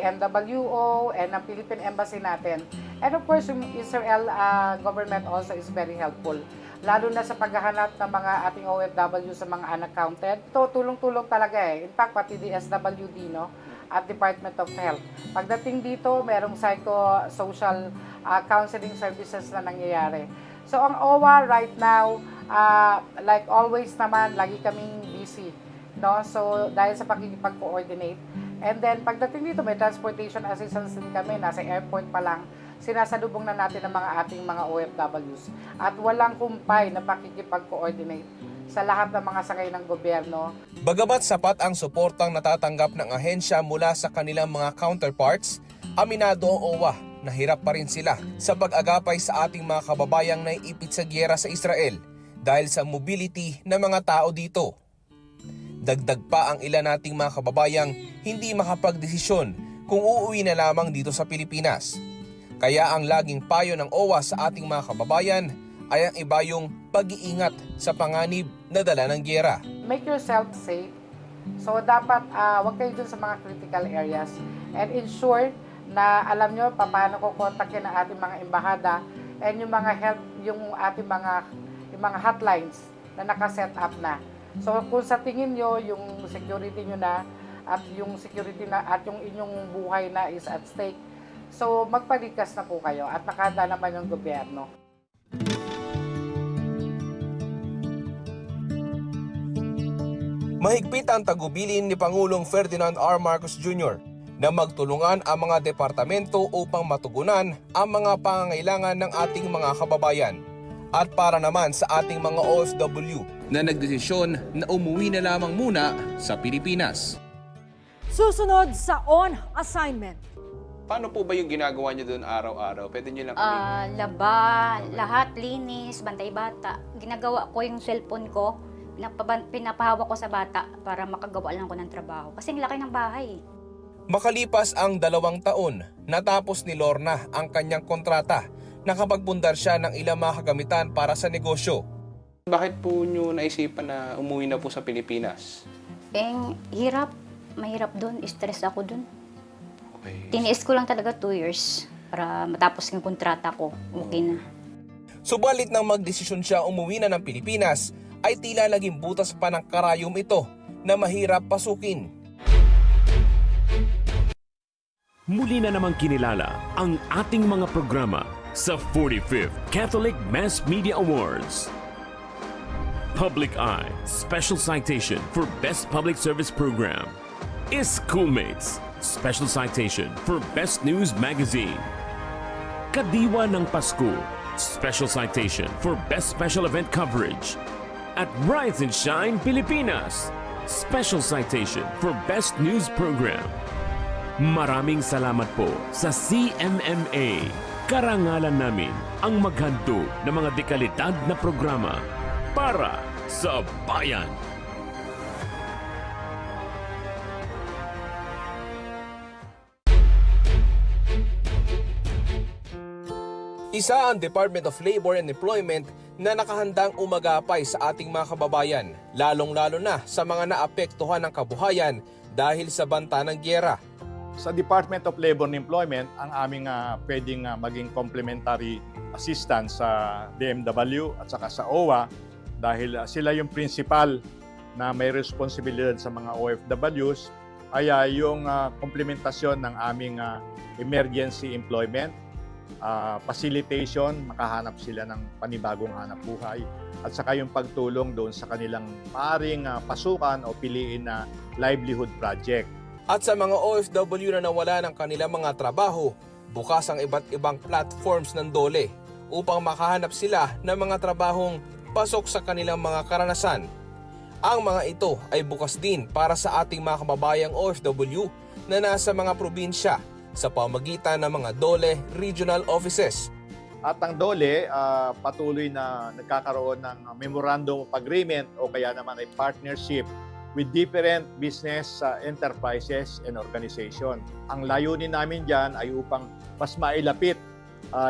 NWO, and ang Philippine Embassy natin. And of course, yung Israel government also is very helpful. Lalo na sa paghahanap ng mga ating OFW sa mga unaccounted. Ito, tulong-tulong talaga eh. In fact, pati DSWD, no? At Department of Health. Pagdating dito, merong psycho-social counseling services na nangyayari. So, ang OWA right now, like always naman, lagi kaming busy. No? So, dahil sa pakikipag-coordinate. And then, pagdating dito, may transportation assistance din kami. Nasa airport pa lang, sinasalubong na natin ang mga ating mga OFWs. At walang kumpay na pakikipag-coordinate sa lahat ng mga sakay ng gobyerno. Bagamat sapat ang suportang natatanggap ng ahensya mula sa kanilang mga counterparts, aminado ang OWA na hirap pa rin sila sa pag-agapay sa ating mga kababayang naiipit sa giyera sa Israel dahil sa mobility ng mga tao dito. Dagdag pa ang ilan nating mga kababayang hindi makapagdesisyon kung uuwi na lamang dito sa Pilipinas. Kaya ang laging payo ng OWA sa ating mga kababayan ay ang iba yung pag-iingat sa panganib na dala ng giyera. Make yourself safe. So dapat wag kayo dun sa mga critical areas and ensure na alam nyo paano ko kontakin ang ating mga embahada and yung mga help, yung ating mga hotlines na naka-set up na. So kung sa tingin nyo yung security nyo na at yung security na at yung inyong buhay na is at stake, so magpalikas na po kayo at nakahanda naman yung gobyerno. Mahigpit ang tagubilin ni Pangulong Ferdinand R. Marcos Jr. na magtulungan ang mga departamento upang matugunan ang mga pangangailangan ng ating mga kababayan. At para naman sa ating mga OFW na nagdesisyon na umuwi na lamang muna sa Pilipinas. Susunod sa on assignment. Paano po ba yung ginagawa niyo doon araw-araw? Pwede niyo lang Laba, lahat, linis, bantay bata. Ginagawa ko yung cellphone ko, pinapahawak ko sa bata para makagawa lang ko ng trabaho. Kasi ang laki ng bahay. Makalipas ang 2 taon, natapos ni Lorna ang kanyang kontrata. Nakapagbundar siya ng ilang mga kagamitan para sa negosyo. Bakit po niyo naisipan na umuwi na po sa Pilipinas? Hirap. Mahirap doon. Stress ako doon. Okay. Tiniis ko lang talaga 2 years para matapos yung kontrata ko. Okay na. Subalit nang magdesisyon siya umuwi na ng Pilipinas, ay tila laging butas pa ng karayom ito na mahirap pasukin. Muli na namang kinilala ang ating mga programa sa 45th Catholic Mass Media Awards. Public Eye Special Citation for Best Public Service Program. Schoolmates Special Citation for Best News Magazine. Kadiwa ng Pasko Special Citation for Best Special Event Coverage. At Rise and Shine Pilipinas Special Citation for Best News Program. Maraming salamat po sa CMMA. Karangalan namin ang maghandog ng mga dekalidad na programa para sa bayan. Isa ang Department of Labor and Employment na nakahandang umagapay sa ating mga kababayan, lalong-lalo na sa mga naapektuhan ng kabuhayan dahil sa banta ng giyera. Sa Department of Labor and Employment, ang aming pwedeng maging complementary assistance sa DMW at saka sa OWA dahil sila yung principal na may responsibilidad sa mga OFWs ay yung komplementasyon ng aming emergency employment, facilitation, makahanap sila ng panibagong hanap buhay at saka yung pagtulong doon sa kanilang maaring pasukan o piliin na livelihood project. At sa mga OFW na nawala ng kanilang mga trabaho, bukas ang iba't ibang platforms ng DOLE upang makahanap sila ng mga trabahong pasok sa kanilang mga karanasan. Ang mga ito ay bukas din para sa ating mga kababayang OFW na nasa mga probinsya sa pamagitan ng mga DOLE Regional Offices. At ang DOLE patuloy na nagkakaroon ng Memorandum of Agreement o kaya naman ay partnership with different business enterprises and organization. Ang layunin namin dyan ay upang mas mailapit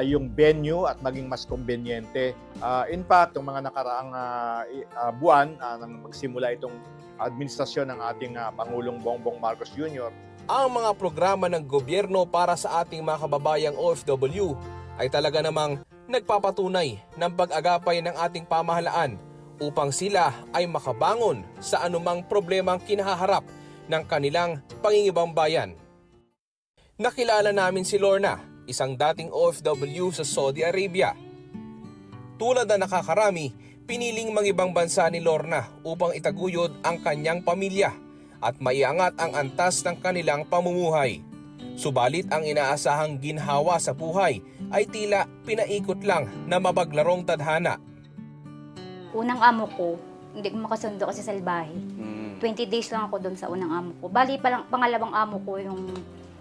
yung venue at maging mas kumbenyente. In fact, yung mga nakaraang buwan nang magsimula itong administrasyon ng ating Pangulong Bongbong Marcos Jr., ang mga programa ng gobyerno para sa ating mga kababayang OFW ay talaga namang nagpapatunay ng pag-agapay ng ating pamahalaan upang sila ay makabangon sa anumang problemang kinaharap ng kanilang pangingibang bayan. Nakilala namin si Lorna, isang dating OFW sa Saudi Arabia. Tulad na nakakarami, piniling mangibang bansa ni Lorna upang itaguyod ang kanyang pamilya at maiangat ang antas ng kanilang pamumuhay. Subalit ang inaasahang ginhawa sa buhay ay tila pinaikot lang na mapaglarong tadhana. Unang amo ko, hindi ko makasundo kasi salbahe. 20 days lang ako doon sa unang amo ko. Bali, pangalawang amo ko yung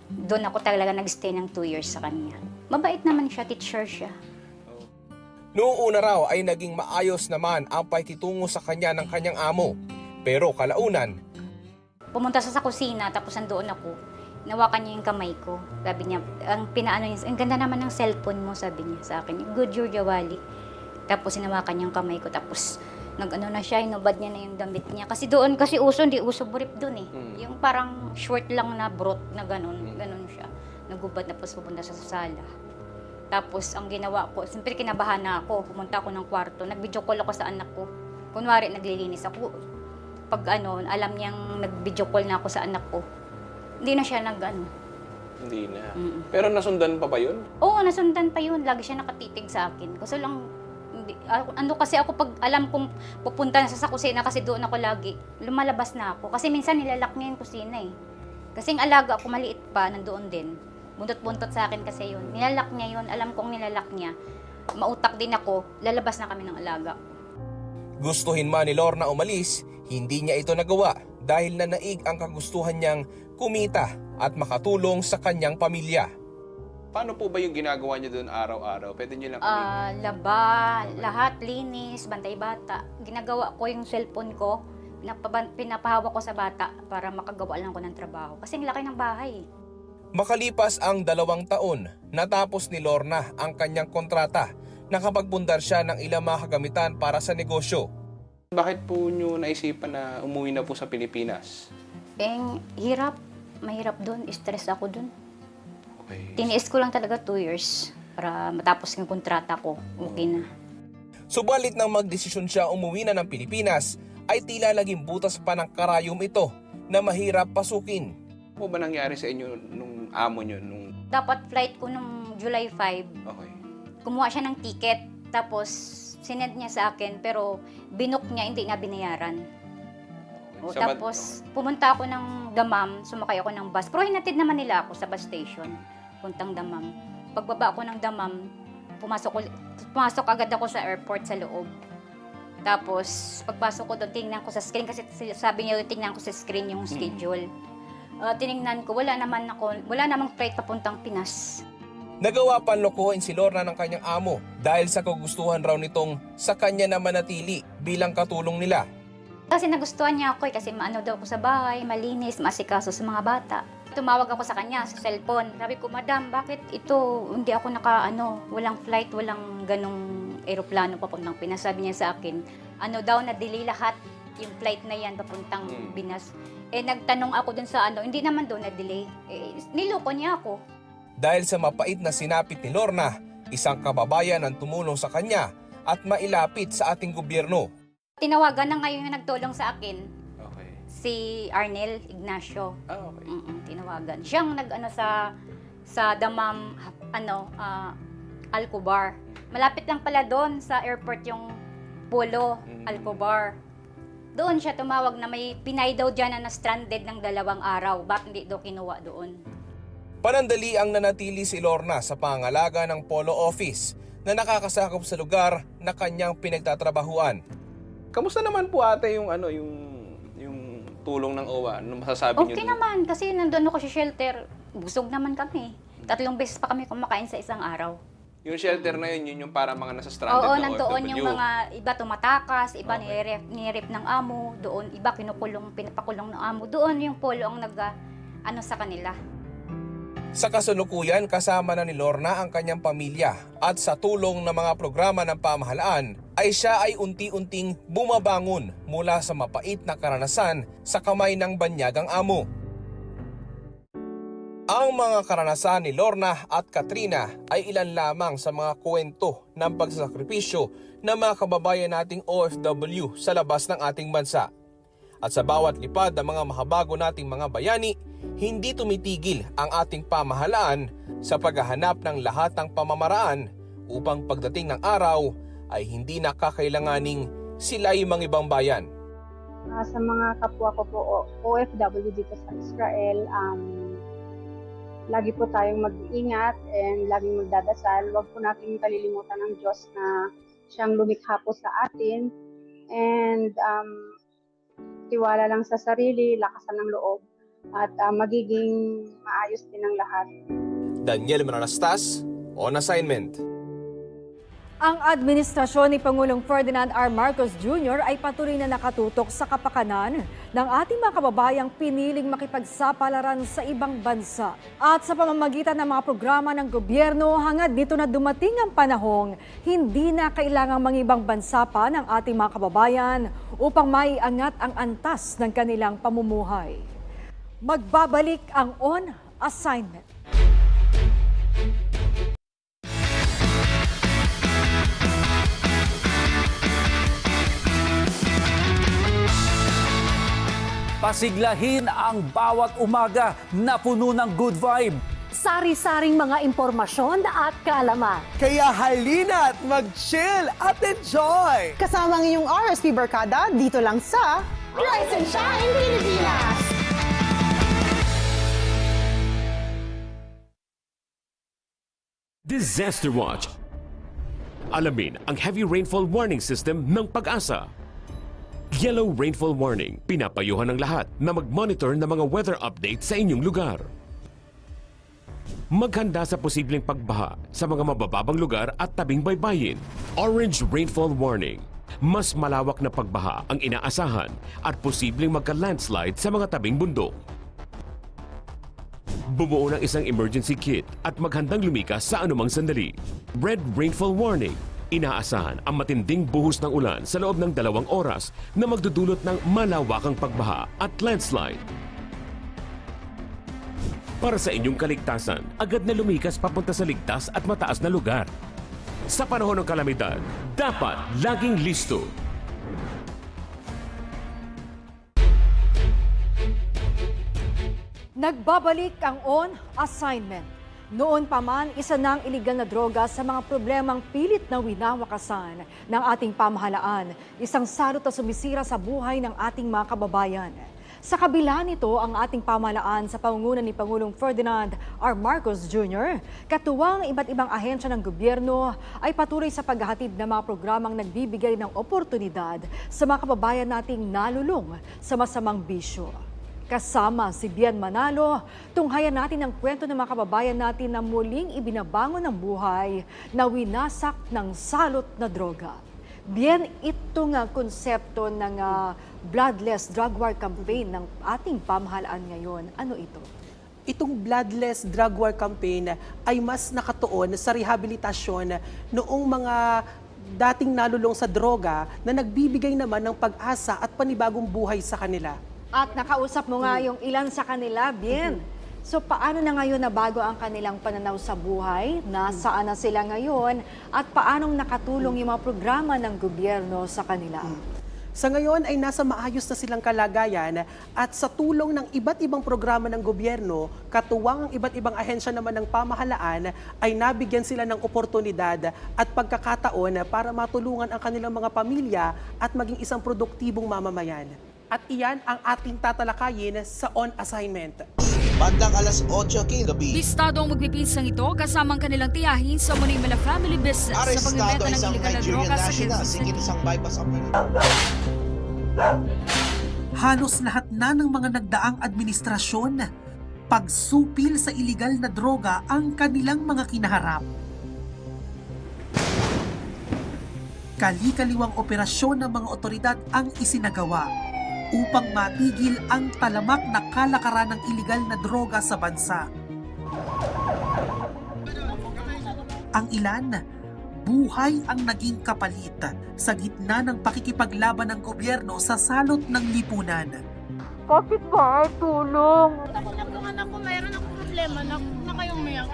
doon ako talaga nag-stay ng 2 years sa kanya. Mabait naman siya, teacher siya. Noong una raw ay naging maayos naman ang pakikitungo sa kanya ng kanyang amo. Pero kalaunan, Pumunta siya sa kusina, tapos nandoon ako. Nawakan niya yung kamay ko. Sabi niya, ang pinaano niya, ang ganda naman ng cellphone mo, sabi niya sa akin. Good, your Jawali. Tapos sinawakan niya yung kamay ko, tapos nag-ano na siya, inubad niya na yung damit niya. Kasi doon, kasi hindi uso brief doon eh. Yung parang short lang na brot na ganun siya. Nagubad na, tapos pupunta siya sa sala. Tapos ang ginawa ko, siyempre kinabahan na ako, pumunta ako ng kwarto, nag-video call ako sa anak ko. Kunwari, naglilinis ako. Pag alam niyang nag-video call na ako sa anak ko, hindi na siya Hindi na. Pero nasundan pa ba yun? Oo, nasundan pa yun. Lagi siya nakatitig sa akin. Kasi lang, kasi ako pag alam kong pupunta na sa kusina kasi doon ako lagi, lumalabas na ako. Kasi minsan nilalak niya yung kusina eh. Kasi ang alaga ako maliit pa, nandoon din. Buntot-buntot sa akin kasi yun. Nilalak niya yun, alam kong nilalak niya. Mautak din ako, lalabas na kami ng alaga. gustuhin man ni Lorna umalis, hindi niya ito nagawa dahil nanaig ang kagustuhan niyang kumita at makatulong sa kanyang pamilya. Paano po ba yung ginagawa niyo doon araw-araw? Pwede niyo lang Laba, lahat, linis, bantay bata. Ginagawa ko yung cellphone ko, pinapahawak ko sa bata para makagawa lang ko ng trabaho. Kasi ang laki ng bahay. Makalipas ang 2 taon, natapos ni Lorna ang kanyang kontrata. Nakapagpundar siya ng ilang mga kagamitan para sa negosyo. Bakit po niyo naisipan na umuwi na po sa Pilipinas? Hirap. Mahirap doon. Stress ako doon. Okay. Tiniis ko lang talaga 2 years para matapos yung kontrata ko. Okay na. Subalit nang magdesisyon siya umuwi na ng Pilipinas, ay tila laging butas pa ng karayom ito na mahirap pasukin. Ano po ba nangyari sa inyo nung amo niyo? Dapat flight ko nung July 5. Okay. Kumuha siya ng ticket. Tapos sinend niya sa akin pero binok niya, hindi na binayaran. Tapos pumunta ako ng Damam, sumakay ako ng bus. Pero hinatid naman nila ako sa bus station, puntang Damam. Pagbaba ako ng Damam, pumasok agad ako sa airport sa loob. Tapos pagpasok ko doon, tingnan ko sa screen kasi sabi niya tingnan ko sa screen yung schedule. Tiningnan ko, wala namang flight papuntang Pinas. Nagawa panlokohin si Lorna ng kanyang amo dahil sa kagustuhan raw nitong sa kanya na manatili bilang katulong nila. Kasi nagustuhan niya ako kasi maano daw ako sa bahay, malinis, maasikaso sa mga bata. Tumawag ako sa kanya sa cellphone. Sabi ko, Madam, bakit ito hindi ako walang flight, walang ganong eroplano papuntang Pinas. Sabi niya sa akin, na-delay lahat yung flight na yan papuntang Pinas. Nagtanong ako dun sa hindi naman doon na-delay. Niloko niya ako. Dahil sa mapait na sinapit ni Lorna, isang kababayan ang tumulong sa kanya at mailapit sa ating gobyerno. Tinawagan na ngayon yung nagtulong sa akin. Okay. Si Arnel Ignacio. Okay. Tinawagan. Siyang sa Damam, Alcobar. Malapit lang pala doon sa airport yung Polo, Alcobar. Doon siya tumawag na may Pinay daw dyan na stranded ng 2 araw. Bakit hindi daw kinuha doon? Panandali ang nanatili si Lorna sa pangalaga ng Polo Office na nakakasakop sa lugar na kanyang pinagtatrabahuan. Kamusta naman po ate yung tulong ng OWA? Ano masasabi niyo? Okay naman kasi nandoon ako sa shelter. Busog naman kami. 3 beses pa kami kumakain sa isang araw. Yung shelter na yun yung para mga nasa stranded Oo, na nandoon OFW. yung mga iba tumatakas, iba nirep ng amo, doon iba pinapakulong ng amo. Doon yung Polo ang sa kanila. Sa kasalukuyan, kasama na ni Lorna ang kanyang pamilya at sa tulong ng mga programa ng pamahalaan ay siya ay unti-unting bumabangon mula sa mapait na karanasan sa kamay ng banyagang amo. Ang mga karanasan ni Lorna at Katrina ay ilan lamang sa mga kwento ng pagsasakripisyo ng mga kababayan nating OFW sa labas ng ating bansa. At sa bawat lipad ng mga makabago nating mga bayani, hindi tumitigil ang ating pamahalaan sa paghahanap ng lahat ng pamamaraan upang pagdating ng araw ay hindi na kakailanganing sila'y mangibang bayan. Sa mga kapwa ko po OFW dito sa Israel, lagi po tayong mag-iingat and laging magdadasal. Huwag po natin kalilimutan ng Diyos na siyang lumikha po sa atin. And tiwala lang sa sarili, lakasan ng loob, at magiging maayos din ang lahat. Daniel Mananastas, on assignment. Ang administrasyon ni Pangulong Ferdinand R. Marcos Jr. ay patuloy na nakatutok sa kapakanan ng ating mga kababayang piniling makipagsapalaran sa ibang bansa. At sa pamamagitan ng mga programa ng gobyerno, hangad dito na dumating ang panahong hindi na kailangang mangibang bansa pa ng ating mga kababayan upang maiangat ang antas ng kanilang pamumuhay. Magbabalik ang On Assignment. Pasiglahin ang bawat umaga na puno ng good vibe. Sari-saring mga impormasyon at kaalaman. Kaya halina't mag-chill at enjoy! Kasama ang inyong RSP Barkada dito lang sa Rise and Shine Pilipinas! Disaster Watch. Alamin ang heavy rainfall warning system ng Pag-asa. Yellow rainfall warning. Pinapayuhan ng lahat na mag-monitor ng mga weather update sa inyong lugar. Maghanda sa posibleng pagbaha sa mga mabababang lugar at tabing baybayin. Orange rainfall warning. Mas malawak na pagbaha ang inaasahan at posibleng magka-landslide sa mga tabing bundok. Bumuo ng isang emergency kit at maghandang lumikas sa anumang sandali. Red rainfall warning. Inaasahan ang matinding buhos ng ulan sa loob ng 2 oras na magdudulot ng malawakang pagbaha at landslide. Para sa inyong kaligtasan, agad na lumikas papunta sa ligtas at mataas na lugar. Sa panahon ng kalamidad, dapat laging listo. Nagbabalik ang On Assignment. Noon pa man, isa ng iligal na droga sa mga problemang pilit na winawakasan ng ating pamahalaan. Isang salot na sumisira sa buhay ng ating mga kababayan. Sa kabila nito, ang ating pamahalaan sa pangunguna ni Pangulong Ferdinand R. Marcos Jr., katuwang iba't ibang ahensya ng gobyerno ay patuloy sa paghahatid ng mga programang nagbibigay ng oportunidad sa mga kababayan nating nalulung sa masamang bisyo. Kasama si Bian Manalo, tunghayan natin ang kwento ng mga kababayan natin na muling ibinabangon ng buhay na winasak ng salot na droga. Bian, ito nga konsepto ng Bloodless Drug War Campaign ng ating pamahalaan ngayon. Ano ito? Itong Bloodless Drug War Campaign ay mas nakatuon sa rehabilitasyon noong mga dating nalulong sa droga na nagbibigay naman ng pag-asa at panibagong buhay sa kanila. At nakausap mo nga yung ilan sa kanila, Bien. So paano na ngayon nabago ang kanilang pananaw sa buhay? Nasaan na sila ngayon? At paanong nakatulong yung mga programa ng gobyerno sa kanila? Sa ngayon ay nasa maayos na silang kalagayan at sa tulong ng iba't ibang programa ng gobyerno, katuwang ang iba't ibang ahensya naman ng pamahalaan, ay nabigyan sila ng oportunidad at pagkakataon para matulungan ang kanilang mga pamilya at maging isang produktibong mamamayan. At iyan ang ating tatalakayin sa On Assignment. Bandang alas 8:00 gabi. Listado ang magpipinsang ito kasamang kanilang tiyahin sa Manila Family Business sa pagbebenta ng iligal na droga sa isang bypass operation. Halos lahat na ng mga nagdaang administrasyon, pagsupil sa iligal na droga ang kanilang mga kinaharap. Kali-kaliwang operasyon ng mga otoridad ang isinagawa upang matigil ang talamak na kalakaran ng iligal na droga sa bansa. Ang ilan, buhay ang naging kapalit sa gitna ng pakikipaglaban ng gobyerno sa salot ng lipunan. Kapit ba? Tulong! Ako lang anak ko, mayroon akong problema. problema na kayong umiyak.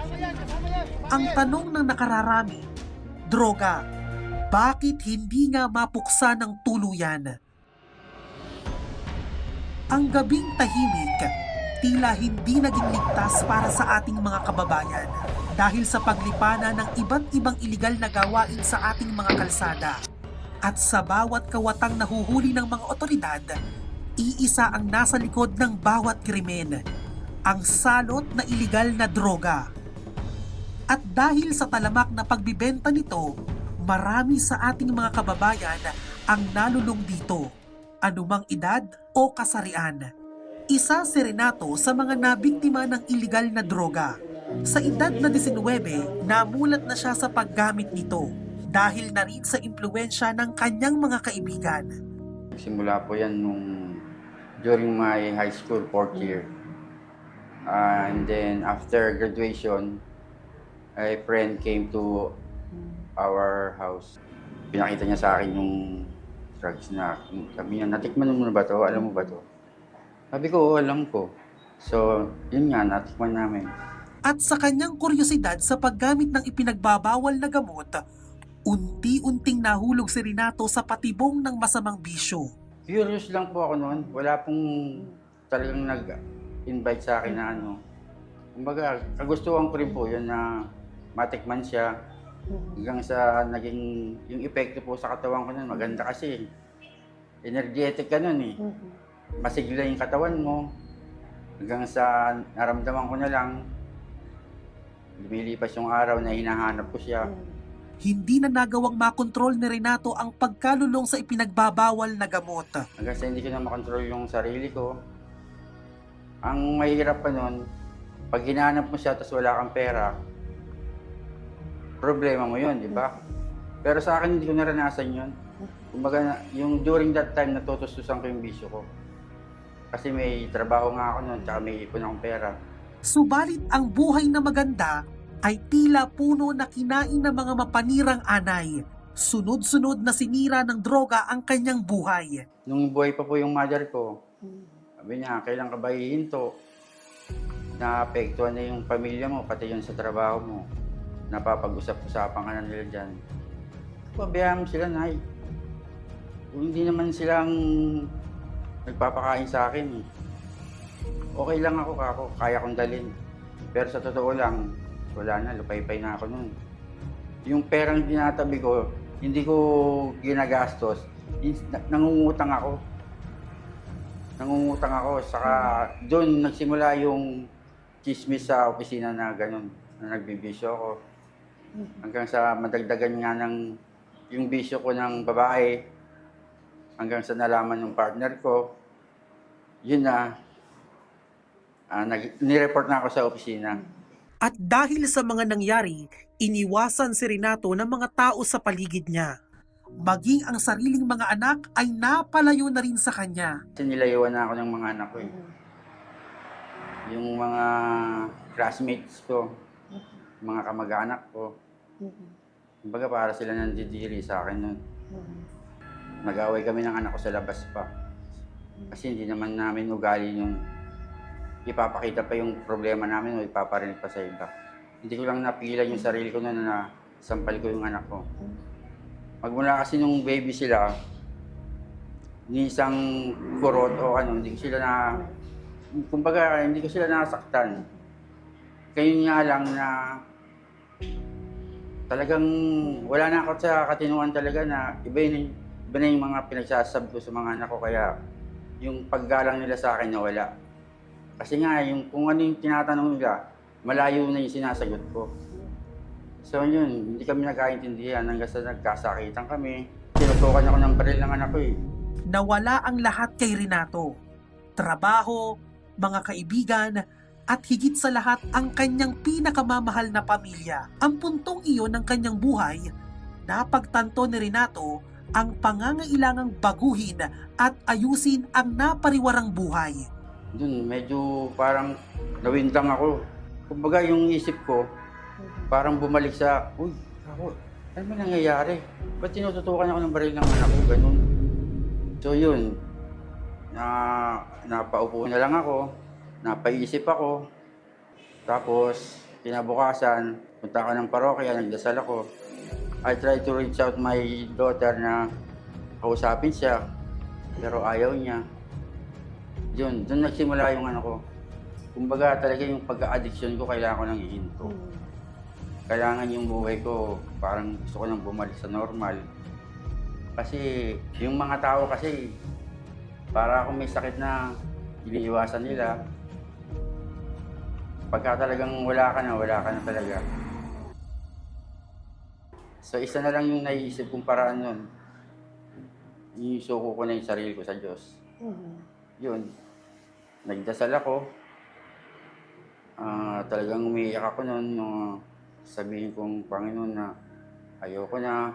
Ang tanong ng nakararami, droga, bakit hindi nga mapuksa ng tuluyan? Ang gabing tahimik, tila hindi naging ligtas para sa ating mga kababayan dahil sa paglipana ng iba't ibang iligal na gawain sa ating mga kalsada. At sa bawat kawatang nahuhuli ng mga otoridad, iisa ang nasa likod ng bawat krimen, ang salot na iligal na droga. At dahil sa talamak na pagbibenta nito, marami sa ating mga kababayan ang nalulong dito, anumang edad o kasarian. Isa si Renato sa mga nabiktima ng iligal na droga. Sa edad na 19, namulat na siya sa paggamit nito dahil na rin sa impluwensya ng kanyang mga kaibigan. Simula po yan during my high school 4th year. And then after graduation, a friend came to our house. Pinakita niya sa akin yung drugs na sabi niya, natikman mo na ba to? Alam mo ba to? Sabi ko, oo, alam ko. So, yun nga, natikman namin. At sa kanyang kuryosidad sa paggamit ng ipinagbabawal na gamot, unti-unting nahulog si Renato sa patibong ng masamang bisyo. Curious lang po ako noon. Wala pong talagang nag-invite sa akin na ano. Kumbaga, kagustuhan ko rin po yun na matikman siya. Hanggang sa naging, yung epekto po sa katawan ko nun, maganda kasi. Energetic ka nun eh. Masigla yung katawan mo. Hanggang sa naramdaman ko na lang, lumilipas yung araw na hinahanap ko siya. Hindi na nagawang makontrol ni Renato ang pagkalulong sa ipinagbabawal na gamot. Hanggang sa hindi ko na makontrol yung sarili ko. Ang mahirap pa nun, pag hinahanap mo siya tapos wala kang pera, problema mo yun, di ba? Pero sa akin, hindi ko naranasan yun. Kumbaga, yung during that time, natutustusan ko yung bisyo ko. Kasi may trabaho nga ako nun, tsaka may ipon akong pera. Subalit ang buhay na maganda ay tila puno na kinain ng mga mapanirang anay. Sunod-sunod na sinira ng droga ang kanyang buhay. Nung buhay pa po yung mother ko, sabi niya, kailan ka ba hihinto? Naapektuhan na yung pamilya mo, pati yun sa trabaho mo. Napapag-usap-usapan ka na nila dyan. Pabayaan mo sila, Nay. Kung hindi naman silang nagpapakain sa akin, okay lang ako, kaya kong dalhin. Pero sa totoo lang, wala na, lupay-pay na ako nun. Yung perang dinatabi ko, hindi ko ginagastos, nangungutang ako. Saka doon nagsimula yung chismis sa opisina na ganun, na nagbibisyo ako. Hanggang sa madagdagan nga ng yung bisyo ko ng babae, hanggang sa nalaman ng partner ko, yun na, nireport na ako sa opisina. At dahil sa mga nangyari, iniwasan si Renato ng mga tao sa paligid niya. Maging ang sariling mga anak ay napalayo na rin sa kanya. Kasi nilayuan na ako ng mga anak ko eh. Yung mga classmates ko, mga kamag-anak ko. Kumbaga para sila nandidiri sa akin nun. Nag-away kami ng anak ko sa labas pa. Kasi hindi naman namin ugali yung ipapakita pa yung problema namin o ipaparinig pa sa iba. Hindi ko lang napigilan yung sarili ko noon na sampal ko yung anak ko. Magmula kasi nung baby sila, ni isang kurot o ano, hindi ko sila kumbaga, hindi ko sila nasaktan. Kayo nga lang na talagang wala na ako sa katinuan talaga na iba na yung mga pinagsasab ko sa mga anak ko, kaya yung paggalang nila sa akin nawala. Kasi nga, yung kung ano yung tinatanong nila, malayo na yung sinasagot ko. So yun, hindi kami nagkaintindihan hanggang sa nagkasakitan kami. Tinutukan ako ng baril ng anak ko eh. Nawala ang lahat kay Renato. Trabaho, mga kaibigan, at higit sa lahat ang kanyang pinakamamahal na pamilya. Ang puntong iyon ng kanyang buhay, napagtanto ni Renato ang pangangailangang baguhin at ayusin ang napariwarang buhay. Doon, medyo parang nawindang ako. Kumbaga yung isip ko, parang bumalik sa, uy, ako, ano ba nangyayari? Ba't tinututukan ako ng baril ng anak ko? Ganun. So yun, napaupo na lang ako, napaisip ako. Tapos, kinabukasan, punta ako ng parokya, nagdasal ako. I tried to reach out my daughter na kausapin siya, pero ayaw niya. Yun, doon nagsimula yung ano ko. Kumbaga talaga yung pagka-addiction ko, kailangan ko nang ihinto. Kailangan yung buhay ko, parang gusto ko nang bumalik sa normal. Kasi yung mga tao kasi, para akong may sakit na iniiwasan nila. Pagka talagang wala ka na talaga. So isa na lang yung naiisip kong paraan nun. Isuko ko na yung sarili ko sa Diyos. Yun. Nagdasal ako. Talagang umiiyak ako nun. Sabihin kong, Panginoon, na ayoko na.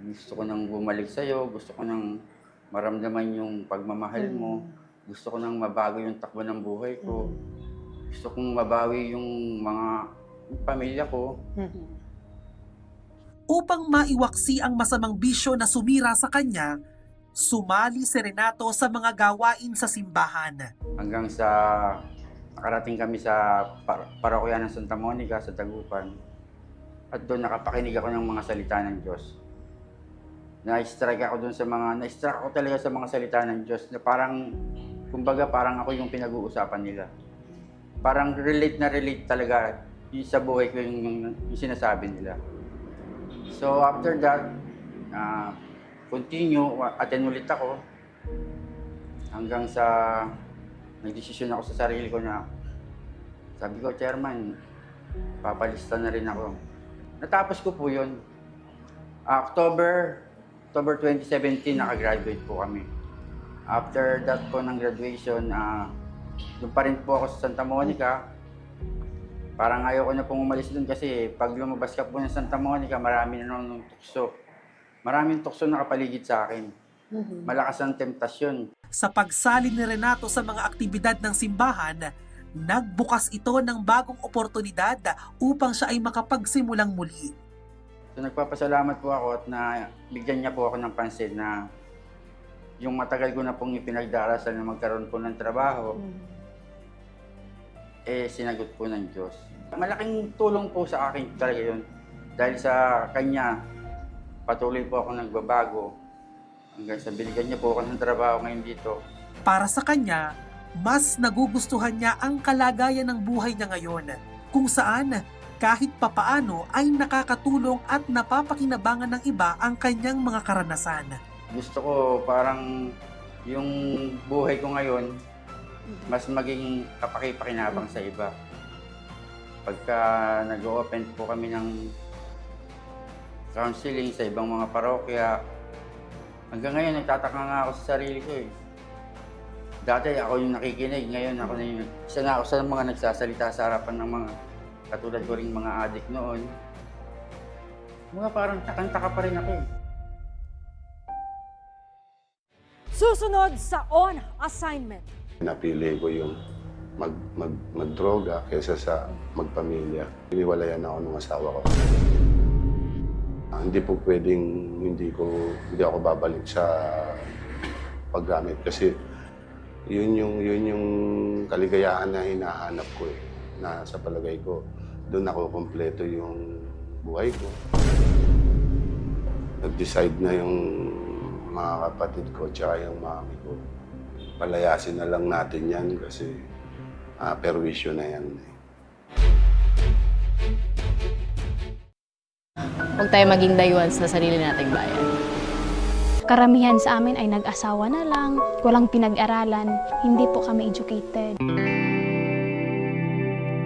Gusto ko nang bumalik sa'yo. Gusto ko nang maramdaman yung pagmamahal mo. Gusto ko nang mabago yung takbo ng buhay ko. Gusto kong mabawi yung yung pamilya ko. Upang maiwaksi ang masamang bisyo na sumira sa kanya, sumali si Renato sa mga gawain sa simbahan. Hanggang sa nakarating kami sa parokya ng Santa Monica sa Dagupan. At doon nakapakinig ako ng mga salita ng Diyos. Na-strike ako talaga sa mga salita ng Diyos na parang, kumbaga parang ako yung pinag-uusapan nila. Parang relate talaga yung sa buhay ko yung sinasabi nila. So after that, attend ulit ako hanggang sa nagdesisyon ako sa sarili ko na sabi ko, Chairman, papalista na rin ako. Natapos ko po yun. October 2017, nakagraduate po kami. After that po ng graduation, doon pa rin po ako sa Santa Monica. Parang ayaw ko na pong umalis doon kasi pag lumabas ka po ng Santa Monica, marami na nung tukso. Maraming tukso nakapaligid sa akin. Malakas ang temptasyon. Sa pagsali ni Renato sa mga aktibidad ng simbahan, nagbukas ito ng bagong oportunidad upang siya ay makapagsimulang muli. So nagpapasalamat po ako at na bigyan niya po ako ng pansin na yung matagal ko na pong ipinagdarasal na magkaroon po ng trabaho, sinagot po ng Diyos. Malaking tulong po sa akin talaga yun. Dahil sa Kanya, patuloy po ako nagbabago. Hanggang sa binigyan niya po ako ng trabaho ngayon dito. Para sa kanya, mas nagugustuhan niya ang kalagayan ng buhay niya ngayon, kung saan kahit papaano ay nakakatulong at napapakinabangan ng iba ang kanyang mga karanasan. Gusto ko parang yung buhay ko ngayon, mas maging kapakipakinabang sa iba. Pagka nag-open po kami ng counseling sa ibang mga parokya, hanggang ngayon nagtataka nga ako sa sarili ko eh. Dati ako yung nakikinig, ngayon ako na yung isa na ako sa mga nagsasalita sa harapan ng mga katulad ko ring mga adik noon. Mga parang takang-taka pa rin ako eh. Susunod sa On Assignment. Napili ko yung magdroga kaysa sa magpamilya. Iniwalayan ako ng asawa ko. Hindi po pwedeng hindi ako babalik sa paggamit kasi yun yung kaligayahan na hinahanap ko eh, na sa palagay ko doon ako kumpleto yung buhay ko. Nag-decide na yung mga kapatid ko tsaka yung mami ko. Palayasin na lang natin yan kasi perwisyo na yan. Huwag tayo maging dayuhan sa sarili nating bayan. Karamihan sa amin ay nag-asawa na lang, walang pinag-aralan, hindi po kami educated.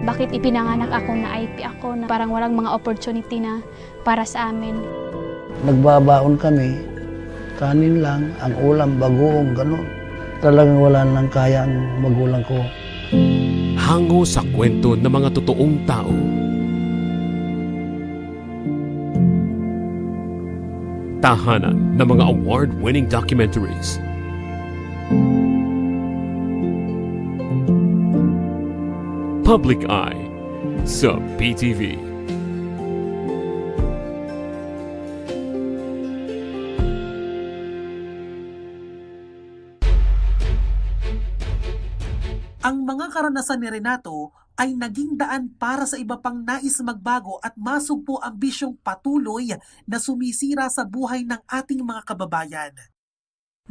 Bakit ipinanganak ako na IP ako na parang walang mga opportunity na para sa amin? Nagbabaon kami, kanin lang, ang ulam, bagoong, gano'n. Talagang wala nang kaya ang magulang ko. Hango sa kwento ng mga totoong tao. Tahanan ng mga award-winning documentaries. Public Eye sa PTV. Ang mga karanasan ni Renato ay naging daan para sa iba pang nais magbago at masugpo ang bisyong patuloy na sumisira sa buhay ng ating mga kababayan.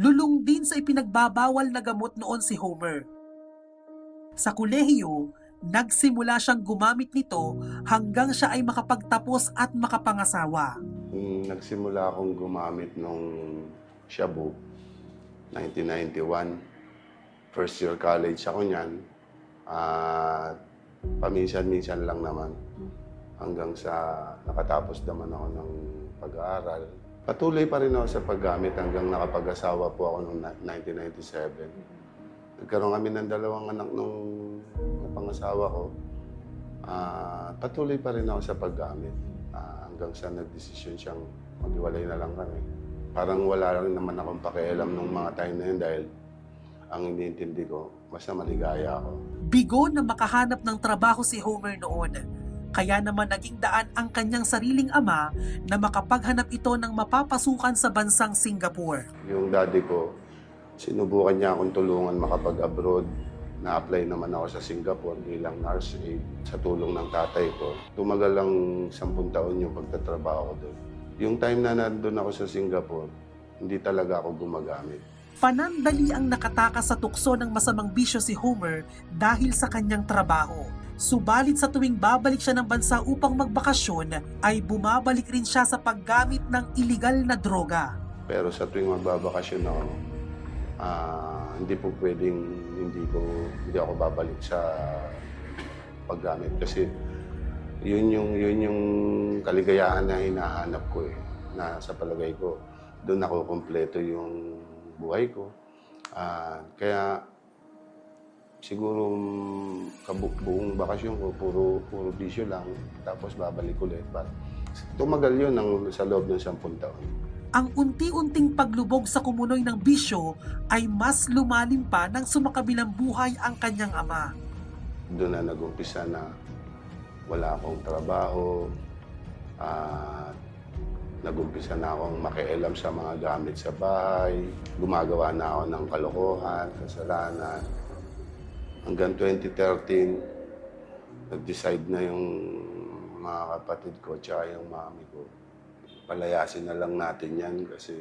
Lulong din sa ipinagbabawal na gamot noon si Homer. Sa kolehiyo, nagsimula siyang gumamit nito hanggang siya ay makapagtapos at makapangasawa. Nagsimula akong gumamit nung shabu, 1991. First year college ako niyan. Paminsan-minsan lang naman hanggang sa nakatapos naman ako ng pag-aaral. Patuloy pa rin ako sa paggamit hanggang nakapag-asawa po ako noong 1997. Nagkaroon kami ng 2 anak nung pangasawa ko. Patuloy pa rin ako sa paggamit hanggang sa nagdesisyon siyang maghiwalay na lang kami. Parang wala rin naman akong pakialam nung mga time na yun dahil ang iniintindi ko, basta maligaya ako. Bigo na makahanap ng trabaho si Homer noon. Kaya naman naging daan ang kanyang sariling ama na makapaghanap ito ng mapapasukan sa bansang Singapore. Yung daddy ko, sinubukan niya akong tulungan makapag-abroad. Na-apply naman ako sa Singapore bilang nurse aide sa tulong ng tatay ko. Tumagal lang 10 taon yung pagtatrabaho ko doon. Yung time na nandun ako sa Singapore, hindi talaga ako gumagamit. Panandali ang nakatakas sa tukso ng masamang bisyo si Homer dahil sa kanyang trabaho. Subalit sa tuwing babalik siya ng bansa upang magbakasyon, ay bumabalik rin siya sa paggamit ng iligal na droga. Pero sa tuwing magbabakasyon ako, hindi po pwedeng hindi ako babalik sa paggamit kasi yun yung kaligayahan na hinahanap ko na sa palagay ko doon ako kumpleto yung buhay ko. Kaya siguro buong bakasyon ko puro bisyo lang tapos babalik ulit. Tumagal yun sa loob ng 10 taon. Ang unti-unting paglubog sa kumunoy ng bisyo ay mas lumalim pa nang sumakabilang buhay ang kanyang ama. Doon na nag-umpisa na wala akong trabaho, nag-umpisa na akong makialam sa mga gamit sa bahay, gumagawa na ako ng kalokohan, kasalanan. Hanggang 2013, nag-decide na yung mga kapatid ko tsaka yung mami ko. Palayasin na lang natin yan kasi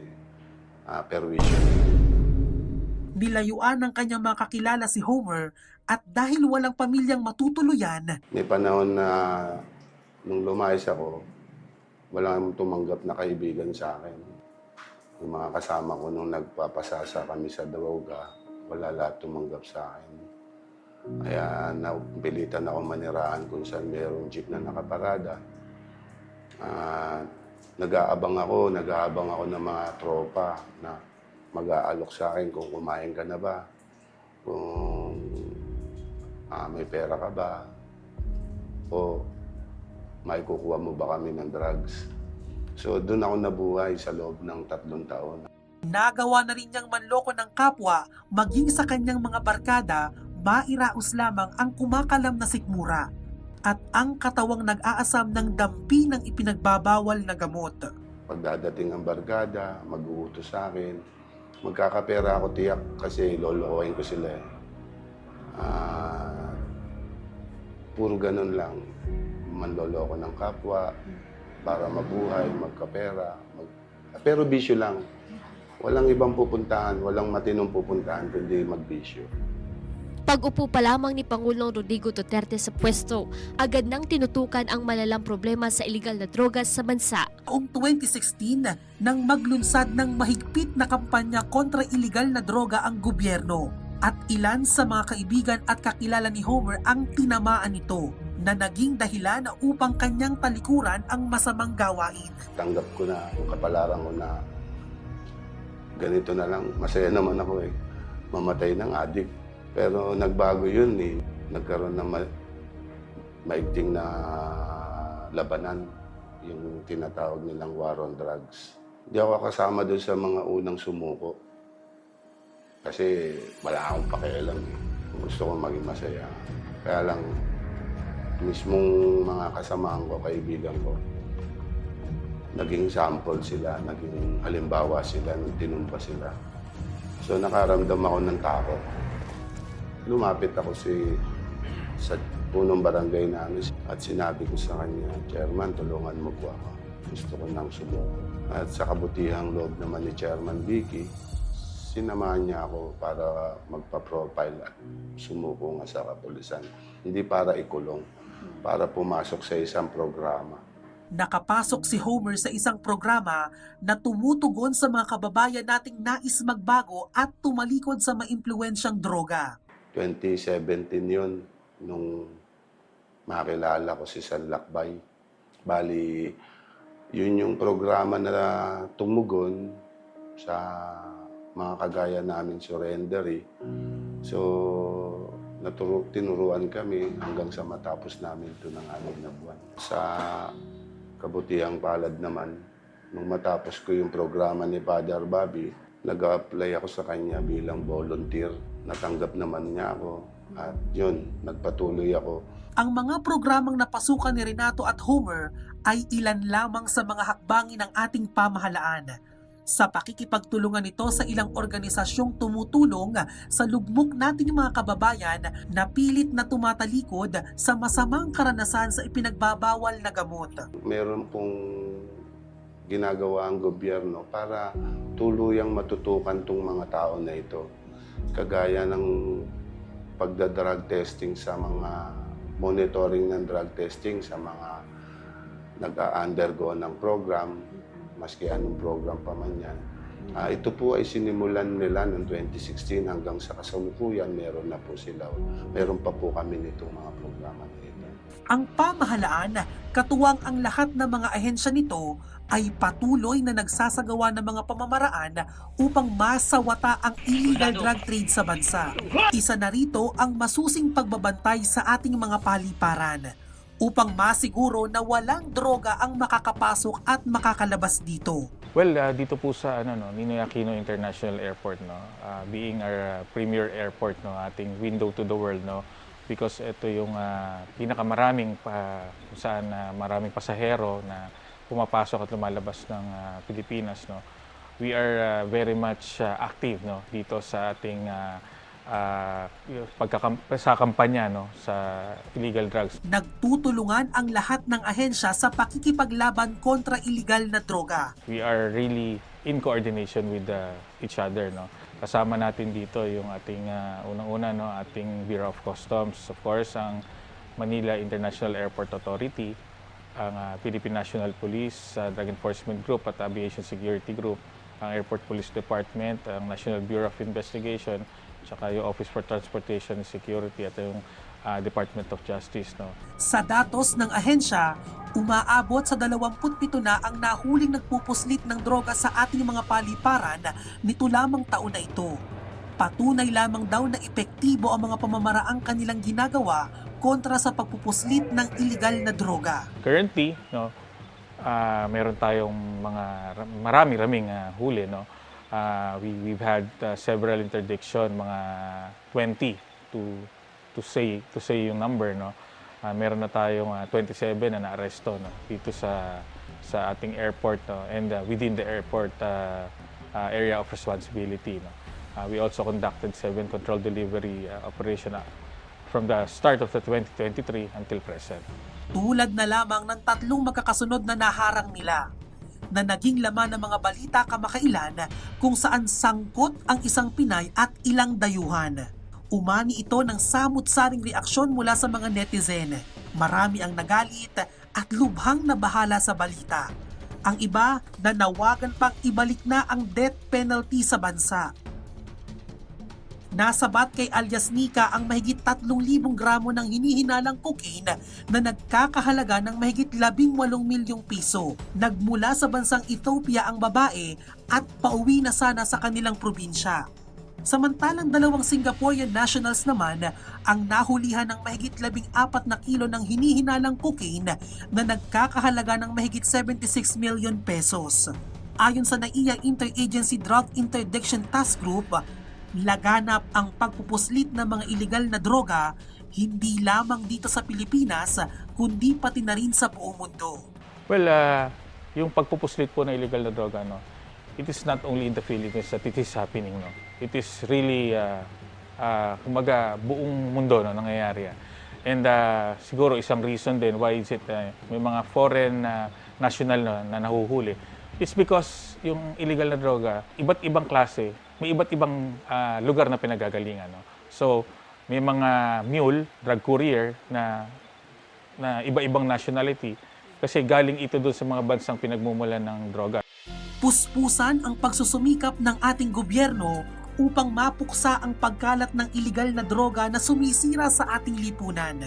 perwisyon. Nilayuan ng kanyang mga kakilala si Homer at dahil walang pamilyang matutuluyan. May panahon na nung lumayas ako, walang tumanggap na kaibigan sa akin. Yung mga kasama ko nung nagpapasasa kami sa droga, wala lahat tumanggap sa akin. Kaya napilitan ako manirahan kung saan mayroong jeep na nakaparada. Nag-aabang ako ng mga tropa na mag-aalok sa akin kung kumain ka na ba, kung may pera ka ba, o may kukuha mo ba kami ng drugs. So doon ako nabuhay sa loob ng 3 taon. Nagawa na rin niyang manloko ng kapwa, maging sa kanyang mga barkada, mairaos lamang ang kumakalam na sikmura at ang katawang nag-aasam ng dampi ng ipinagbabawal na gamot. Pagdadating ang barkada, mag-uutos sa akin, magkakapera ako tiyak kasi lolokohin ko sila. Puro ganun lang. Manloloko ng kapwa para mabuhay, magkapera. Pero bisyo lang. Walang ibang pupuntahan, walang matinong pupuntahan kundi magbisyo. Pag-upo pa lamang ni Pangulong Rodrigo Duterte sa pwesto, agad nang tinutukan ang malalang problema sa iligal na drogas sa bansa. Noong 2016, nang maglunsad ng mahigpit na kampanya kontra iligal na droga ang gobyerno. At ilan sa mga kaibigan at kakilala ni Homer ang tinamaan nito na naging dahilan upang kanyang talikuran ang masamang gawain. Tanggap ko na, yung kapalaran ko na ganito na lang, masaya naman ako mamatay ng adik. Pero nagbago yun nagkaroon ng maigting na labanan, yung tinatawag nilang war on drugs. Hindi ako kasama doon sa mga unang sumuko. Kasi wala akong pakialam. Gusto ko maging masaya. Kaya lang, mismong mga kasamahan ko, kaibigan ko, naging sample sila, naging halimbawa sila, nung tinumpa sila. So nakaramdam ako ng takot. Lumapit ako sa punong barangay namin. At sinabi ko sa kanya, Chairman, tulungan mo po ako. Gusto ko nang sumuko. At sa kabutihang loob naman ni Chairman Vicky, sinamahan niya ako para magpa-profile at sumuko nga sa kapulisan. Hindi para ikulong, para pumasok sa isang programa. Nakapasok si Homer sa isang programa na tumutugon sa mga kababayan nating nais magbago at tumalikod sa maimpluwensyang droga. 2017 yun, nung makilala ko si San Lakbay. Bali, yun yung programa na tumugon sa mga kagaya namin surrendery. So, tinuruan kami hanggang sa matapos namin ito ng 6 na buwan. Sa kabutihang palad naman, nung matapos ko yung programa ni Father Bobby, nag-apply ako sa kanya bilang volunteer. Natanggap naman niya ako at yun, nagpatuloy ako. Ang mga programang napasukan ni Renato at Homer ay ilan lamang sa mga hakbangin ng ating pamahalaan. Sa pakikipagtulungan nito sa ilang organisasyong tumutulong sa lugmok nating mga kababayan na pilit na tumatalikod sa masamang karanasan sa ipinagbabawal na gamot. Meron pong ginagawa ang gobyerno para tuluyang matutukan tong mga tao na ito. Kagaya ng pagdadrug testing sa mga monitoring ng drug testing sa mga nag-undergo ng program, maski anong program pa man yan. Ito po ay sinimulan nila noong 2016 hanggang sa kasalukuyan meron na po sila. Meron pa po kami nitong mga programa na ito. Ang pamahalaan, katuwang ang lahat ng mga ahensya nito, ay patuloy na nagsasagawa ng mga pamamaraan upang masawata ang illegal drug trade sa bansa. Isa na rito ang masusing pagbabantay sa ating mga paliparan upang masiguro na walang droga ang makakapasok at makakalabas dito. Well, dito po sa Ninoy Aquino International Airport, being our premier airport, ating window to the world, because ito yung pinakamaraming kung saan maraming pasahero na pumapasok at lumalabas ng Pilipinas. We are very much active dito sa ating sa kampanya sa illegal drugs. Nagtutulungan ang lahat ng ahensya sa pakikipaglaban kontra illegal na droga. We are really in coordination with each other. Kasama natin dito yung ating unang-una, ating Bureau of Customs, of course, ang Manila International Airport Authority, ang Philippine National Police, Drug Enforcement Group at Aviation Security Group, ang Airport Police Department, ang National Bureau of Investigation, saka yung Office for Transportation and Security at yung Department of Justice. Sa datos ng ahensya, umaabot sa 27 na ang nahuling nagpupuslit ng droga sa ating mga paliparan nito lamang taon na ito. Patunay lamang daw na epektibo ang mga pamamaraang kanilang ginagawa kontra sa pagpupuslit ng illegal na droga. Currently, meron tayong marami-raming huli. We've had several interdiction, mga 20 to say yung number. Meron na tayong 27 na naaresto dito sa ating airport and within the airport area of responsibility. We also conducted 7 controlled delivery operation from the start of the 2023 until present. Tulad na lamang ng 3 magkakasunod na naharang nila na naging laman ng mga balita kamakailan kung saan sangkot ang isang Pinay at ilang dayuhan. Umani ito ng samut-saring reaksyon mula sa mga netizen. Marami ang nagalit at lubhang nabahala sa balita. Ang iba nanawagan pang ibalik na ang death penalty sa bansa. Nasabat kay alias Nika ang mahigit 3,000 gramo ng hinihinalang cocaine na nagkakahalaga ng mahigit 18 milyong piso. Nagmula sa bansang Ethiopia ang babae at pauwi na sana sa kanilang probinsya. Samantalang 2 Singaporean nationals naman ang nahulihan ng mahigit 14 na kilo ng hinihinalang cocaine na nagkakahalaga ng mahigit 76 million pesos. Ayon sa NAIA Interagency Drug Interdiction Task Group, laganap ang pagpupuslit ng mga illegal na droga hindi lamang dito sa Pilipinas kundi pati na rin sa buong mundo. Well, yung pagpupuslit po ng illegal na droga, it is not only in the Philippines that it is happening. It is really, kumaga, buong mundo nangyayari. And siguro isang reason din why is it may mga foreign national na nahuhuli. It's because yung illegal na droga, iba't ibang klase, may iba't ibang lugar na pinagagalingan. No? So, may mga mule, drug courier na iba-ibang nationality kasi galing ito doon sa mga bansang pinagmumulan ng droga. Puspusan ang pagsusumikap ng ating gobyerno upang mapuksa ang pagkalat ng iligal na droga na sumisira sa ating lipunan.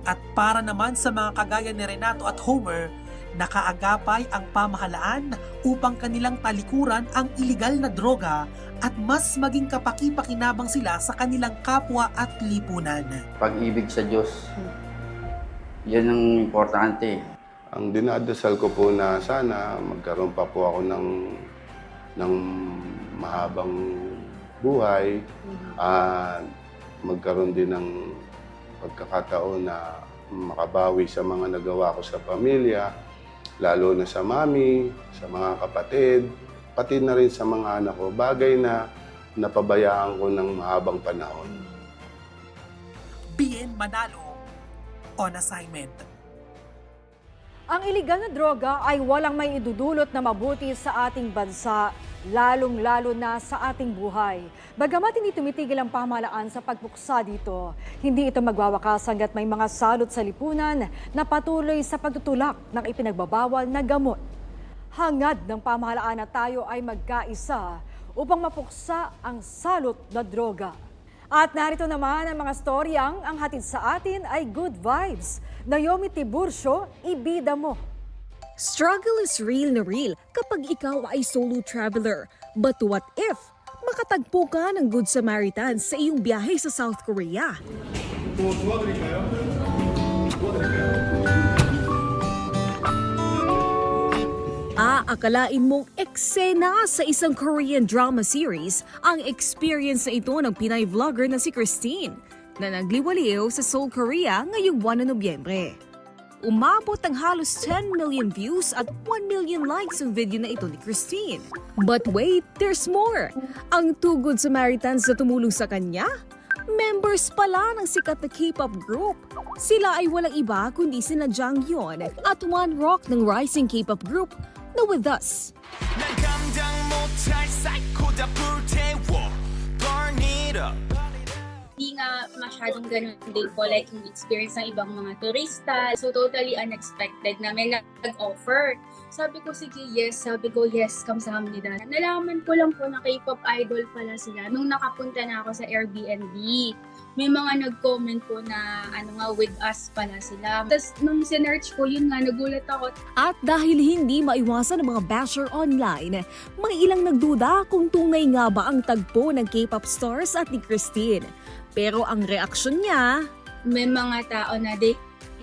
At para naman sa mga kagaya ni Renato at Homer, nakaagapay ang pamahalaan upang kanilang talikuran ang iligal na droga at mas maging kapaki-pakinabang sila sa kanilang kapwa at lipunan. Pag-ibig sa Diyos, yan ang importante. Ang dinadasal ko po na sana magkaroon pa po ako ng mahabang buhay at magkaroon din ng pagkakataon na makabawi sa mga nagawa ko sa pamilya, lalo na sa mami, sa mga kapatid, pati na rin sa mga anak ko, bagay na napabayaan ko ng mahabang panahon. BN Manalo, on assignment. Ang iligal na droga ay walang may idudulot na mabuti sa ating bansa, lalong-lalo na sa ating buhay. Bagamat hindi tumitigil ang pamahalaan sa pagpuksa dito, hindi ito magwawakas hanggat may mga salot sa lipunan na patuloy sa pagtutulak ng ipinagbabawal na gamot. Hangad ng pamahalaan na tayo ay magkaisa upang mapuksa ang salot na droga. At narito naman ang mga storyang ang hatid sa atin ay good vibes. Naomi Tiburcio, ibida mo. Struggle is real na real kapag ikaw ay solo traveler. But what if makatagpo ka ng Good Samaritans sa iyong biyahe sa South Korea? Akalain mong eksena sa isang Korean drama series ang experience na ito ng Pinay vlogger na si Christine na nagliwaliw sa Seoul, Korea ngayong 1 Nobyembre. Umabot ang halos 10 million views at 1 million likes ang video na ito ni Christine. But wait, there's more! Ang two Good Samaritans na tumulong sa kanya, members pala ng sikat na K-pop group. Sila ay walang iba kundi sina Janghyun at One Rock ng rising K-pop group na With Us. Hindi nga masyadong ganun din po like yung experience ng ibang mga turista. So totally unexpected na may nag-offer. Sabi ko, sige, yes. Sabi ko, yes, kamsahamnida. Nalaman ko lang po na K-pop idol pala sila nung nakapunta na ako sa Airbnb. May mga nag-comment po na With Us pala sila. Tapos nung sinearch ko, yun nga, nagulat ako. At dahil hindi maiwasan ng mga basher online, may ilang nagduda kung tunay nga ba ang tagpo ng K-pop stars at ni Christine. Pero ang reaksyon niya, may mga tao na they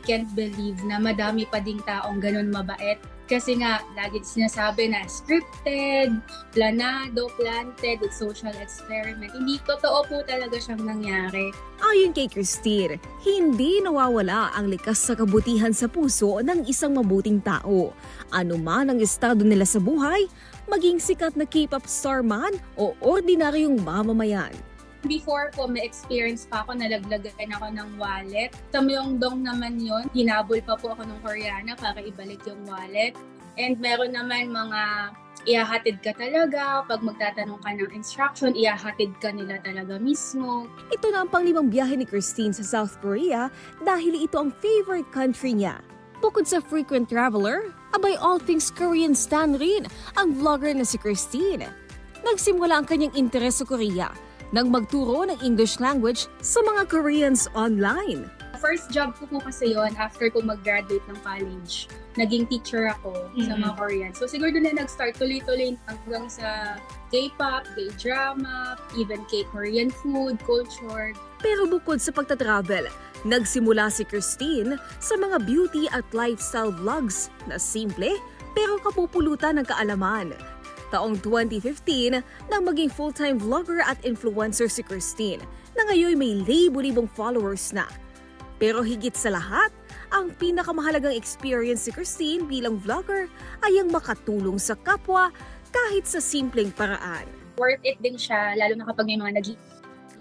can't believe na madami pa ding taong ganun mabait. Kasi nga, lagi sinasabi na scripted, planado, planted, social experiment. Hindi totoo po talaga siyang nangyari. Ayon kay Christine, hindi nawawala ang likas sa kabutihan sa puso ng isang mabuting tao. Ano man ang estado nila sa buhay, maging sikat na K-pop star man o ordinaryong mamamayan. Before po, may experience pa ako, nalaglagan ako ng wallet. Sa Myeongdong naman yun, hinabol pa po ako ng Koreana para ibalik yung wallet. And meron naman mga ihahatid ka talaga, pag magtatanong ka ng instruction, ihahatid ka nila talaga mismo. Ito na ang pang-5 biyahe ni Christine sa South Korea dahil ito ang favorite country niya. Bukod sa frequent traveler, abay all things Korean stan rin ang vlogger na si Christine. Nagsimula ang kanyang interes sa Korea nang magturo ng English language sa mga Koreans online. First job ko po kasi yon after ko mag-graduate ng college. Naging teacher ako sa mga Korean. So siguro doon na nag-start tuloy-tuloy hanggang sa K-pop, K-drama, even K-Korean food, culture. Pero bukod sa pagtatravel, nagsimula si Christine sa mga beauty at lifestyle vlogs na simple pero kapupulutan ng kaalaman. Taong 2015 nang maging full-time vlogger at influencer si Christine na ngayon may libo-libong followers na. Pero higit sa lahat, ang pinakamahalagang experience si Christine bilang vlogger ay ang makatulong sa kapwa kahit sa simpleng paraan. Worth it din siya, lalo na kapag may mga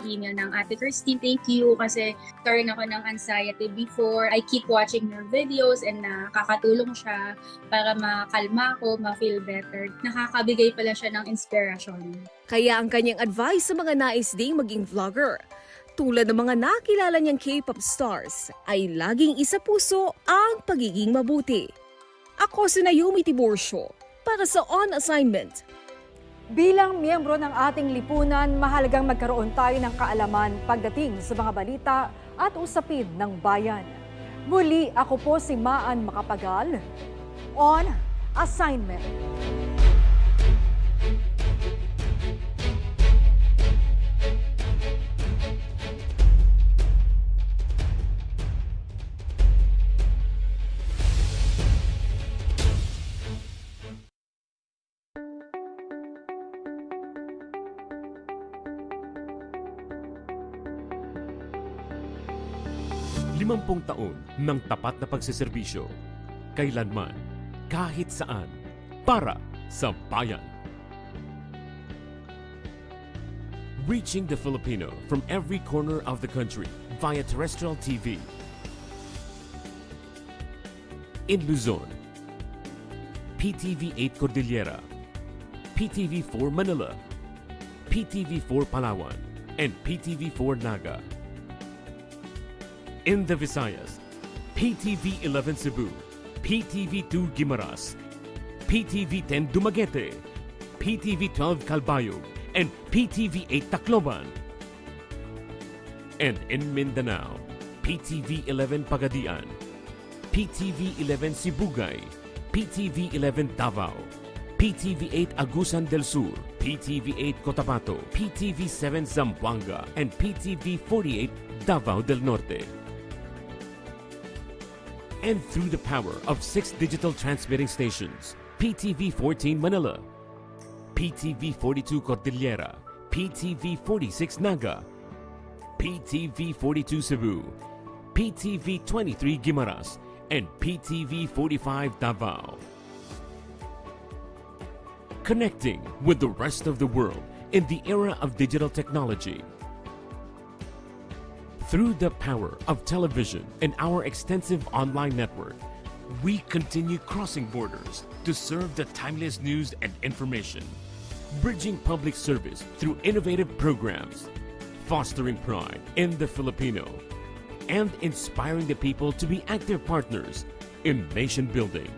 email ng Ate Christine. Thank you kasi karoon ako ng anxiety before. I keep watching your videos and nakakatulong siya para makalma ko, ma-feel better. Nakakabigay pala siya ng inspirasyon. Kaya ang kanyang advice sa mga nais ding maging vlogger, tulad ng mga nakilala niyang K-pop stars, ay laging isa puso ang pagiging mabuti. Ako si Naomi Tiburcio para sa On Assignment. Bilang miyembro ng ating lipunan, mahalagang magkaroon tayo ng kaalaman pagdating sa mga balita at usapin ng bayan. Muli, ako po si Maan Macapagal, On Assignment. Limampung taon ng tapat na pagsiservisyo, kailanman, kahit saan, para sa bayan. Reaching the Filipino from every corner of the country via terrestrial TV. In Luzon, PTV 8 Cordillera, PTV 4 Manila, PTV 4 Palawan, and PTV 4 Naga. In the Visayas, PTV 11 Cebu, PTV 2 Guimaras, PTV 10 Dumaguete, PTV 12 Calbayog, and PTV 8 Tacloban. And in Mindanao, PTV 11 Pagadian, PTV 11 Sibugay, PTV 11 Davao, PTV 8 Agusan del Sur, PTV 8 Cotabato, PTV 7 Zamboanga, and PTV 48 Davao del Norte. And through the power of 6 digital transmitting stations, PTV 14 Manila, PTV 42 Cordillera, PTV 46 Naga, PTV 42 Cebu, PTV 23 Guimaras, and PTV 45 Davao. Connecting with the rest of the world in the era of digital technology. Through the power of television and our extensive online network, we continue crossing borders to serve the timeless news and information, bridging public service through innovative programs, fostering pride in the Filipino, and inspiring the people to be active partners in nation building.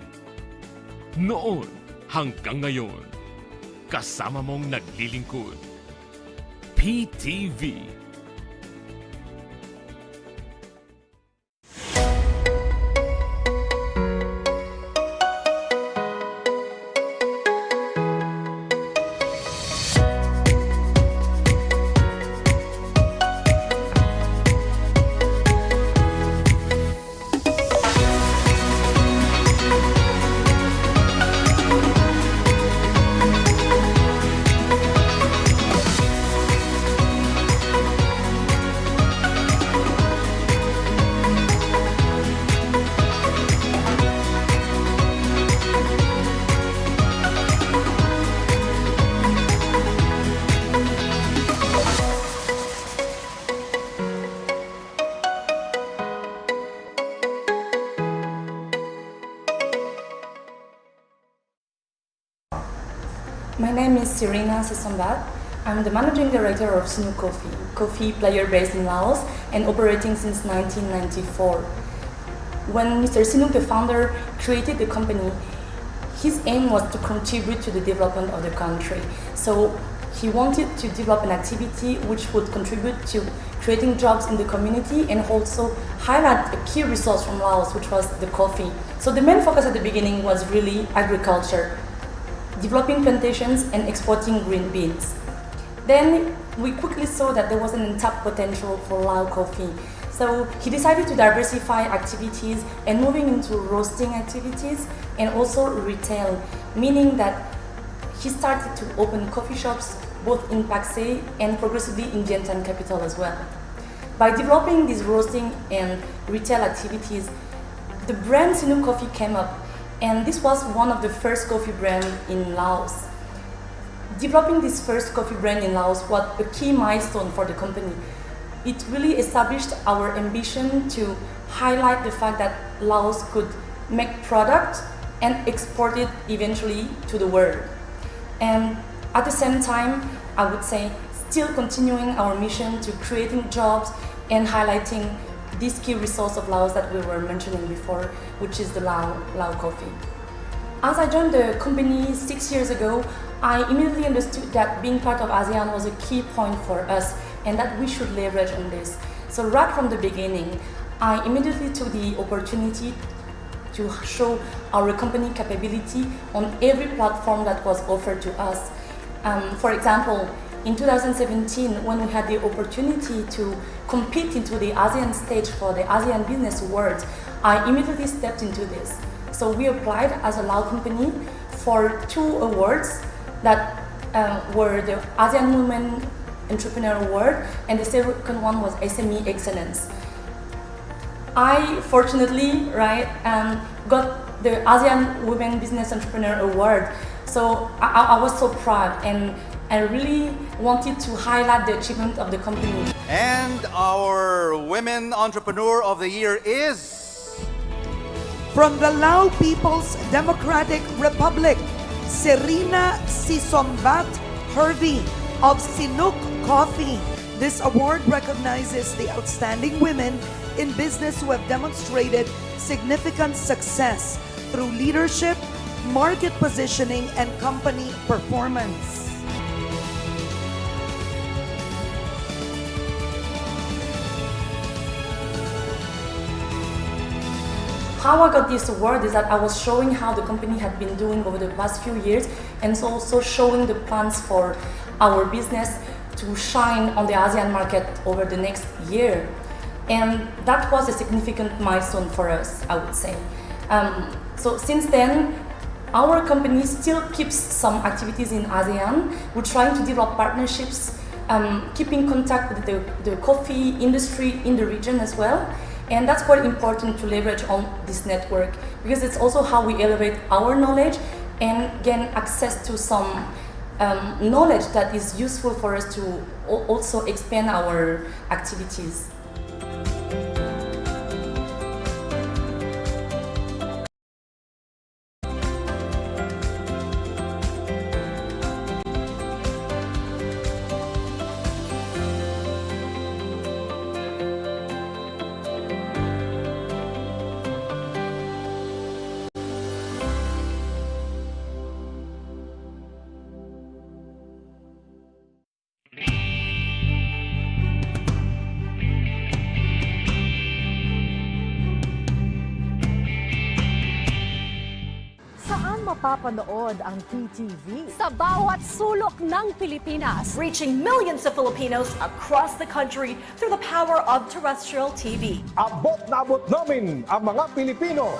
Noon hanggang ngayon, kasama mong naglilingkod. PTV. My name is Serena Sesambat. I'm the managing director of Sinu Coffee, coffee player based in Laos and operating since 1994. When Mr. Sinu, the founder, created the company, his aim was to contribute to the development of the country. So he wanted to develop an activity which would contribute to creating jobs in the community and also highlight a key resource from Laos, which was the coffee. So the main focus at the beginning was really agriculture, developing plantations and exporting green beans. Then we quickly saw that there was an untapped potential for Lao coffee. So he decided to diversify activities and moving into roasting activities and also retail, meaning that he started to open coffee shops both in Paksay and progressively in Jentan capital as well. By developing these roasting and retail activities, the brand Sinu Coffee came up, and this was one of the first coffee brands in Laos. developing this first coffee brand in Laos was a key milestone for the company. It really established our ambition to highlight the fact that Laos could make product and export it eventually to the world. And at the same time, I would say, still continuing our mission to creating jobs and highlighting this key resource of Laos that we were mentioning before, which is the Lao coffee. As I joined the company 6 years ago, I immediately understood that being part of ASEAN was a key point for us and that we should leverage on this. So right from the beginning, I immediately took the opportunity to show our company capability on every platform that was offered to us. For example, in 2017, when we had the opportunity to compete into the ASEAN stage for the ASEAN Business Awards, I immediately stepped into this. So we applied as a Lao company for 2 awards that were the ASEAN Women Entrepreneur Award, and the second one was SME Excellence. I fortunately, got the ASEAN Women Business Entrepreneur Award. So I was so proud, and I really wanted to highlight the achievement of the company. And our Women Entrepreneur of the Year is... From the Lao People's Democratic Republic, Serena Sisombat Hervey of Sinuk Coffee. This award recognizes the outstanding women in business who have demonstrated significant success through leadership, market positioning, and company performance. How I got this award is that I was showing how the company had been doing over the past few years, and so also showing the plans for our business to shine on the ASEAN market over the next year. And that was a significant milestone for us, I would say. So since then, our company still keeps some activities in ASEAN. We're trying to develop partnerships, keep in contact with the coffee industry in the region as well. And that's quite important to leverage on this network, because it's also how we elevate our knowledge and gain access to some knowledge that is useful for us to also expand our activities. Mapapanood ang PTV sa bawat sulok ng Pilipinas, reaching millions of Filipinos across the country through the power of terrestrial TV. Abot na abot namin ang mga Pilipino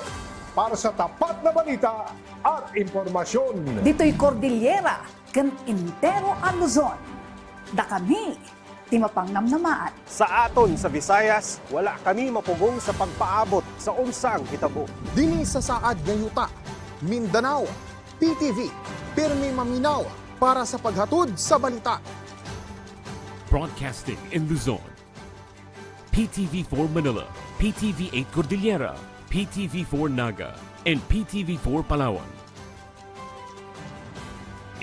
para sa tapat na balita at impormasyon. Dito'y Cordillera, kan entero ang Luzon. Da kami, di mapangnamnamaan. Sa aton sa Visayas, wala kami mapugong sa pagpaabot sa unsang hitabo. Dini sa saad nga yuta, Mindanao, PTV, pirmi maminaw para sa paghatod sa balita. Broadcasting in Luzon, PTV4 Manila, PTV8 Cordillera, PTV4 Naga, and PTV4 Palawan.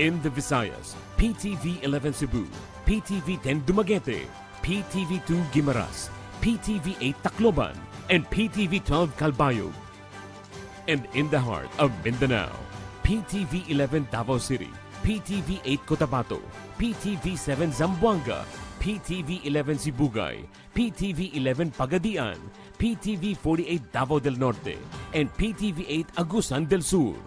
In the Visayas, PTV11 Cebu, PTV10 Dumaguete, PTV2 Guimaras, PTV8 Tacloban, and PTV12 Calbayog. And in the heart of Mindanao, PTV11 Davao City, PTV8 Cotabato, PTV7 Zamboanga, PTV11 Sibugay, PTV11 Pagadian, PTV48 Davao del Norte, and PTV8 Agusan del Sur.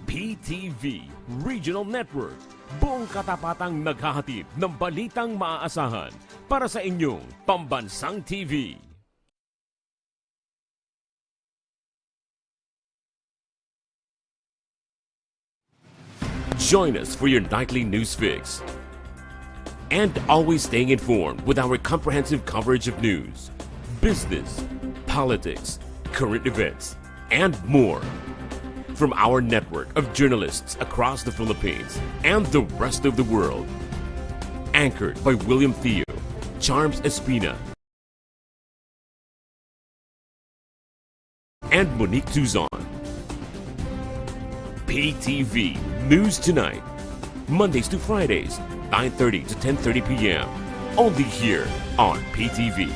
PTV Regional Network, buong katapatang naghahatid ng balitang maaasahan para sa inyong pambansang TV. Join us for your nightly news fix. And always staying informed with our comprehensive coverage of news, business, politics, current events, and more. from our network of journalists across the Philippines and the rest of the world. Anchored by William Theo, Charms Espina, and Monique Tuzon. PTV News Tonight, Mondays to Fridays, 9:30 to 10:30 p.m. Only here on PTV.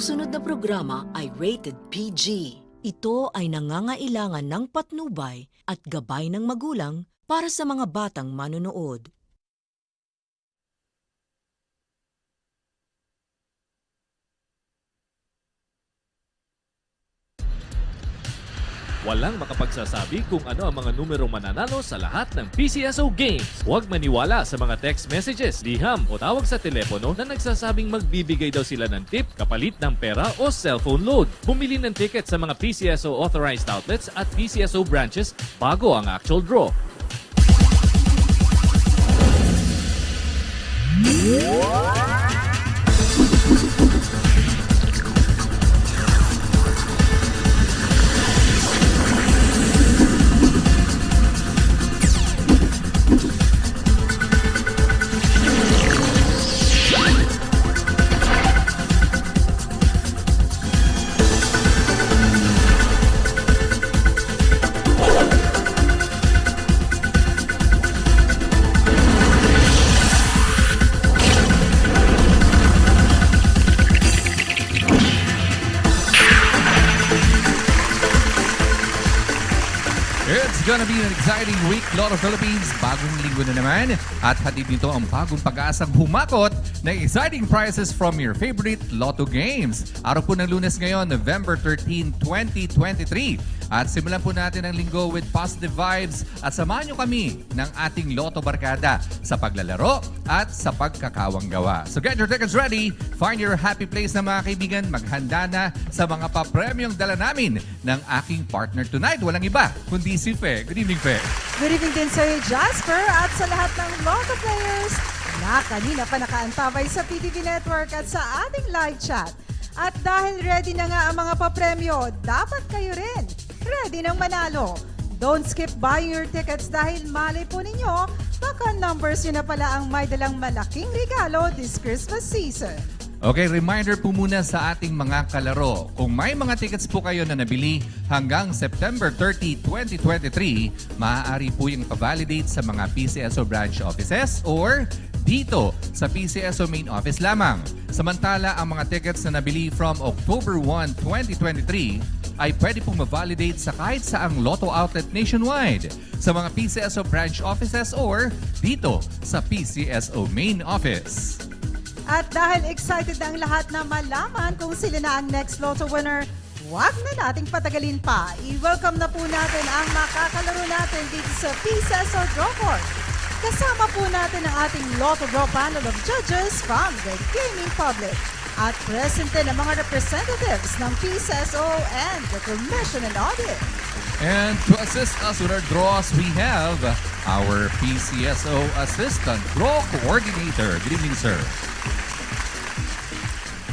Susunod na programa ay rated PG. Ito ay nangangailangan ng patnubay at gabay ng magulang para sa mga batang manonood. Walang makapagsasabi kung ano ang mga numerong mananalo sa lahat ng PCSO games. Huwag maniwala sa mga text messages, liham o tawag sa telepono na nagsasabing magbibigay daw sila ng tip kapalit ng pera o cellphone load. Bumili ng ticket sa mga PCSO authorized outlets at PCSO branches bago ang actual draw. It's gonna be an exciting week, Lotto Philippines. Bagong linggo na naman at hatid nito ang bagong pag-asang humakot na exciting prizes from your favorite Lotto games. Araw po ng Lunes ngayon, November 13, 2023. At simulan po natin ang linggo with positive vibes at samahan nyo kami ng ating Lotto Barkada sa paglalaro at sa pagkakawang gawa. So get your tickets ready, find your happy place na mga kaibigan, maghanda na sa mga papremyong dala namin ng aking partner tonight. Walang iba, kundi si Fe. Good evening, Fe. Good evening din sa'yo, Jasper, at sa lahat ng Lotto players na kanina pa nakaantabay sa PTV Network at sa ating live chat. At dahil ready na nga ang mga papremyo, dapat kayo rin ready nang manalo. Don't skip buying your tickets dahil malay po ninyo, baka numbers yun na pala ang may dalang malaking regalo this Christmas season. Okay, reminder po muna sa ating mga kalaro. Kung may mga tickets po kayo na nabili hanggang September 30, 2023, maaari po yung pa-validate sa mga PCSO branch offices or dito sa PCSO main office lamang. Samantala, ang mga tickets na nabili from October 1, 2023 ay pwede pong ma-validate sa kahit saang Lotto outlet nationwide sa mga PCSO branch offices or dito sa PCSO main office. At dahil excited na ang lahat na malaman kung sila na ang next Lotto winner, huwag na nating patagalin pa. I-welcome na po natin ang makakalaro natin dito sa PCSO Draw Court. Kasama po natin ang ating Lotto Draw panel of judges from the gaming public. At present din ang mga representatives ng PCSO and the Commission and Audit. And to assist us with our draws, we have our PCSO Assistant Draw Coordinator. Good evening, sir.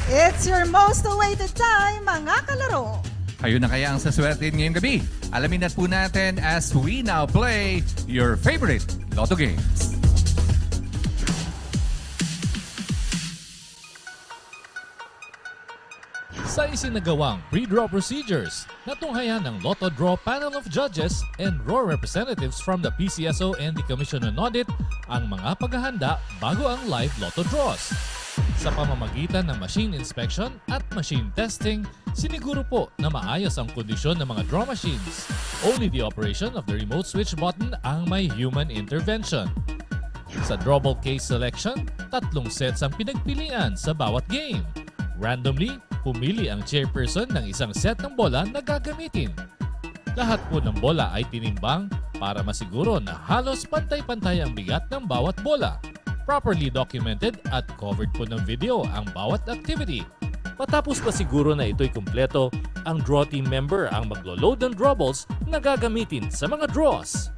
It's your most awaited time, mga kalaro. Kayo na kaya ang saswertein ngayong gabi. Alamin na po natin as we now play your favorite Lotto games. Sa isinagawang pre-draw procedures, natunghayan ng Lotto Draw Panel of Judges and Draw Representatives from the PCSO and the Commission on Audit ang mga paghahanda bago ang live Lotto draws. Sa pamamagitan ng machine inspection at machine testing, siniguro po na maayos ang kondisyon ng mga draw machines. Only the operation of the remote switch button ang may human intervention. Sa drawball case selection, 3 sets ang pinagpilian sa bawat game. Randomly, pumili ang chairperson ng isang set ng bola na gagamitin. Lahat po ng bola ay tinimbang para masiguro na halos pantay-pantay ang bigat ng bawat bola. Properly documented at covered po ng video ang bawat activity. Matapos masiguro na ito'y kumpleto, ang draw team member ang maglo-load ng draw balls na gagamitin sa mga draws.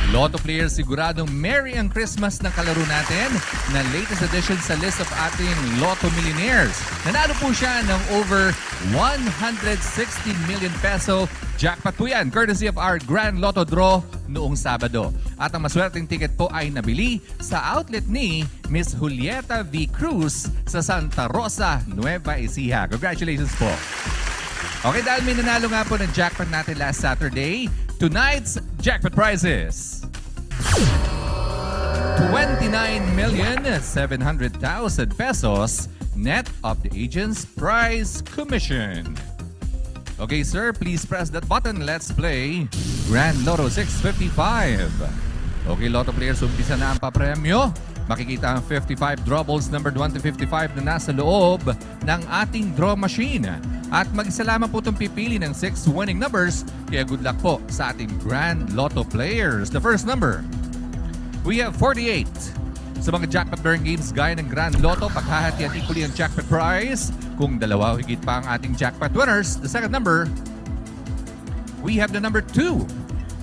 Lotto players, siguradong merry ang Christmas ng kalaro natin na latest addition sa list of ating Lotto Millionaires. Nanalo po siya ng over 160 million peso jackpot po yan, courtesy of our Grand Lotto draw noong Sabado. At ang maswerteng ticket po ay nabili sa outlet ni Miss Julieta V. Cruz sa Santa Rosa, Nueva Ecija. Congratulations po. Okay, dahil may nanalo nga po ng jackpot natin last Saturday, tonight's jackpot prizes: 29,700,000 pesos net of the agent's prize commission. Okay, sir, please press that button. Let's play Grand Lotto 655. Okay, Lotto players, umpisa na ang papremyo. Makikita ang 55 draw balls numbered 1 to 55 na nasa loob ng ating draw machine. At mag-isa lamang po itong pipili ng 6 winning numbers. Kaya good luck po sa ating Grand Lotto players. The first number, we have 48. Sa mga jackpot bearing games gaya ng Grand Lotto, paghahati at equally ang jackpot prize. Kung dalawa o higit pa ang ating jackpot winners. The second number, we have the number 2.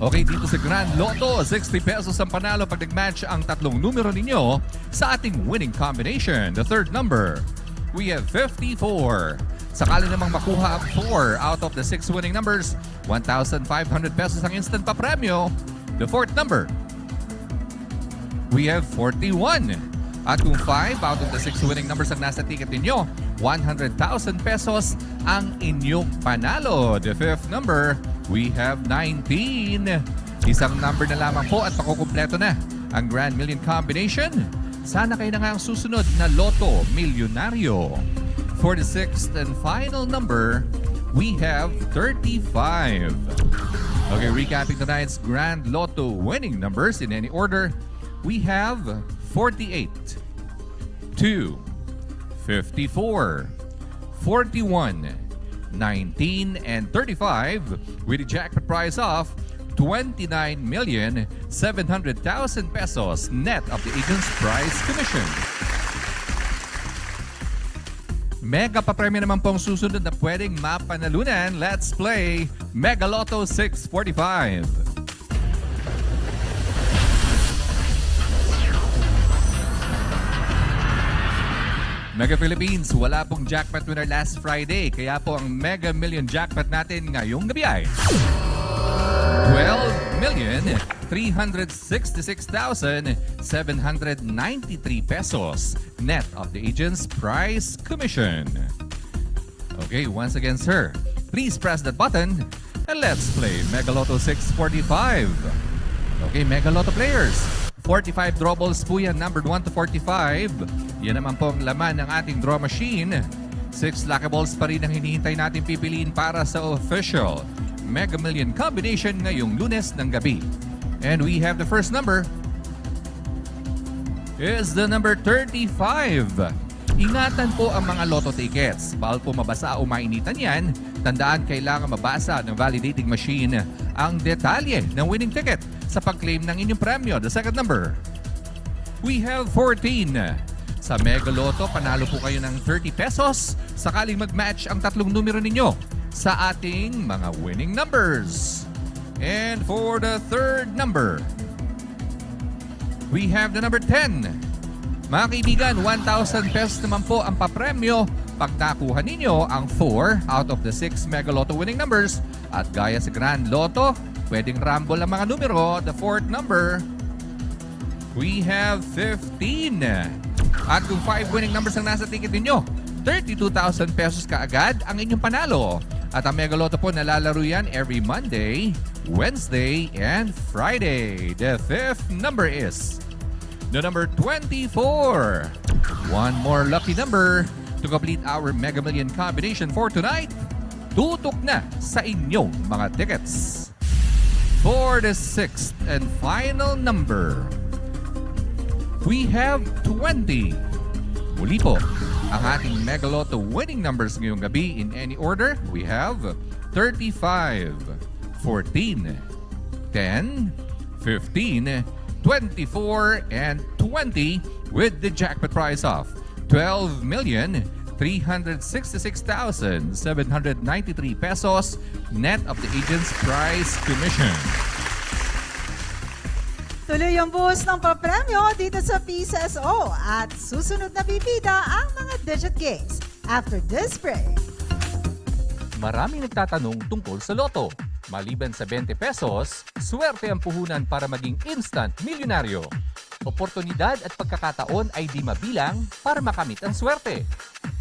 Okay, dito sa Grand Lotto, 60 pesos ang panalo pag nag-match ang 3 numero ninyo sa ating winning combination. The third number, we have 54. Sakali namang makuha ang 4 out of the 6 winning numbers, 1,500 pesos ang instant papremyo. The fourth number, we have 41. At kung 5 out of the 6 winning numbers ang nasa ticket ninyo, 100,000 pesos ang inyong panalo. The fifth number, we have 19. Isang number na lamang po at makukumpleto na ang Grand Million Combination. Sana kayo na nga ang susunod na Lotto Milyonaryo. For the sixth and final number, we have 35. Okay, recapping tonight's Grand Lotto winning numbers in any order. We have 48, 2, 54, 41, 19, and 35 with a jackpot prize of 29,700,000 pesos net of the agent's prize commission. Mega papremyo naman pong susunod na pwedeng mapanalunan. Let's play Mega Lotto 645. Mega Philippines, wala pong jackpot winner last Friday. Kaya po ang Mega Million jackpot natin ngayong gabi ay 12,366,793 pesos net of the agent's prize commission. Okay, once again, sir, please press that button and let's play Mega Lotto 645. Okay, Mega Lotto players, 45 draw balls po yan, numbered 1 to 45. Yan naman po ang laman ng ating draw machine. 6 lucky balls pa rin ang hinihintay natin pipiliin para sa official Mega Million combination ngayong Lunes ng gabi. And we have the first number is the number 35. Ingatan po ang mga lotto tickets. Bawal po mabasa o mainitan yan. Tandaan, kailangan mabasa ng validating machine ang detalye ng winning ticket sa pag-claim ng inyong premyo. The second number, we have 14. Sa Mega Lotto, panalo po kayo ng 30 pesos sakaling mag-match ang 3 numero ninyo sa ating mga winning numbers. And for the third number, we have the number 10. Mga kaibigan, 1,000 pesos naman po ang papremyo pag nakuha ninyo ang 4 out of the 6 Mega Lotto winning numbers. At gaya sa Grand Lotto, pwedeng rumble ang mga numero. The fourth number, we have 15. At kung 5 winning numbers ang nasa ticket ninyo, 32,000 pesos kaagad ang inyong panalo. At ang Mega Lotto po nalalaro yan every Monday, Wednesday, and Friday. The fifth number is the number 24. One more lucky number to complete our Mega Million combination for tonight. Tutok na sa inyong mga tickets. For the sixth and final number, we have 20. Muli po, ang ating Mega Lotto winning numbers ngayong gabi in any order, we have 35, 14, 10, 15, 24, and 20 with the jackpot prize of 12,366,793 pesos net of the agent's prize commission. Tuloy ang buhos ng papremyo dito sa PCSO at susunod na bibida ang mga digit games after this break. Maraming nagtatanong tungkol sa loto. Maliban sa 20 pesos, swerte ang puhunan para maging instant milyonaryo. Oportunidad at pagkakataon ay di mabilang para makamit ang swerte.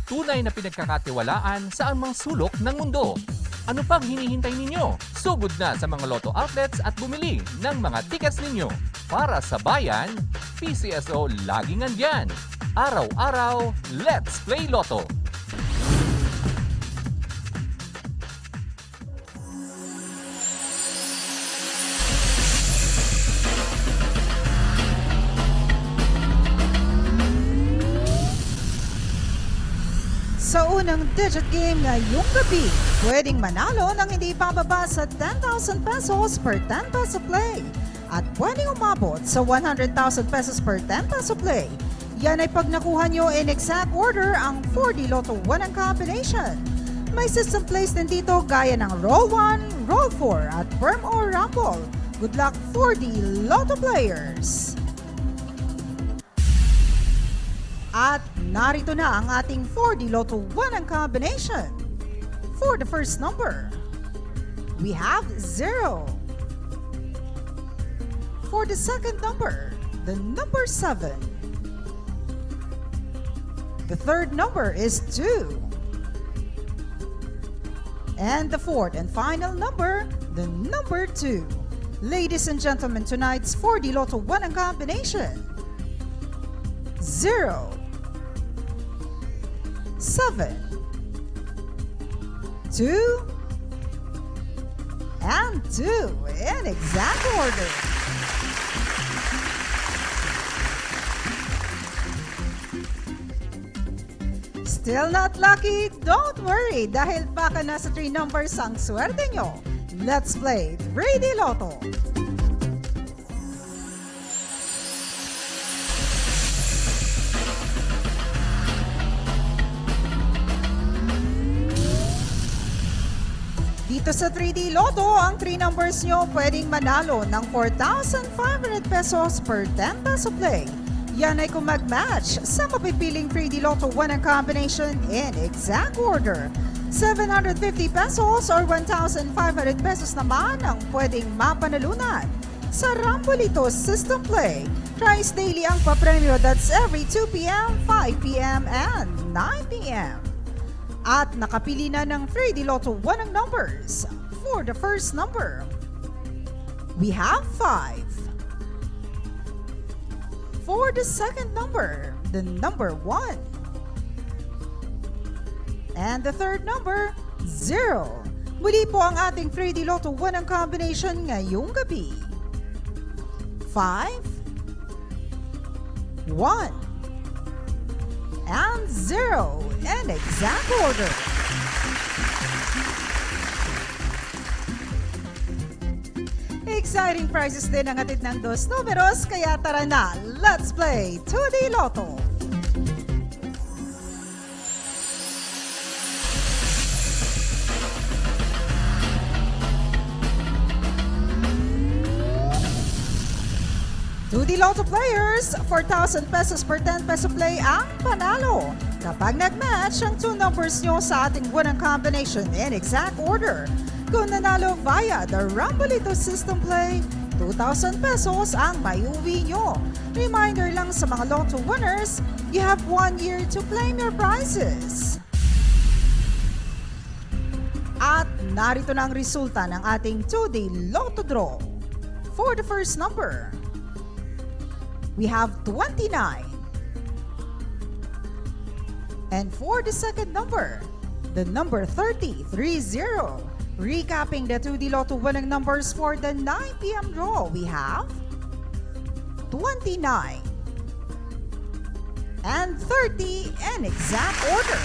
Tunay na pinagkakatiwalaan sa anumang sulok ng mundo. Ano pang hinihintay ninyo? Sugod na sa mga Lotto outlets at bumili ng mga tickets ninyo. Para sa bayan, PCSO laging andyan. Araw-araw, let's play Lotto! Sa unang digit game ngayong gabi, pwedeng manalo ng hindi pababa sa 10,000 pesos per 10 peso play at pwedeng umabot sa 100,000 pesos per 10 peso play. Yan ay pag nakuha nyo in exact order ang 4D Lotto 1 ang combination. May system plays din dito gaya ng Roll 1, Roll 4 at Firm or Rumble. Good luck 4D Lotto players! At narito na ang ating 4D Lotto 1 ang combination. For the first number, we have 0. For the second number, the number 7. The third number is 2. And the fourth and final number, the number 2. Ladies and gentlemen, tonight's 4D Lotto 1 ang combination. 0, 7, 2, and 2 in exact order. Still not lucky? Don't worry dahil baka nasa 3 numbers ang swerte nyo. Let's play 3D Lotto. Dito sa 3D Lotto, ang 3 numbers nyo pwedeng manalo ng 4,500 pesos per 10 peso play. Yan ay kung mag-match sa mapipiling 3D Lotto 1 ang combination in exact order. 750 pesos or 1,500 pesos naman ang pwedeng mapanalunan. Sa Rambolito System Play, thrice daily ang papremyo, that's every 2 p.m., 5 p.m., and 9 p.m. At nakapili na ng 3D Lotto 1 ang numbers. For the first number, we have 5. For the second number, the number 1. And the third number, 0. Muli po ang ating 3D Lotto 1 ang combination ngayong gabi. 5, 1, and 0 in exact order. Exciting prizes din ang atid ng 2 numeros, kaya tara na, let's play 2D Lotto. Tudy Lotto players, 4,000 pesos per 10 peso play ang panalo. Kapag nag-match ang 2 numbers nyo sa ating unang combination in exact order. Kung nanalo via the Rambolito System Play, 2,000 pesos ang maiuwi nyo. Reminder lang sa mga Lotto winners, you have 1 year to claim your prizes. At narito na ang resulta ng ating 2-day Lotto draw. For the first number, we have 29. And for the second number, the number 30. Recapping the 2D Lotto winning numbers for the 9 p.m. draw, we have 29 and 30 in exact order.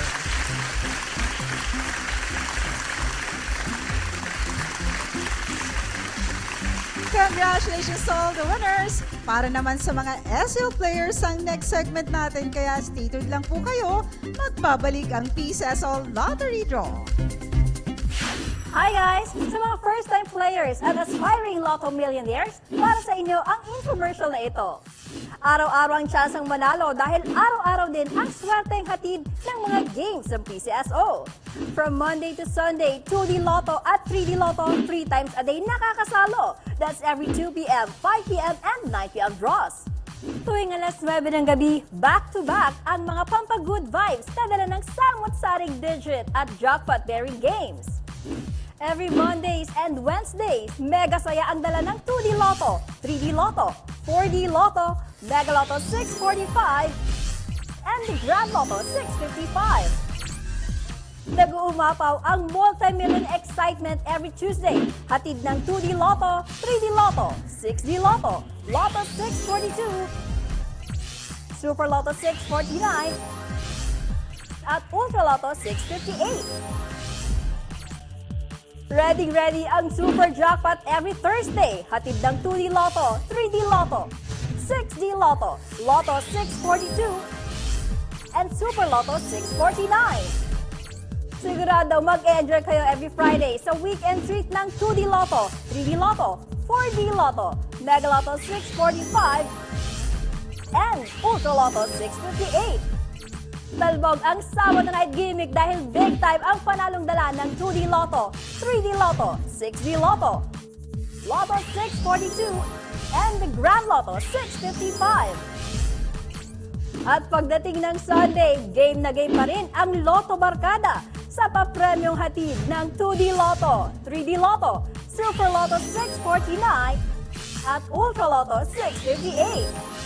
Congratulations to all the winners! Para naman sa mga SL players ang next segment natin, kaya stay tuned lang po kayo. Magbabalik ang PCSO Lottery Draw. Hi guys! Sa mga first-time players at aspiring Lotto millionaires, para sa inyo ang infomercial na ito. Araw-araw ang tsansang manalo dahil araw-araw din ang swerteng hatid ng mga games ng PCSO. From Monday to Sunday, 2D Lotto at 3D Lotto 3 times a day nakakasalo. That's every 2 p.m., 5 p.m., and 9 p.m. draws. Tuwing alas 9 ng gabi, back-to-back ang mga pampagood vibes na dala ng samot-saring digit at jackpot-bearing games. Every Mondays and Wednesdays, mega saya ang dala ng 2D Lotto, 3D Lotto, 4D Lotto, Mega Lotto 645, and the Grand Lotto 655. Nag-uumapaw ang multi-million excitement every Tuesday. Hatid ng 2D Lotto, 3D Lotto, 6D Lotto, Lotto 642, Super Lotto 649, at Ultra Lotto 658. Ready ang Super Jackpot every Thursday. Hatid ng 2D Lotto, 3D Lotto, 6D Lotto, Lotto 642, and Super Lotto 649. Sigurado mag-enjoy kayo every Friday sa weekend treat ng 2D Lotto, 3D Lotto, 4D Lotto, Mega Lotto 645, and Ultra Lotto 658. Talbog ang Sabado Night Gimmick dahil big time ang panalong dala ng 2D Lotto, 3D Lotto, 6D Lotto, Lotto 642, and the Grand Lotto 655. At pagdating ng Sunday, game na game pa rin ang Lotto Barkada sa papremyong hatid ng 2D Lotto, 3D Lotto, Super Lotto 649, at Ultra Lotto 658.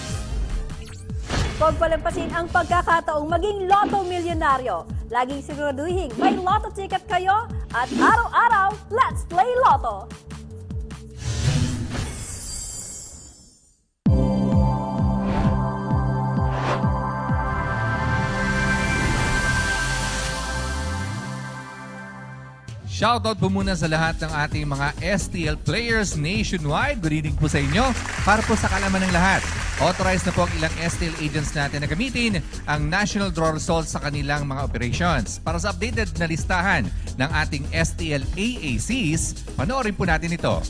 Pagpalampasin ang pagkakataong maging Lotto Milyonaryo. Laging siguraduhin may Lotto ticket kayo at araw-araw, let's play Lotto! Shoutout po muna sa lahat ng ating mga STL players nationwide. Good evening po sa inyo. Para po sa kalaman ng lahat, authorized na po ang ilang STL agents natin na gamitin ang national draw results sa kanilang mga operations. Para sa updated na listahan ng ating STL AACs, panoorin po natin ito.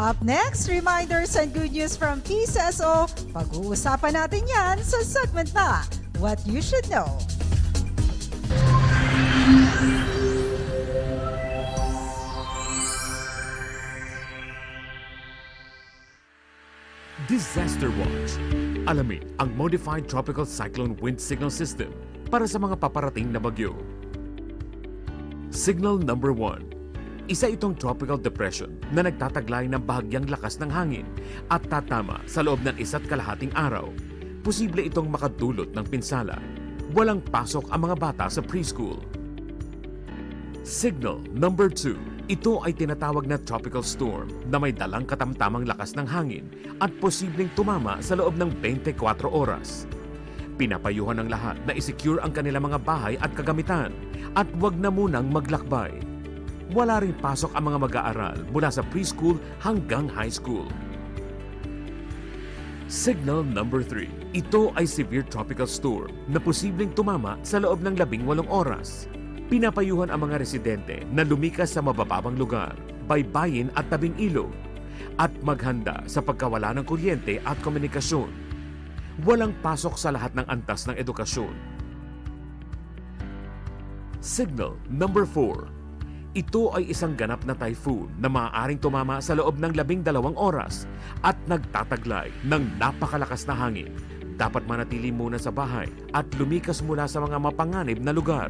Up next, reminders and good news from PCSO. Pag-uusapan natin yan sa segment na What You Should Know. Disaster Watch. Alamin ang Modified Tropical Cyclone Wind Signal System para sa mga paparating na bagyo. Signal number 1. Isa itong tropical depression na nagtataglay ng bahagyang lakas ng hangin at tatama sa loob ng 1.5 araw. Posible itong makadulot ng pinsala. Walang pasok ang mga bata sa preschool. Signal number 2. Ito ay tinatawag na tropical storm na may dalang katamtamang lakas ng hangin at posibleng tumama sa loob ng 24 oras. Pinapayuhan ng lahat na isecure ang kanilang mga bahay at kagamitan at huwag na munang maglakbay. Wala ring pasok ang mga mag-aaral mula sa preschool hanggang high school. Signal number 3. Ito ay severe tropical storm na posibleng tumama sa loob ng 18 oras. Pinapayuhan ang mga residente na lumikas sa mabababang lugar, baybayin at tabing ilog at maghanda sa pagkawala ng kuryente at komunikasyon. Walang pasok sa lahat ng antas ng edukasyon. Signal number 4. Ito ay isang ganap na typhoon na maaaring tumama sa loob ng 12 oras at nagtataglay ng napakalakas na hangin. Dapat manatili muna sa bahay at lumikas mula sa mga mapanganib na lugar.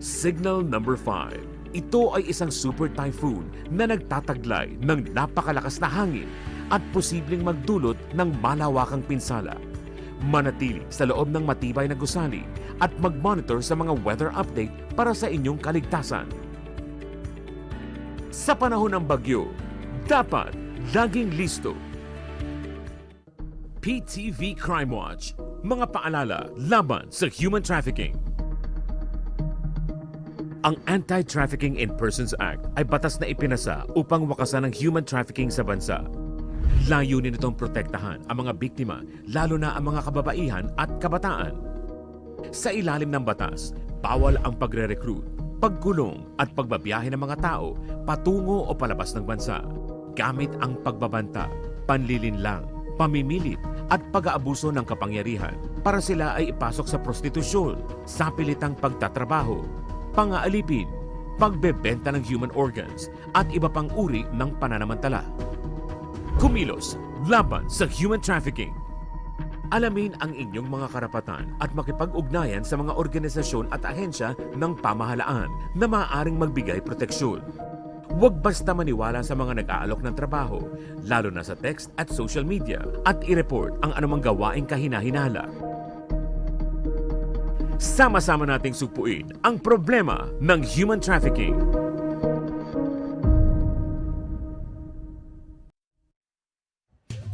Signal number 5. Ito ay isang super typhoon na nagtataglay ng napakalakas na hangin at posibleng magdulot ng malawakang pinsala. Manatili sa loob ng matibay na gusali at mag-monitor sa mga weather update para sa inyong kaligtasan. Sa panahon ng bagyo, dapat laging listo. PTV Crime Watch, mga paalala laban sa human trafficking. Ang Anti-Trafficking in Persons Act ay batas na ipinasa upang wakasan ang human trafficking sa bansa. Layunin itong protektahan ang mga biktima, lalo na ang mga kababaihan at kabataan. Sa ilalim ng batas, bawal ang pagre-recruit, pagkulong at pagbabiyahe ng mga tao patungo o palabas ng bansa gamit ang pagbabanta, panlilinlang, pamimilit at pag-aabuso ng kapangyarihan para sila ay ipasok sa prostitusyon, sa pilitang pagtatrabaho, pang-aalipin, pagbebenta ng human organs at iba pang uri ng pananamantala. Kumilos laban sa human trafficking. Alamin ang inyong mga karapatan at makipag-ugnayan sa mga organisasyon at ahensya ng pamahalaan na maaaring magbigay proteksyon. Huwag basta maniwala sa mga nag-aalok ng trabaho, lalo na sa text at social media, at i-report ang anumang gawaing kahina-hinala. Sama-sama nating supuin ang problema ng human trafficking.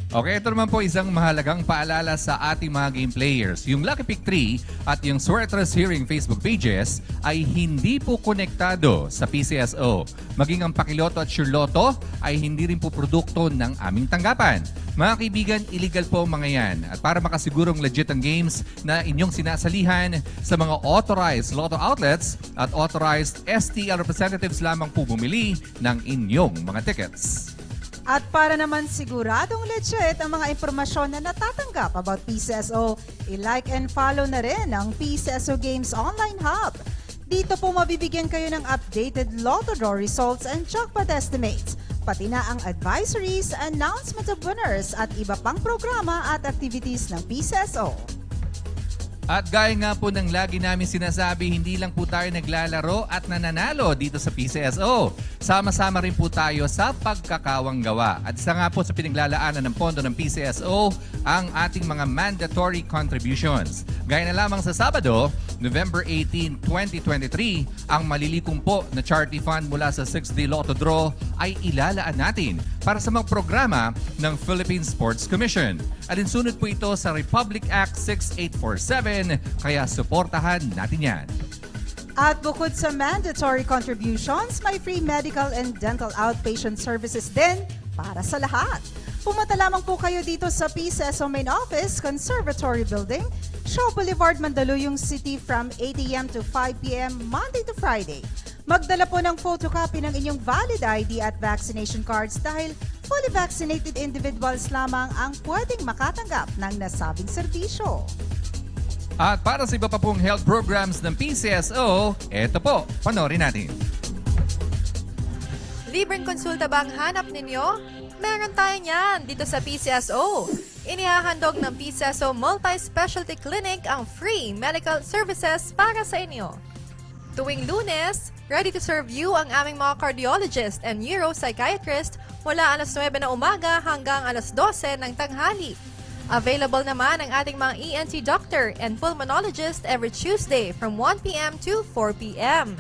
Okay, ito naman po isang mahalagang paalala sa ating mga game players. Yung Lucky Pick 3 at yung Swertres Hearing Facebook pages ay hindi po konektado sa PCSO. Maging ang Pakiloto at Sureloto ay hindi rin po produkto ng aming tanggapan. Mga kaibigan, illegal po ang mga yan. At para makasigurong legit ang games na inyong sinasalihan sa mga authorized lotto outlets at authorized STL representatives lamang po bumili ng inyong mga tickets. At para naman siguradong legit ang mga impormasyon na natatanggap about PCSO, i-like and follow na rin ang PCSO Games Online Hub. Dito po mabibigyan kayo ng updated lotto draw results and jackpot estimates, pati na ang advisories, announcement of winners at iba pang programa at activities ng PCSO. At gaya nga po ng lagi namin sinasabi, hindi lang po tayo naglalaro at nananalo dito sa PCSO. Sama-sama rin po tayo sa pagkakawang gawa. At isa nga po sa pinaglalaanan ng pondo ng PCSO, ang ating mga mandatory contributions. Gaya na lamang sa Sabado, November 18, 2023, ang malilikong po na charity fund mula sa 6D Lotto Draw ay ilalaan natin para sa mga programa ng Philippine Sports Commission. Alinsunod po ito sa Republic Act 6847, kaya suportahan natin yan. At bukod sa mandatory contributions, may free medical and dental outpatient services din para sa lahat. Pumunta lamang po kayo dito sa PCSO Main Office, Conservatory Building, Shaw Boulevard, Mandaluyong City from 8 a.m. to 5 p.m. Monday to Friday. Magdala po ng photocopy ng inyong valid ID at vaccination cards dahil fully vaccinated individuals lamang ang pwedeng makatanggap ng nasabing serbisyo. At para sa iba pa pong health programs ng PCSO, eto po, panoorin natin. Libreng konsulta ba ang hanap ninyo? Meron tayo niyan dito sa PCSO. Inihahandog ng PCSO Multi-Specialty Clinic ang free medical services para sa inyo. Tuwing Lunes, ready to serve you ang aming mga cardiologist and neuropsychiatrist mula alas 9 na umaga hanggang alas 12 ng tanghali. Available naman ang ating mga ENT doctor and pulmonologist every Tuesday from 1 p.m. to 4 p.m.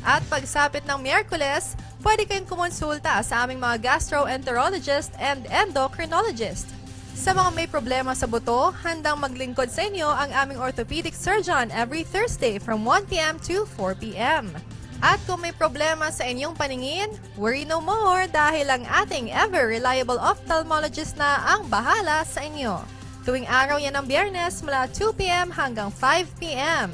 At pagsapit ng Miyerkules, pwede kayong kumonsulta sa aming mga gastroenterologist and endocrinologist. Sa mga may problema sa buto, handang maglingkod sa inyo ang aming orthopedic surgeon every Thursday from 1 p.m. to 4 p.m. At kung may problema sa inyong paningin, worry no more dahil ang ating ever-reliable ophthalmologist na ang bahala sa inyo. Tuwing araw yan ng Biyernes mula 2 p.m. hanggang 5 p.m.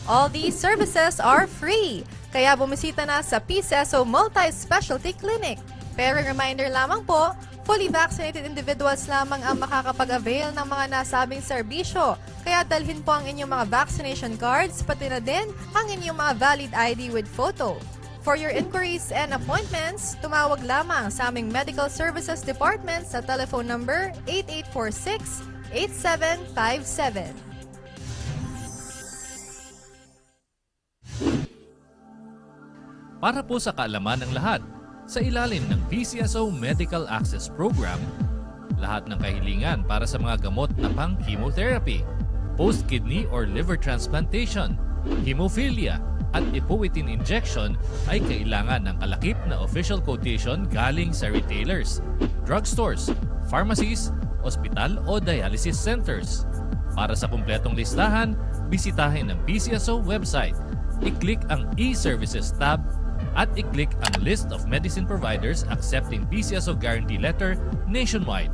All these services are free, kaya bumisita na sa PCSO Multi-Specialty Clinic. Pero reminder lamang po, fully vaccinated individuals lamang ang makakapag-avail ng mga nasabing serbisyo. Kaya dalhin po ang inyong mga vaccination cards, pati na din ang inyong mga valid ID with photo. For your inquiries and appointments, tumawag lamang sa aming Medical Services Department sa telephone number 8846-8757. Para po sa kaalaman ng lahat, sa ilalim ng PCSO Medical Access Program, lahat ng kahilingan para sa mga gamot na pang-chemotherapy, post-kidney or liver transplantation, hemophilia, at ipuwitin injection ay kailangan ng kalakip na official quotation galing sa retailers, drugstores, pharmacies, ospital o dialysis centers. Para sa kumpletong listahan, bisitahin ang PCSO website. I-click ang e-services tab at i-click ang list of medicine providers accepting PCSO guarantee letter nationwide.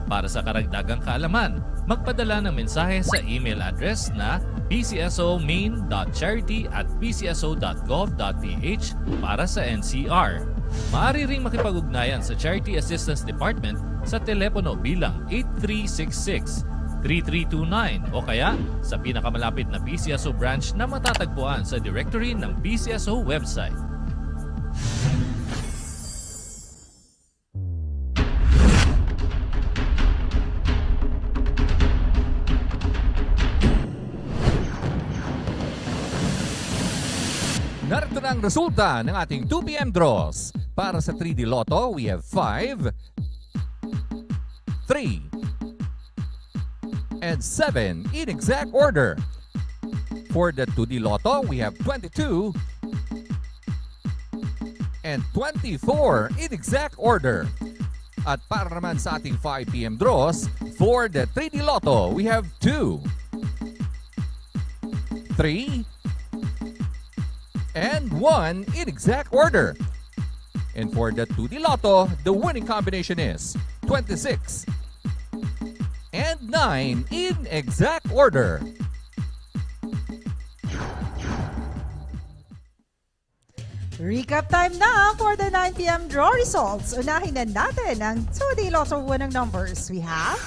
Para sa karagdagang kaalaman, magpadala ng mensahe sa email address na pcsomain.charity@pcso.gov.ph para sa NCR. Maaari ring makipag-ugnayan sa Charity Assistance Department sa telepono bilang 8366-3329 o kaya sa pinakamalapit na PCSO branch na matatagpuan sa directory ng PCSO website. Narito na ang resulta ng ating 2 p.m. draws. Para sa 3D Lotto, we have 5, 3, and 7 in exact order. For the 2D Lotto, we have 22 and 24 in exact order. At para naman sa ating 5 p.m. draws, for the 3D Lotto, we have 2, 3, and 1 in exact order. And for the 2D Lotto, the winning combination is 26 and 9 in exact order. Recap time na for the 9 p.m. draw results. Unahin na natin ang 2D Lotto winning numbers. We have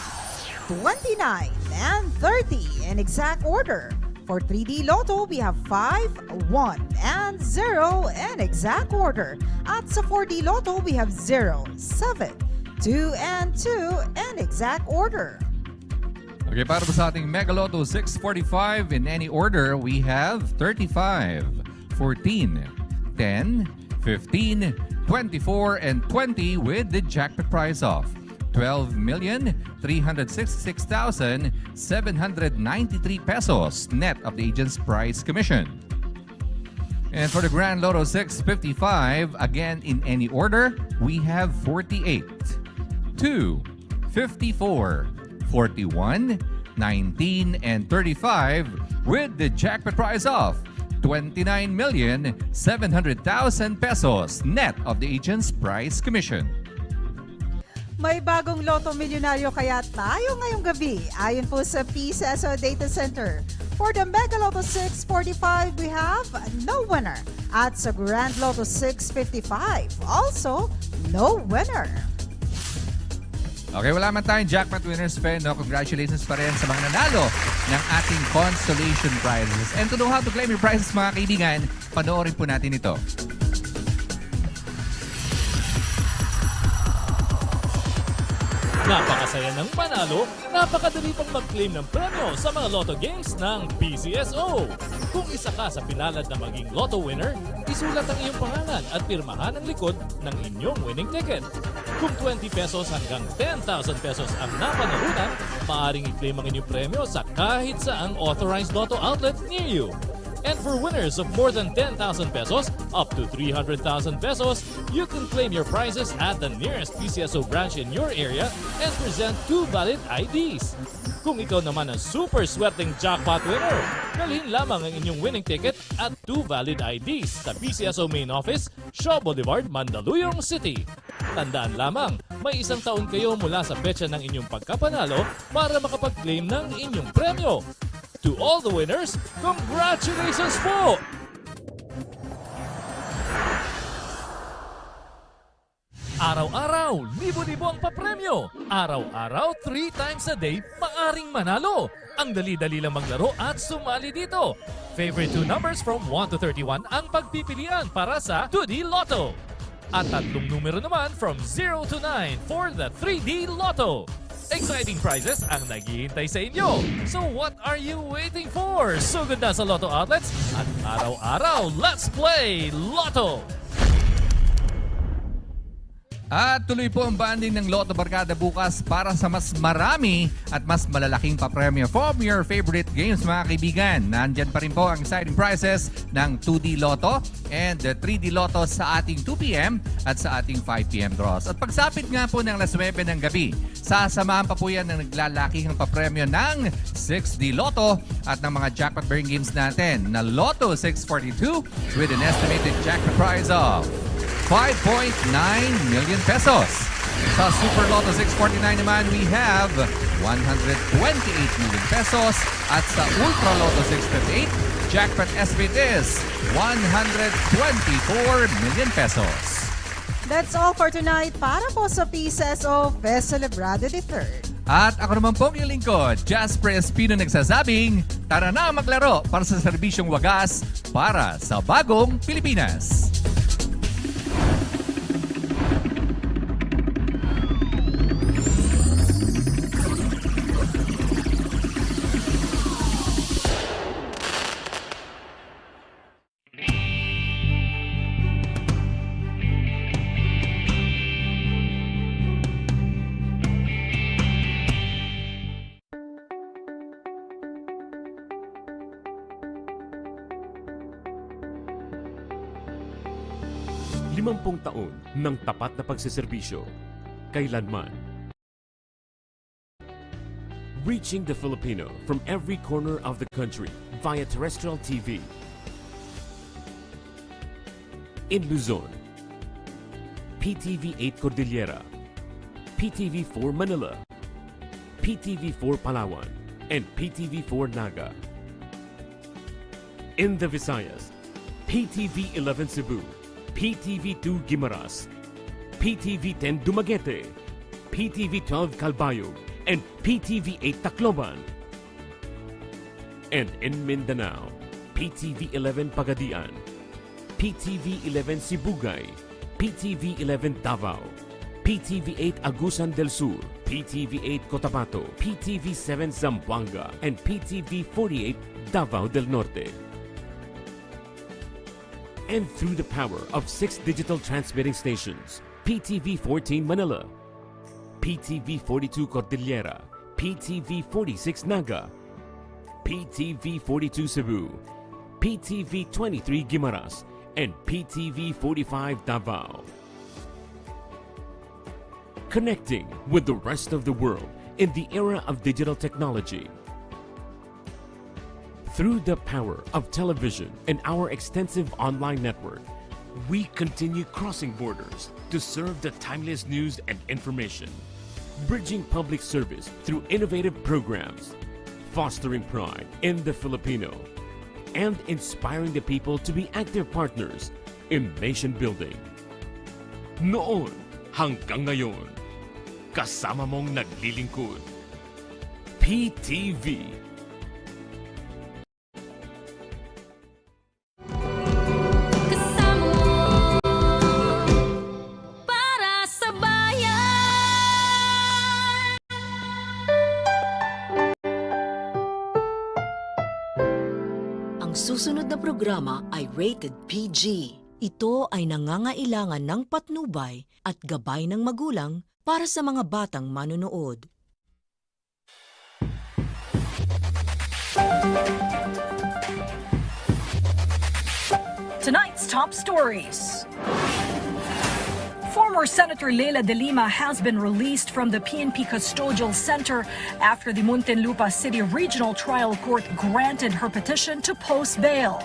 29 and 30 in exact order. For 3D Lotto, we have 5, 1, and 0 in exact order. At sa 4D Lotto, we have 0, 7, 2, and 2 in exact order. Okay, para sa ating Mega Lotto 645 in any order, we have 35, 14, 10, 15, 24, and 20 with the jackpot prize of 12,366,793 pesos net of the agent's prize commission. And for the Grand Lotto 655, again in any order, we have 48, 2, 54, 41, 19, and 35 with the jackpot prize of 29,700,000 pesos net of the agent's prize commission. May bagong Lotto Milyonaryo kaya tayo ngayong gabi ayon po sa PCSO Data Center. For the Mega Lotto 645, we have no winner. At sa Grand Lotto 655, also no winner. Okay, wala man tayong jackpot winners, Fe, no? Congratulations pa rin sa mga nanalo ng ating consolation prizes. And to know how to claim your prizes, mga kaibigan, panoorin po natin ito. Napakasaya ng panalo, napakadali pang mag-claim ng premyo sa mga Lotto games ng PCSO. Kung isa ka sa pinalad na maging Lotto winner, isulat ang iyong pangalan at pirmahan ang likod ng inyong winning ticket. Kung 20 pesos hanggang 10,000 pesos ang napanalunan, maaaring i-claim ang inyong premyo sa kahit saang authorized Lotto outlet near you. And for winners of more than 10,000 pesos up to 300,000 pesos, you can claim your prizes at the nearest PCSO branch in your area and present 2 valid IDs. Kung ikaw naman ang super swerteng jackpot winner, dalhin lamang ang inyong winning ticket at 2 valid IDs sa PCSO Main Office, Shaw Boulevard, Mandaluyong City. Tandaan lamang, may 1 taon kayo mula sa petsa ng inyong pagkapanalo para makapag-claim ng inyong premyo. To all the winners, congratulations po! Araw-araw, libo-libo ang papremyo. Araw-araw, 3 times a day, maaring manalo. Ang dali-dali lang maglaro at sumali dito. Favorite 2 numbers from 1 to 31 ang pagpipilian para sa 2D Lotto. At 3 numero naman from 0 to 9 for the 3D Lotto. Exciting prizes ang naghihintay sa inyo. So what are you waiting for? Sugod na sa Lotto outlets at araw-araw, let's play Lotto! At tuloy po ang banding ng Lotto Barkada bukas para sa mas marami at mas malalaking papremyo from your favorite games, mga kaibigan. Nandyan pa rin po ang exciting prizes ng 2D Lotto and the 3D Lotto sa ating 2 p.m. at sa ating 5 p.m. draws. At pagsapit nga po ng alas 9 ng gabi, sasamahan pa po yan ng naglalakihang papremyo ng 6D Lotto at ng mga jackpot bearing games natin na Lotto 642 with an estimated jackpot prize of 5.9 million pesos. Sa Super Lotto 649 naman, we have 128 million pesos. At sa Ultra Lotto 658, jackpot estimate is 124 million pesos. That's all for tonight para po sa PCSO Fest Celebrado the 3rd. At ako naman pong yung lingkod, Jasper Espino nagsasabing, tara na maglaro para sa serbisyong wagas para sa bagong Pilipinas. Limampung taon ng tapat na pagsiservisyo. Kailanman. Reaching the Filipino from every corner of the country via terrestrial TV. In Luzon, PTV 8 Cordillera, PTV 4 Manila, PTV 4 Palawan, and PTV 4 Naga. In the Visayas, PTV 11 Cebu, PTV 2 Guimaras, PTV 10 Dumaguete, PTV 12 Calbayog, and PTV 8 Tacloban. And in Mindanao, PTV 11 Pagadian, PTV 11 Sibugay, PTV 11 Davao, PTV 8 Agusan del Sur, PTV 8 Cotabato, PTV 7 Zamboanga, and PTV 48 Davao del Norte. And through the power of 6 digital transmitting stations, PTV 14 Manila, PTV 42 Cordillera, PTV 46 Naga, PTV 42 Cebu, PTV 23 Guimaras, and PTV 45 Davao. Connecting with the rest of the world in the era of digital technology. Through the power of television and our extensive online network, we continue crossing borders to serve the timeless news and information, bridging public service through innovative programs, fostering pride in the Filipino, and inspiring the people to be active partners in nation building. Noon hanggang ngayon, kasama mong naglilingkod. PTV. Susunod na programa ay rated PG. Ito ay nangangailangan ng patnubay at gabay ng magulang para sa mga batang manonood. tonight's top stories. Former Senator Leila de Lima has been released from the PNP Custodial Center after the Muntinlupa City Regional Trial Court granted her petition to post bail.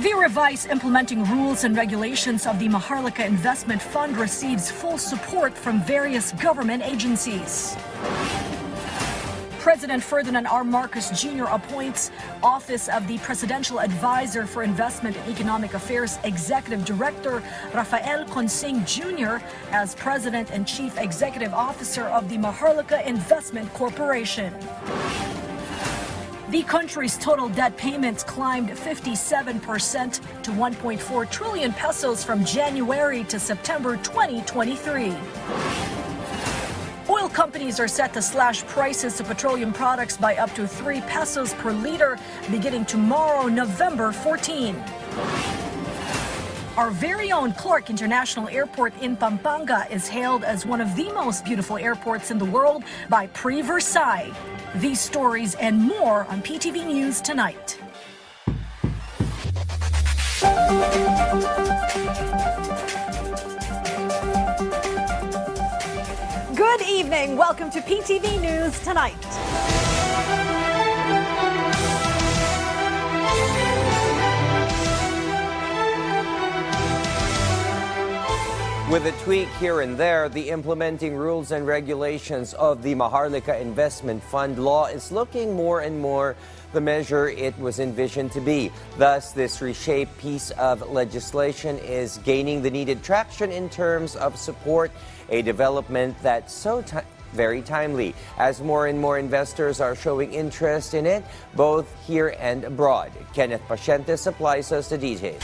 The revised implementing rules and regulations of the Maharlika Investment Fund receives full support from various government agencies. President Ferdinand R. Marcos Jr. appoints Office of the Presidential Advisor for Investment and Economic Affairs Executive Director Rafael Consing Jr. as President and Chief Executive Officer of the Maharlika Investment Corporation. The country's total debt payments climbed 57% to 1.4 trillion pesos from January to September 2023. Oil companies are set to slash prices of petroleum products by up to 3 pesos per liter beginning tomorrow, November 14. Our very own Clark International Airport in Pampanga is hailed as one of the most beautiful airports in the world by Prix Versailles. These stories and more on PTV News Tonight. Good evening. Welcome to PTV News Tonight. With a tweak here and there, the implementing rules and regulations of the Maharlika Investment Fund law is looking more and more the measure it was envisioned to be. Thus, this reshaped piece of legislation is gaining the needed traction in terms of support, a development that's very timely, as more and more investors are showing interest in it, both here and abroad. Kenneth Paciente supplies us the details.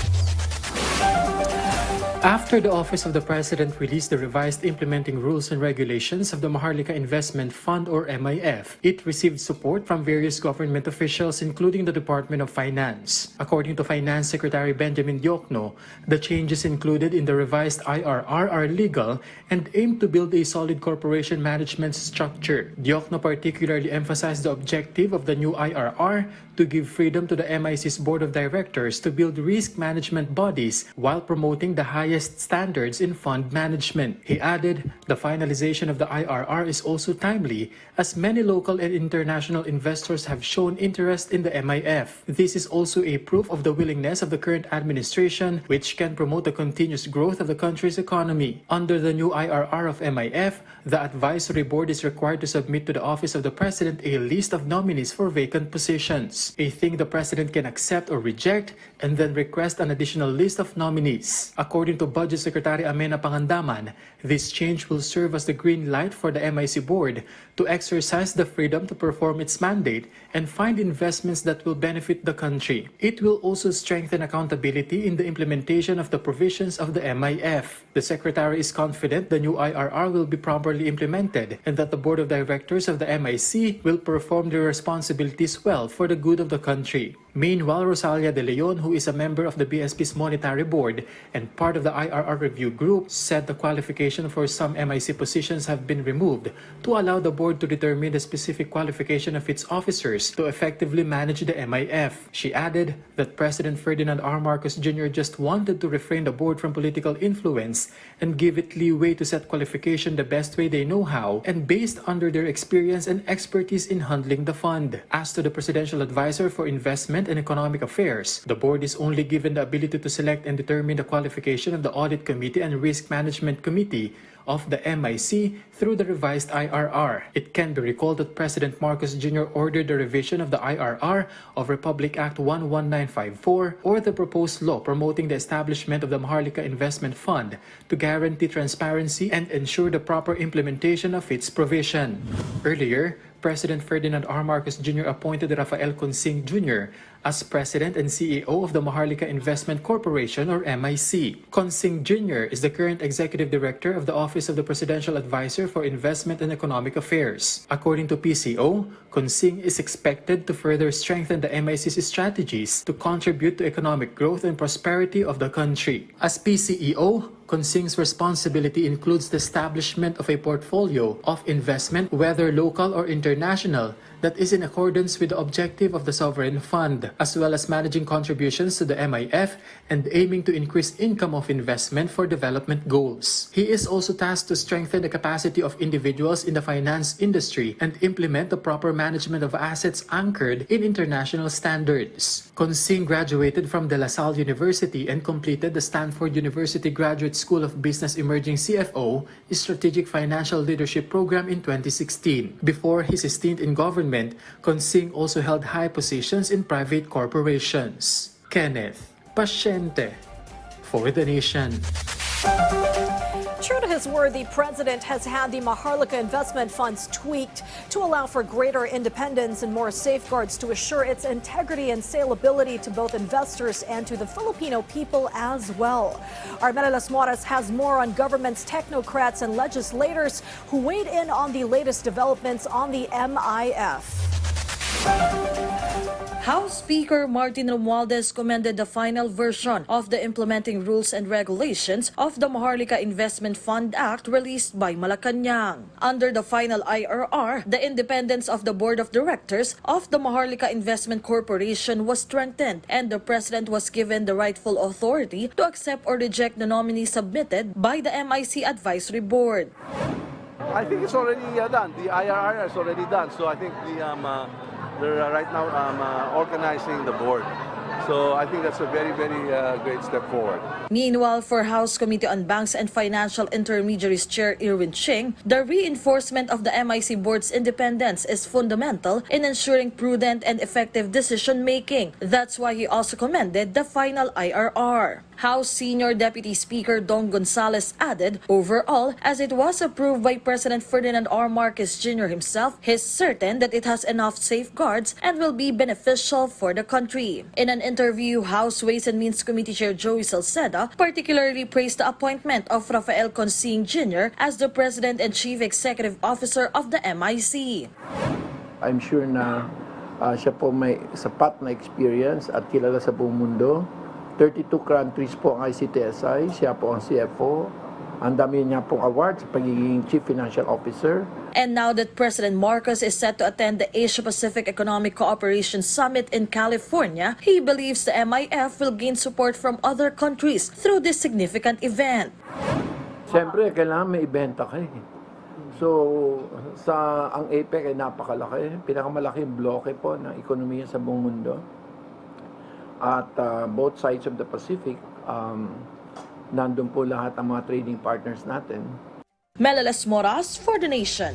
After the Office of the President released the revised implementing rules and regulations of the Maharlika Investment Fund or MIF, it received support from various government officials including the Department of Finance. According to Finance Secretary Benjamin Diokno, the changes included in the revised IRR are legal and aim to build a solid corporation management structure. Diokno particularly emphasized the objective of the new IRR to give freedom to the MIC's Board of Directors to build risk management bodies while promoting the highest standards in fund management. He added, the finalization of the IRR is also timely as many local and international investors have shown interest in the MIF. This is also a proof of the willingness of the current administration, which can promote the continuous growth of the country's economy. Under the new IRR of MIF, the advisory board is required to submit to the Office of the President a list of nominees for vacant positions, a thing the President can accept or reject, and then request an additional list of nominees. According to Budget Secretary Amena Pangandaman, this change will serve as the green light for the MIC board to exercise the freedom to perform its mandate and find investments that will benefit the country. It will also strengthen accountability in the implementation of the provisions of the MIF. The Secretary is confident the new IRR will be properly implemented and that the Board of Directors of the MIC will perform their responsibilities well for the good of the country. Meanwhile, Rosalia De Leon, who is a member of the BSP's Monetary Board and part of the IRR review group, said the qualification for some MIC positions have been removed to allow the board to determine the specific qualification of its officers to effectively manage the MIF. She added that President Ferdinand R. Marcos Jr. just wanted to refrain the board from political influence and give it leeway to set qualification the best way they know how and based under their experience and expertise in handling the fund. As to the Presidential Advisor for Investment and Economic Affairs, the board is only given the ability to select and determine the qualification of the Audit Committee and Risk Management Committee of the MIC through the revised IRR. It can be recalled that President Marcos Jr. ordered the revision of the IRR of Republic Act 11954 or the proposed law promoting the establishment of the Maharlika Investment Fund to guarantee transparency and ensure the proper implementation of its provision. Earlier, President Ferdinand R. Marcos Jr. appointed Rafael Consing Jr. as President and CEO of the Maharlika Investment Corporation or MIC. Consing Jr. is the current Executive Director of the Office of the Presidential Advisor for Investment and Economic Affairs. According to PCO, Consing is expected to further strengthen the MIC's strategies to contribute to economic growth and prosperity of the country. As PCEO, Consing's responsibility includes the establishment of a portfolio of investment, whether local or international, that is in accordance with the objective of the sovereign fund. fund, as well as managing contributions to the MIF and aiming to increase income of investment for development goals. He is also tasked to strengthen the capacity of individuals in the finance industry and implement the proper management of assets anchored in international standards. Consing graduated from De La Salle University and completed the Stanford University Graduate School of Business Emerging CFO Strategic Financial Leadership Program in 2016. Before his stint in government, Consing also held high positions in private corporations. Kenneth Pasyente for the Nation. True to his word, the president has had the Maharlika investment funds tweaked to allow for greater independence and more safeguards to assure its integrity and saleability to both investors and to the Filipino people as well. Armela Las Moras has more on government's technocrats and legislators who weighed in on the latest developments on the MIF. House Speaker Martin Romualdez commended the final version of the implementing rules and regulations of the Maharlika Investment Fund Act released by Malacanang. Under the final IRR, the independence of the Board of Directors of the Maharlika Investment Corporation was strengthened and the President was given the rightful authority to accept or reject the nominee submitted by the MIC Advisory Board. I think it's already done. The IRR is already done. So I think they're right now organizing the board. So I think that's a very, very great step forward. Meanwhile, for House Committee on Banks and Financial Intermediaries Chair Irwin Ching, the reinforcement of the MIC Board's independence is fundamental in ensuring prudent and effective decision-making. That's why he also commended the final IRR. House Senior Deputy Speaker Don Gonzales added, overall, as it was approved by President Ferdinand R. Marcos Jr. himself, he's certain that it has enough safeguards and will be beneficial for the country. In an interview, House Ways and Means Committee Chair Joey Salceda particularly praised the appointment of Rafael Consing Jr. as the President and Chief Executive Officer of the MIC. I'm sure na siya po may sapat na experience at kilala sa buong mundo. 32 countries po ang ICTSI, siya po ang CFO. Ang dami niya pong awards sa pagiging Chief Financial Officer. And now that President Marcos is set to attend the Asia-Pacific Economic Cooperation Summit in California, he believes the MIF will gain support from other countries through this significant event. Siyempre, kailangan may ibenta kayo. So, ang APEC ay napakalaki. Pinakamalaking bloke po ng ekonomiya sa buong mundo. At both sides of the Pacific, nandun po lahat ang mga trading partners natin. Melalas Moras for the Nation.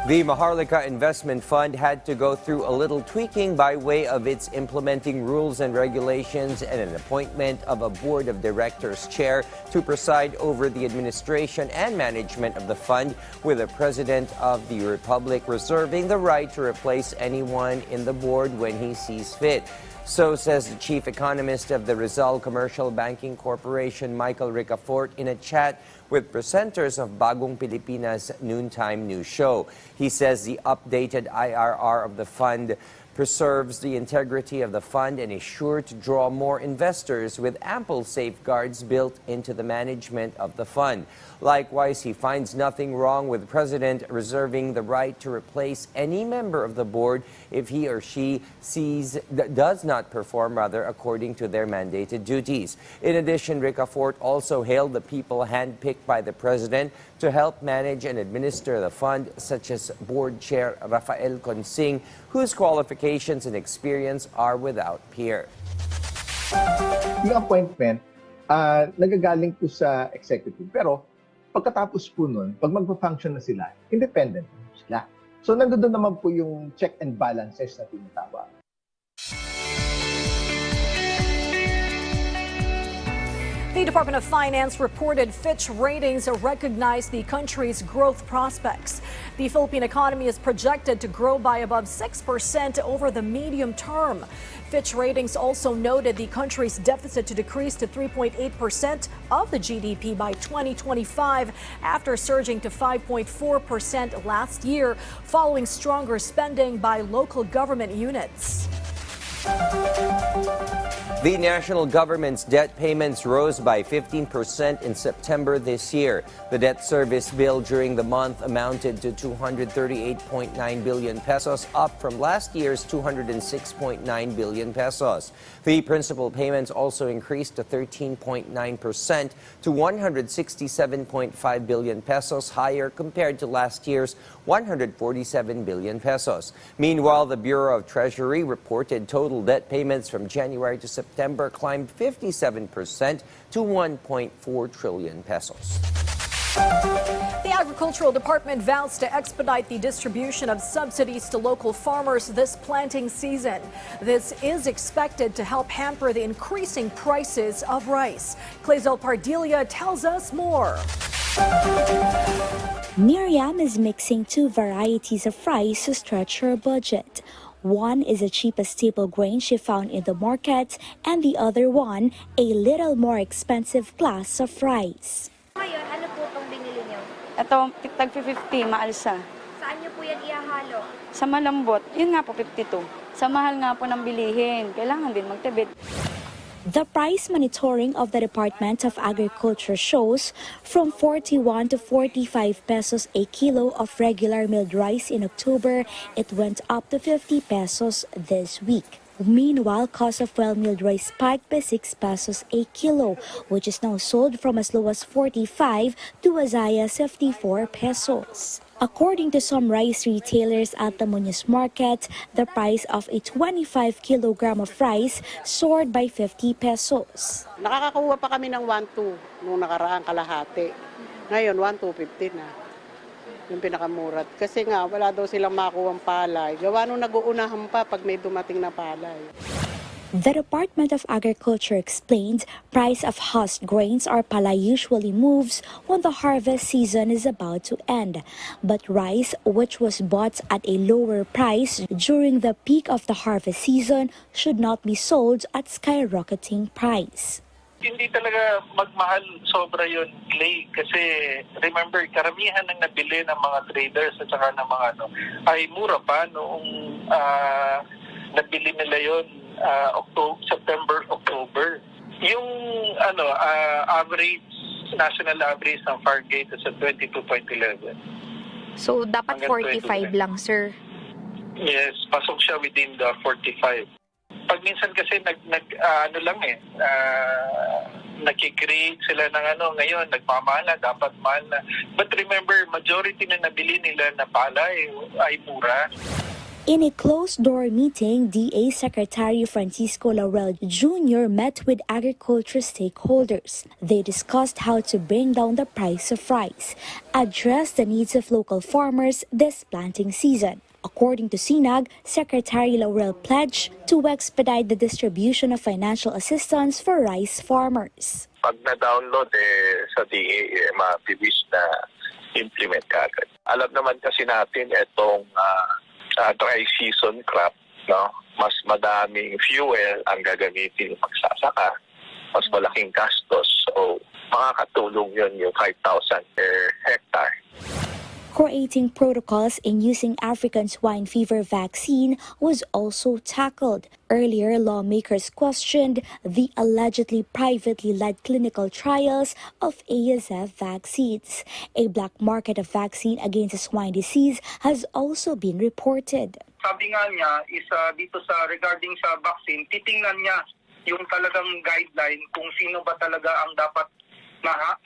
The Maharlika Investment Fund had to go through a little tweaking by way of its implementing rules and regulations and an appointment of a board of directors chair to preside over the administration and management of the fund, with the President of the Republic reserving the right to replace anyone in the board when he sees fit. So says the chief economist of the Rizal Commercial Banking Corporation, Michael Ricafort, in a chat with presenters of Bagong Pilipinas Noontime News Show. He says the updated IRR of the fund preserves the integrity of the fund and is sure to draw more investors with ample safeguards built into the management of the fund. Likewise, he finds nothing wrong with the President reserving the right to replace any member of the board if he or she does not perform according to their mandated duties. In addition, Ricafort also hailed the people handpicked by the President to help manage and administer the fund, such as Board Chair Rafael Consing, whose qualifications and experience are without peer. Yung appointment, nagagaling po sa executive. Pero pagkatapos po nun, pag magpa-function na sila, independent sila. So nandoon naman po yung check and balances na tinatawag. The Department of Finance reported Fitch Ratings recognized the country's growth prospects. The Philippine economy is projected to grow by above 6% over the medium term. Fitch Ratings also noted the country's deficit to decrease to 3.8% of the GDP by 2025 after surging to 5.4% last year following stronger spending by local government units. The national government's debt payments rose by 15% in September this year. The debt service bill during the month amounted to 238.9 billion pesos, up from last year's 206.9 billion pesos. The principal payments also increased to 13.9% to 167.5 billion pesos, higher compared to last year's 147 billion pesos. Meanwhile, the Bureau of Treasury reported total debt payments from January to September climbed 57% to 1.4 trillion pesos. The Agricultural Department vows to expedite the distribution of subsidies to local farmers this planting season. This is expected to help hamper the increasing prices of rice. Clazel Pardilia tells us more. Miriam is mixing two varieties of rice to stretch her budget. One is the cheapest staple grain she found in the market, and the other one, a little more expensive class of rice. Ngayon, ano po itong binili niyo? Ito, tag 50, maalsa. Saan niyo po yan ihahalo? Sa malambot, yun nga po 52. Sa mahal nga po ng bilihin, kailangan din magtibid. The price monitoring of the Department of Agriculture shows from 41 to 45 pesos a kilo of regular milled rice in October, it went up to 50 pesos this week. Meanwhile, cost of well-milled rice spiked by 6 pesos a kilo, which is now sold from as low as 45 to as high as 54 pesos. According to some rice retailers at the Muñoz Market, the price of a 25 kilogram of rice soared by 50 pesos. Nakakakuha pa kami ng 1.2 nung nakaraang kalahati. Ngayon, 1.250 na. Yung pinakamurat. Kasi nga, wala daw silang makuhang palay. Gawa nung nag-uunahan pa pag may dumating na palay. The Department of Agriculture explained price of husked grains or palay usually moves when the harvest season is about to end. But rice, which was bought at a lower price during the peak of the harvest season, should not be sold at skyrocketing price. Hindi talaga magmahal sobra yun, Clay. Kasi remember, karamihan ng nabili ng mga traders at saka ng mga ay mura pa noong nabili nila yun September, October. Yung average, national average ng Fargate is at 22.11. So, dapat 45 lang, sir? Yes, pasok siya within the 45. Pag minsan kasi nakikreate sila ng ngayon, nagmamahal na, dapat mahal na. But remember, majority na nabili nila na palay ay mura. In a closed-door meeting, DA Secretary Francisco Laurel Jr. met with agriculture stakeholders. They discussed how to bring down the price of rice, address the needs of local farmers this planting season. According to SINAG, Secretary Laurel pledged to expedite the distribution of financial assistance for rice farmers. Pag na-download sa DA, mabilis na implement agad. Alam naman kasi natin itong dry season crop, mas madaming fuel ang gagamitin magsasaka, mas malaking gastos. So, makakatulong yun yung 5,000 per hectare. Creating protocols in using African swine fever vaccine was also tackled. Earlier, lawmakers questioned the allegedly privately led clinical trials of ASF vaccines. A black market of vaccine against the swine disease has also been reported. Sabi nga niya, dito sa regarding sa vaccine, titingnan niya yung talagang guideline kung sino ba talaga ang dapat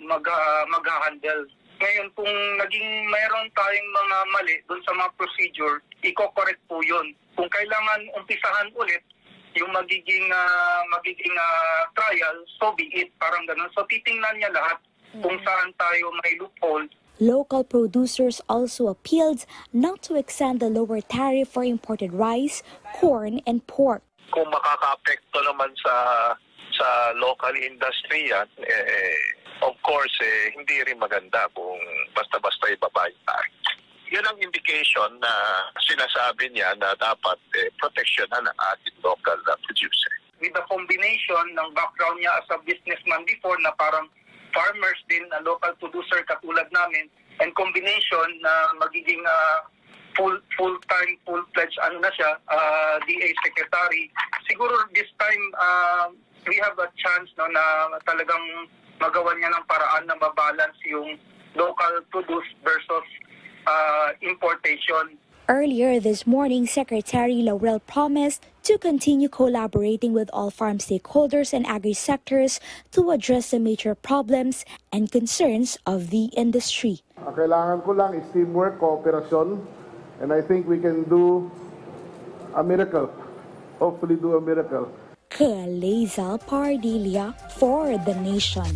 mag-handle. Ngayon, kung mayroon tayong mga mali doon sa mga procedure, i-correct po yun. Kung kailangan umpisahan ulit yung magiging trial, so be it, parang ganun. So titingnan niya lahat kung saan tayo may loophole. Local producers also appealed not to extend the lower tariff for imported rice, corn, and pork. Kung makaka-apekto naman sa local industry yan, of course, hindi rin maganda kung basta-basta ibaba yung tariff. Yun ang indication na sinasabi niya na dapat proteksyonan ang ating local producer. With the combination ng background niya as a businessman before na parang farmers din, a local producer katulad namin, and combination na magiging full-fledged ano na siya, DA secretary. Siguro this time we have a chance no na talagang magawa niya ng paraan na mabalance yung local produced versus importation. Earlier this morning, Secretary Laurel promised to continue collaborating with all farm stakeholders and agri-sectors to address the major problems and concerns of the industry. Kailangan ko lang is teamwork, cooperation, and I think we can do a miracle. Hopefully do a miracle. Kaleza Pardilia for The Nation.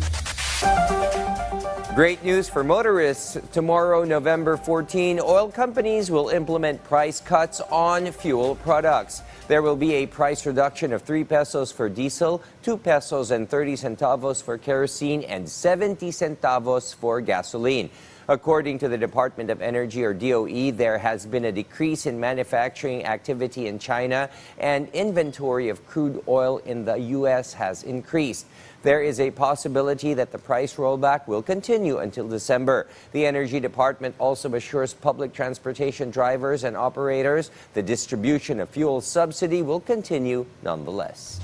Great news for motorists. Tomorrow, November 14, oil companies will implement price cuts on fuel products. There will be a price reduction of 3 pesos for diesel, 2 pesos and 30 centavos for kerosene, and 70 centavos for gasoline. According to the Department of Energy, or DOE, there has been a decrease in manufacturing activity in China, and inventory of crude oil in the U.S. has increased. There is a possibility that the price rollback will continue until December. The Energy Department also assures public transportation drivers and operators the distribution of fuel subsidy will continue nonetheless.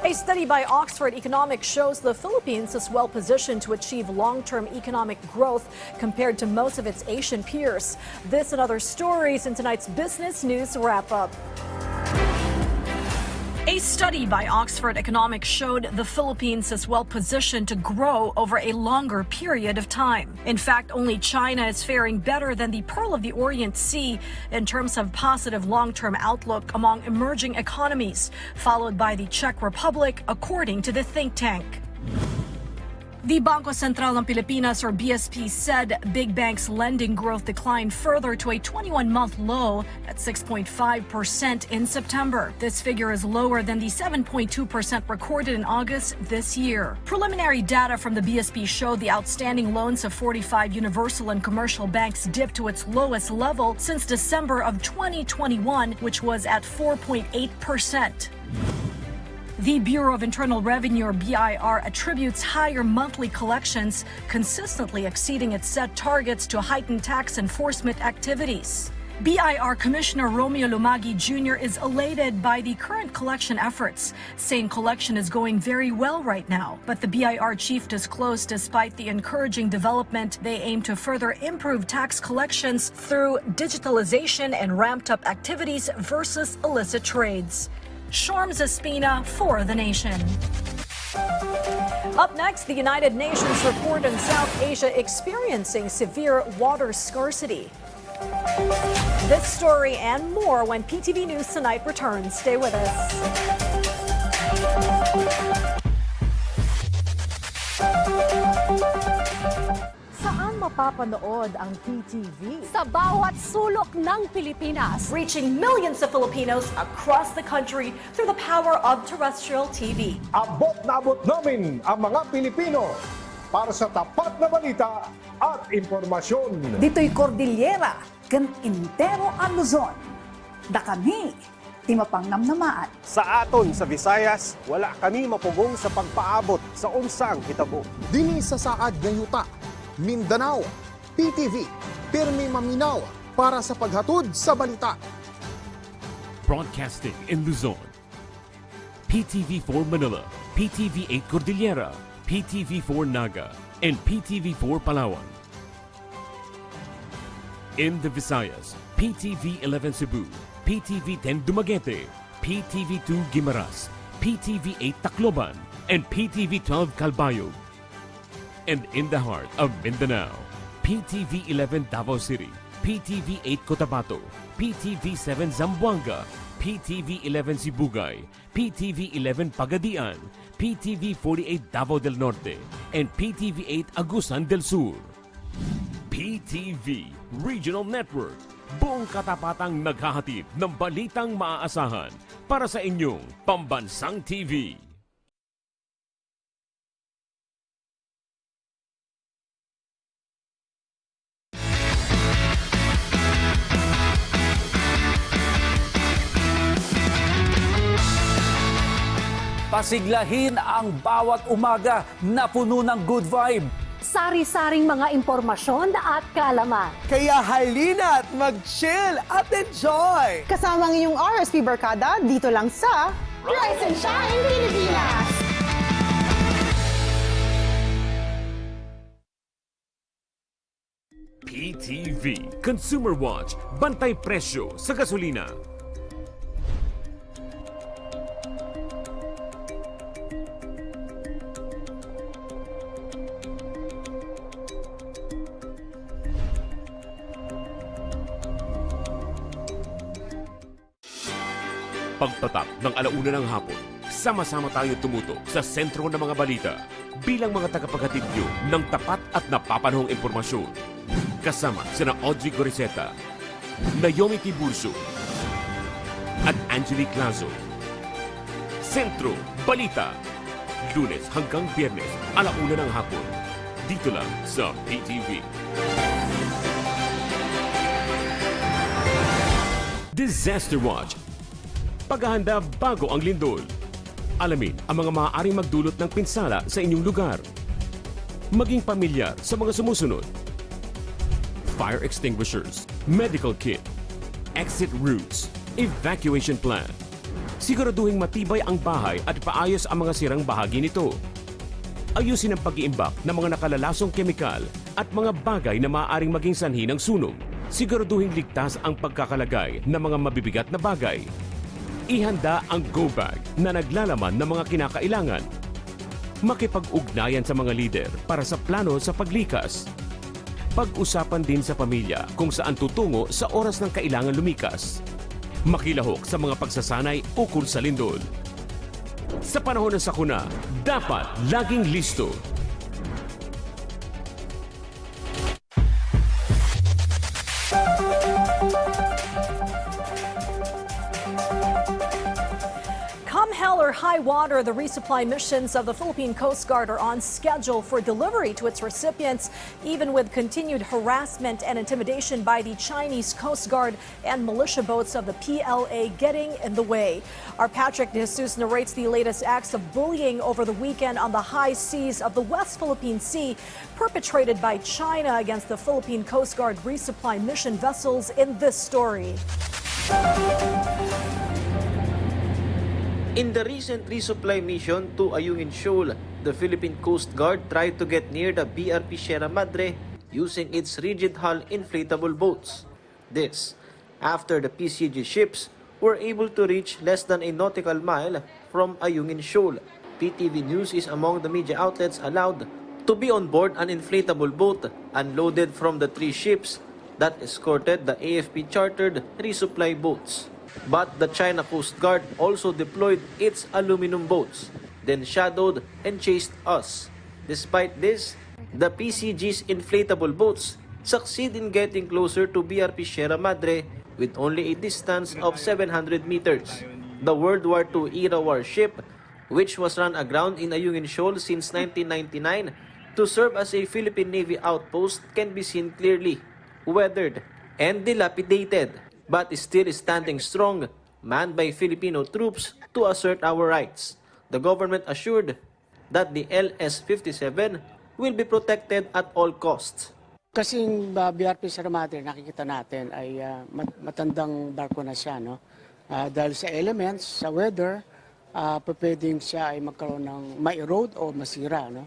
A study by Oxford Economics shows the Philippines is well positioned to achieve long-term economic growth compared to most of its Asian peers. This and other stories in tonight's Business News Wrap-Up. A study by Oxford Economics showed the Philippines is well positioned to grow over a longer period of time. In fact, only China is faring better than the Pearl of the Orient Sea in terms of positive long-term outlook among emerging economies, followed by the Czech Republic, according to the think tank. The Bangko Sentral ng Pilipinas, or BSP, said big banks' lending growth declined further to a 21-month low at 6.5% in September. This figure is lower than the 7.2% recorded in August this year. Preliminary data from the BSP showed the outstanding loans of 45 universal and commercial banks dipped to its lowest level since December of 2021, which was at 4.8%. The Bureau of Internal Revenue, or BIR, attributes higher monthly collections consistently exceeding its set targets to heightened tax enforcement activities. BIR Commissioner Romeo Lumagi Jr. is elated by the current collection efforts, saying collection is going very well right now. But the BIR chief disclosed despite the encouraging development, they aim to further improve tax collections through digitalization and ramped-up activities versus illicit trades. Shorms Espina for The Nation. Up next, the United Nations report on South Asia experiencing severe water scarcity. This story and more when PTV News Tonight returns. Stay with us. Saan mapapanood ang PTV? Sa bawat sulok ng Pilipinas, reaching millions of Filipinos across the country through the power of terrestrial TV. Abot na abot namin ang mga Pilipino para sa tapat na balita at impormasyon. Dito'y Cordillera, kan Intero ang Luzon. Da kami, di mapangnamnamaan. Sa aton sa Visayas, wala kami mapugong sa pagpaabot sa unsang hitabo. Dini sa saad nga yuta, Mindanao, PTV, pirmi maminaw para sa paghatod sa balita. Broadcasting in Luzon, PTV4 Manila, PTV8 Cordillera, PTV4 Naga, and PTV4 Palawan. In the Visayas, PTV11 Cebu, PTV10 Dumaguete, PTV2 Guimaras, PTV8 Tacloban, and PTV12 Calbayog. And in the heart of Mindanao, PTV11 Davao City, PTV8 Cotabato, PTV7 Zamboanga, PTV11 Sibugay, PTV11 Pagadian, PTV48 Davao del Norte, and PTV8 Agusan del Sur. PTV Regional Network, buong katapatang naghahatid ng balitang maaasahan para sa inyong pambansang TV. Pasiglahin ang bawat umaga na puno ng good vibe. Sari-saring mga impormasyon at kaalaman. Kaya halina't mag-chill at enjoy! Kasama ang iyong RSP Barkada dito lang sa Rise and Shine Pilipinas! PTV Consumer Watch, bantay presyo sa gasolina. Pagpatak ng alauna ng hapon, sama-sama tayo tumutok sa sentro ng mga balita bilang mga tagapaghatid nyo ng tapat at napapanahong impormasyon. Kasama sina Audrey Goriseta, Naomi Tiburcio, at Angelique Lazo. Sentro Balita, Lunes hanggang Biyernes, alauna ng hapon. Dito lang sa PTV. Disaster Watch, paghahanda bago ang lindol. Alamin ang mga maaaring magdulot ng pinsala sa inyong lugar. Maging pamilyar sa mga sumusunod: fire extinguishers, medical kit, exit routes, evacuation plan. Siguraduhin matibay ang bahay at paayos ang mga sirang bahagi nito. Ayusin ang pag-iimbak ng mga nakalalasong kemikal at mga bagay na maaaring maging sanhi ng sunog. Siguraduhin ligtas ang pagkakalagay ng mga mabibigat na bagay. Ihanda ang go bag na naglalaman ng mga kinakailangan. Makipag-ugnayan sa mga lider para sa plano sa paglikas. Pag-usapan din sa pamilya kung saan tutungo sa oras ng kailangan lumikas. Makilahok sa mga pagsasanay ukol sa lindol. Sa panahon ng sakuna, dapat laging listo. Come hell or high water, the resupply missions of the Philippine Coast Guard are on schedule for delivery to its recipients, even with continued harassment and intimidation by the Chinese Coast Guard and militia boats of the PLA getting in the way. Our Patrick De Jesus narrates the latest acts of bullying over the weekend on the high seas of the West Philippine Sea, perpetrated by China against the Philippine Coast Guard resupply mission vessels in this story. In the recent resupply mission to Ayungin Shoal, the Philippine Coast Guard tried to get near the BRP Sierra Madre using its rigid hull inflatable boats. This, after the PCG ships were able to reach less than a nautical mile from Ayungin Shoal. PTV News is among the media outlets allowed to be on board an inflatable boat unloaded from the 3 ships that escorted the AFP-chartered resupply boats. But the China Coast Guard also deployed its aluminum boats, then shadowed and chased us. Despite this, the PCG's inflatable boats succeed in getting closer to BRP Sierra Madre with only a distance of 700 meters. The World War II era warship, which was run aground in Ayungin Shoal since 1999 to serve as a Philippine Navy outpost, can be seen clearly, weathered and dilapidated, but is still standing strong, manned by Filipino troops to assert our rights. The government assured that the LS-57 will be protected at all costs. Kasing BRP Sierra Madre, nakikita natin ay matandang barko na siya, no? Dahil sa elements, sa weather, pwedeng siya ay magkaroon ng ma-erode o masira, no?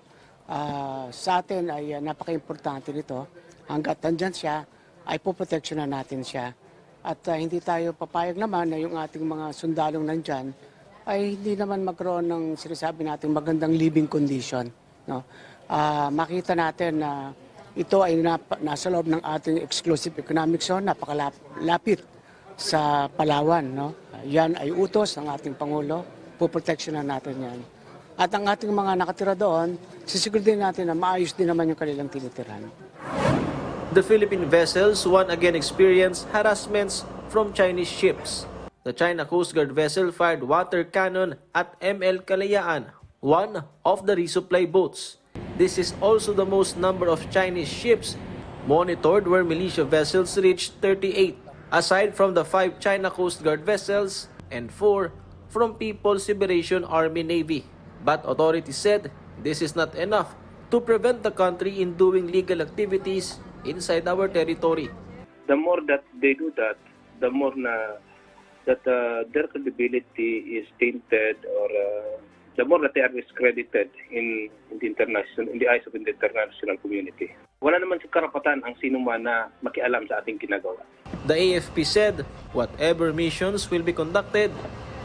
Sa atin ay napaka-importante nito. Hanggat nandyan siya, ay poproteksyonan natin siya. At hindi tayo papayag naman na yung ating mga sundalong nandyan ay hindi naman magkaroon ng sinasabi natin magandang living condition. No? Makita natin na ito ay nasa loob ng ating exclusive economic zone, napakalapit sa Palawan. No? Yan ay utos ng ating Pangulo, poproteksyonan natin yan. At ang ating mga nakatira doon, sisiguraduhin natin na maayos din naman yung kanilang tinitiran. The Philippine vessels once again experienced harassments from Chinese ships. The China Coast Guard vessel fired water cannon at ML Kalayaan, one of the resupply boats. This is also the most number of Chinese ships monitored, where militia vessels reached 38, aside from the 5 China Coast Guard vessels and 4 from People's Liberation Army Navy. But authorities said this is not enough to prevent the country in doing legal activities inside our territory. The more that they do that, the more that their credibility is tainted, or the more that they are discredited in the eyes of the international community. Wala naman sa karapatan ang sino man na makialam sa ating ginagawa. The AFP said, whatever missions will be conducted,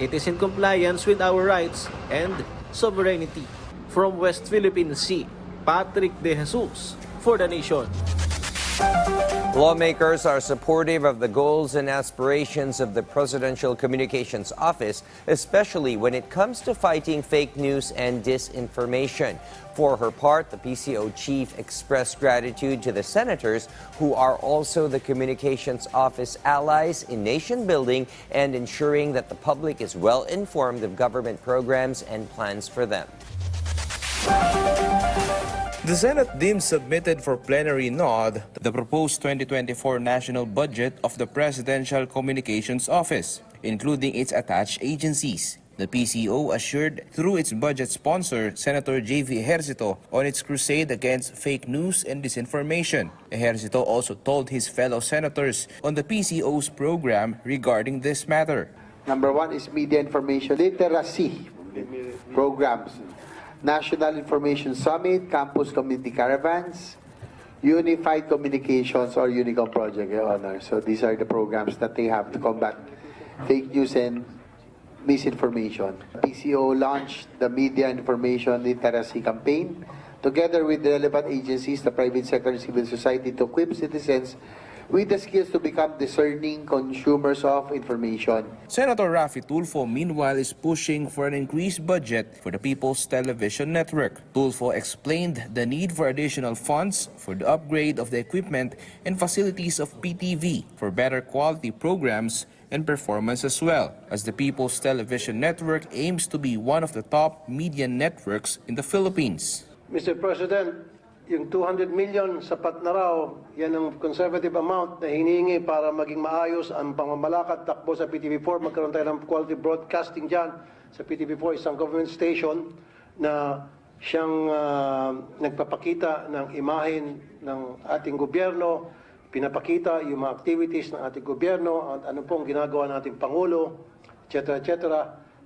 it is in compliance with our rights and sovereignty. From West Philippine Sea, Patrick De Jesus for The Nation. Lawmakers are supportive of the goals and aspirations of the Presidential Communications Office, especially when it comes to fighting fake news and disinformation. For her part, the PCO chief expressed gratitude to the senators who are also the Communications Office allies in nation building and ensuring that the public is well informed of government programs and plans for them. The Senate deemed submitted for plenary nod the proposed 2024 national budget of the Presidential Communications Office, including its attached agencies. The PCO assured through its budget sponsor, Senator J.V. Ejercito, on its crusade against fake news and disinformation. Ejercito also told his fellow senators on the PCO's program regarding this matter. Number one is media information literacy programs. National Information Summit, Campus Community Caravans, Unified Communications or Unicom Project, Your Honor. So these are the programs that they have to combat fake news and misinformation. PCO launched the Media Information Literacy Campaign together with relevant agencies, the private sector and civil society to equip citizens with the skills to become discerning consumers of information. Senator Raffy Tulfo, meanwhile, is pushing for an increased budget for the People's Television Network. Tulfo explained the need for additional funds for the upgrade of the equipment and facilities of PTV for better quality programs and performance as well, as the People's Television Network aims to be one of the top media networks in the Philippines. Mr. President, yung 200 million sapat na raw, yan ang conservative amount na hinihingi para maging maayos ang pamamalakad takbo sa PTV4. Magkaroon tayo ng quality broadcasting dyan sa PTV4, isang government station na siyang nagpapakita ng imahen ng ating gobyerno, pinapakita yung mga activities ng ating gobyerno, at ano pong ginagawa nating Pangulo, etc. etc.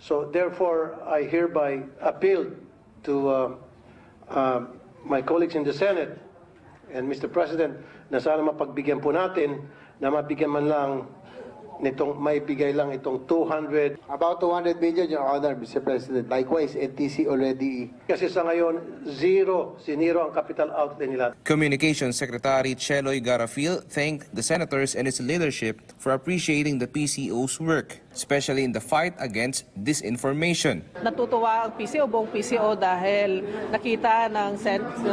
So therefore, I hereby appeal to my colleagues in the Senate and Mr. President na sana mapagbigyan po natin na mabigyan man lang nitong maibigay lang itong 200. About 200 million, Your Honor, Mr. President. Likewise, NTC already. Kasi sa ngayon, siniro ang capital outlay nila. Communications Secretary Cheloy Garafil thanked the senators and its leadership for appreciating the PCO's work, especially in the fight against disinformation. Natutuwa ang PCO, buong PCO dahil nakita ng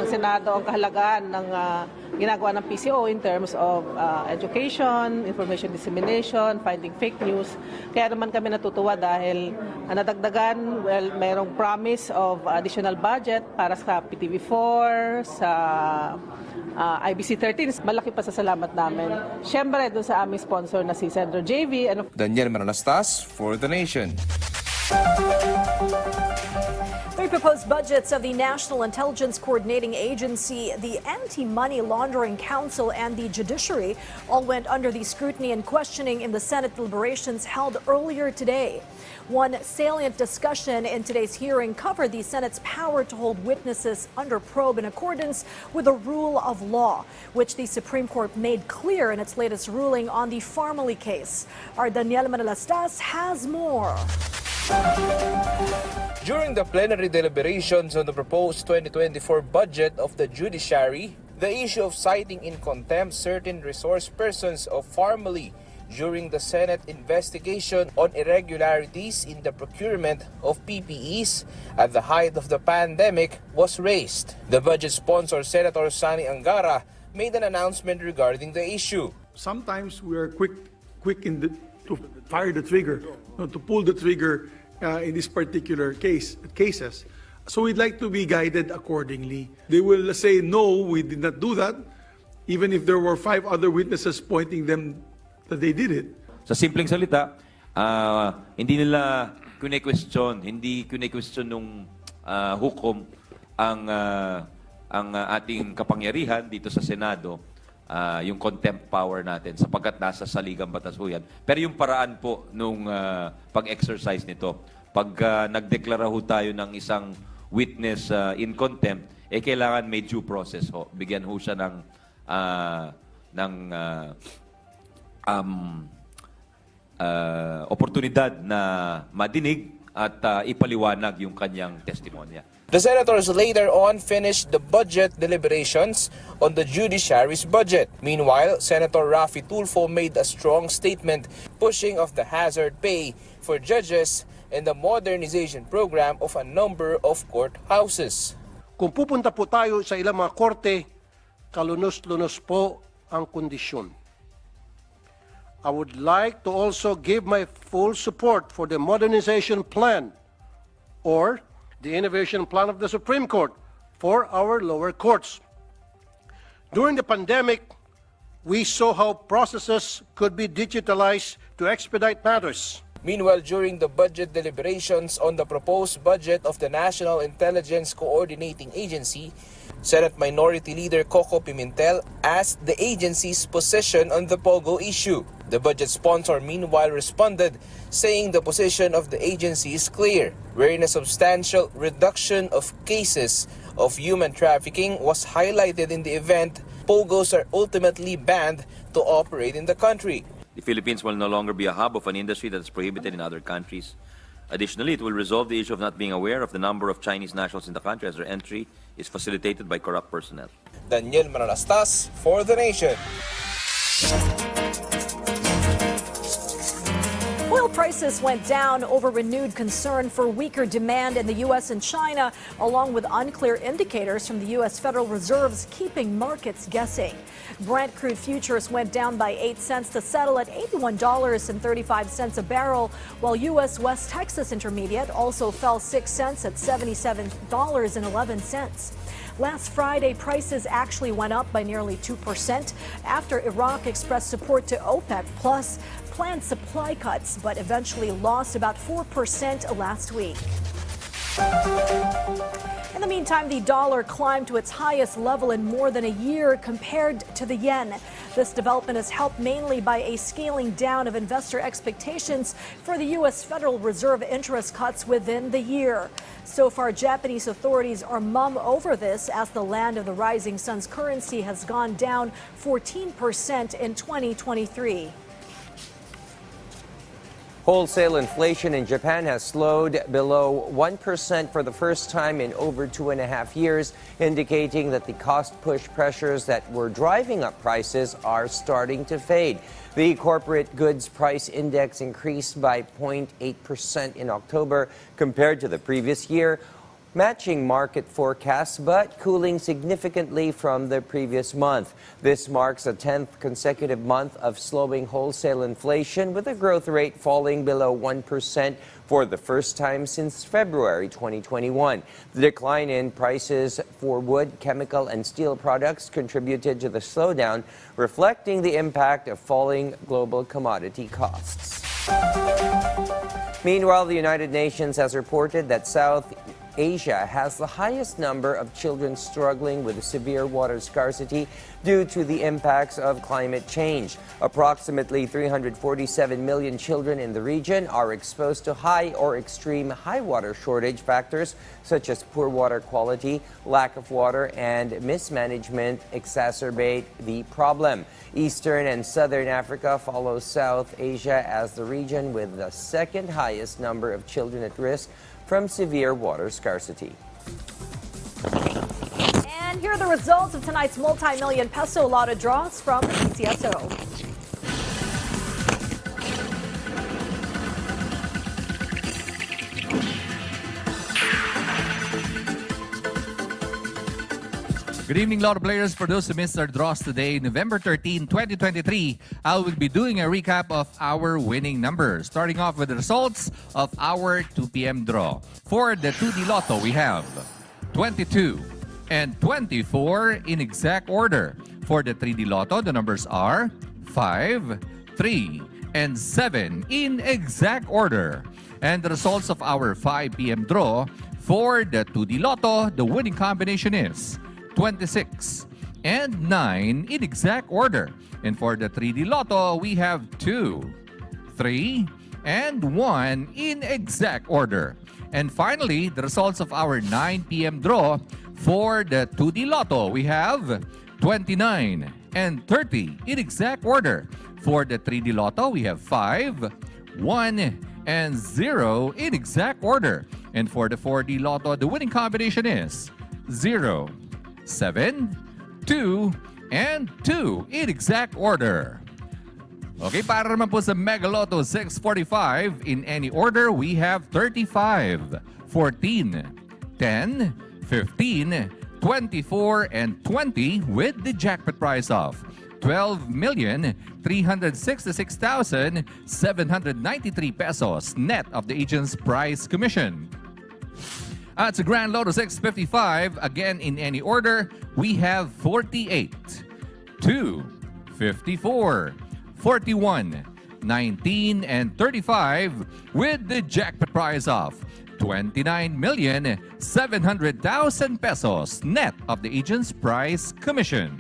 Senado ang kahalagaan ng ginagawa ng PCO in terms of education, information dissemination, fighting fake news. Kaya naman kami natutuwa dahil nadagdagan, mayroong promise of additional budget para sa PTV4, sa IBC 13. Malaki pa sa salamat namin. Siyempre, doon sa aming sponsor na si Sentro JV. Daniel Manalastas for The Nation. Three proposed budgets of the National Intelligence Coordinating Agency, the Anti-Money Laundering Council, and the Judiciary all went under the scrutiny and questioning in the Senate deliberations held earlier today. One salient discussion in today's hearing covered the Senate's power to hold witnesses under probe in accordance with the rule of law, which the Supreme Court made clear in its latest ruling on the Farmally case. Our Daniel Manalastas has more. During the plenary deliberations on the proposed 2024 budget of the judiciary, the issue of citing in contempt certain resource persons of Farmally during the Senate investigation on irregularities in the procurement of PPEs at the height of the pandemic was raised. The budget sponsor, Senator Sani Angara, made an announcement regarding the issue. Sometimes we are quick to fire the trigger, to pull the trigger in this particular cases. So we'd like to be guided accordingly. They will say, no, we did not do that, even if there were 5 other witnesses pointing them that they did it. Sa simpleng salita, hindi nila kune-question nung hukom ang ang ating kapangyarihan dito sa Senado, yung contempt power natin sapagkat nasa saligang batas po yan. Pero yung paraan po nung pag-exercise nito, pag nagdeklara ho tayo ng isang witness in contempt, kailangan may due process ho. Bigyan ho siya ng oportunidad na madinig at ipaliwanag yung kanyang testimonya. The senators later on finished the budget deliberations on the judiciary's budget. Meanwhile, Senator Raffy Tulfo made a strong statement pushing of the hazard pay for judges and the modernization program of a number of courthouses. Kung pupunta po tayo sa ilang mga korte, kalunos-lunos po ang kondisyon. I would like to also give my full support for the modernization plan or the innovation plan of the Supreme Court for our lower courts. During the pandemic, we saw how processes could be digitalized to expedite matters. Meanwhile, during the budget deliberations on the proposed budget of the National Intelligence Coordinating Agency, Senate Minority Leader Coco Pimentel asked the agency's position on the POGO issue. The budget sponsor meanwhile responded, saying the position of the agency is clear, wherein a substantial reduction of cases of human trafficking was highlighted in the event. POGOs are ultimately banned to operate in the country. The Philippines will no longer be a hub of an industry that is prohibited in other countries. Additionally, it will resolve the issue of not being aware of the number of Chinese nationals in the country as their entry is facilitated by corrupt personnel. Daniel Manalastas for The Nation. Oil prices went down over renewed concern for weaker demand in the U.S. and China, along with unclear indicators from the U.S. Federal Reserve's keeping markets guessing. Brent crude futures went down by 8 cents to settle at $81.35 a barrel, while U.S. West Texas Intermediate also fell 6 cents at $77.11. Last Friday, prices actually went up by nearly 2% after Iraq expressed support to OPEC Plus planned supply cuts, but eventually lost about 4% last week. In the meantime, the dollar climbed to its highest level in more than a year compared to the yen. This development is helped mainly by a scaling down of investor expectations for the U.S. Federal Reserve interest cuts within the year. So far, Japanese authorities are mum over this as the land of the rising sun's currency has gone down 14% in 2023. Wholesale inflation in Japan has slowed below 1% for the first time in over 2.5 years, indicating that the cost-push pressures that were driving up prices are starting to fade. The corporate goods price index increased by 0.8% in October compared to the previous year, matching market forecasts but cooling significantly from the previous month. This marks a 10th consecutive month of slowing wholesale inflation, with the growth rate falling below 1% for the first time since February 2021. The decline in prices for wood, chemical, and steel products contributed to the slowdown, reflecting the impact of falling global commodity costs. Meanwhile, the United Nations has reported that South Asia has the highest number of children struggling with severe water scarcity due to the impacts of climate change. Approximately 347 million children in the region are exposed to high or extreme high water shortage factors such as poor water quality, lack of water, and mismanagement exacerbate the problem. Eastern and Southern Africa follow South Asia as the region with the second highest number of children at risk from severe water scarcity. And here are the results of tonight's multi-million peso lotto draws from the PCSO. Good evening, Lotto players. For those who missed our draws today, November 13, 2023, I will be doing a recap of our winning numbers. Starting off with the results of our 2 p.m. draw. For the 2D Lotto, we have 22 and 24 in exact order. For the 3D Lotto, the numbers are 5, 3, and 7 in exact order. And the results of our 5 p.m. draw, for the 2D Lotto, the winning combination is 26, and 9 in exact order. And for the 3D Lotto, we have 2, 3, and 1 in exact order. And finally, the results of our 9 p.m. draw for the 2D Lotto. We have 29 and 30 in exact order. For the 3D Lotto, we have 5, 1, and 0 in exact order. And for the 4D Lotto, the winning combination is 0, 7, 2, and 2 in exact order. Okay, para naman po sa Mega Lotto 645, in any order, we have 35, 14, 10, 15, 24, and 20 with the jackpot prize of 12,366,793 pesos net of the agent's prize commission. At sa Grand Lotto 655, again in any order, we have 48, 2, 54, 41, 19, and 35 with the jackpot prize of 29,700,000 pesos net of the agent's prize commission.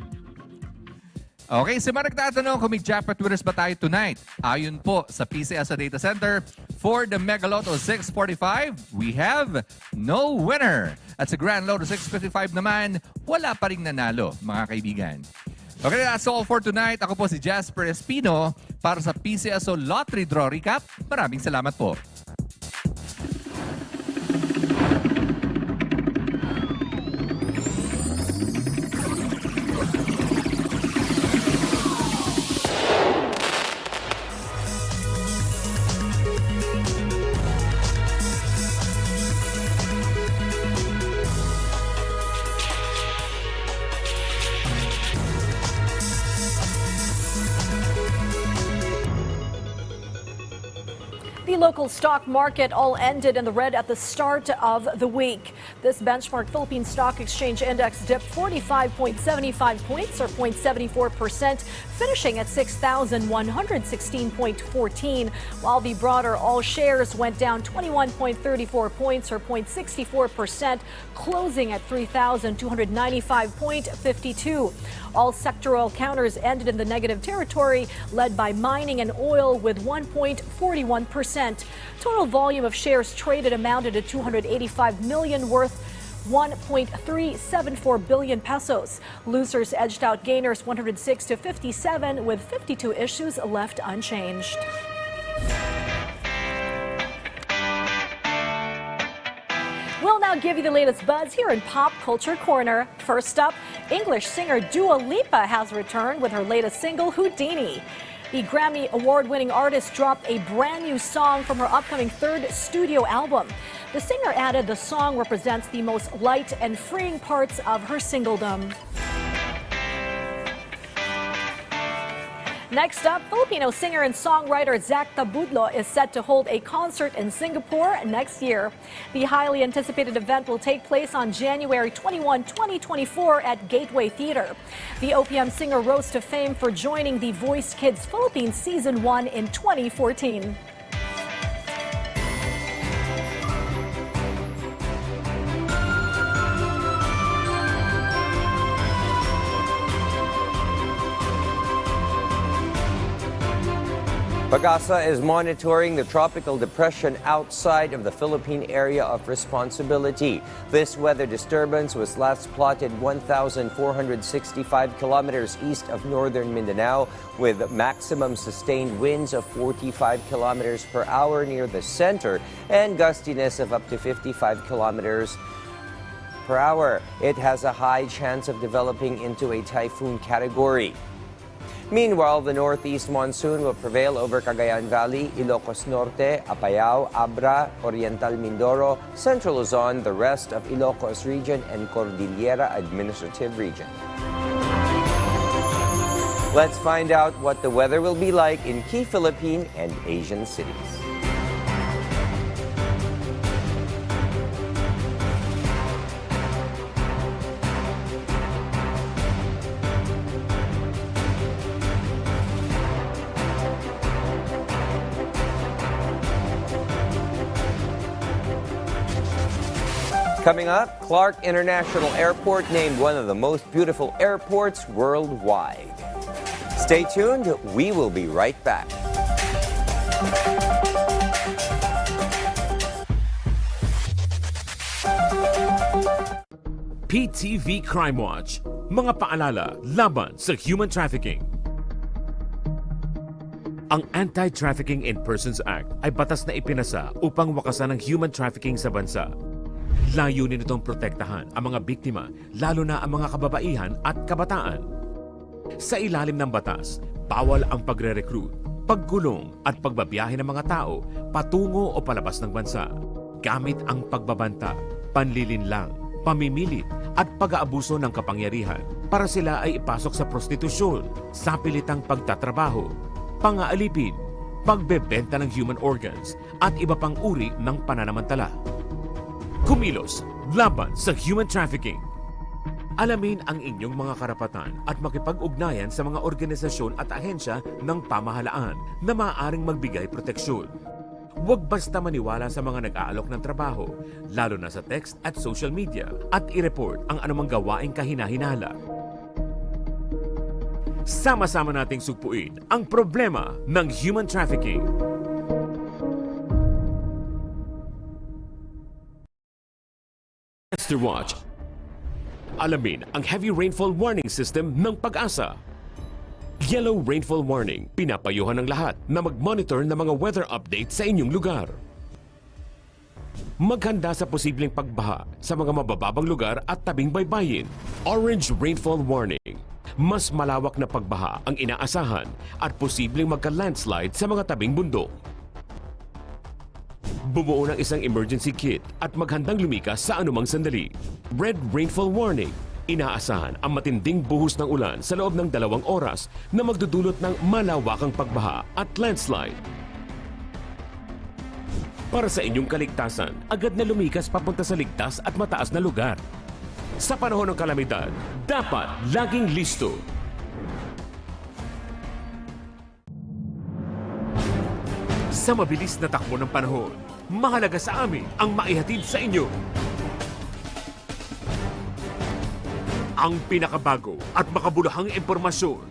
Okay, sa mga nagtatanong kung may jackpot winners ba tayo tonight, ayon po sa PCS Data Center, for the Mega Lotto 645, we have no winner. At sa Grand Lotto 655 naman, wala pa ring nanalo, mga kaibigan. Okay, that's all for tonight. Ako po si Jasper Espino para sa PCSO Lottery Draw Recap. Maraming salamat po. The local stock market all ended in the red at the start of the week. This benchmark Philippine Stock Exchange Index dipped 45.75 points or 0.74%, finishing at 6,116.14, while the broader all shares went down 21.34 points or 0.64%, closing at 3,295.52. All sectoral counters ended in the negative territory, led by mining and oil with 1.41%. Total volume of shares traded amounted to 285 million, worth 1.374 billion pesos. Losers edged out gainers 106 to 57, with 52 issues left unchanged. We'll now give you the latest buzz here in Pop Culture Corner. First up, English singer Dua Lipa has returned with her latest single, Houdini. The Grammy Award-winning artist dropped a brand new song from her upcoming third studio album. The singer added the song represents the most light and freeing parts of her singledom. Next up, Filipino singer and songwriter Zach Tabudlo is set to hold a concert in Singapore next year. The highly anticipated event will take place on January 21, 2024 at Gateway Theater. The OPM singer rose to fame for joining the Voice Kids Philippines Season 1 in 2014. Pag-asa is monitoring the tropical depression outside of the Philippine area of responsibility. This weather disturbance was last plotted 1,465 kilometers east of northern Mindanao, with maximum sustained winds of 45 kilometers per hour near the center and gustiness of up to 55 kilometers per hour. It has a high chance of developing into a typhoon category. Meanwhile, the northeast monsoon will prevail over Cagayan Valley, Ilocos Norte, Apayao, Abra, Oriental Mindoro, Central Luzon, the rest of Ilocos Region, and Cordillera Administrative Region. Let's find out what the weather will be like in key Philippine and Asian cities. Coming up, Clark International Airport named one of the most beautiful airports worldwide. Stay tuned. We will be right back. PTV Crime Watch. Mga paalala laban sa human trafficking. Ang Anti-Trafficking in Persons Act ay batas na ipinasa upang wakasan ang human trafficking sa bansa. Layunin nitong protektahan ang mga biktima, lalo na ang mga kababaihan at kabataan. Sa ilalim ng batas, bawal ang pagre-recruit, pagkulong at pagbabiyahe ng mga tao patungo o palabas ng bansa gamit ang pagbabanta, panlilinlang, pamimilit at pag-aabuso ng kapangyarihan para sila ay ipasok sa prostitusyon, sa pilitang pagtatrabaho, pangaalipin, pagbebenta ng human organs at iba pang uri ng pananamantala. Kumilos laban sa human trafficking. Alamin ang inyong mga karapatan at makipag-ugnayan sa mga organisasyon at ahensya ng pamahalaan na maaaring magbigay proteksyon. Huwag basta maniwala sa mga nag-aalok ng trabaho, lalo na sa text at social media, at i-report ang anumang gawaing kahina-hinala. Sama-sama nating sugpuin ang problema ng human trafficking. Disaster Watch. Alamin ang heavy rainfall warning system ng Pag-asa. Yellow rainfall warning. Pinapayuhan ng lahat na mag-monitor ng mga weather update sa inyong lugar. Maghanda sa posibleng pagbaha sa mga mabababang lugar at tabing baybayin. Orange rainfall warning. Mas malawak na pagbaha ang inaasahan at posibleng magka-landslide sa mga tabing bundok. Bumuo ng isang emergency kit at maghandang lumikas sa anumang sandali. Red rainfall warning. Inaasahan ang matinding buhos ng ulan sa loob ng 2 oras na magdudulot ng malawakang pagbaha at landslide. Para sa inyong kaligtasan, agad na lumikas papunta sa ligtas at mataas na lugar. Sa panahon ng kalamidad, dapat laging listo. Sa mabilis na takbo ng panahon, mahalaga sa amin ang maihatid sa inyo ang pinakabago at makabuluhang impormasyon.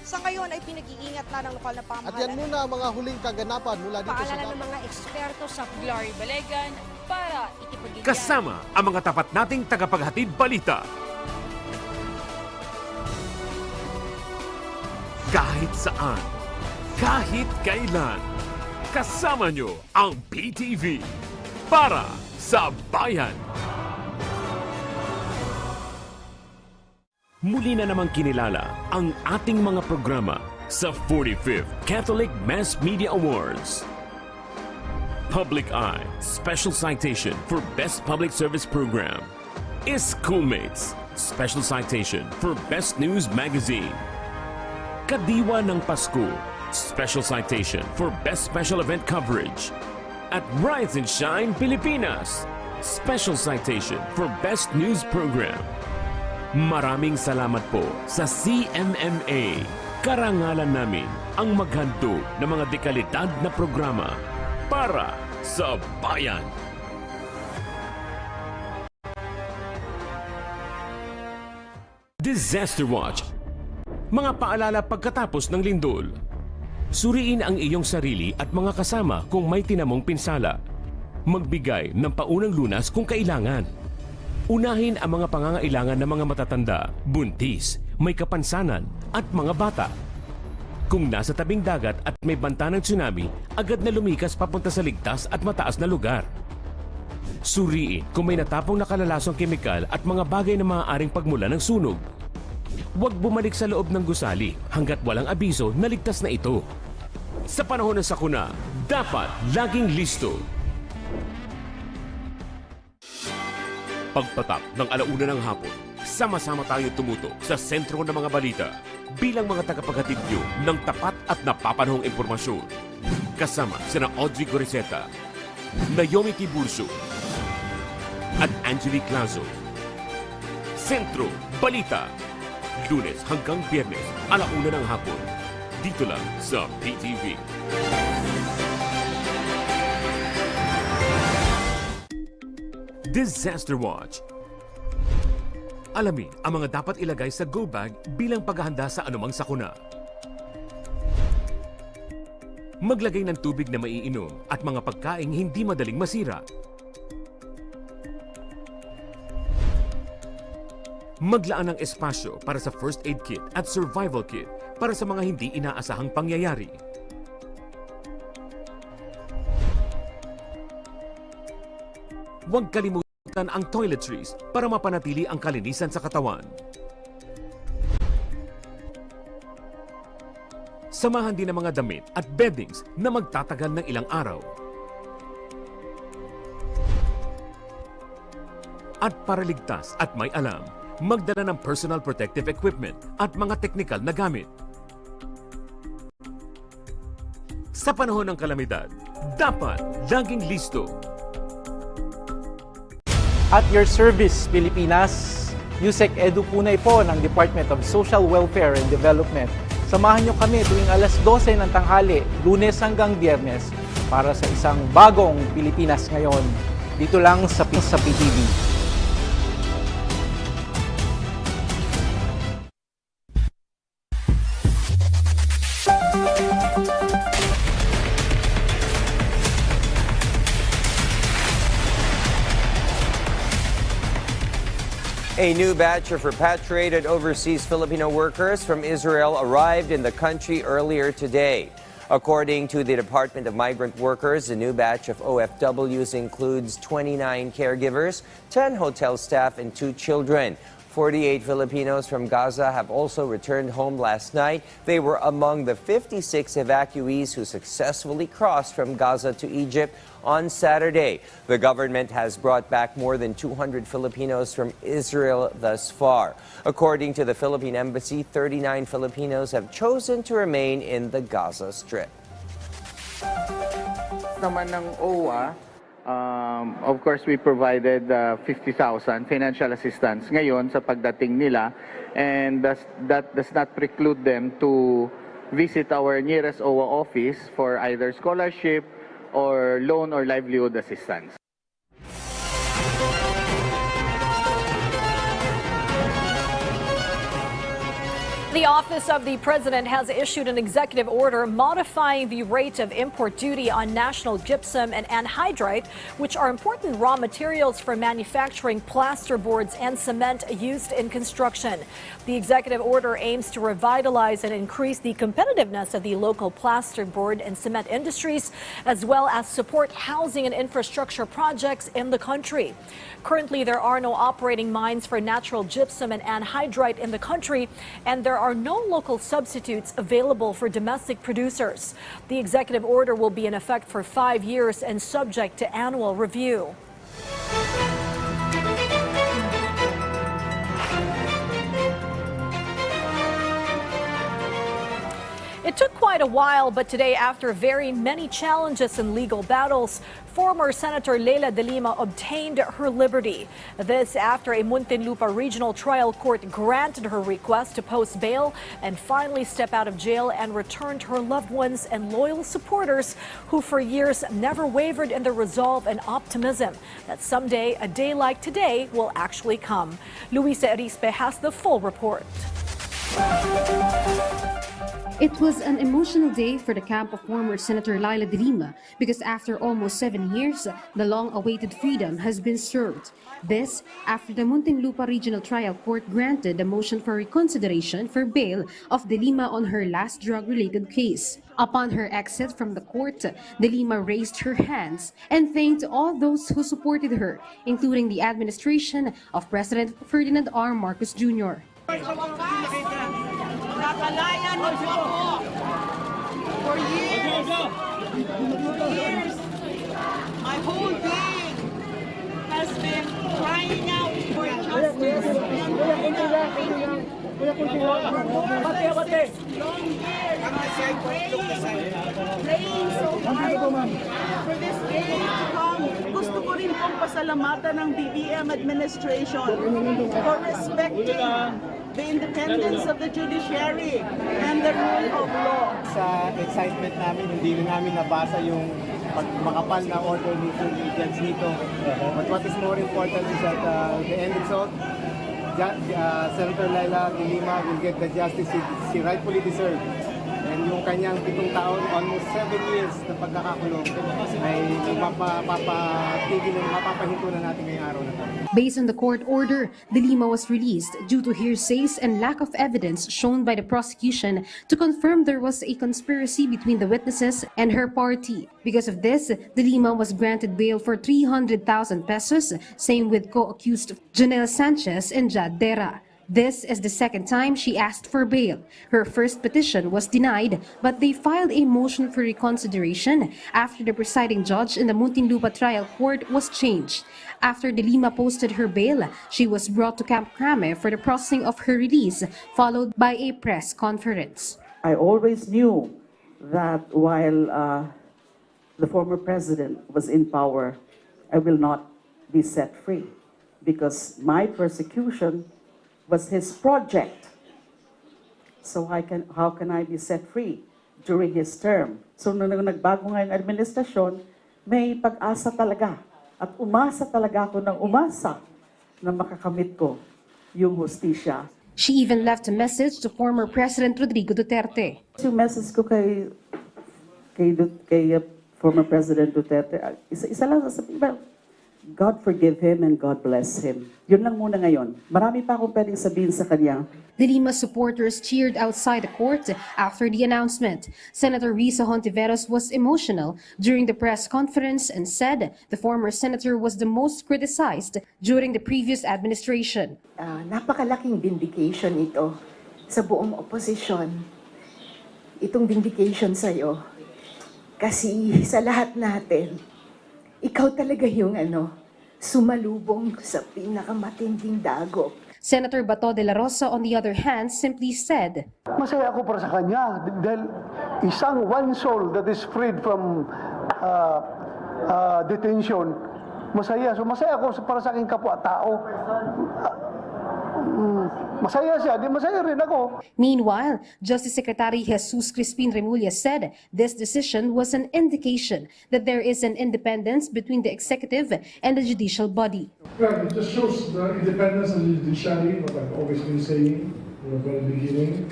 Sa ngayon ay pinag-iingat na ng lokal na pamahalaan. At yan muna ang mga huling kaganapan mula dito sa Paalala ng mga eksperto sa Glory Balegan para ikipagigyan. Kasama ang mga tapat nating tagapaghatid balita. Kahit saan, kahit kailan, kasama nyo ang PTV para sa bayan. Muli na namang kinilala ang ating mga programa sa 45th Catholic Mass Media Awards. Public Eye Special Citation for Best Public Service Program. Schoolmates Special Citation for Best News Magazine. Kadiwa ng Pasko, Special Citation for Best Special Event Coverage. At Rise and Shine Pilipinas, Special Citation for Best News Program. Maraming salamat po sa CMMA. Karangalan namin ang maghandog ng mga dekalidad na programa para sa bayan. Disaster Watch. Mga paalala pagkatapos ng lindol. Suriin ang iyong sarili at mga kasama kung may tinamong pinsala. Magbigay ng paunang lunas kung kailangan. Unahin ang mga pangangailangan ng mga matatanda, buntis, may kapansanan at mga bata. Kung nasa tabing dagat at may banta ng tsunami, agad na lumikas papunta sa ligtas at mataas na lugar. Suriin kung may natapong nakalalasong kemikal at mga bagay na maaaring pagmula ng sunog. Huwag bumalik sa loob ng gusali hanggat walang abiso na ligtas na ito. Sa panahon ng sakuna, dapat laging listo. Pagpatak ng 1:00 ng hapon, sama-sama tayo tumutok sa sentro ng mga balita bilang mga tagapaghatid nyo ng tapat at napapanahong impormasyon. Kasama sina Audrey Goriseta, Naomi Tiburcio, at Angelique Lazo. Sentro Balita. Lunes hanggang Biyernes, 1:00 ng hapon. Dito lang sa PTV. Disaster Watch. Alamin ang mga dapat ilagay sa go bag bilang paghahanda sa anumang sakuna. Maglagay ng tubig na maiinom at mga pagkaing hindi madaling masira. Maglaan ng espasyo para sa first aid kit at survival kit para sa mga hindi inaasahang pangyayari. Huwag kalimutan ang toiletries para mapanatili ang kalinisan sa katawan. Samahan din ang mga damit at beddings na magtatagal ng ilang araw. At para ligtas at may alam, magdala ng personal protective equipment at mga teknikal na gamit. Sa panahon ng kalamidad, dapat laging listo. At your service, Pilipinas, Yusek Edu Punay po ng Department of Social Welfare and Development. Samahan niyo kami tuwing alas 12 ng tanghali, Lunes hanggang Biyernes, para sa isang bagong Pilipinas ngayon. Dito lang sa PTV. A new batch of repatriated overseas Filipino workers from Israel arrived in the country earlier today. According to the Department of Migrant Workers, the new batch of OFWs includes 29 caregivers, 10 hotel staff, and 2 children. 48 Filipinos from Gaza have also returned home last night. They were among the 56 evacuees who successfully crossed from Gaza to Egypt on Saturday. The government has brought back more than 200 Filipinos from Israel thus far. According to the Philippine Embassy, 39 Filipinos have chosen to remain in the Gaza Strip. Naman ng OWA, of course, we provided 50,000 financial assistance ngayon sa pagdating nila, and that does not preclude them to visit our nearest OWA office for either scholarship or loan or livelihood assistance. The Office of the President has issued an executive order modifying the rate of import duty on national gypsum and anhydrite, which are important raw materials for manufacturing plasterboards and cement used in construction. The executive order aims to revitalize and increase the competitiveness of the local plasterboard and cement industries, as well as support housing and infrastructure projects in the country. Currently, there are no operating mines for natural gypsum and anhydrite in the country, and there are no local substitutes available for domestic producers. The executive order will be in effect for 5 years and subject to annual review. It took quite a while, but today, after very many challenges and legal battles, former Senator Leila de Lima obtained her liberty. This after a Muntinlupa Regional Trial Court granted her request to post bail and finally step out of jail and return to her loved ones and loyal supporters who for years never wavered in their resolve and optimism that someday a day like today will actually come. Luisa Erispe has the full report. It was an emotional day for the camp of former Senator Leila de Lima because after almost 7 years, the long-awaited freedom has been served. This after the Muntinlupa Regional Trial Court granted the motion for reconsideration for bail of de Lima on her last drug-related case. Upon her exit from the court, de Lima raised her hands and thanked all those who supported her, including the administration of President Ferdinand R. Marcos Jr. Nakalaya niyo ako. For years, my whole being has been crying out for justice and long years, praying so hard for this day to come. Gusto ko rin pong pasalamatan ng BBM administration for respecting the independence of the judiciary and the rule of law. Sa excitement namin, hindi na namin nabasa yung makapal na order ni Judge Nito. But what is more important is that the end result, Senator Laila de Lima will get the justice she rightfully deserves. And yung kanyang 7 taon, almost 7 years na pagkakakulong ay mapapatigil na mapapahinto na natin ngayong araw na ito. Based on the court order, De Lima was released due to hearsays and lack of evidence shown by the prosecution to confirm there was a conspiracy between the witnesses and her party. Because of this, De Lima was granted bail for 300,000 pesos, same with co-accused Janelle Sanchez and Jad Dera. This is the second time she asked for bail. Her first petition was denied, but they filed a motion for reconsideration after the presiding judge in the Muntinlupa trial court was changed. After De Lima posted her bail, she was brought to Camp Crame for the processing of her release, followed by a press conference. I always knew that while the former president was in power, I will not be set free because my persecution was his project. So how can I be set free during his term? So nung nagbago nga yung administrasyon, may pag-asa talaga. At umasa talaga ako ng umasa na makakamit ko yung hustisya. She even left a message to former President Rodrigo Duterte. Yung message ko kay former President Duterte, isa lang sasabihin, God forgive him and God bless him. Yun lang muna ngayon. Marami pa akong pwedeng sabihin sa kanya. De Lima supporters cheered outside the court after the announcement. Senator Risa Hontiveros was emotional during the press conference and said the former senator was the most criticized during the previous administration. Napakalaking vindication ito sa buong oposisyon. Itong vindication sa'yo. Kasi sa lahat natin, ikaw talaga yung sumalubong sa pinakamatinding dagok. Senator Bato de la Rosa, on the other hand, simply said, Masaya ako para sa kanya dahil isang one soul that is freed from detention. Masaya. So masaya ako para sa aking kapwa-tao. Masaya siya, di masaya rin ako. Meanwhile, Justice Secretary Jesus Crispin Remulla said this decision was an indication that there is an independence between the executive and the judicial body. Well, it just shows the independence of the judiciary, what I've always been saying from the very beginning,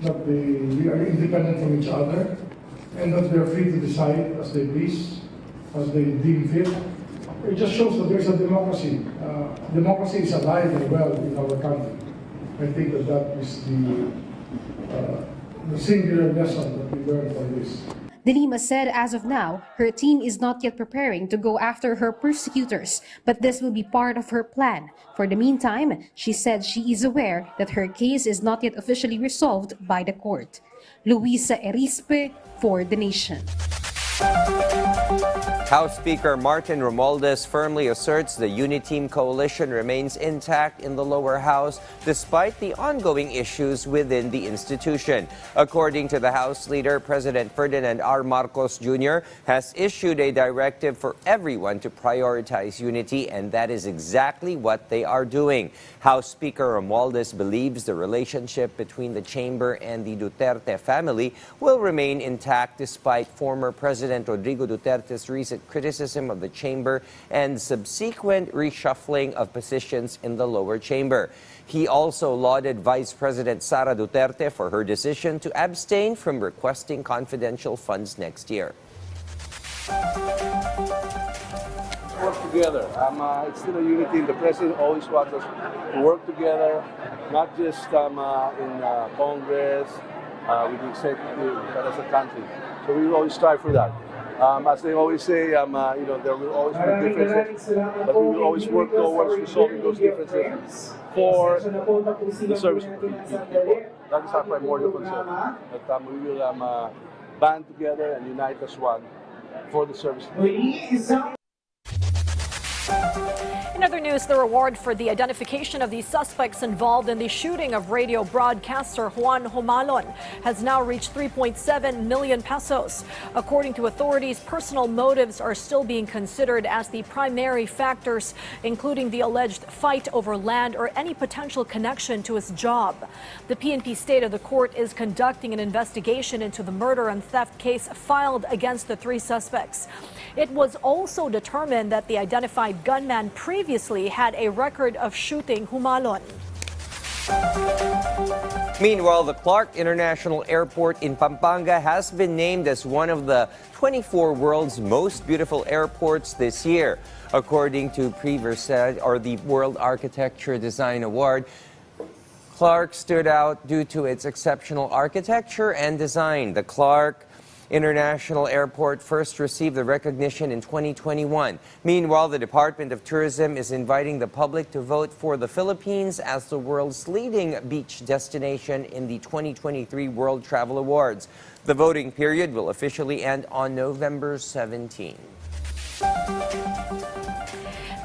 that we are independent from each other and that they are free to decide as they please, as they deem fit. It just shows that there's a democracy. Democracy is alive and well in our country. I think that is the singular lesson that we learned from this. De Lima said as of now, her team is not yet preparing to go after her persecutors, but this will be part of her plan. For the meantime, she said she is aware that her case is not yet officially resolved by the court. Luisa Erispe for The Nation. House Speaker Martin Romualdez firmly asserts the Uniteam coalition remains intact in the lower house despite the ongoing issues within the institution. According to the House Leader, President Ferdinand R. Marcos Jr. has issued a directive for everyone to prioritize unity, and that is exactly what they are doing. House Speaker Romualdez believes the relationship between the chamber and the Duterte family will remain intact despite former President Rodrigo Duterte's recent criticism of the chamber and subsequent reshuffling of positions in the lower chamber. He also lauded Vice President Sara Duterte for her decision to abstain from requesting confidential funds next year. Work together. It's still a unity. The President always wants us to work together, not just in Congress, with the executive, but as a country. So we will always strive for that. As they always say, there will always be differences, but we will always work towards resolving those differences for the service of the people. That is our primordial concern. That we will band together and unite as one for the service of the people. In other news, the reward for the identification of the suspects involved in the shooting of radio broadcaster Juan Humalon has now reached 3.7 million pesos. According to authorities, personal motives are still being considered as the primary factors, including the alleged fight over land or any potential connection to his job. The PNP stated the court is conducting an investigation into the murder and theft case filed against the three suspects. It was also determined that the identified gunman previously had a record of shooting Humalon. Meanwhile, the Clark International Airport in Pampanga has been named as one of the 24 world's most beautiful airports this year. According to the World Architecture Design Award, Clark stood out due to its exceptional architecture and design. The Clark International Airport first received the recognition in 2021. Meanwhile, the Department of Tourism is inviting the public to vote for the Philippines as the world's leading beach destination in the 2023 World Travel Awards. The voting period will officially end on November 17.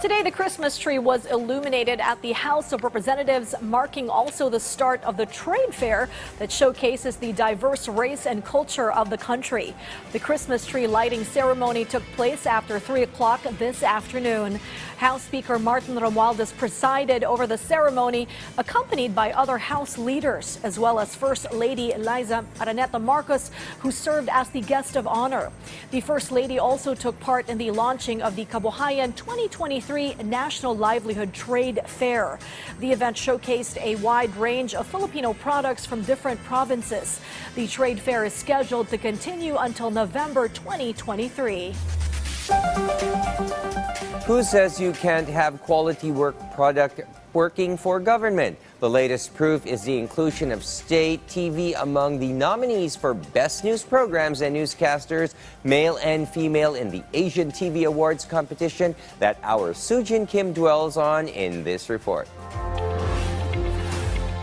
Today, the Christmas tree was illuminated at the House of Representatives, marking also the start of the trade fair that showcases the diverse race and culture of the country. The Christmas tree lighting ceremony took place after 3 o'clock this afternoon. House Speaker Martin Romualdez presided over the ceremony, accompanied by other House leaders, as well as First Lady Liza Araneta Marcos, who served as the guest of honor. The First Lady also took part in the launching of the Kabuhayan 2023 National Livelihood Trade Fair. The event showcased a wide range of Filipino products from different provinces. The trade fair is scheduled to continue until November 2023. Who says you can't have quality work product working for government? The latest proof is the inclusion of state TV among the nominees for Best News Programs and Newscasters, male and female, in the Asian TV Awards competition that our Sujin Kim dwells on in this report.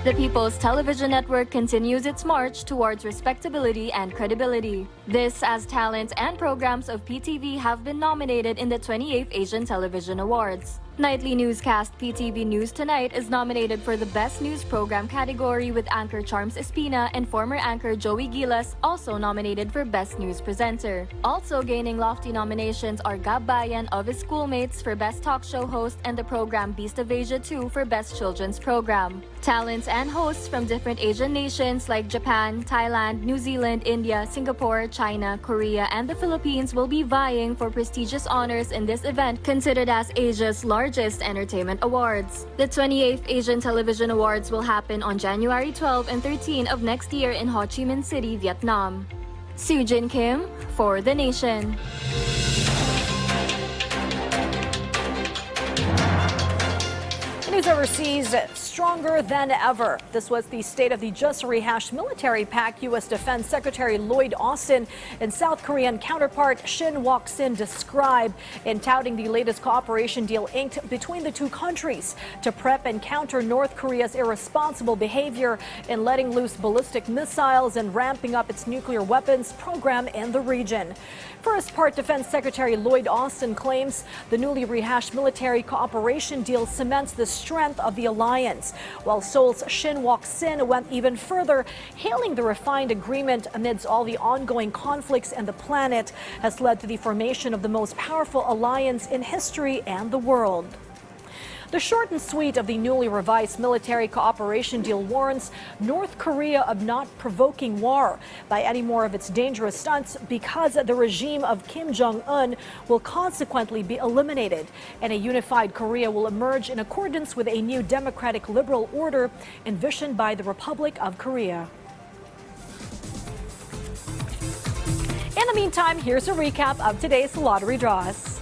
The People's Television Network continues its march towards respectability and credibility. This as talents and programs of PTV have been nominated in the 28th Asian Television Awards. Nightly newscast PTV News Tonight is nominated for the Best News Program category, with anchor Charms Espina and former anchor Joey Gilas also nominated for Best News Presenter. Also gaining lofty nominations are Ulat Bayan of his schoolmates for Best Talk Show Host and the program Beast of Asia 2 for Best Children's Program. Talents and hosts from different Asian nations like Japan, Thailand, New Zealand, India, Singapore, China, Korea, and the Philippines will be vying for prestigious honors in this event, considered as Asia's largest entertainment awards. The 28th Asian Television Awards will happen on January 12 and 13 of next year in Ho Chi Minh City, Vietnam. Sujin Kim for The Nation. News overseas, stronger than ever. This was the state of the just rehashed military pact U.S. Defense Secretary Lloyd Austin and South Korean counterpart Shin Wok-sin described in touting the latest cooperation deal inked between the two countries to prep and counter North Korea's irresponsible behavior in letting loose ballistic missiles and ramping up its nuclear weapons program in the region. For his part, Defense Secretary Lloyd Austin claims the newly rehashed military cooperation deal cements the strength of the alliance, while Seoul's Shin Wok-sin went even further, hailing the refined agreement amidst all the ongoing conflicts in the planet has led to the formation of the most powerful alliance in history and the world. The short and sweet of the newly revised military cooperation deal warns North Korea of not provoking war by any more of its dangerous stunts, because the regime of Kim Jong-un will consequently be eliminated, and a unified Korea will emerge in accordance with a new democratic liberal order envisioned by the Republic of Korea. In the meantime, here's a recap of today's lottery draws.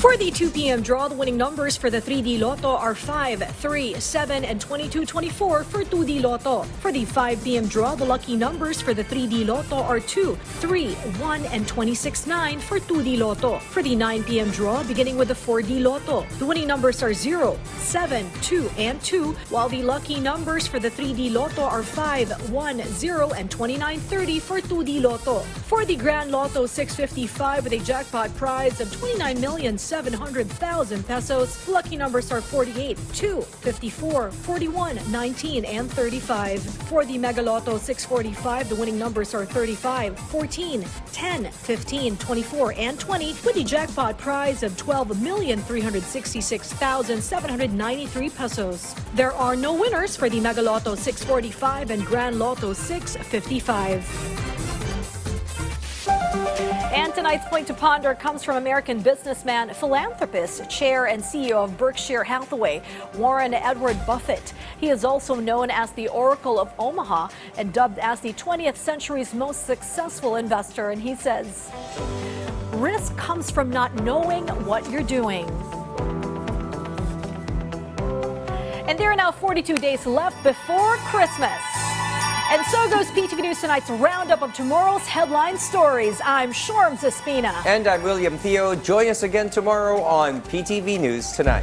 For the 2 p.m. draw, the winning numbers for the 3D Lotto are 5, 3, 7, and 22-24 for 2D Lotto. For the 5 p.m. draw, the lucky numbers for the 3D Lotto are 2, 3, 1, and 26-9 for 2D Lotto. For the 9 p.m. draw, beginning with the 4D Lotto, the winning numbers are 0, 7, 2, and 2, while the lucky numbers for the 3D Lotto are 5, 1, 0, and 29-30 for 2D Lotto. For the Grand Lotto 655 with a jackpot prize of 29,600,000 700,000 pesos. Lucky numbers are 48, 2, 54, 41, 19, and 35. For the Mega Lotto 645, the winning numbers are 35, 14, 10, 15, 24, and 20, with the jackpot prize of 12,366,793 pesos. There are no winners for the Mega Lotto 645 and Grand Lotto 655. And tonight's Point to Ponder comes from American businessman, philanthropist, chair and CEO of Berkshire Hathaway, Warren Edward Buffett. He is also known as the Oracle of Omaha and dubbed as the 20th century's most successful investor. And he says, risk comes from not knowing what you're doing. And there are now 42 days left before Christmas. And so goes PTV News Tonight's roundup of tomorrow's headline stories. I'm Shorm Zaspina. And I'm William Theo. Join us again tomorrow on PTV News Tonight.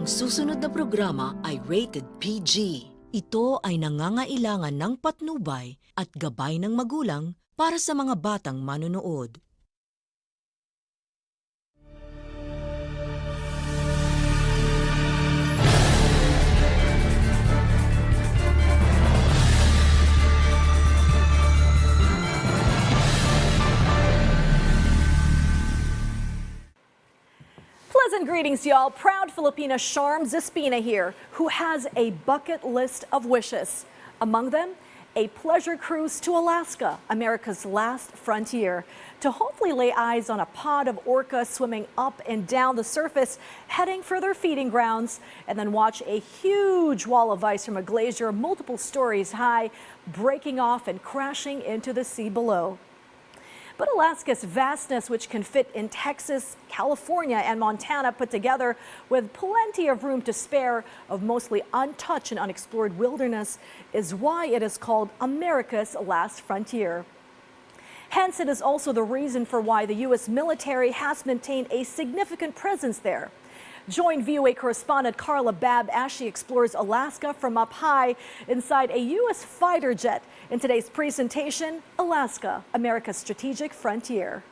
Susunod na programa ay rated PG. Ito ay nangangailangan ng patnubay at gabay ng magulang para sa mga batang manonood. Pleasant greetings, y'all. Proud Filipina Shorm Zaspina here, who has a bucket list of wishes. Among them, a pleasure cruise to Alaska, America's last frontier, to hopefully lay eyes on a pod of orcas swimming up and down the surface, heading for their feeding grounds, and then watch a huge wall of ice from a glacier multiple stories high, breaking off and crashing into the sea below. But Alaska's vastness, which can fit in Texas, California, and Montana put together, with plenty of room to spare of mostly untouched and unexplored wilderness, is why it is called America's last frontier. Hence, it is also the reason for why the U.S. military has maintained a significant presence there. Join VOA correspondent Carla Babb as she explores Alaska from up high inside a U.S. fighter jet in today's presentation, Alaska, America's Strategic Frontier.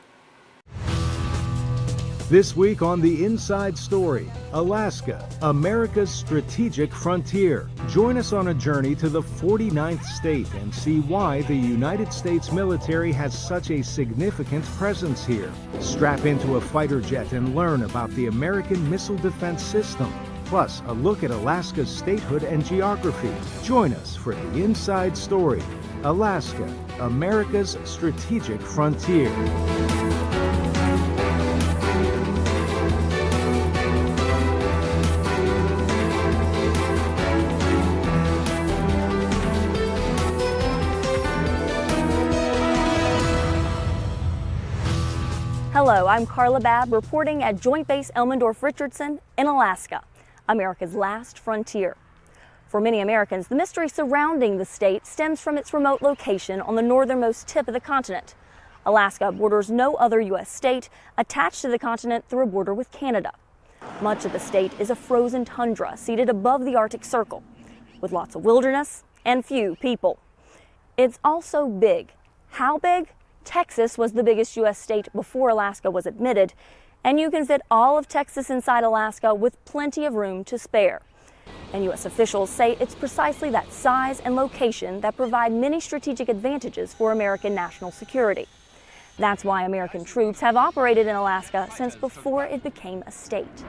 This week on The Inside Story, Alaska, America's Strategic Frontier. Join us on a journey to the 49th state and see why the United States military has such a significant presence here. Strap into a fighter jet and learn about the American Missile Defense System. Plus, a look at Alaska's statehood and geography. Join us for The Inside Story, Alaska, America's Strategic Frontier. Hello, I'm Carla Babb reporting at Joint Base Elmendorf-Richardson in Alaska, America's last frontier. For many Americans, the mystery surrounding the state stems from its remote location on the northernmost tip of the continent. Alaska borders no other U.S. state attached to the continent through a border with Canada. Much of the state is a frozen tundra seated above the Arctic Circle, with lots of wilderness and few people. It's also big. How big? Texas was the biggest U.S. state before Alaska was admitted, and you can fit all of Texas inside Alaska with plenty of room to spare. And U.S. officials say it's precisely that size and location that provide many strategic advantages for American national security. That's why American troops have operated in Alaska since before it became a state.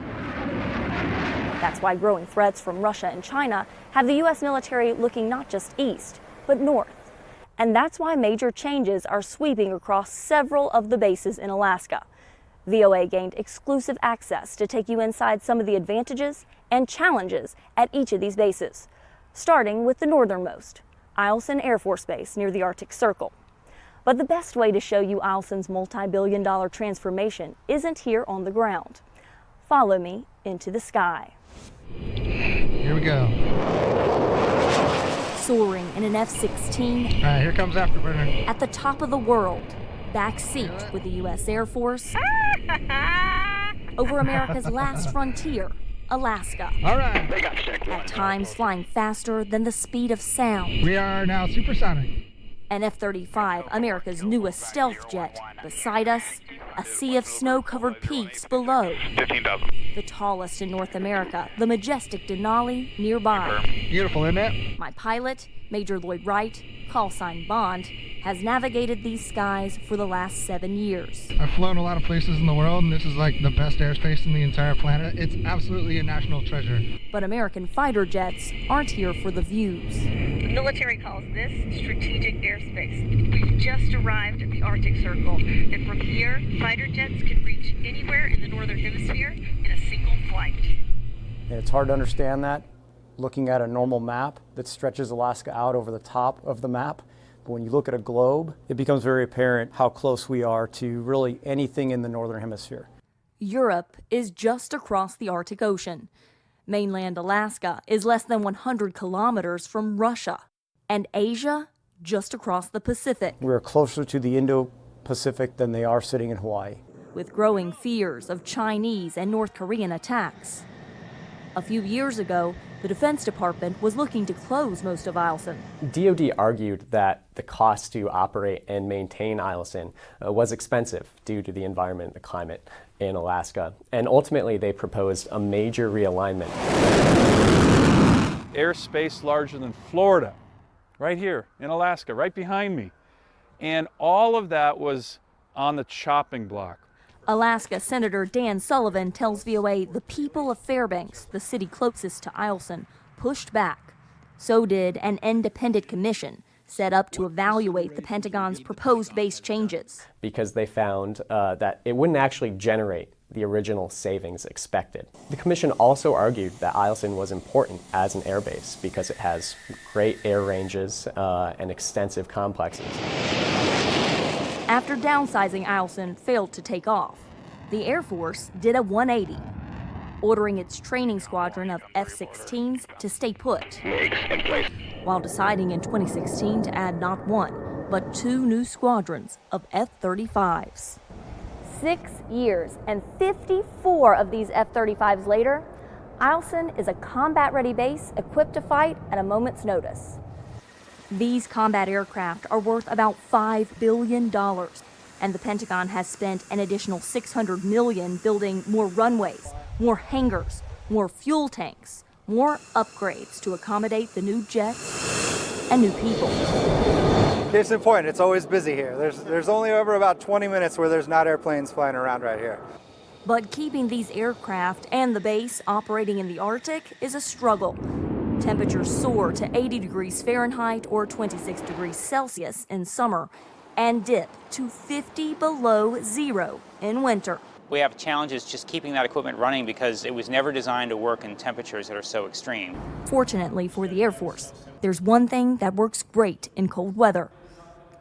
That's why growing threats from Russia and China have the U.S. military looking not just east, but north. And that's why major changes are sweeping across several of the bases in Alaska. VOA gained exclusive access to take you inside some of the advantages and challenges at each of these bases, starting with the northernmost, Eielson Air Force Base near the Arctic Circle. But the best way to show you Eielson's multi-billion-dollar transformation isn't here on the ground. Follow me into the sky. Here we go. Soaring in an F-16. All right, here comes Afterburner. At the top of the world, backseat with the U.S. Air Force. Over America's last frontier, Alaska. All right. At times flying faster than the speed of sound. We are now supersonic. An F-35, America's newest stealth jet. Beside us, a sea of snow-covered peaks below. 15,000. The tallest in North America, the majestic Denali nearby. Beautiful, isn't it? My pilot, Major Lloyd Wright, call sign Bond, has navigated these skies for the last 7 years. I've flown a lot of places in the world, and this is like the best airspace in the entire planet. It's absolutely a national treasure. But American fighter jets aren't here for the views. The military calls this strategic airspace. We've just arrived at the Arctic Circle, and from here, fighter jets can reach anywhere in the Northern Hemisphere in a single flight. And it's hard to understand that looking at a normal map that stretches Alaska out over the top of the map. But when you look at a globe, it becomes very apparent how close we are to really anything in the Northern Hemisphere. Europe is just across the Arctic Ocean. Mainland Alaska is less than 100 kilometers from Russia. And Asia just across the Pacific. We're closer to the Indo-Pacific than they are sitting in Hawaii. With growing fears of Chinese and North Korean attacks. A few years ago, the Defense Department was looking to close most of Eielson. DoD argued that the cost to operate and maintain Eielson was expensive due to the environment, the climate in Alaska, and ultimately they proposed a major realignment. Airspace larger than Florida, right here in Alaska, right behind me. And all of that was on the chopping block. Alaska Senator Dan Sullivan tells VOA the people of Fairbanks, the city closest to Eielson, pushed back. So did an independent commission set up to evaluate the Pentagon's proposed base changes. Because they found that it wouldn't actually generate the original savings expected. The commission also argued that Eielson was important as an airbase because it has great air ranges and extensive complexes. After downsizing Eielson failed to take off, the Air Force did a 180, ordering its training squadron of F-16s to stay put, while deciding in 2016 to add not one, but 2 new squadrons of F-35s. 6 years and 54 of these F-35s later, Eielson is a combat-ready base equipped to fight at a moment's notice. These combat aircraft are worth about $5 billion, and the Pentagon has spent an additional $600 million building more runways, more hangars, more fuel tanks, more upgrades to accommodate the new jets and new people. Case in point, it's always busy here. There's only ever about 20 minutes where there's not airplanes flying around right here. But keeping these aircraft and the base operating in the Arctic is a struggle. Temperatures soar to 80 degrees Fahrenheit or 26 degrees Celsius in summer and dip to 50 below zero in winter. We have challenges just keeping that equipment running because it was never designed to work in temperatures that are so extreme. Fortunately for the Air Force, there's one thing that works great in cold weather: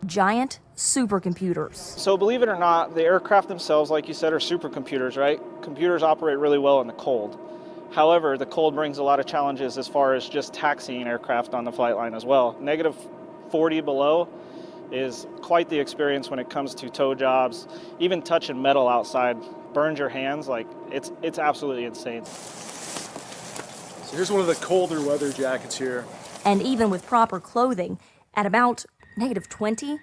giant supercomputers. So believe it or not, the aircraft themselves, like you said, are supercomputers, right? Computers operate really well in the cold. However, the cold brings a lot of challenges as far as just taxiing aircraft on the flight line as well. Negative 40 below is quite the experience when it comes to tow jobs. Even touching metal outside burns your hands. Like it's absolutely insane. So here's one of the colder weather jackets here. And even with proper clothing, at about negative 20,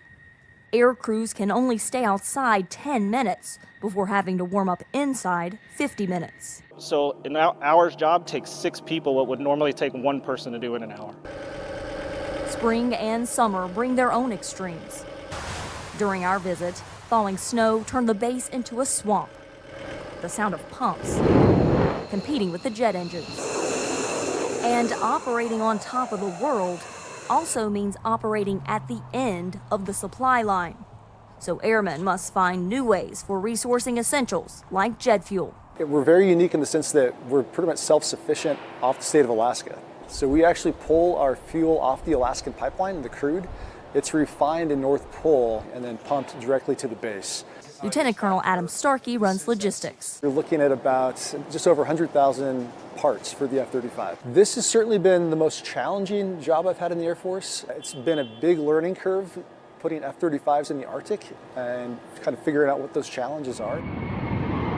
air crews can only stay outside 10 minutes before having to warm up inside 50 minutes. So an hour's job takes 6 people what would normally take 1 person to do in an hour. Spring and summer bring their own extremes. During our visit, Thawing snow turned the base into a swamp. The sound of pumps competing with the jet engines. And operating on top of the world also means operating at the end of the supply line. So airmen must find new ways for resourcing essentials like jet fuel. We're very unique in the sense that we're pretty much self-sufficient off the state of Alaska. So we actually pull our fuel off the Alaskan pipeline, the crude. It's refined in North Pole and then pumped directly to the base. Lieutenant Colonel Adam Starkey runs logistics. We're looking at about just over 100,000 parts for the F-35. This has certainly been the most challenging job I've had in the Air Force. It's been a big learning curve, putting F-35s in the Arctic and kind of figuring out what those challenges are.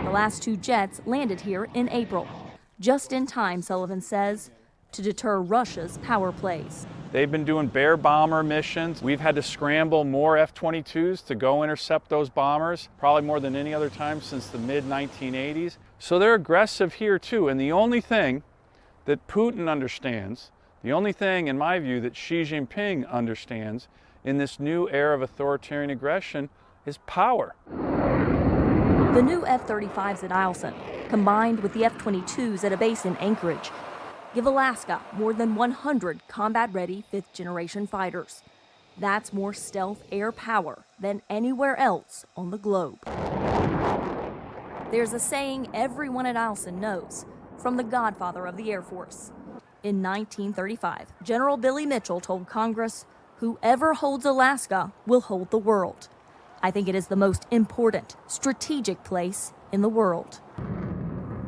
The last 2 jets landed here in April, just in time, Sullivan says, to deter Russia's power plays. They've been doing Bear bomber missions. We've had to scramble more F-22s to go intercept those bombers, probably more than any other time since the mid-1980s. So they're aggressive here too. And the only thing that Putin understands, the only thing in my view that Xi Jinping understands in this new era of authoritarian aggression is power. The new F-35s at Eielson, combined with the F-22s at a base in Anchorage, give Alaska more than 100 combat-ready 5th-generation fighters. That's more stealth air power than anywhere else on the globe. There's a saying everyone at Eielson knows, from the godfather of the Air Force. In 1935, General Billy Mitchell told Congress, "Whoever holds Alaska will hold the world." I think it is the most important, strategic place in the world.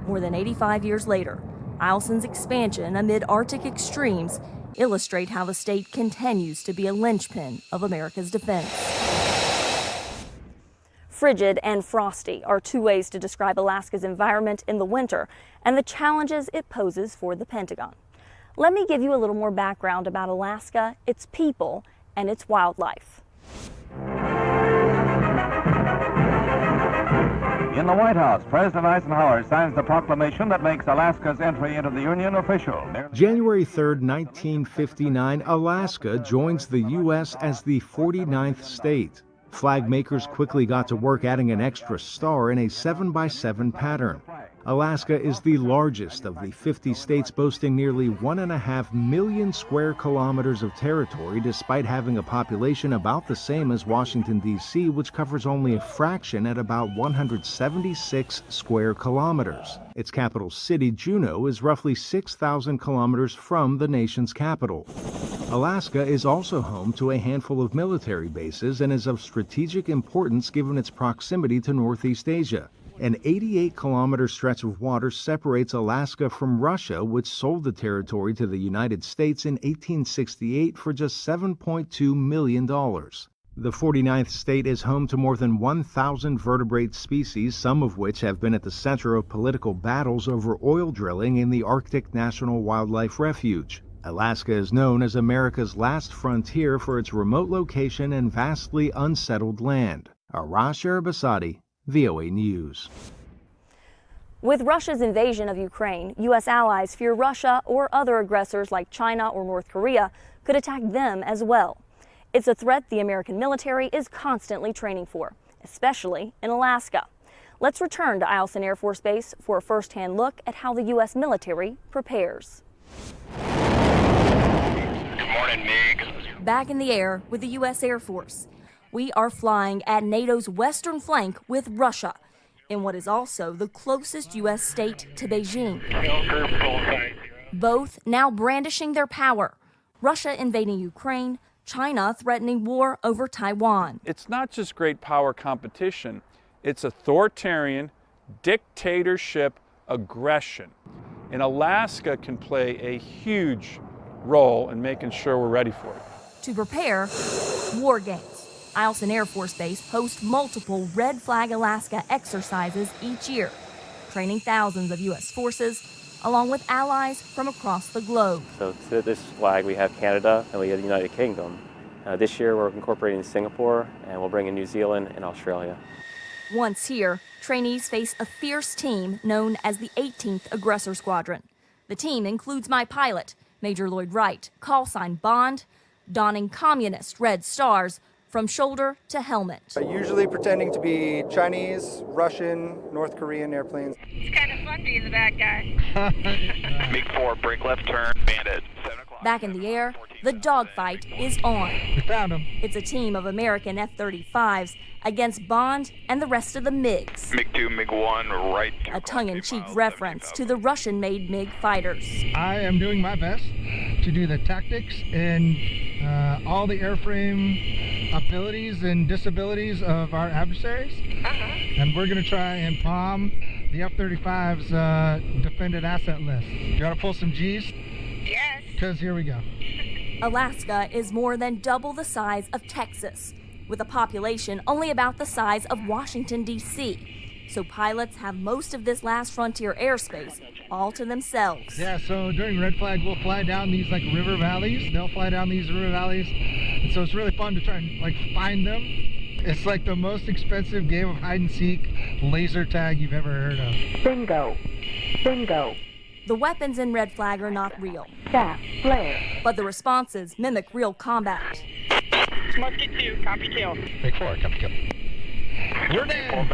More than 85 years later, Eielson's expansion amid Arctic extremes illustrate how the state continues to be a linchpin of America's defense. Frigid and frosty are 2 ways to describe Alaska's environment in the winter and the challenges it poses for the Pentagon. Let me give you a little more background about Alaska, its people, and its wildlife. In the White House, President Eisenhower signs the proclamation that makes Alaska's entry into the Union official. January 3, 1959, Alaska joins the U.S. as the 49th state. Flag makers quickly got to work adding an extra star in a 7x7 pattern. Alaska is the largest of the 50 states, boasting nearly 1.5 million square kilometers of territory, despite having a population about the same as Washington, D.C., which covers only a fraction at about 176 square kilometers. Its capital city, Juneau, is roughly 6,000 kilometers from the nation's capital. Alaska is also home to a handful of military bases and is of strategic importance given its proximity to Northeast Asia. An 88-kilometer stretch of water separates Alaska from Russia, which sold the territory to the United States in 1868 for just $7.2 million. The 49th state is home to more than 1,000 vertebrate species, some of which have been at the center of political battles over oil drilling in the Arctic National Wildlife Refuge. Alaska is known as America's last frontier for its remote location and vastly unsettled land. Arash Arabasadi, VOA News. With Russia's invasion of Ukraine, U.S. allies fear Russia or other aggressors like China or North Korea could attack them as well. It's a threat the American military is constantly training for, especially in Alaska. Let's return to Eielson Air Force Base for a first-hand look at how the U.S. military prepares. Good morning, Mig. Back in the air with the U.S. Air Force. We are flying at NATO's western flank with Russia, in what is also the closest U.S. state to Beijing. Both now brandishing their power. Russia invading Ukraine, China threatening war over Taiwan. It's not just great power competition, it's authoritarian, dictatorship aggression. And Alaska can play a huge role in making sure we're ready for it. To prepare, war games. Eielson Air Force Base hosts multiple Red Flag Alaska exercises each year, training thousands of U.S. forces, along with allies from across the globe. So to this flag, we have Canada and we have the United Kingdom. This year, we're incorporating Singapore, and we'll bring in New Zealand and Australia. Once here, trainees face a fierce team known as the 18th Aggressor Squadron. The team includes my pilot, Major Lloyd Wright, call sign Bond, donning communist red stars, from shoulder to helmet. Usually pretending to be Chinese, Russian, North Korean airplanes. It's kind of fun being the bad guy. MiG-4, brake left turn, bandit. 7 o'clock. Back in the air, the dogfight is on. We found him. It's a team of American F-35s against Bond and the rest of the MiGs. MiG-2, MiG-1, right. A tongue-in-cheek reference to the Russian-made MiG fighters. I am doing my best to do the tactics and all the airframe abilities and disabilities of our adversaries. And we're going to try and bomb the F-35's defended asset list. You got to pull some G's? Yes. Because here we go. Alaska is more than double the size of Texas, with a population only about the size of Washington, D.C. So pilots have most of this last frontier airspace all to themselves. Yeah, so during Red Flag, we'll fly down these like river valleys. They'll fly down these river valleys. And so it's really fun to try and like find them. It's like the most expensive game of hide and seek laser tag you've ever heard of. Bingo. Bingo. The weapons in Red Flag are not real. Gas, flare. But the responses mimic real combat. Musket 2, copy kill. Make 4, copy kill. We're dead.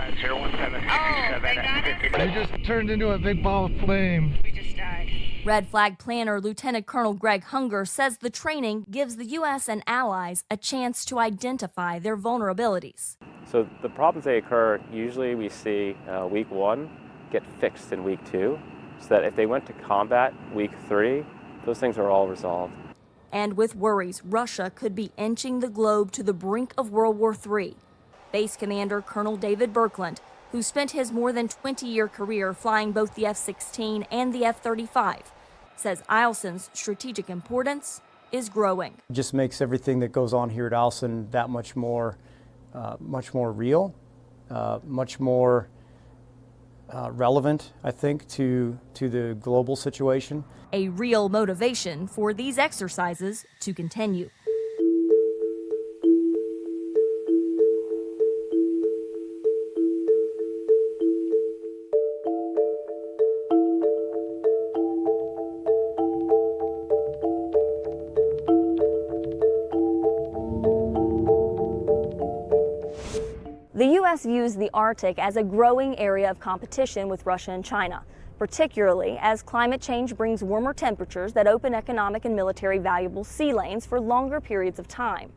They just turned into a big ball of flame. We just died. Red Flag planner Lieutenant Colonel Greg Hunger says the training gives the U.S. and allies a chance to identify their vulnerabilities. So the problems they occur, usually we see week 1 get fixed in week 2, so that if they went to combat week 3, those things are all resolved. And with worries Russia could be inching the globe to the brink of World War III. Base Commander Colonel David Birkeland, who spent his more than 20-year career flying both the F-16 and the F-35, says Eielson's strategic importance is growing. It just makes everything that goes on here at Eielson that much more real, much more relevant, I think, to the global situation. A real motivation for these exercises to continue. The U.S. views the Arctic as a growing area of competition with Russia and China, particularly as climate change brings warmer temperatures that open economic and military valuable sea lanes for longer periods of time.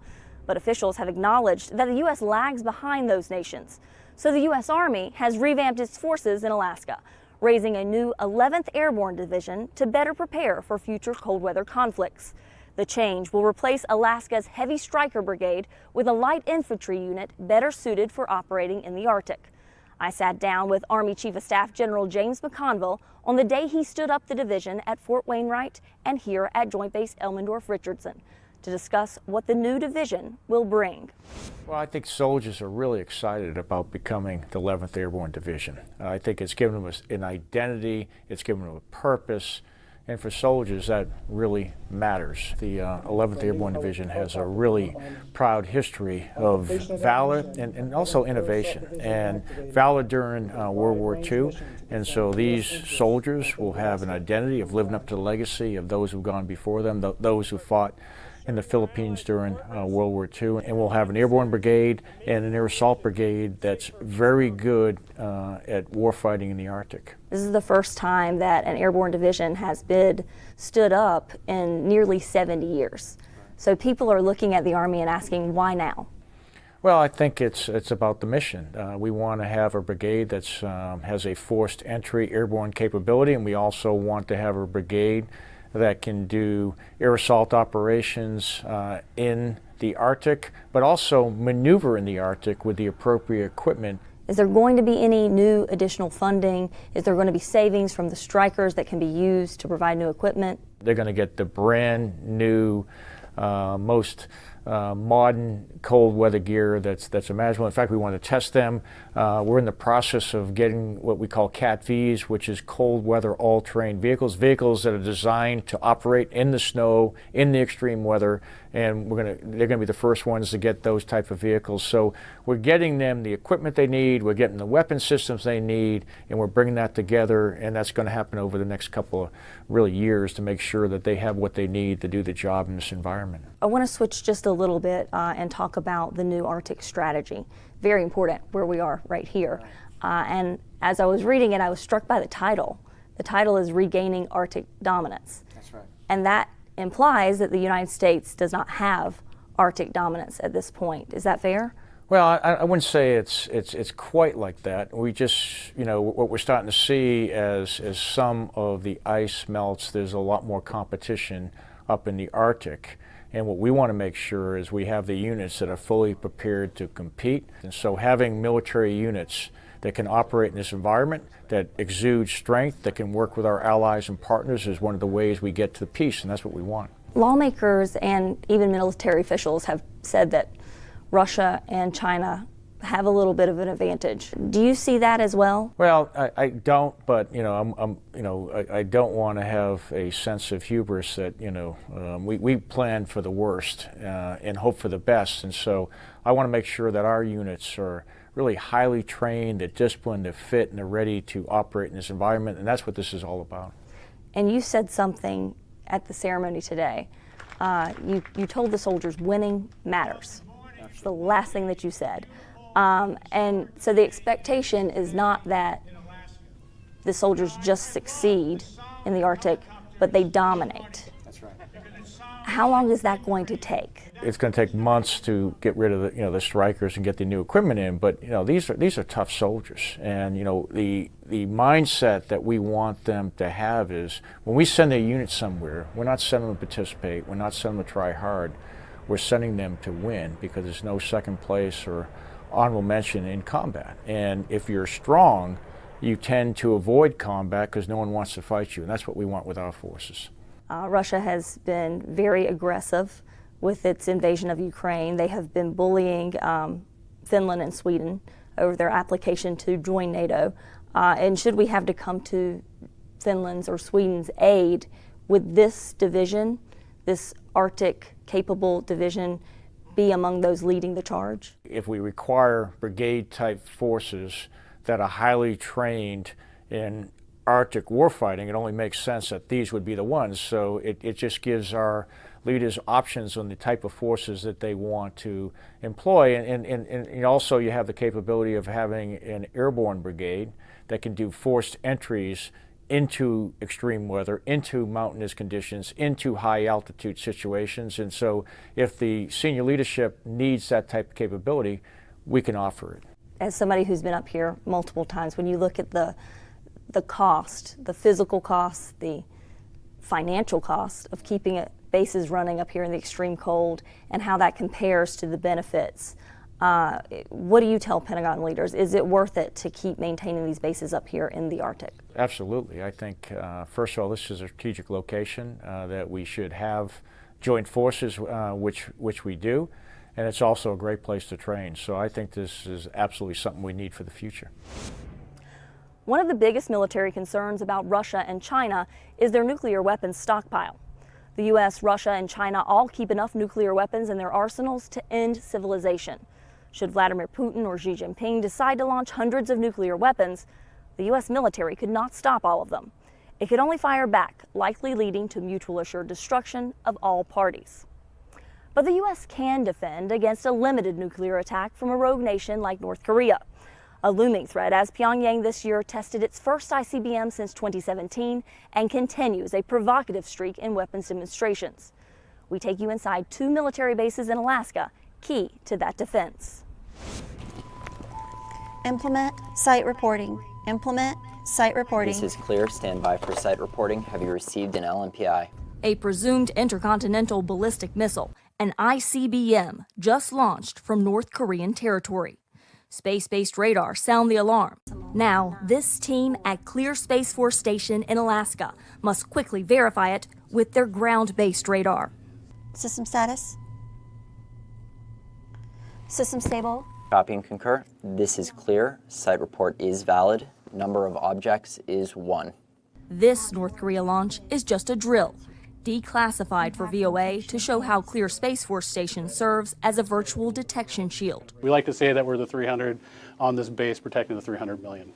But officials have acknowledged that the U.S. lags behind those nations. So the U.S. Army has revamped its forces in Alaska, raising a new 11th Airborne Division to better prepare for future cold weather conflicts. The change will replace Alaska's Heavy Striker Brigade with a light infantry unit better suited for operating in the Arctic. I sat down with Army Chief of Staff General James McConville on the day he stood up the division at Fort Wainwright and here at Joint Base Elmendorf-Richardson to discuss what the new division will bring. Well, I think soldiers are really excited about becoming the 11th Airborne Division. I think it's given them an identity, it's given them a purpose, and for soldiers that really matters. The 11th Airborne Division has a really proud history of valor and also innovation, and valor during World War II. And so these soldiers will have an identity of living up to the legacy of those who've gone before them, those who fought in the Philippines during World War II. And we'll have an airborne brigade and an air assault brigade that's very good at warfighting in the Arctic. This is the first time that an airborne division has been stood up in nearly 70 years. So people are looking at the Army and asking, why now? Well, I think it's about the mission. We want to have a brigade that has a forced entry airborne capability, and we also want to have a brigade that can do air assault operations in the Arctic, but also maneuver in the Arctic with the appropriate equipment. Is there going to be any new additional funding? Is there going to be savings from the strikers that can be used to provide new equipment? They're going to get the brand new, most modern cold weather gear that's imaginable. In fact, we want to test them. We're in the process of getting what we call CAT-Vs, which is cold weather all-terrain vehicles that are designed to operate in the snow, in the extreme weather, and they're going to be the first ones to get those type of vehicles. So we're getting them the equipment they need, we're getting the weapon systems they need, and we're bringing that together, and that's going to happen over the next couple of really years to make sure that they have what they need to do the job in this environment. I want to switch just a little bit and talk about the new Arctic strategy. Very important where we are right here. And as I was reading it, I was struck by the title. The title is Regaining Arctic Dominance. That's right. And that implies that the United States does not have Arctic dominance at this point. Is that fair? Well, I wouldn't say it's quite like that. We just, what we're starting to see as some of the ice melts, there's a lot more competition up in the Arctic. And what we want to make sure is we have the units that are fully prepared to compete. And so having military units that can operate in this environment, that exude strength, that can work with our allies and partners is one of the ways we get to peace, and that's what we want. Lawmakers and even military officials have said that Russia and China have a little bit of an advantage. Do you see that as well? Well, I don't, but I don't want to have a sense of hubris that we plan for the worst and hope for the best, and so I want to make sure that our units are really highly trained, they're disciplined, they're fit, and they're ready to operate in this environment, and that's what this is all about. And you said something at the ceremony today. You told the soldiers winning matters. It's the last thing that you said. And so the expectation is not that the soldiers just succeed in the Arctic, but they dominate. That's right. How long is that going to take? It's going to take months to get rid of the strikers and get the new equipment in, but these are tough soldiers, and the mindset that we want them to have is when we send a unit somewhere, we're not sending them to participate, we're not sending them to try hard, we're sending them to win, because there's no second place or honorable mention in combat. And if you're strong, you tend to avoid combat because no one wants to fight you, and that's what we want with our forces. Russia has been very aggressive with its invasion of Ukraine. They have been bullying Finland and Sweden over their application to join NATO. And should we have to come to Finland's or Sweden's aid, would this division, this Arctic capable division, be among those leading the charge? If we require brigade-type forces that are highly trained in Arctic warfighting, it only makes sense that these would be the ones. So it just gives our leaders options on the type of forces that they want to employ. And also you have the capability of having an airborne brigade that can do forced entries into extreme weather, into mountainous conditions, into high altitude situations. And so if the senior leadership needs that type of capability, we can offer it. As somebody who's been up here multiple times, when you look at the cost, the physical cost, the financial cost of keeping bases running up here in the extreme cold, and how that compares to the benefits, what do you tell Pentagon leaders? Is it worth it to keep maintaining these bases up here in the Arctic? Absolutely. I think, first of all, this is a strategic location that we should have joint forces, which we do, and it's also a great place to train. So I think this is absolutely something we need for the future. One of the biggest military concerns about Russia and China is their nuclear weapons stockpile. The U.S., Russia, and China all keep enough nuclear weapons in their arsenals to end civilization. Should Vladimir Putin or Xi Jinping decide to launch hundreds of nuclear weapons, the U.S. military could not stop all of them. It could only fire back, likely leading to mutual assured destruction of all parties. But the U.S. can defend against a limited nuclear attack from a rogue nation like North Korea. A looming threat as Pyongyang this year tested its first ICBM since 2017 and continues a provocative streak in weapons demonstrations. We take you inside 2 military bases in Alaska, key to that defense. Implement site reporting. Implement site reporting. This is clear. Stand by for site reporting. Have you received an LMPI? A presumed intercontinental ballistic missile, an ICBM, just launched from North Korean territory. Space-based radar sound the alarm. Now, this team at Clear Space Force Station in Alaska must quickly verify it with their ground-based radar. System status. System stable. Copy and concur. This is clear. Site report is valid. Number of objects is 1. This North Korea launch is just a drill. declassified for VOA to show how Clear Space Force Station serves as a virtual detection shield. We like to say that we're the 300 on this base protecting the 300 million.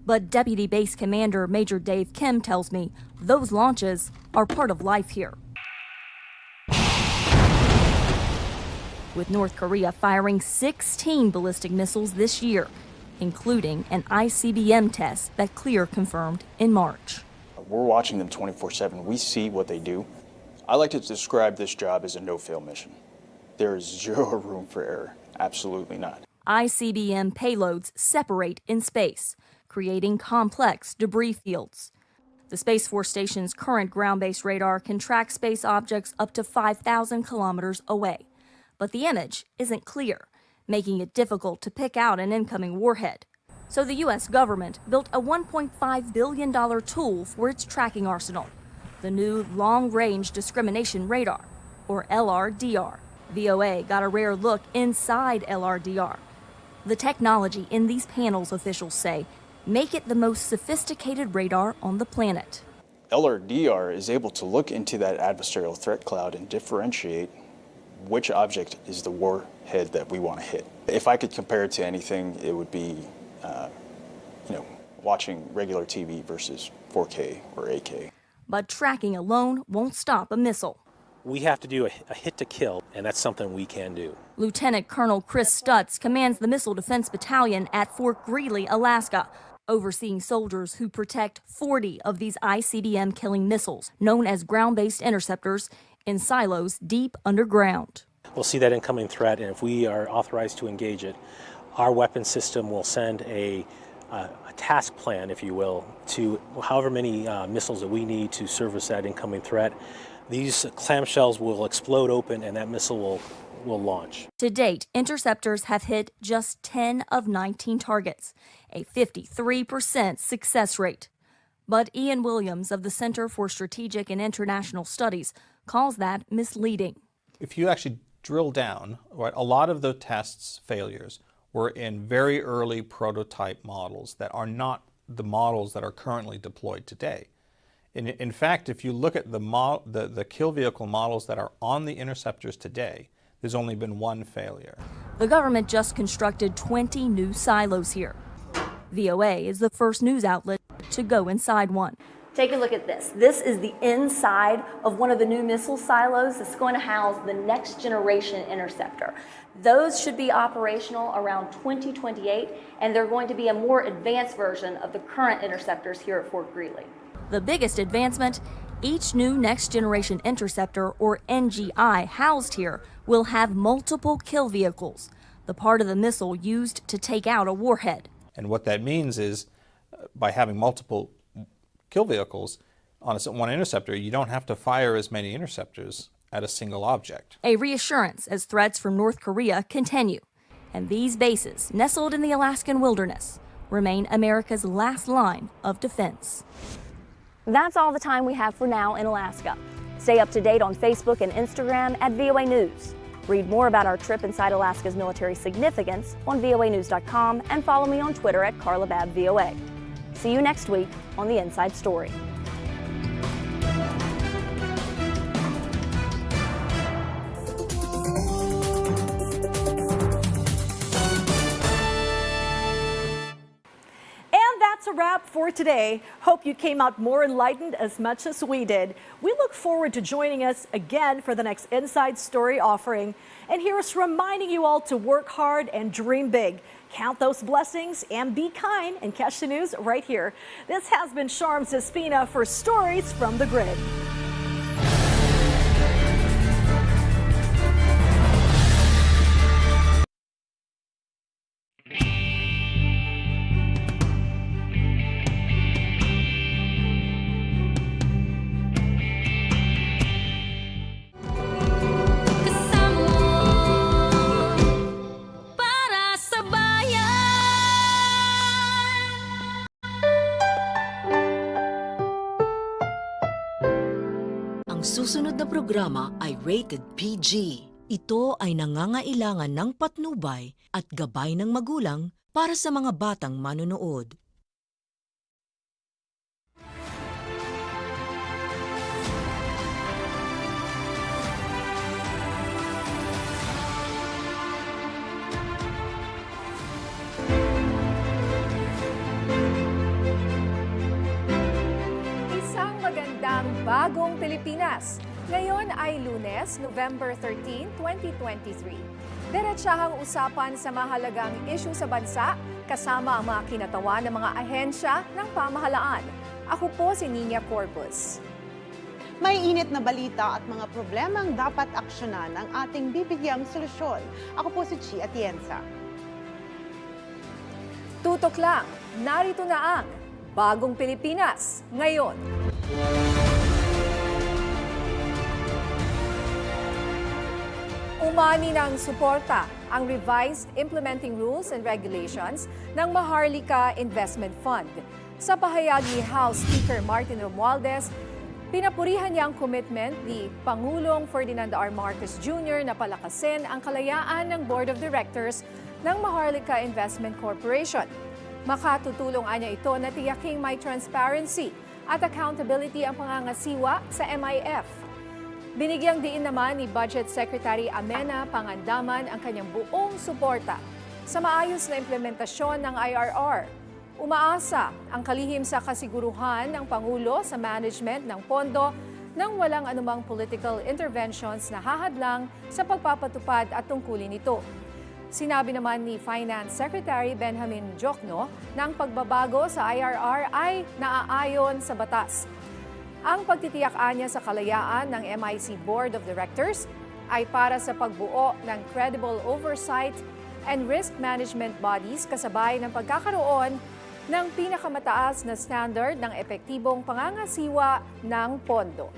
But Deputy Base Commander Major Dave Kim tells me those launches are part of life here. With North Korea firing 16 ballistic missiles this year, including an ICBM test that Clear confirmed in March. We're watching them 24/7. We see what they do. I like to describe this job as a no-fail mission. There is zero room for error. Absolutely not. ICBM payloads separate in space, creating complex debris fields. The Space Force Station's current ground-based radar can track space objects up to 5,000 kilometers away. But the image isn't clear, making it difficult to pick out an incoming warhead. So the U.S. government built a $1.5 billion tool for its tracking arsenal, the new Long-Range Discrimination Radar, or LRDR. VOA got a rare look inside LRDR. The technology in these panels, officials say, make it the most sophisticated radar on the planet. LRDR is able to look into that adversarial threat cloud and differentiate which object is the warhead that we want to hit. If I could compare it to anything, it would be watching regular TV versus 4K or 8K. But tracking alone won't stop a missile. We have to do a hit to kill, and that's something we can do. Lieutenant Colonel Chris Stutz commands the Missile Defense Battalion at Fort Greely, Alaska, overseeing soldiers who protect 40 of these ICBM killing missiles, known as ground-based interceptors, in silos deep underground. We'll see that incoming threat, and if we are authorized to engage it, our weapon system will send a task plan, if you will, to however many missiles that we need to service that incoming threat. These clamshells will explode open and that missile will launch. To date, interceptors have hit just 10 of 19 targets, a 53% success rate. But Ian Williams of the Center for Strategic and International Studies calls that misleading. If you actually drill down, right, a lot of the tests' failures were in very early prototype models that are not the models that are currently deployed today. In fact, if you look at the kill vehicle models that are on the interceptors today, there's only been one failure. The government just constructed 20 new silos here. VOA is the first news outlet to go inside one. Take a look at this. This is the inside of one of the new missile silos that's going to house the next generation interceptor. Those should be operational around 2028, and they're going to be a more advanced version of the current interceptors here at Fort Greely. The biggest advancement, each new next generation interceptor, or NGI, housed here will have multiple kill vehicles, the part of the missile used to take out a warhead. And what that means is by having multiple kill vehicles on one interceptor, you don't have to fire as many interceptors at a single object. A reassurance as threats from North Korea continue. And these bases, nestled in the Alaskan wilderness, remain America's last line of defense. That's all the time we have for now in Alaska. Stay up to date on Facebook and Instagram at VOA News. Read more about our trip inside Alaska's military significance on voanews.com and follow me on Twitter at CarlaBabVOA. See you next week on The Inside Story. That's a wrap for today. Hope you came out more enlightened as much as we did. We look forward to joining us again for the next Inside Story offering. And here's reminding you all to work hard and dream big. Count those blessings and be kind, and catch the news right here. This has been Sharms Espina for Stories from the Grid. Susunod na programa ay rated PG. Ito ay nangangailangan ng patnubay at gabay ng magulang para sa mga batang manonood. Bagong Pilipinas. Ngayon ay Lunes, November 13, 2023. Diretsahang usapan sa mahalagang issue sa bansa kasama ang mga kinatawan ng mga ahensya ng pamahalaan. Ako po si Nina Corbus. May init na balita at mga problemang dapat aksyonan ang ating bibigyang solusyon. Ako po si Chi Atienza. Tutok lang, narito na ang Bagong Pilipinas ngayon. Umani ng suporta ang revised implementing rules and regulations ng Maharlika Investment Fund. Sa pahayag ni House Speaker Martin Romualdez, pinapurihan niya ang commitment ni Pangulong Ferdinand R. Marcos Jr. na palakasin ang kalayaan ng Board of Directors ng Maharlika Investment Corporation. Makatutulong niya ito na tiyaking may transparency at accountability ang pangangasiwa sa MIF. Binigyang diin naman ni Budget Secretary Amena Pangandaman ang kanyang buong suporta sa maayos na implementasyon ng IRR. Umaasa ang kalihim sa kasiguruhan ng Pangulo sa management ng pondo nang walang anumang political interventions na hahadlang sa pagpapatupad at tungkulin nito. Sinabi naman ni Finance Secretary Benjamin Jokno na ang pagbabago sa IRR ay naaayon sa batas. Ang pagtitiyak niya sa kalayaan ng MIC Board of Directors ay para sa pagbuo ng credible oversight and risk management bodies kasabay ng pagkakaroon ng pinakamataas na standard ng epektibong pangangasiwa ng pondo.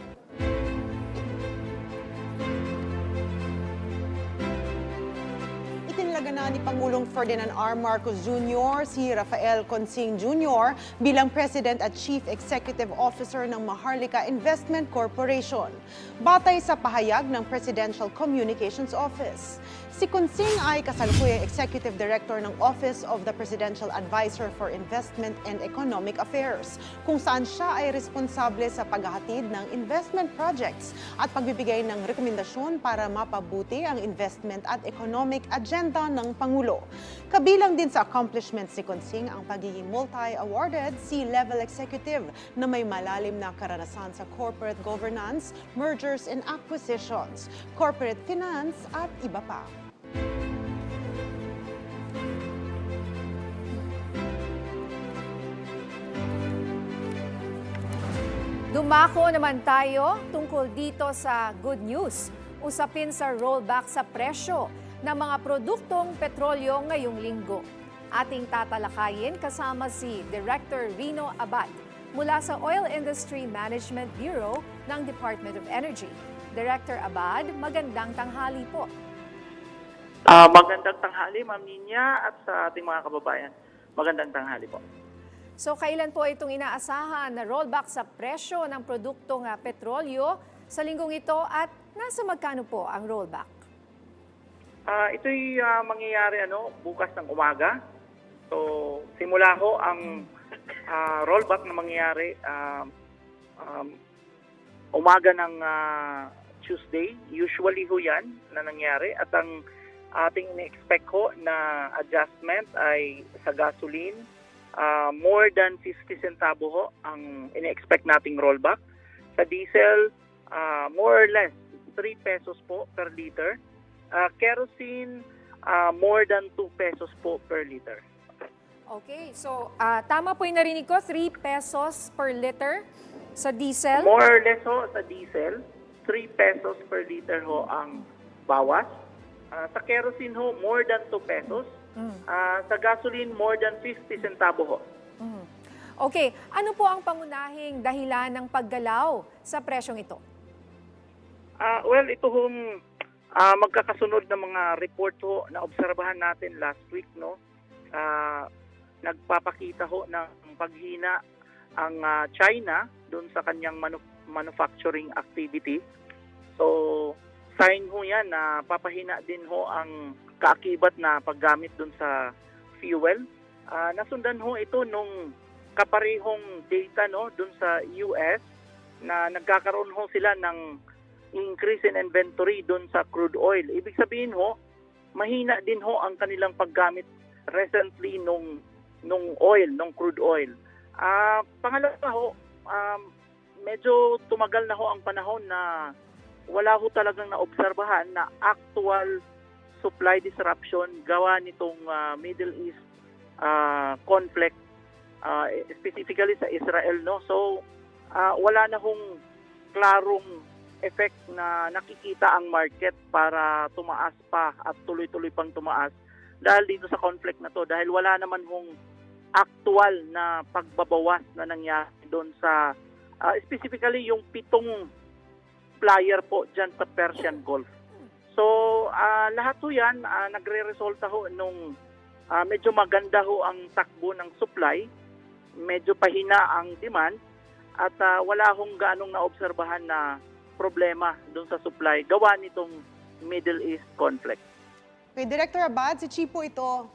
Itinalaga na ni Pangulong Ferdinand R. Marcos Jr. si Rafael Consing Jr. bilang President at Chief Executive Officer ng Maharlika Investment Corporation. Batay sa pahayag ng Presidential Communications Office. Si Consing ay kasalukuyang Executive Director ng Office of the Presidential Advisor for Investment and Economic Affairs, kung saan siya ay responsable sa paghahatid ng investment projects at pagbibigay ng rekomendasyon para mapabuti ang investment at economic agenda ng Pangulo. Kabilang din sa accomplishments si Consing ang pagiging multi-awarded C-level executive na may malalim na karanasan sa corporate governance, mergers and acquisitions, corporate finance at iba pa. Dumako naman tayo tungkol dito sa good news. Usapin sa rollback sa presyo ng mga produktong petrolyo ngayong linggo. Ating tatalakayin kasama si Director Rino Abad mula sa Oil Industry Management Bureau ng Department of Energy. Director Abad, magandang tanghali po. Magandang tanghali, Ma'am Ninya, at sa ating mga kababayan. Magandang tanghali po. So kailan po itong inaasahan na rollback sa presyo ng produktong petrolyo sa linggong ito at nasa magkano po ang rollback? Ito'y mangyayari bukas ng umaga. So simula ho ang rollback na mangyayari umaga ng Tuesday. Usually ho yan na nangyari at ang ating ina-expect ho na adjustment ay sa gasoline. More than 50 centavo ho ang ina-expect nating rollback. Sa diesel, more or less 3 pesos po per liter. Kerosene, more than 2 pesos po per liter. Okay, so tama po yung narinig ko, 3 pesos per liter sa diesel? More or less ho sa diesel, 3 pesos per liter ho ang bawas. Sa kerosene ho, more than 2 pesos. Sa gasoline, more than 50 centavo ho. Okay, ano po ang pangunahing dahilan ng paggalaw sa presyong ito? Well, ito hong magkakasunod na mga report ho na obserbahan natin last week, no? Nagpapakita ho ng paghina ang China doon sa kanyang manufacturing activity. So, sign ho yan na papahina din ho ang kaakibat na paggamit doon sa fuel. Nasundan ho ito nung kaparehong data doon sa US na nagkakaroon ho sila ng increase in inventory doon sa crude oil. Ibig sabihin ho, mahina din ho ang kanilang paggamit recently nung crude oil. Pangalawa ho, medyo tumagal na ho ang panahon na wala ho talagang naobserbahan na actual supply disruption gawa nitong Middle East conflict, specifically sa Israel, no? So wala na hong klarong effect na nakikita ang market para tumaas pa at tuloy-tuloy pang tumaas dahil dito sa conflict na to, dahil wala naman hong actual na pagbabawas na nangyari doon sa specifically yung 7 flyer po dyan sa Persian Gulf. So lahat ho yan nagre-resulta ho nung medyo maganda ho ang takbo ng supply, medyo pahina ang demand, at wala hong gaanong naobserbahan na problema doon sa supply gawa nitong Middle East conflict. Okay, Director Abad, si Chipo ito.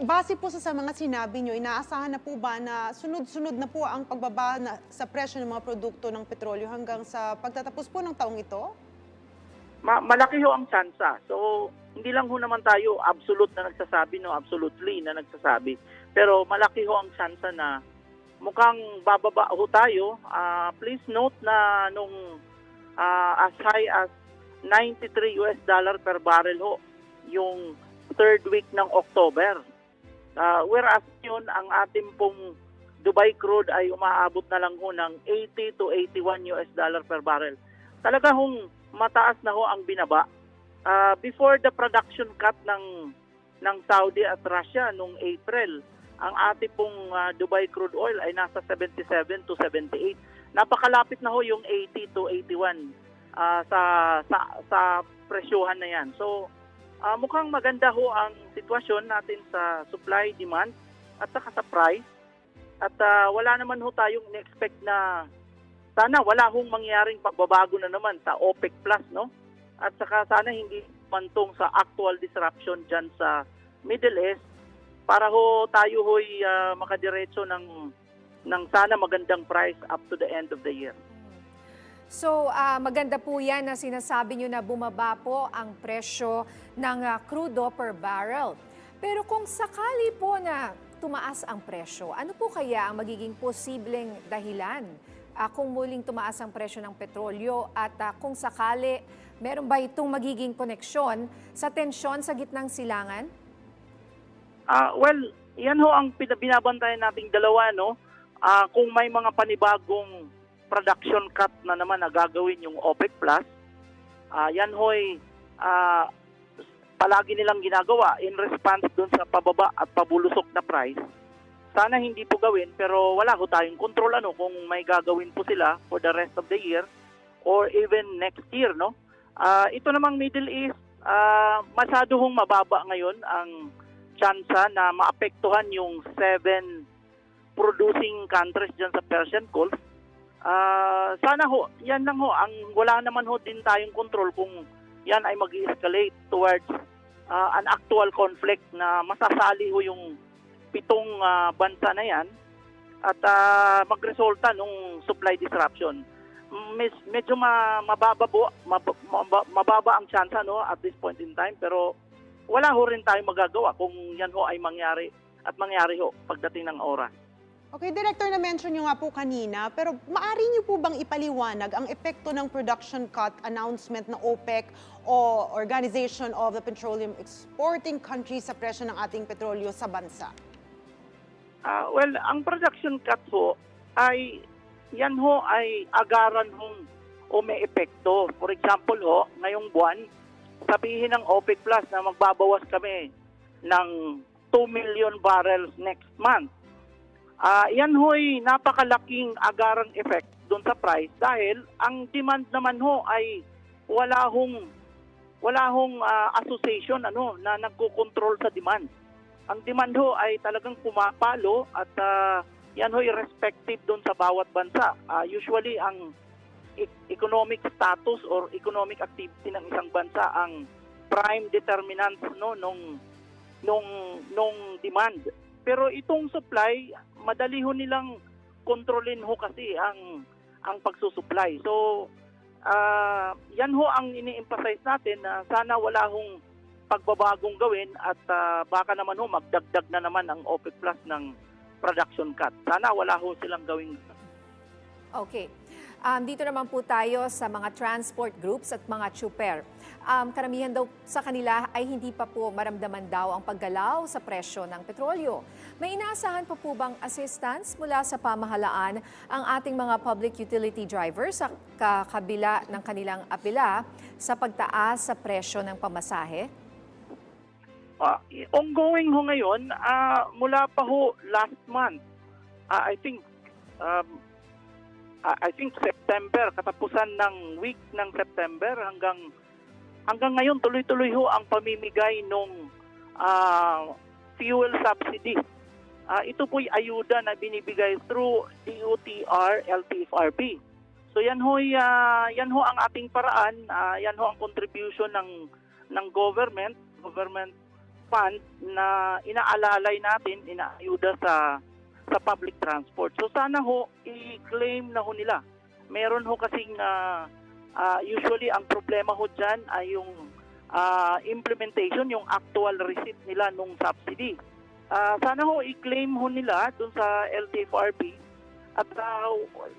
Base po sa mga sinabi nyo, inaasahan na po ba na sunod-sunod na po ang pagbaba sa presyo ng mga produkto ng petrolyo hanggang sa pagtatapos po ng taong ito? Malaki ho ang tsansa. So, hindi lang ho naman tayo absolute na nagsasabi, no, absolutely na nagsasabi. Pero malaki ho ang tsansa na mukhang bababa ho tayo. Please note na nung as high as $93 per barrel ho yung third week ng October. Whereas yun, ang ating pong Dubai crude ay umaabot na lang ho ng $80 to $81 per barrel. Talaga hong mataas na ho ang binaba. Before the production cut ng Saudi at Russia noong April, ang ating pong Dubai crude oil ay nasa 77 to 78. Napakalapit na ho yung 80 to 81 sa presyohan na yan. So, mukhang maganda ho ang sitwasyon natin sa supply, demand, at saka sa price. At wala naman ho tayong in-expect na sana wala hong mangyaring pagbabago na naman sa OPEC Plus, no? At saka sana hindi mantong sa actual disruption dyan sa Middle East para ho tayo ho'y makadiretso ng sana magandang price up to the end of the year. So, maganda po yan na sinasabi nyo na bumaba po ang presyo ng crudo per barrel. Pero kung sakali po na tumaas ang presyo, ano po kaya ang magiging posibleng dahilan kung muling tumaas ang presyo ng petrolyo at kung sakali, meron ba itong magiging koneksyon sa tensyon sa gitnang silangan? Well, yan ho ang binabantayan nating dalawa, no? Kung may mga panibagong production cut na naman na gagawin yung OPEC Plus, yan ho'y palagi nilang ginagawa in response dun sa pababa at pabulusok na price. Sana hindi po gawin, pero wala ho tayong control kung may gagawin po sila for the rest of the year or even next year, no? Ito namang Middle East, masyado hong mababa ngayon ang tsansa na maapektuhan yung 7 producing countries dyan sa Persian Gulf. Sana ho, yan lang ho, wala naman ho din tayong control kung yan ay mag-escalate towards an actual conflict na masasali ho yung 7 bansa na yan at magresulta nung supply disruption. Medyo mababa ang tsansa, no, at this point in time, pero wala ho rin tayong magagawa kung yan ho ay mangyari ho pagdating ng oras. Okay, Director, na-mention nyo nga po kanina, pero maaari nyo po bang ipaliwanag ang epekto ng production cut announcement ng OPEC o Organization of the Petroleum Exporting Countries sa presyo ng ating petrolyo sa bansa? Well, ang production cut ho ay yan ho ay agaran hong o may epekto. For example ho, ngayong buwan, sabihin ng OPEC Plus na magbabawas kami ng 2 million barrels next month. Yan ho'y napakalaking agarang effect doon sa price dahil ang demand naman ho ay wala hong association na nagko-control sa demand. Ang demand ho ay talagang pumapalo at yan ho'y respective doon sa bawat bansa. Usually ang economic status or economic activity ng isang bansa ang prime determinant nung demand. Pero itong supply, madali ho nilang kontrolin ho kasi ang pagsusupply. So, yan ho ang ini-emphasize natin na sana wala hong pagbabagong gawin at baka naman ho magdagdag na naman ang OPEC Plus ng production cut. Sana wala ho silang gawin. Okay. Dito naman po tayo sa mga transport groups at mga tsuper. Karamihan daw sa kanila ay hindi pa po maramdaman daw ang paggalaw sa presyo ng petrolyo. May inaasahan pa po bang assistance mula sa pamahalaan ang ating mga public utility drivers sa kakabila ng kanilang apela sa pagtaas sa presyo ng pamasahe? Ongoing ho ngayon, mula pa ho last month, I think September, katapusan ng week ng September hanggang ngayon tuloy-tuloy ho ang pamimigay ng fuel subsidy. Ito po'y ayuda na binibigay through DOTR, LTFRB. So yan ho ang ating paraan, yan ho ang contribution ng government fund na inaalalay natin, inaayuda sa public transport. So sana ho i-claim na ho nila. Meron ho kasing usually ang problema ho dyan ay yung implementation, yung actual receipt nila nung subsidy. Sana ho i-claim ho nila dun sa LTFRB at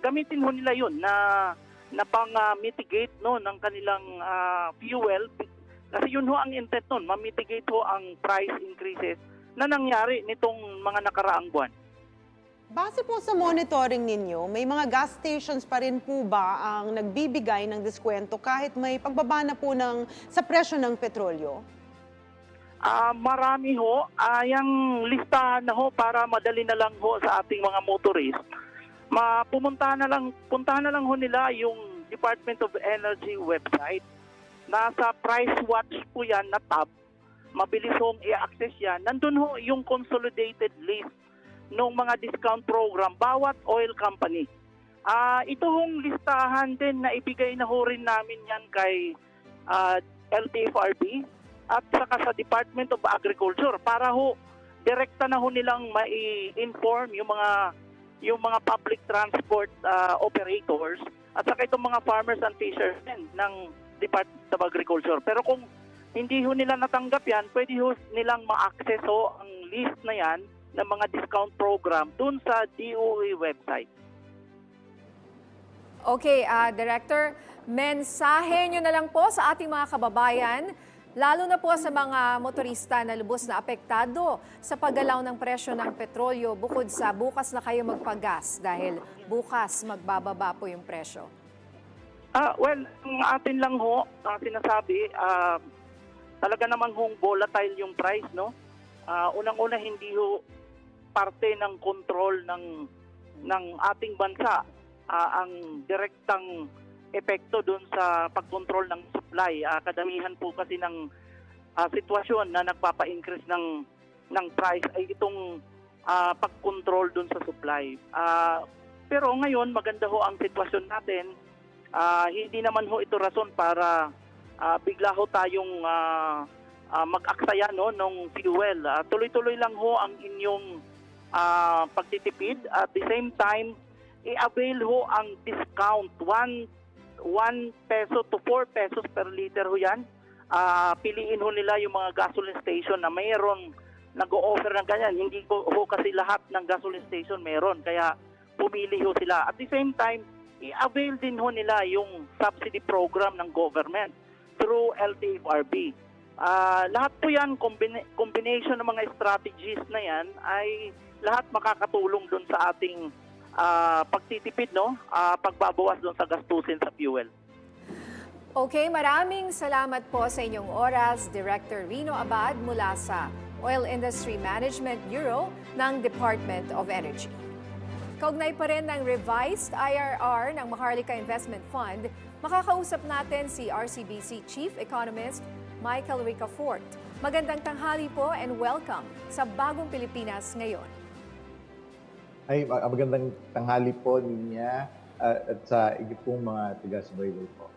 gamitin ho nila yun na pang-mitigate no, ng kanilang fuel. Kasi yun ho ang intent nun, ma-mitigate ho ang price increases na nangyari nitong mga nakaraang buwan. Base po sa monitoring ninyo, may mga gas stations pa rin po ba ang nagbibigay ng diskwento kahit may pagbaba na po sa presyo ng petrolyo? Marami ho. Yung listahan na ho para madali na lang ho sa ating mga motorist. Puntahan na lang ho nila yung Department of Energy website. Nasa price watch po yan na tab. Mabilis hong i-access yan. Nandun ho yung consolidated list ng mga discount program bawat oil company. Ito hong listahan din na ibigay na ho rin namin yan kay LTFRB at saka sa Department of Agriculture para ho direkta na ho nilang mai-inform yung mga public transport operators at saka itong mga farmers and fishermen ng Department of Agriculture. Pero kung hindi ho nila natanggap yan, pwede ho nilang ma-access ho ang list na yan ng mga discount program dun sa DOE website. Okay, Director, mensahe nyo na lang po sa ating mga kababayan, lalo na po sa mga motorista na lubos na apektado sa paggalaw ng presyo ng petrolyo bukod sa bukas na kayo magpagas dahil bukas magbababa po yung presyo. Well, ang atin lang ho, sinasabi, talaga namang hong volatile yung price, no? Unang-una hindi ho parte ng control ng ating bansa ang direktang epekto doon sa pagkontrol ng supply. Kadamihan po kasi ng sitwasyon na nagpapa-increase ng price ay itong pagkontrol doon sa supply. Pero ngayon maganda ho ang sitwasyon natin. Hindi naman ho ito rason para bigla ho tayong mag-aksaya no ng fuel. Tuloy-tuloy lang ho ang inyong pagtitipid. At the same time, i-avail ho ang discount 1 peso to 4 pesos per liter ho yan. Piliin ho nila yung mga gasoline station na mayroon nag-o-offer ng ganyan. Hindi ho kasi lahat ng gasoline station mayroon. Kaya pumili ho sila. At the same time, i-avail din ho nila yung subsidy program ng government through LTFRB. Lahat po yan, combination ng mga strategies na yan ay lahat makakatulong doon sa ating pagtitipid, no? Pagbabawas doon sa gastusin sa fuel. Okay, maraming salamat po sa inyong oras, Director Rino Abad mula sa Oil Industry Management Bureau ng Department of Energy. Kaugnay pa rin ng revised IRR ng Maharlika Investment Fund, makakausap natin si RCBC Chief Economist Michael Ricafort. Magandang tanghali po and welcome sa Bagong Pilipinas ngayon. Ay, magandang tanghali po niya at sa igit pong mga taga-subaybay po.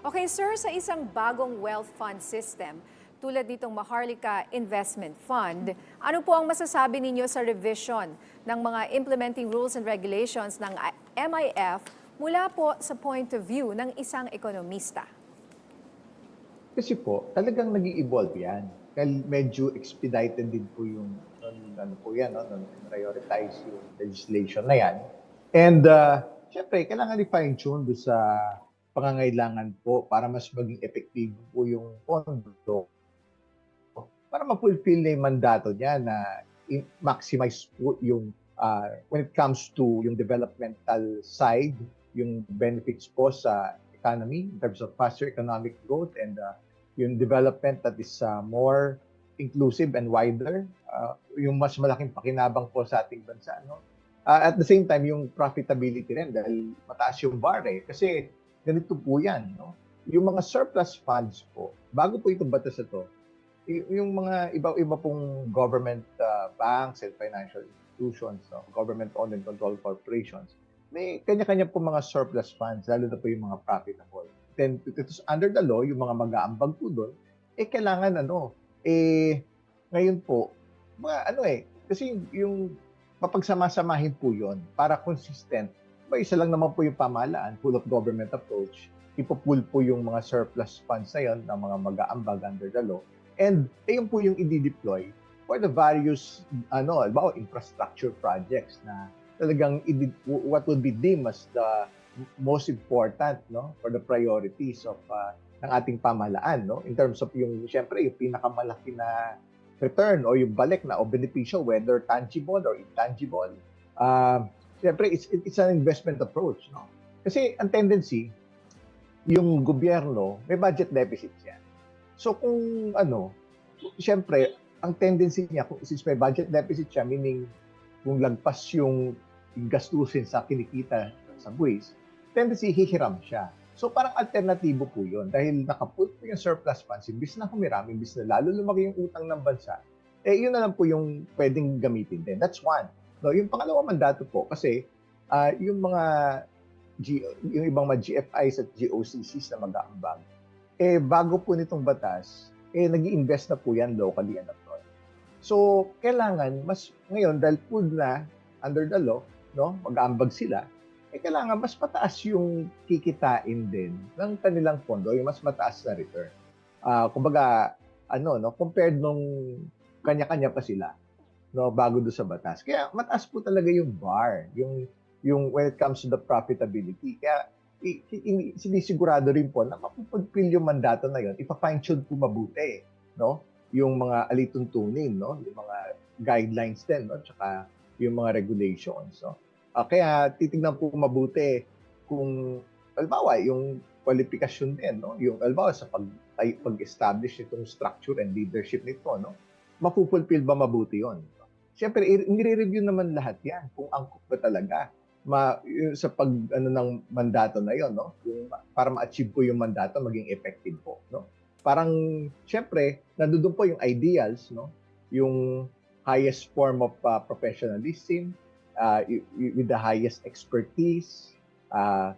Okay sir, sa isang bagong wealth fund system, tulad nitong Maharlika Investment Fund, ano po ang masasabi ninyo sa revision ng mga implementing rules and regulations ng MIF mula po sa point of view ng isang ekonomista? Kasi po, talagang nag-i-evolve yan. Dahil medyo expedited din po yung prioritize yung legislation na yan. And Siyempre, kailangan i-fine-tune doon sa pangangailangan po para mas maging epektibo po yung pondo para ma-fulfill na yung mandato niya na maximize po yung when it comes to yung developmental side, yung benefits po sa economy in terms of faster economic growth and yung development that is more inclusive and wider, yung mas malaking pakinabang po sa ating bansa. No? At the same time, yung profitability rin dahil mataas yung bar kasi ganito po yan. No? Yung mga surplus funds po, bago po itong batas na to, yung mga iba-iba pong government banks and financial institutions, no? Government-owned and controlled corporations, may kanya-kanya po mga surplus funds, lalo na po yung mga profitable. Then, under the law, yung mga mag-aambag po doon, kailangan ngayon po, kasi yung mapagsama-samahin po yon para consistent. Isa lang naman po yung pamahalaan, full of government approach, ipo-pull po yung mga surplus funds na yon ng mga mag-aambag under the law. And yun po yung i-deploy for the various infrastructure projects na talagang what would be deemed as the most important for the priorities of ng ating pamahalaan in terms of yung syempre yung pinakamalaki na return o yung balik na o benepisyo whether tangible or intangible. Syempre it's an investment approach kasi ang tendency yung gobyerno may budget deficits yan. So kung siyempre, ang tendency niya, kung may budget deficit siya, meaning kung lagpas yung gastusin sa kinikita sa buwis, tendency hihiram siya. So parang alternatibo po yun. Dahil nakaput po yung surplus funds, imbis na humiram, imbis na lalo lumaki yung utang ng bansa, yun na lang po yung pwedeng gamitin din. That's one. No, yung pangalawa mandato po, kasi yung yung ibang mga GFIs at GOCCs na mag-aambag, bago po nitong batas, nag-i-invest na po yan locally and abroad. So, kailangan mas ngayon dahil food na under the law, mag-aambag sila, kailangan mas mataas yung kikitain din ng kanilang pondo, yung mas mataas na return. Kumbaga, compared nung kanya-kanya pa sila, bago do sa batas. Kaya mataas po talaga yung bar, yung when it comes to the profitability. Kaya sinisigurado rin po na mapupulfill yung mandato na yun, ipa-fine-tune po mabuti, yung mga alituntunin, yung mga guidelines din, tsaka yung mga regulations. Kaya titignan po mabuti kung, halimbawa, yung kwalifikasyon din, yung halimbawa sa pag-establish itong structure and leadership nito, mapupulfill ba mabuti yun? Siyempre, nire-review naman lahat yan kung angkop ba talaga sa ng mandato na yon, yung para ma-achieve po yung mandato maging effective po, Parang syempre nandoon po yung ideals, yung highest form of professionalism, with the highest expertise,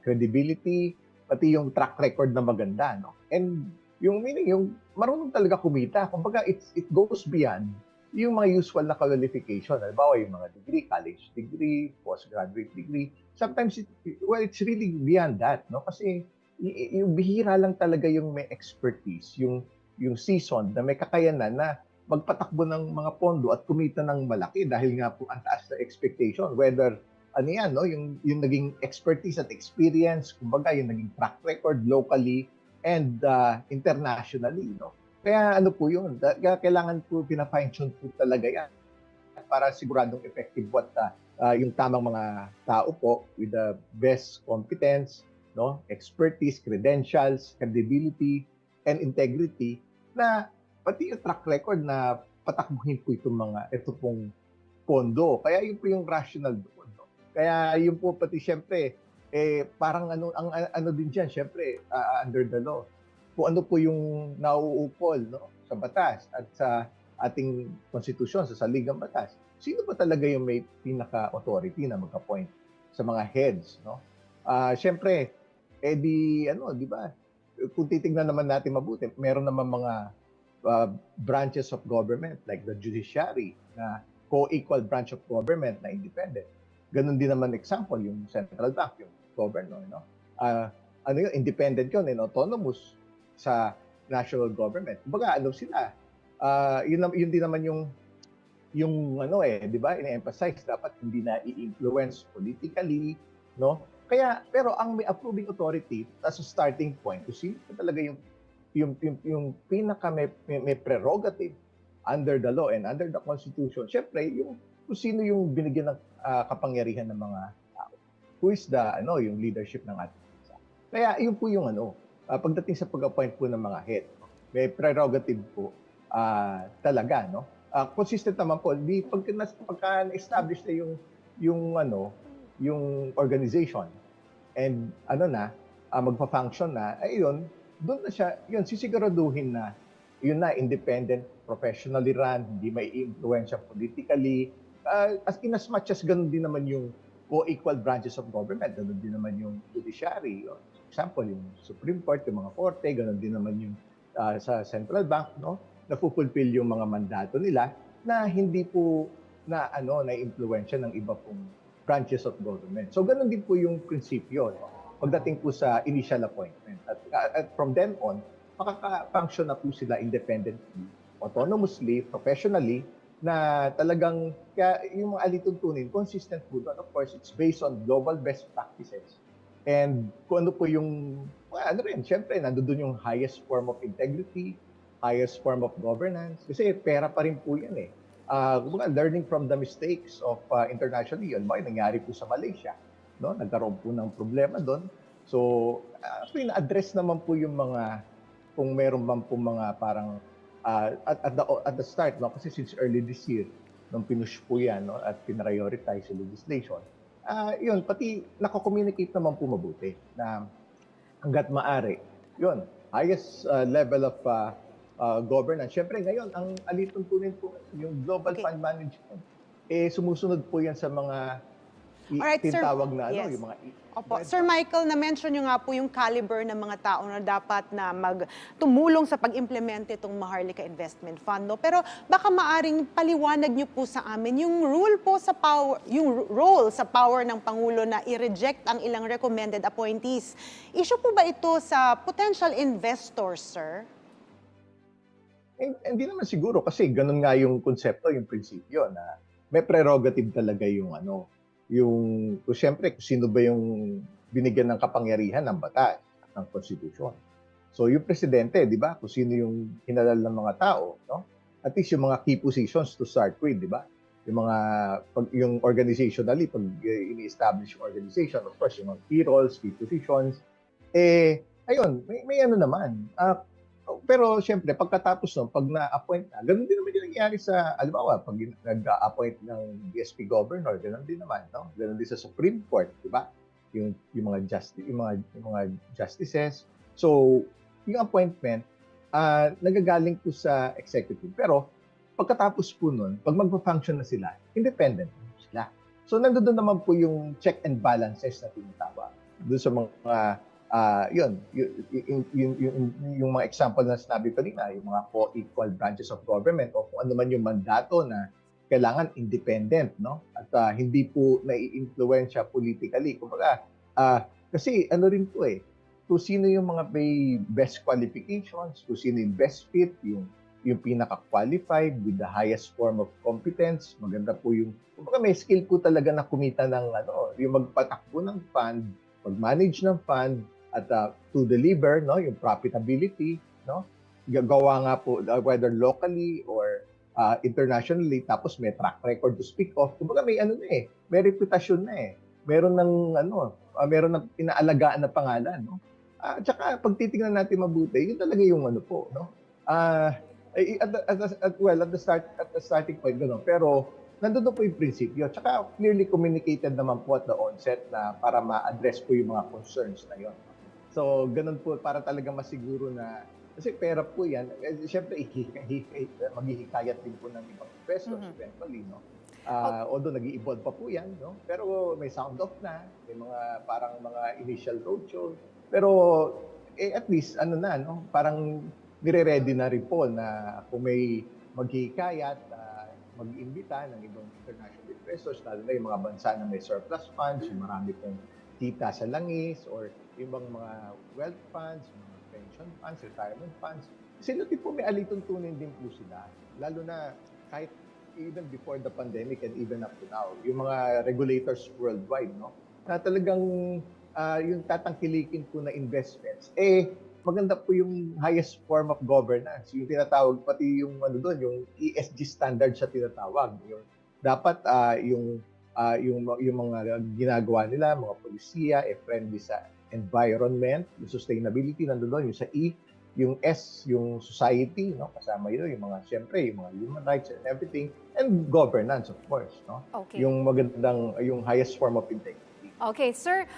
credibility, pati yung track record na maganda, And yung meaning yung marunong talaga kumita, kumbaga it goes beyond yung mga usual na qualification, halimbawa yung mga degree, college degree, postgraduate degree, sometimes it's really beyond that, kasi yung bihira lang talaga yung may expertise, yung seasoned na may kakayanan na magpatakbo ng mga pondo at kumita ng malaki dahil nga po ang taas na expectation, whether yung naging expertise at experience, kumbaga yung naging track record locally and internationally, Kaya po yun, kailangan po pina-fine-tune po talaga yan para siguradong effective yung tamang mga tao po with the best competence, expertise, credentials, credibility, and integrity na pati yung track record na patakbuhin po ito pong pondo. Kaya yun po yung rational doon. Kaya yun po pati syempre, parang ano din dyan, syempre, under the law. Kung ano po yung nauukol sa batas at sa ating konstitusyon, sa saligang batas. Sino ba talaga yung may pinaka-authority na mag-appoint sa mga heads? Syempre, di ba? Kung titignan naman natin mabuti, meron naman mga branches of government like the judiciary na co-equal branch of government na independent. Ganun din naman example, yung central bank, yung governor. Independent yun and autonomous sa national government. Kumbaga, sila? Yun din naman yung di ba, ina-emphasize dapat hindi na i-influence politically, Pero ang may approving authority as a starting point, kung sino talaga yung pinaka may prerogative under the law and under the Constitution, syempre, kung sino yung binigyan ng kapangyarihan ng mga tao. Who is yung leadership ng ating bansa. Kaya yun po yung pagdating sa pag-appoint po ng mga head, may prerogative po talaga, no? Consistent naman po, pagka na-establish na yung organization and magpa-function na, doon na siya, sisiguraduhin na yun na, independent, professionally run, hindi may influensya politically, as much as ganun din naman yung co-equal branches of government, ganun din naman yung judiciary. For example, yung Supreme Court, yung mga korte, ganun din naman yung sa Central Bank, no? Na-fulfill yung mga mandato nila na hindi po na-influensya ng iba pong branches of government. So, ganun din po yung prinsipyo, no? Pagdating po sa initial appointment. At from then on, makaka-function na po sila independently, autonomously, professionally, na talagang, kaya yung mga alituntunin, consistent po doon. Of course, it's based on global best practices. And kung ano po yung, syempre, nandun yung highest form of integrity, highest form of governance. Kasi pera pa rin po yan eh. Learning from the mistakes of internationally, yun ba, nangyari po sa Malaysia. No? Nagkaroon po ng problema doon. So, na-address naman po yung mga, kung meron man po mga parang, at the start, no? Kasi since early this year, nung pinush po yan, no? At pinrioritize sa legislation, yun, pati nako-communicate naman po mabuti na hanggat maaari, yun, highest level of governance. Siyempre ngayon, ang alituntunin po, yung global fund management, sumusunod po yan sa mga tinatawag na yes. Yung mga Opo. Sir Michael, na-mention nyo nga po yung caliber ng mga tao na dapat na tumulong sa pag-implement itong Maharlika Investment Fund. No? Pero baka maaring paliwanag nyo po sa amin yung role sa power ng Pangulo na i-reject ang ilang recommended appointees. Issue po ba ito sa potential investors, sir? Hindi naman siguro kasi ganun nga yung konsepto, yung prinsipyo na may prerogative talaga yung siyempre, kung sino ba yung binigyan ng kapangyarihan ng batas, ng konstitusyon. So, yung presidente, di ba, kung sino yung hinalal ng mga tao, no? At least yung mga key positions to start with, di ba? Yung organizationally, pag ini-establish yung organization, of course, yung mga key roles, key positions, ayun, may naman. Pero siyempre, pagkatapos nun, pag na-appoint na, ganun din naman yung nangyari sa, alimbawa, pag nag-appoint ng DSP governor, ganun din naman, no? Ganun din sa Supreme Court, di ba? Yung mga justices. So, yung appointment, nagagaling po sa executive. Pero, pagkatapos po nun, pag magpa-function na sila, independent sila. So, nandoon naman po yung check and balances na tinatawag. Doon sa mga yung mga example na sinabi ko rin yung mga co-equal branches of government o kung ano man yung mandato na kailangan independent, no? At hindi po nai-influensya politically. Kumbaga, kasi ano rin po kung sino yung mga may best qualifications, kung sino yung best fit, yung pinaka-qualified with the highest form of competence, maganda po kumbaga may skill po talaga na kumita ng yung magpatakbo ng fund, mag-manage ng fund, at to deliver, no, yung profitability, no, gagawa nga po whether locally or internationally, tapos may track record to speak of. Kumbaga may may reputasyon na meron ng meron ng inaalagaan na pangalan, no. At saka pag titingnan natin mabuti, yun talaga yung po, no. At the starting point gano'n, pero nandun po yung prinsipyo. Tsaka clearly communicated naman po at the onset na para ma-address po yung mga concerns na yun. So, ganun po, para talaga masiguro na, kasi pera po yan, siyempre, maghihikayat din po ng ibang investors eventually, no? Although nag-i-evolve pa po yan, no? Pero may sound off na, may mga parang mga initial roadshow. Pero, at least, no? Parang nire-ready na rin po na kung may maghihikayat, mag-iimbita ng ibang international investors, lalo na yung mga bansa na may surplus funds, yung marami pong kita sa langis, or ibang mga wealth funds, mga pension funds, retirement funds. Sila din po may alituntunin din po sila. Lalo na kahit even before the pandemic and even up to now, yung mga regulators worldwide, no? Na talagang yung tatangkilikin po na investments, maganda po yung highest form of governance. Yung tinatawag, pati yung ano doon, yung ESG standards sa tinatawag. Yung dapat yung mga ginagawa nila, mga polisiya, friendly sa environment, yung sustainability nandoon doon, yung sa E, yung S, yung society, no? Kasama yun, yung mga, siyempre, yung mga human rights and everything, and governance, of course, no? Okay. Yung magandang, yung highest form of integrity. Okay, sir,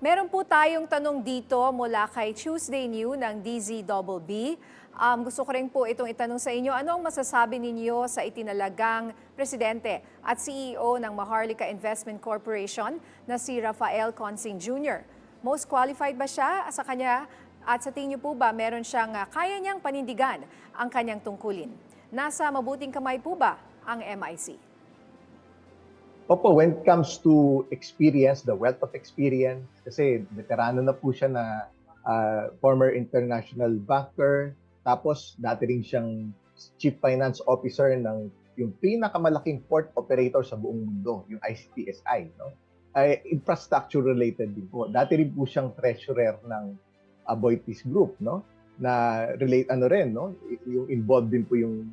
meron po tayong tanong dito mula kay Tuesday New ng DZBB. Gusto ko rin po itong itanong sa inyo. Ano ang masasabi ninyo sa itinalagang presidente at CEO ng Maharlika Investment Corporation na si Rafael Consing Jr.? Most qualified ba siya sa kanya? At sa tingin niyo po ba meron siyang kaya niyang panindigan ang kanyang tungkulin? Nasa mabuting kamay po ba ang MIC? Opo, when it comes to experience, the wealth of experience, kasi veterano na po siya na former international banker, tapos dati rin siyang chief finance officer ng yung pinakamalaking port operator sa buong mundo, yung ICPSI, no? Ay infrastructure related din po. Dati rin po siyang treasurer ng Aboitiz Group, no? Na relate rin, no? Yung involved din po yung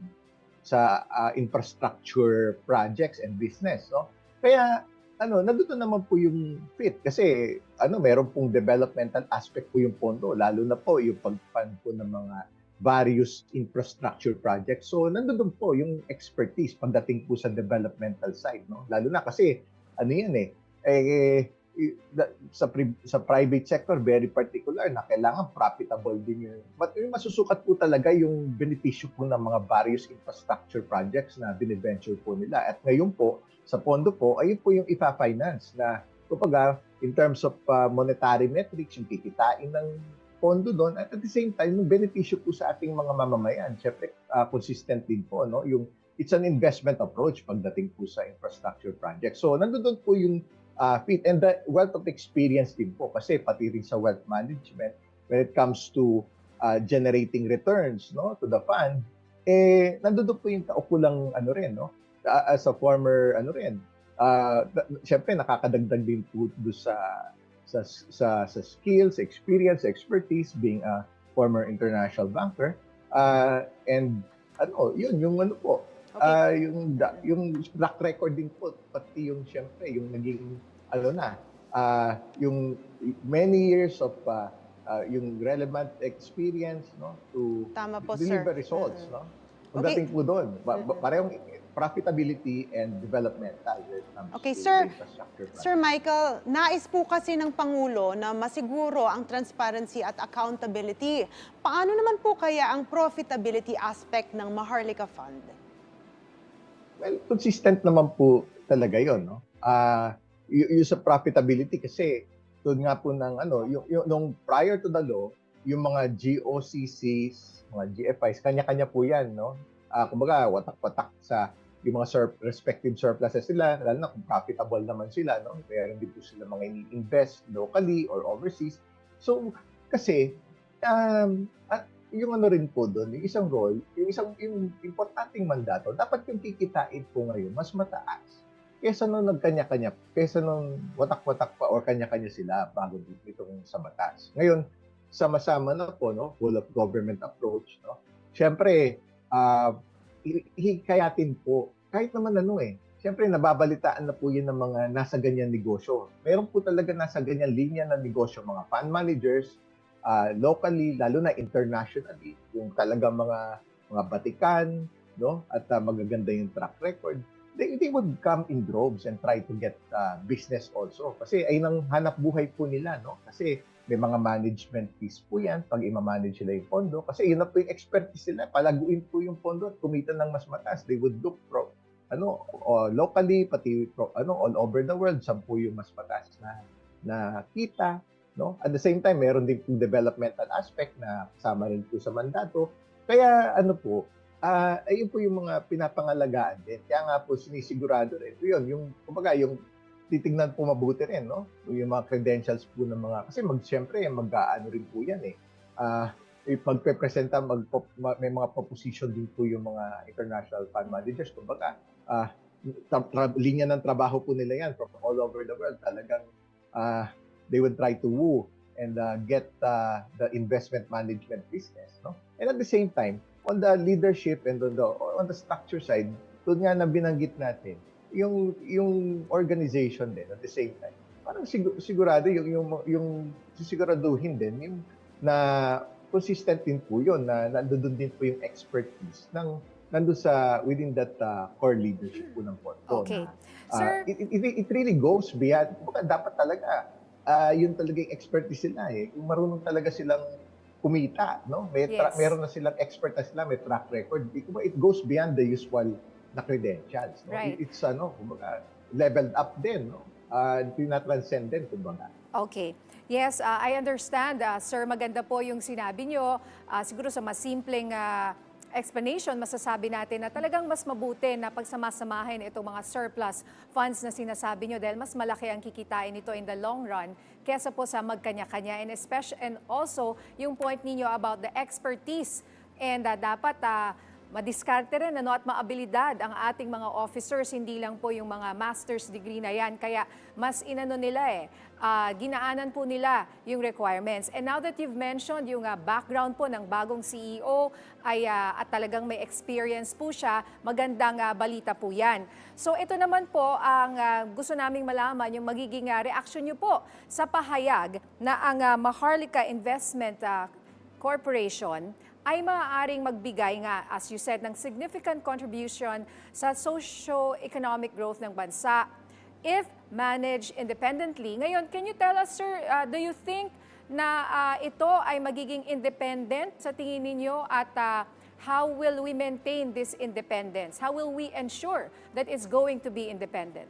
sa infrastructure projects and business, no? Kaya nandito naman po yung fit kasi meron pong developmental aspect po yung pondo, lalo na po yung pag-fund po ng mga various infrastructure projects. So nandun po yung expertise pagdating po sa developmental side, no? Lalo na kasi sa private sector very particular na kailangan profitable din yun. But yung masusukat po talaga yung benepisyo po ng mga various infrastructure projects na biniventure po nila. At ngayon po sa pondo po, ayun po yung ipa-finance na kumbaga in terms of monetary metrics, yung kikitain ng pondo doon at the same time yung benepisyo po sa ating mga mamamayan. Siyempre consistent din po, no? Yung it's an investment approach pagdating po sa infrastructure project. So nandoon po yung fit and the wealth of experience din po kasi pati rin sa wealth management when it comes to generating returns, no, to the fund, nandoon po yung kaukulang no, as a former syempre nakakadagdag din po sa skills, experience, expertise being a former international banker and yung po. Okay. Yung track record din po, pati yung siyempre, yung naging, yung many years of yung relevant experience, no, to deliver results, no? Pagdating po doon, parehong profitability and developmental. Okay, Sir Michael, nais po kasi ng Pangulo na masiguro ang transparency at accountability. Paano naman po kaya ang profitability aspect ng Maharlika Fund? Well, consistent naman po talaga yun, no? Yung sa profitability kasi doon nga po ng yung prior to the law, yung mga GOCCs, mga GFIs, kanya-kanya po yan, no? Kumbaga, watak-watak sa yung mga respective surpluses sila, lalo na kung profitable naman sila, no? Kaya hindi po sila mga ini-invest locally or overseas. So, kasi, yung rin po doon, yung isang role, yung importanteng mandato, dapat yung kikitain po ngayon mas mataas kesa nung nagkanya-kanya, kesa nung watak-watak pa or kanya-kanya sila bago itong sa batas. Ngayon, sama-sama na po, no, full of government approach, no. Siyempre, hikayatin po, kahit naman siyempre nababalitaan na po yun ng mga nasa ganyan negosyo. Meron po talaga nasa ganyan linya ng negosyo, mga fund managers, locally, lalo na internationally, yung talagang mga batikan, no, at magaganda yung track record, they would come in droves and try to get business also. Kasi ay nang hanap buhay po nila, no? Kasi may mga management fees po yan pag ima-manage sila yung pondo. Kasi yun na po yung expertise nila. Palaguin po yung pondo at kumita ng mas mataas. They would look locally, pati all over the world, saan po yung mas mataas na kita. No? At the same time, meron din yung developmental aspect na kasama rin po sa mandato. Kaya ayun po yung mga pinapangalagaan din. Kaya nga po sinisigurado rin. Yun, kumbaga, yung titignan po mabuti rin, no? Yung mga credentials po ng mga, kasi siyempre, mag-aano rin po yan magpe-presenta, may mga proposition din po yung mga international fund managers. Kumbaga, linya ng trabaho po nila yan from all over the world. Talagang, they would try to woo and get the investment management business, no? And at the same time, on the leadership and on the structure side, doon nga na binanggit natin, yung organization din at the same time. Parang sigurado yung sisiguraduhin din yung na consistent din po yun, na nandoon din po yung expertise nandun within that core leadership po ng Porto. Okay. Sir, it really goes beyond, dapat talaga, yun talaga yung expertise nila eh. Kung marunong talaga silang kumita, no? Meron na silang expert na sila, may track record. It goes beyond the usual na credentials. No? Right. It's leveled up din, no? Tinatranscend din, kumbaga. Okay. Yes, I understand. Sir, maganda po yung sinabi nyo. Siguro sa mas simpleng explanation, masasabi natin na talagang mas mabuti na pagsamasamahin itong mga surplus funds na sinasabi nyo dahil mas malaki ang kikitain nito in the long run kesa po sa magkanya-kanya. And also, yung point ninyo about the expertise and dapat madiskarte rin at maabilidad ang ating mga officers, hindi lang po yung mga master's degree na yan. Kaya mas inano nila ginaanan po nila yung requirements. And now that you've mentioned yung background po ng bagong CEO at talagang may experience po siya, magandang balita po yan. So ito naman po ang gusto naming malaman, yung magiging reaction nyo po sa pahayag na ang Maharlika Investment Corporation ay maaaring magbigay nga, as you said, ng significant contribution sa socio-economic growth ng bansa if managed independently. Ngayon, can you tell us, sir, do you think na ito ay magiging independent sa tingin ninyo at how will we maintain this independence? How will we ensure that it's going to be independent?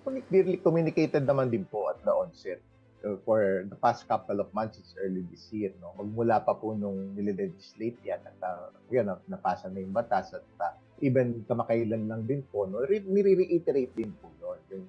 Clearly communicated naman din po at the onset. For the past couple of months, it's early this year, no? Magmula pa po nung nile-legislate yan at napasa na yung batas at even kamakailan lang din po, no? Nire-reiterate din po yun. Yung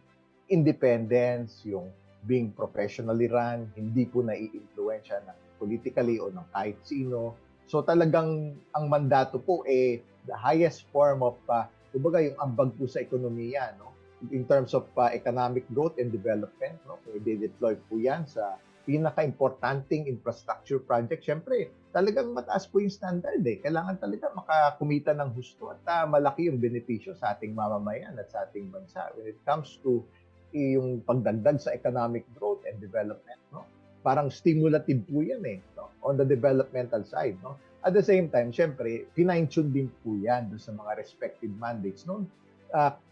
independence, yung being professionally run, hindi po nai-influensya ng politically o ng kahit sino. So talagang ang mandato po the highest form of, kumbaga yung ambag po sa ekonomiya, no? In terms of economic growth and development, no? I-deploy po yan sa pinaka-importanting infrastructure project. Siyempre, talagang mataas po yung standard eh. Kailangan talaga makakumita ng husto at malaki yung benepisyo sa ating mamamayan at sa ating bansa when it comes to yung pagdagdag sa economic growth and development, no? Parang stimulative po yan eh, no? On the developmental side, no? At the same time, siyempre, fine-tune din po yan doon sa mga respective mandates, no?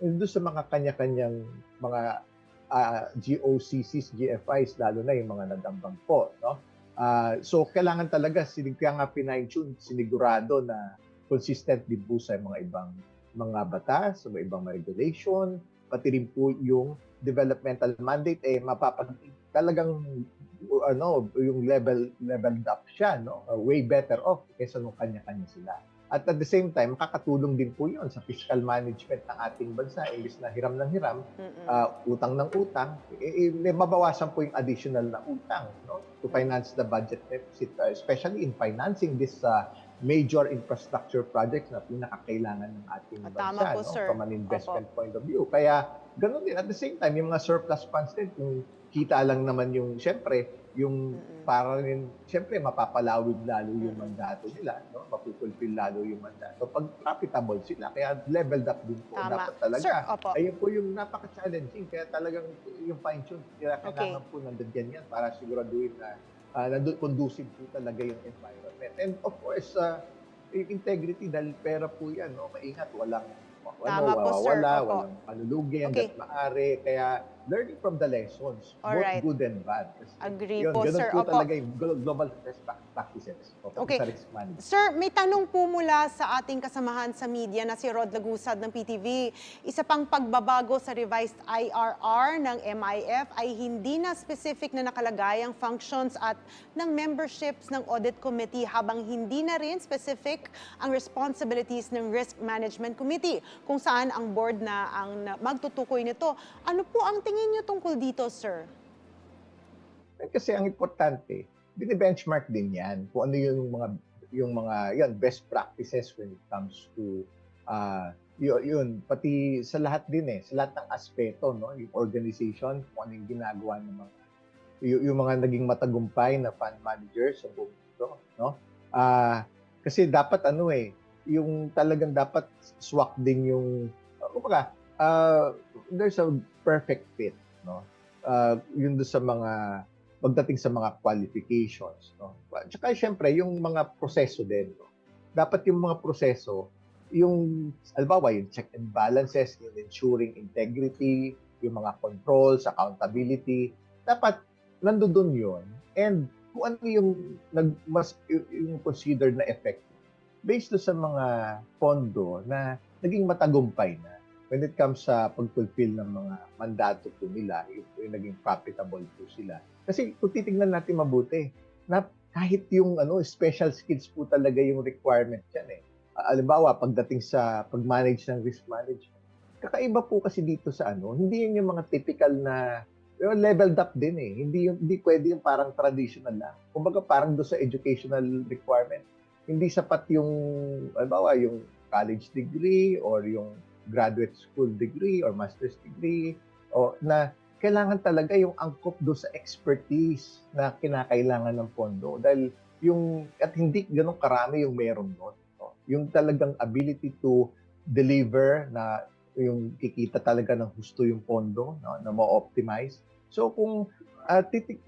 Doon sa mga kanya-kanyang mga GOCCs, GFIs, lalo na yung mga nadambang po, no? So, kailangan talaga, kaya nga fine-tune, sinigurado na consistent din po sa mga ibang mga batas, sa mga ibang regulation, pati rin po yung developmental mandate, talagang yung leveled up siya, no? Way better off kaysa nung kanya-kanya sila. At the same time, makakatulong din po yun sa fiscal management ng ating bansa. Imbis na hiram ng hiram, utang ng utang, mabawasan po yung additional na utang, no? To finance the budget deficit, especially in financing this major infrastructure projects na pinakakailangan ng ating bansa, po, no? Sir. From an investment point of view. Kaya ganun din. At the same time, yung mga surplus funds din, kung kita lang naman yung, syempre, yung para rin, syempre, mapapalawig lalo yung mandato nila, no? Mapupulfill lalo yung mandato. Pag profitable sila, kaya leveled up din po. Dapat talaga. Sir, ayun po yung napaka-challenging. Kaya talagang yung fine-tune, kailangan po nandun yan para siguraduhin na conducive po talaga yung environment. And of course, yung integrity, dahil pera po yan, no? Maingat, walang walang panulugi hanggat maaari. Kaya learning from the lessons, both good and bad. Agree po, sir. Ganun po talaga yung global best practices sa risk management. Sir, may tanong po mula sa ating kasamahan sa media na si Rod Lagusad ng PTV. Isa pang pagbabago sa revised IRR ng MIF ay hindi na specific na nakalagay ang functions at ng memberships ng Audit Committee habang hindi na rin specific ang responsibilities ng Risk Management Committee kung saan ang board na ang magtutukoy nito. Ano po ang tingin niyo tungkol dito, sir? Kasi ang importante, bini-benchmark din yan kung ano yung mga best practices when it comes to yun pati sa lahat din sa lahat ng aspeto, no? Yung organization, kung ano yung ginagawa ng mga yung mga naging matagumpay na fund managers sa buong mundo, no? Kasi dapat yung talagang dapat swak din yung kumbaga there's a perfect fit, no? Yun do sa mga pagdating sa mga qualifications, no? At saka syempre yung mga proseso din, no? Dapat yung mga proseso, yung halimbawa yung check and balances, yung ensuring integrity, yung mga controls, accountability, dapat nandoon yun. And kung ano yung yung considered na effective based sa mga pondo na naging matagumpay na when it comes sa pag-fulfill ng mga mandato po nila, yung naging profitable po sila. Kasi kung titignan natin mabuti, na kahit yung special skills po talaga yung requirement yan eh. Halimbawa, pagdating sa pag-manage ng risk management, kakaiba po kasi dito sa hindi yun yung mga typical na leveled up din eh. Hindi pwede yung parang traditional lang. Kumbaga parang doon sa educational requirement, hindi sapat yung, halimbawa, yung college degree or yung graduate school degree or master's degree o na kailangan talaga yung angkop do sa expertise na kinakailangan ng pondo dahil at hindi ganun karami yung meron doon, no? Yung talagang ability to deliver na yung kikita talaga ng husto yung pondo, no? Na ma-optimize. So kung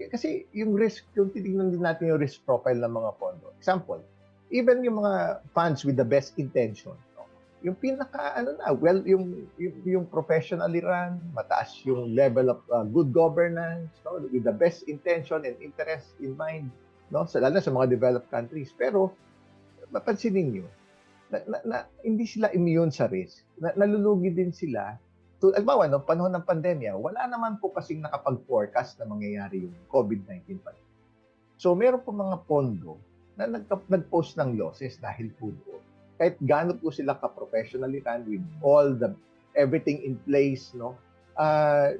kasi yung risk, yung titignan din natin yung risk profile ng mga pondo. Example, even yung mga funds with the best intention, yung pinaka yung professionally run, mataas yung level of good governance, no, with the best intention and interest in mind, no, lalo sa mga developed countries. Pero mapansinin niyo na hindi sila immune sa risk. Nalulugi din sila. Halimbawa, no, panahon ng pandemya, wala naman po kasing nakapag-forecast na mangyayari yung COVID-19 pandemic. So meron po mga pondo na nag-post ng losses dahil po doon. Kahit gaano po sila ka-professionally run with everything in place, no?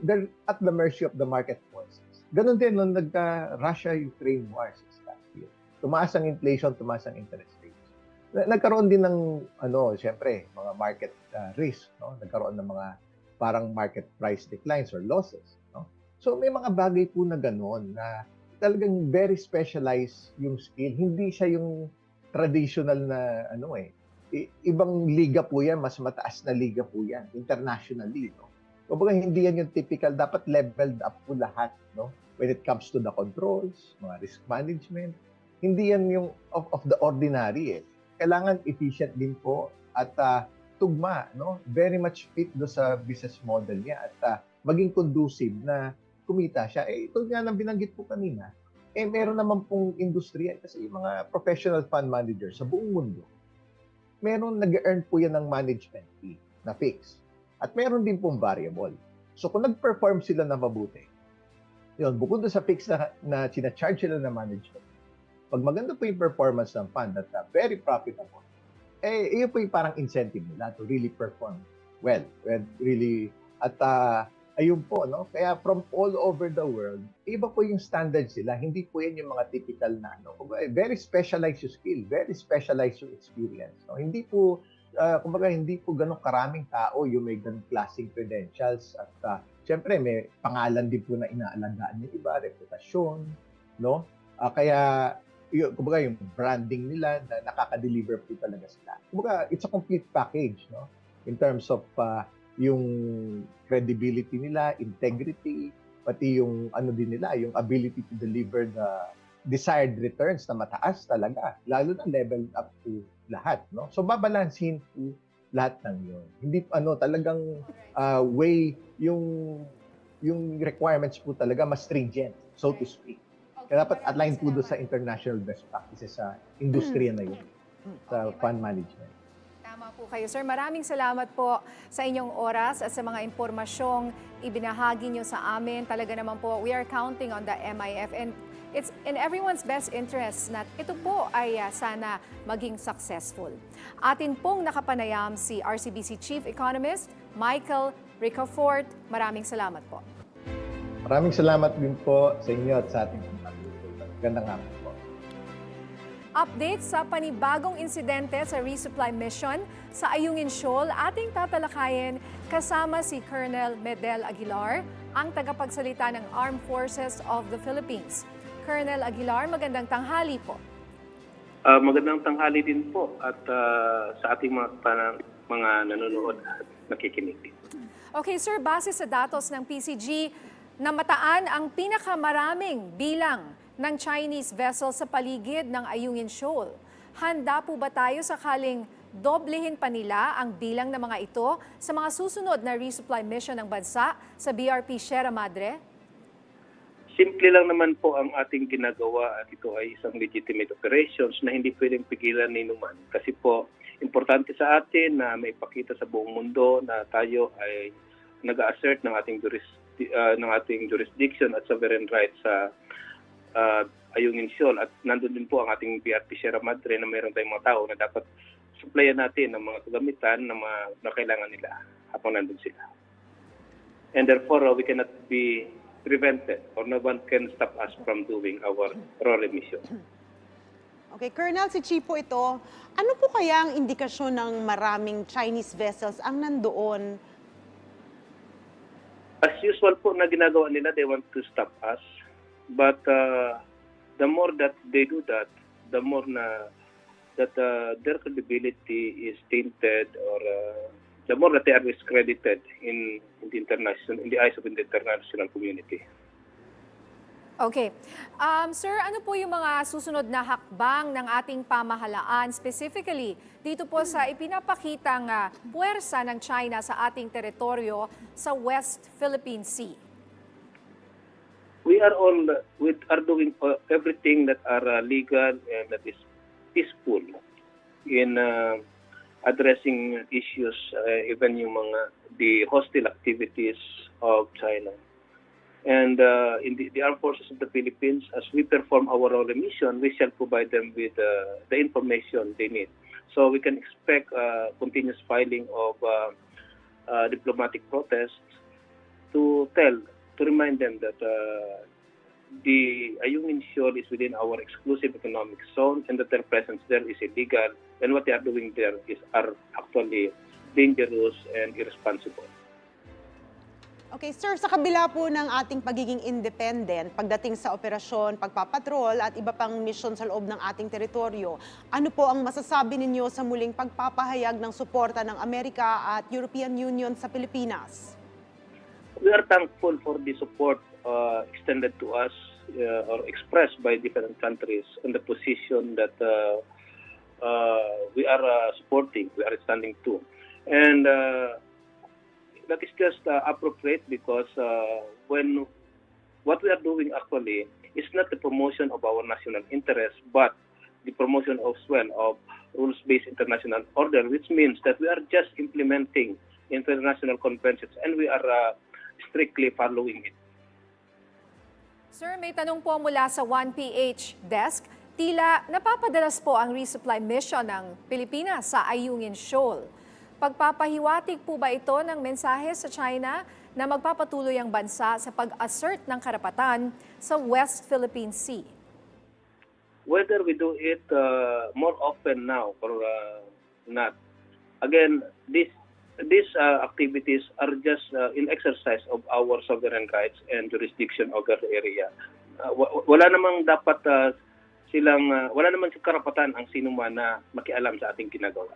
They're at the mercy of the market forces. Ganon din nung nagka-Russia-Ukraine war last year. Tumaas ang inflation, tumaas ang interest rates. Nagkaroon din ng, syempre, mga market risk, no? Nagkaroon ng mga parang market price declines or losses, no? So may mga bagay po na ganon na talagang very specialized yung skill. Hindi siya yung traditional na ibang liga po yan, mas mataas na liga po yan, internationally, no? Kumbaga hindi yan yung typical, dapat leveled up po lahat, no? When it comes to the controls, mga risk management, hindi yan yung of the ordinary eh. Kailangan efficient din po at tugma, no? Very much fit do sa business model niya at maging conducive na kumita siya. Ito nga nang binanggit po kanina, meron naman pong industriya kasi yung mga professional fund managers sa buong mundo, meron nag-earn po yan ng management fee na fixed. At meron din pong variable. So kung nag-perform sila na mabuti, yun, bukod doon sa fixed na sina-charge sila na management, pag maganda po yung performance ng fund at very profitable, yun po yung parang incentive nila to really perform well, really, at ayun po, no? Kaya from all over the world, iba po yung standard sila. Hindi po yan yung mga typical na, very specialized yung skill, very specialized yung experience. No? Hindi po, kumbaga, hindi po ganun karaming tao yung may ganun klaseng credentials. At syempre, may pangalan din po na inaalagaan yung iba, reputasyon, no? Kaya, kumbaga, yung branding nila na nakaka-deliver po talaga sila. Kumbaga, it's a complete package, no? In terms of yung credibility nila, integrity, pati yung din nila, yung ability to deliver the desired returns na mataas talaga, lalo na level up to lahat, no? So babalansin po lahat ng yun. Hindi talagang way yung requirements po talaga mas stringent, so to speak. Kaya dapat align po doon sa international best practices sa industriya na yun, sa fund management. Tama po kayo, sir. Maraming salamat po sa inyong oras at sa mga impormasyong ibinahagi nyo sa amin. Talaga naman po, we are counting on the MIF and it's in everyone's best interest na ito po ay sana maging successful. Atin pong nakapanayam si RCBC Chief Economist Michael Ricafort. Maraming salamat po. Maraming salamat din po sa inyo at sa ating mga. Gandang hapon po. Update sa panibagong insidente sa resupply mission sa Ayungin Shoal ating tatalakayin kasama si Colonel Medel Aguilar, ang tagapagsalita ng Armed Forces of the Philippines. Colonel Aguilar, magandang tanghali po. Magandang tanghali din po at sa ating mga nanonood at nakikinig din. Okay sir, base sa datos ng PCG, namataan ang pinakamaraming bilang ng Chinese vessel sa paligid ng Ayungin Shoal. Handa po ba tayo sakaling doblehin pa nila ang bilang ng mga ito sa mga susunod na resupply mission ng bansa sa BRP Sierra Madre? Simple lang naman po ang ating ginagawa at ito ay isang legitimate operations na hindi pwedeng pigilan ni numan. Kasi po, importante sa atin na maipakita sa buong mundo na tayo ay nag-assert ng ating jurisdiction at sovereign rights sa Ayungin Shoal, at nandun din po ang ating BRP Sierra Madre na mayroon tayong mga tao na dapat supplyan natin ng mga kagamitan na kailangan nila habang nandun sila. And therefore, we cannot be prevented or no one can stop us from doing our role mission. Okay, Colonel, si Chipo ito, ano po kaya ang indikasyon ng maraming Chinese vessels ang nandoon? As usual po na ginagawa nila, they want to stop us. But the more that they do that, the more that their credibility is tainted, or the more that they are discredited in the eyes of the international community. Okay. Sir, ano po yung mga susunod na hakbang ng ating pamahalaan, specifically dito po sa ipinapakitang puwersa ng China sa ating teritoryo sa West Philippine Sea? We are doing everything that are legal and that is peaceful in addressing issues, even yung the hostile activities of China. And in the Armed Forces of the Philippines, as we perform our role mission, we shall provide them with the information they need. So we can expect continuous filing of diplomatic protests to remind them that the Ayungin Shoal is within our exclusive economic zone and that their presence there is illegal, and what they are doing there are actually dangerous and irresponsible. Okay, sir, sa kabila po ng ating pagiging independent pagdating sa operasyon, pagpapatrol at iba pang misyon sa loob ng ating teritoryo, ano po ang masasabi ninyo sa muling pagpapahayag ng suporta ng Amerika at European Union sa Pilipinas? We are thankful for the support extended to us or expressed by different countries on the position that we are supporting, we are standing to. And that is just appropriate because when what we are doing actually is not the promotion of our national interest, but the promotion as well of rules-based international order, which means that we are just implementing international conventions and we are strictly following it. Sir, may tanong po mula sa 1PH Desk. Tila napapadalas po ang resupply mission ng Pilipinas sa Ayungin Shoal. Pagpapahiwatig po ba ito ng mensahe sa China na magpapatuloy ang bansa sa pag-assert ng karapatan sa West Philippine Sea? Whether we do it more often now or not, again, these activities are just in exercise of our sovereign rights and jurisdiction over the area. Wala namang dapat wala namang karapatan ang sinuman na makialam sa ating ginagawa.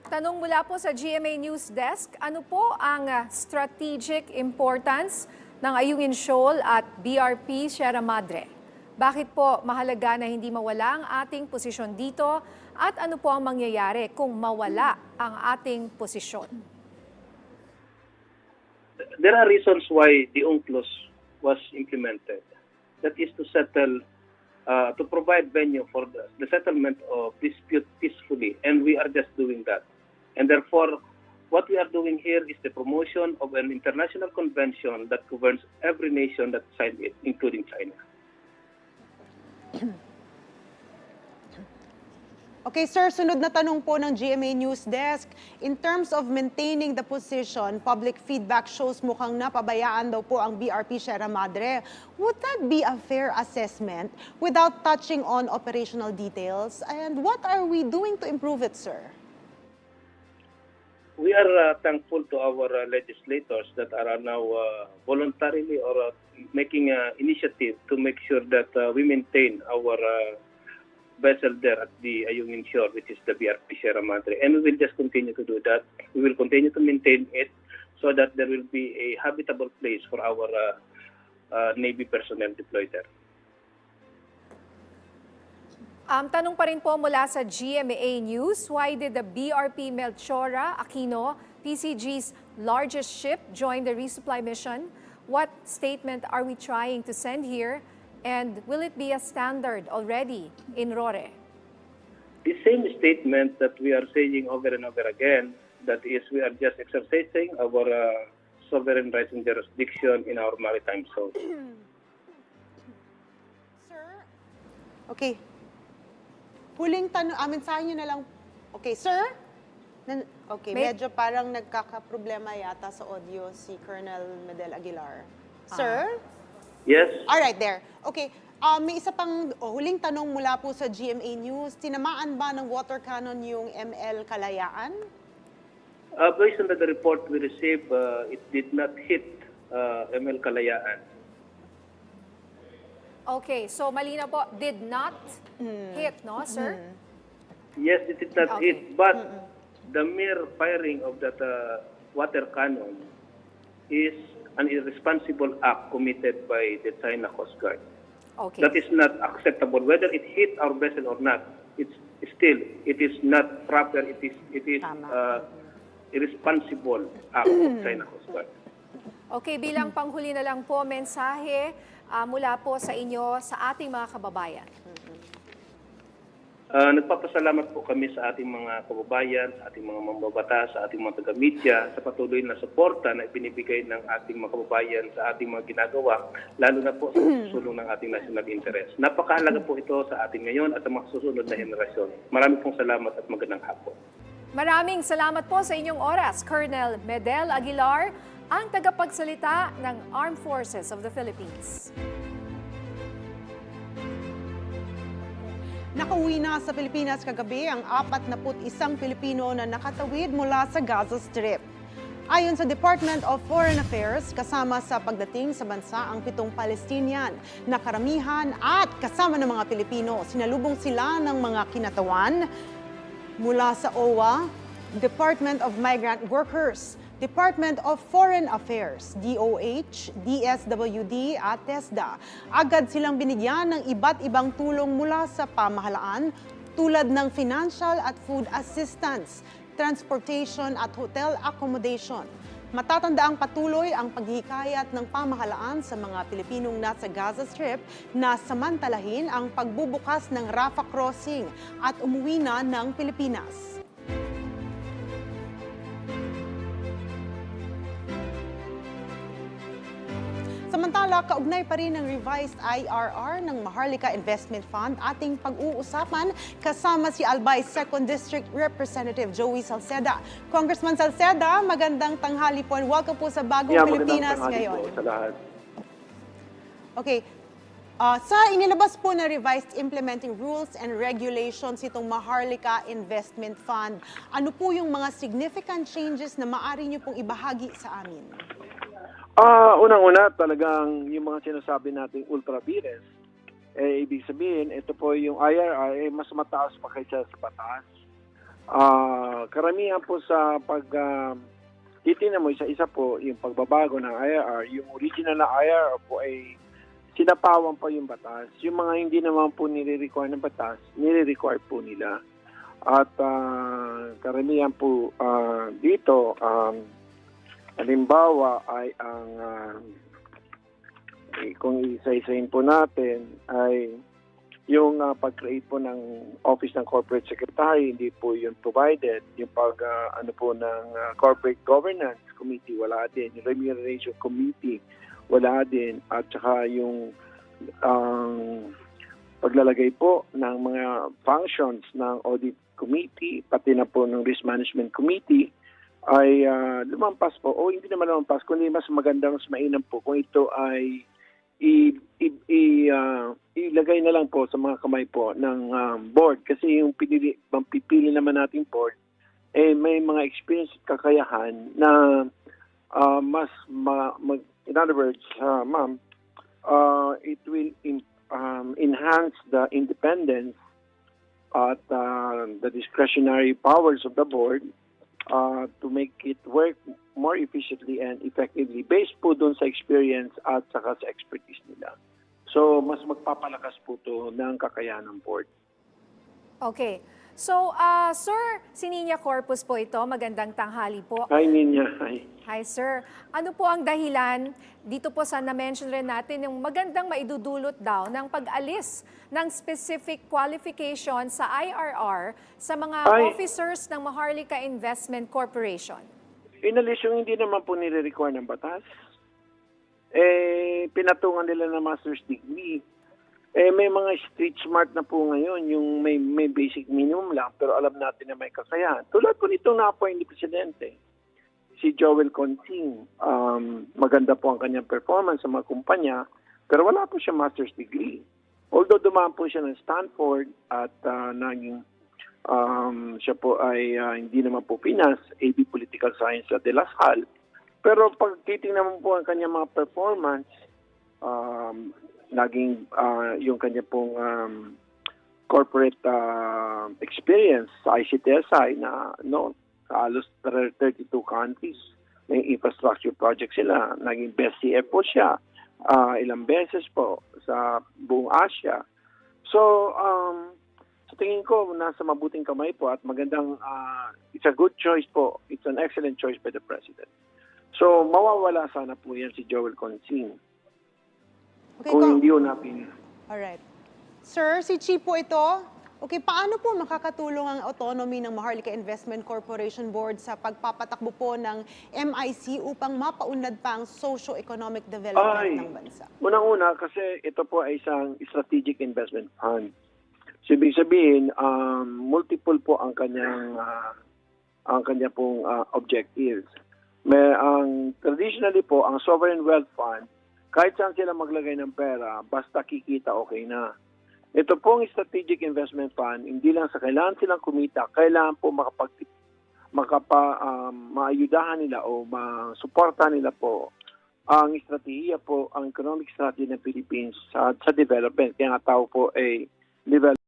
Tanong mula po sa GMA News Desk, ano po ang strategic importance ng Ayungin Shoal at BRP Sierra Madre? Bakit po mahalaga na hindi mawala ang ating posisyon dito? At ano po ang mangyayari kung mawala ang ating posisyon? There are reasons why the UNCLOS was implemented. That is to settle, to provide venue for the settlement of dispute peacefully, and we are just doing that. And therefore, what we are doing here is the promotion of an international convention that governs every nation that signed it, including China. Okay, sir, sunod na tanong po ng GMA News Desk. In terms of maintaining the position, public feedback shows mukhang napabayaan daw po ang BRP Sierra Madre. Would that be a fair assessment without touching on operational details? And what are we doing to improve it, sir? We are thankful to our legislators that are now voluntarily or making initiative to make sure that we maintain our vessel there at the Ayungin Shore, which is the BRP Sierra Madre. And we will just continue to do that. We will continue to maintain it so that there will be a habitable place for our Navy personnel deployed there. Tanong pa rin po mula sa GMA News, why did the BRP Melchora Aquino, PCG's largest ship, join the resupply mission? What statement are we trying to send here? And will it be a standard already in RORE? The same statement that we are saying over and over again, that is, we are just exercising our sovereign rights and jurisdiction in our maritime zone. Sir? Okay. Huling tanong, mensahe nyo na lang. Okay, sir? Okay, medyo parang nagkakaproblema yata sa audio si Colonel Medel Aguilar. Sir? Yes? Alright, there. Okay, may isa pang huling tanong mula po sa GMA News. Tinamaan ba ng water cannon yung ML Kalayaan? Based on the report we received, it did not hit ML Kalayaan. Okay, so malinaw po, did not hit, no, sir? Yes, it did not hit, but the mere firing of that water cannon is an irresponsible act committed by the China Coast Guard. Okay. That is not acceptable. Whether it hit our vessel or not, it is not proper. It is irresponsible act of China Coast Guard. Okay, bilang panghuli na lang po, mensahe mula po sa inyo sa ating mga kababayan. Nagpapasalamat po kami sa ating mga kababayan, sa ating mga mambabatas, sa ating mga taga-media, sa patuloy na suporta na ibinibigay ng ating mga kababayan sa ating mga ginagawa, lalo na po sa sulong ng ating national interest. Napakahalaga po ito sa ating ngayon at sa mga susunod na henerasyon. Maraming pong salamat at magandang hapon. Maraming salamat po sa inyong oras, Colonel Medel Aguilar, ang tagapagsalita ng Armed Forces of the Philippines. Nakauwi na sa Pilipinas kagabi ang 41 Pilipino na nakatawid mula sa Gaza Strip. Ayon sa Department of Foreign Affairs, kasama sa pagdating sa bansa ang 7 Palestinian na karamihan at kasama ng mga Pilipino. Sinalubong sila ng mga kinatawan mula sa OWA, Department of Migrant Workers, Department of Foreign Affairs, DOH, DSWD at TESDA. Agad silang binigyan ng iba't ibang tulong mula sa pamahalaan tulad ng financial at food assistance, transportation at hotel accommodation. Matatandaang patuloy ang paghihikayat ng pamahalaan sa mga Pilipinong nasa Gaza Strip na samantalahin ang pagbubukas ng Rafah Crossing at umuwi na ng Pilipinas. Samantala, kaugnay pa rin ng revised IRR ng Maharlika Investment Fund ating pag-uusapan kasama si Albay 2nd District Representative Joey Salceda. Congressman Salceda, magandang tanghali po and welcome po sa Bagong Pilipinas ngayon. Po sa lahat. Okay. Sa inilabas po na revised implementing rules and regulations itong Maharlika Investment Fund, ano po yung mga significant changes na maaari niyo pong ibahagi sa amin? Unang-una, talagang yung mga sinasabi nating ultra-vires, ibig sabihin, ito po yung IRR, mas mataas pa kaysa sa batas. Karamihan po sa titingnan mo, isa-isa po yung pagbabago ng IRR, yung original na IRR po ay sinapawan pa yung batas. Yung mga hindi naman po nire-require ng batas, nire-require po nila. At karamihan po dito, halimbawa ay ang kung isa-isahin po natin ay yung pag-create po ng Office ng Corporate Secretary, hindi po yun provided. Yung ano po ng Corporate Governance Committee, wala din. Yung Remuneration Committee, wala din. At saka yung paglalagay po ng mga functions ng Audit Committee, pati na po ng Risk Management Committee, ay lumampas po, o hindi naman lumampas, kundi mas maganda, mas mainam po kung ito ay ilagay na lang po sa mga kamay po ng board. Kasi yung pipili naman nating board, may mga experience at kakayahan na in other words, ma'am, it will enhance the independence at the discretionary powers of the board to make it work more efficiently and effectively based po dun sa experience at saka sa expertise nila. So, mas magpapalakas po to ng kakayahan ng board. Okay. So, Sir, si Ninya Corpus po ito. Magandang tanghali po. Hi, Ninya. Hi. Hi, Sir. Ano po ang dahilan dito po sa na-mention rin natin yung magandang maidudulot daw ng pag-alis ng specific qualification sa IRR sa mga officers ng Maharlika Investment Corporation? Inalis yung hindi naman po nire-require ng batas. Pinatungan nila ng master's degree. May mga street smart na po ngayon, yung may basic minimum lang, pero alam natin na may kakayahan. Tulad po nitong na-appoint ni Presidente, si Joel Consing. Maganda po ang kanyang performance sa mga kumpanya, pero wala po siya master's degree. Although dumaan po siya ng Stanford at naging siya po ay hindi naman po Pinas, AB Political Science sa De La Salle. Pero pag titingnan mo po ang kanyang mga performance, naging yung kanya pong corporate experience sa ICTSI na halos 32 countries, may infrastructure project sila. Naging best CFO siya ilang beses po sa buong Asia. So, sa tingin ko, nasa mabuting kamay po at magandang, it's a good choice po. It's an excellent choice by the President. So, mawawala sana po yan si Joel Consing. Okay, kung hindi yun natin. Alright. Sir, si Chi po ito. Okay, paano po makakatulong ang autonomy ng Maharlika Investment Corporation Board sa pagpapatakbo po ng MIC upang mapaunlad pa ang socio-economic development ng bansa? Unang-una, kasi ito po ay isang strategic investment fund. So, ibig sabihin, multiple po ang kanyang pong objectives. Traditionally po, ang sovereign wealth fund, kahit saan sila maglagay ng pera, basta kikita, okay na. Ito pong strategic investment fund, hindi lang sa kailangan silang kumita, kailangan po maayudahan nila o masuportahan nila po ang estratehiya po, ang economic strategy ng Philippines sa development. Kaya nga tao po ay development.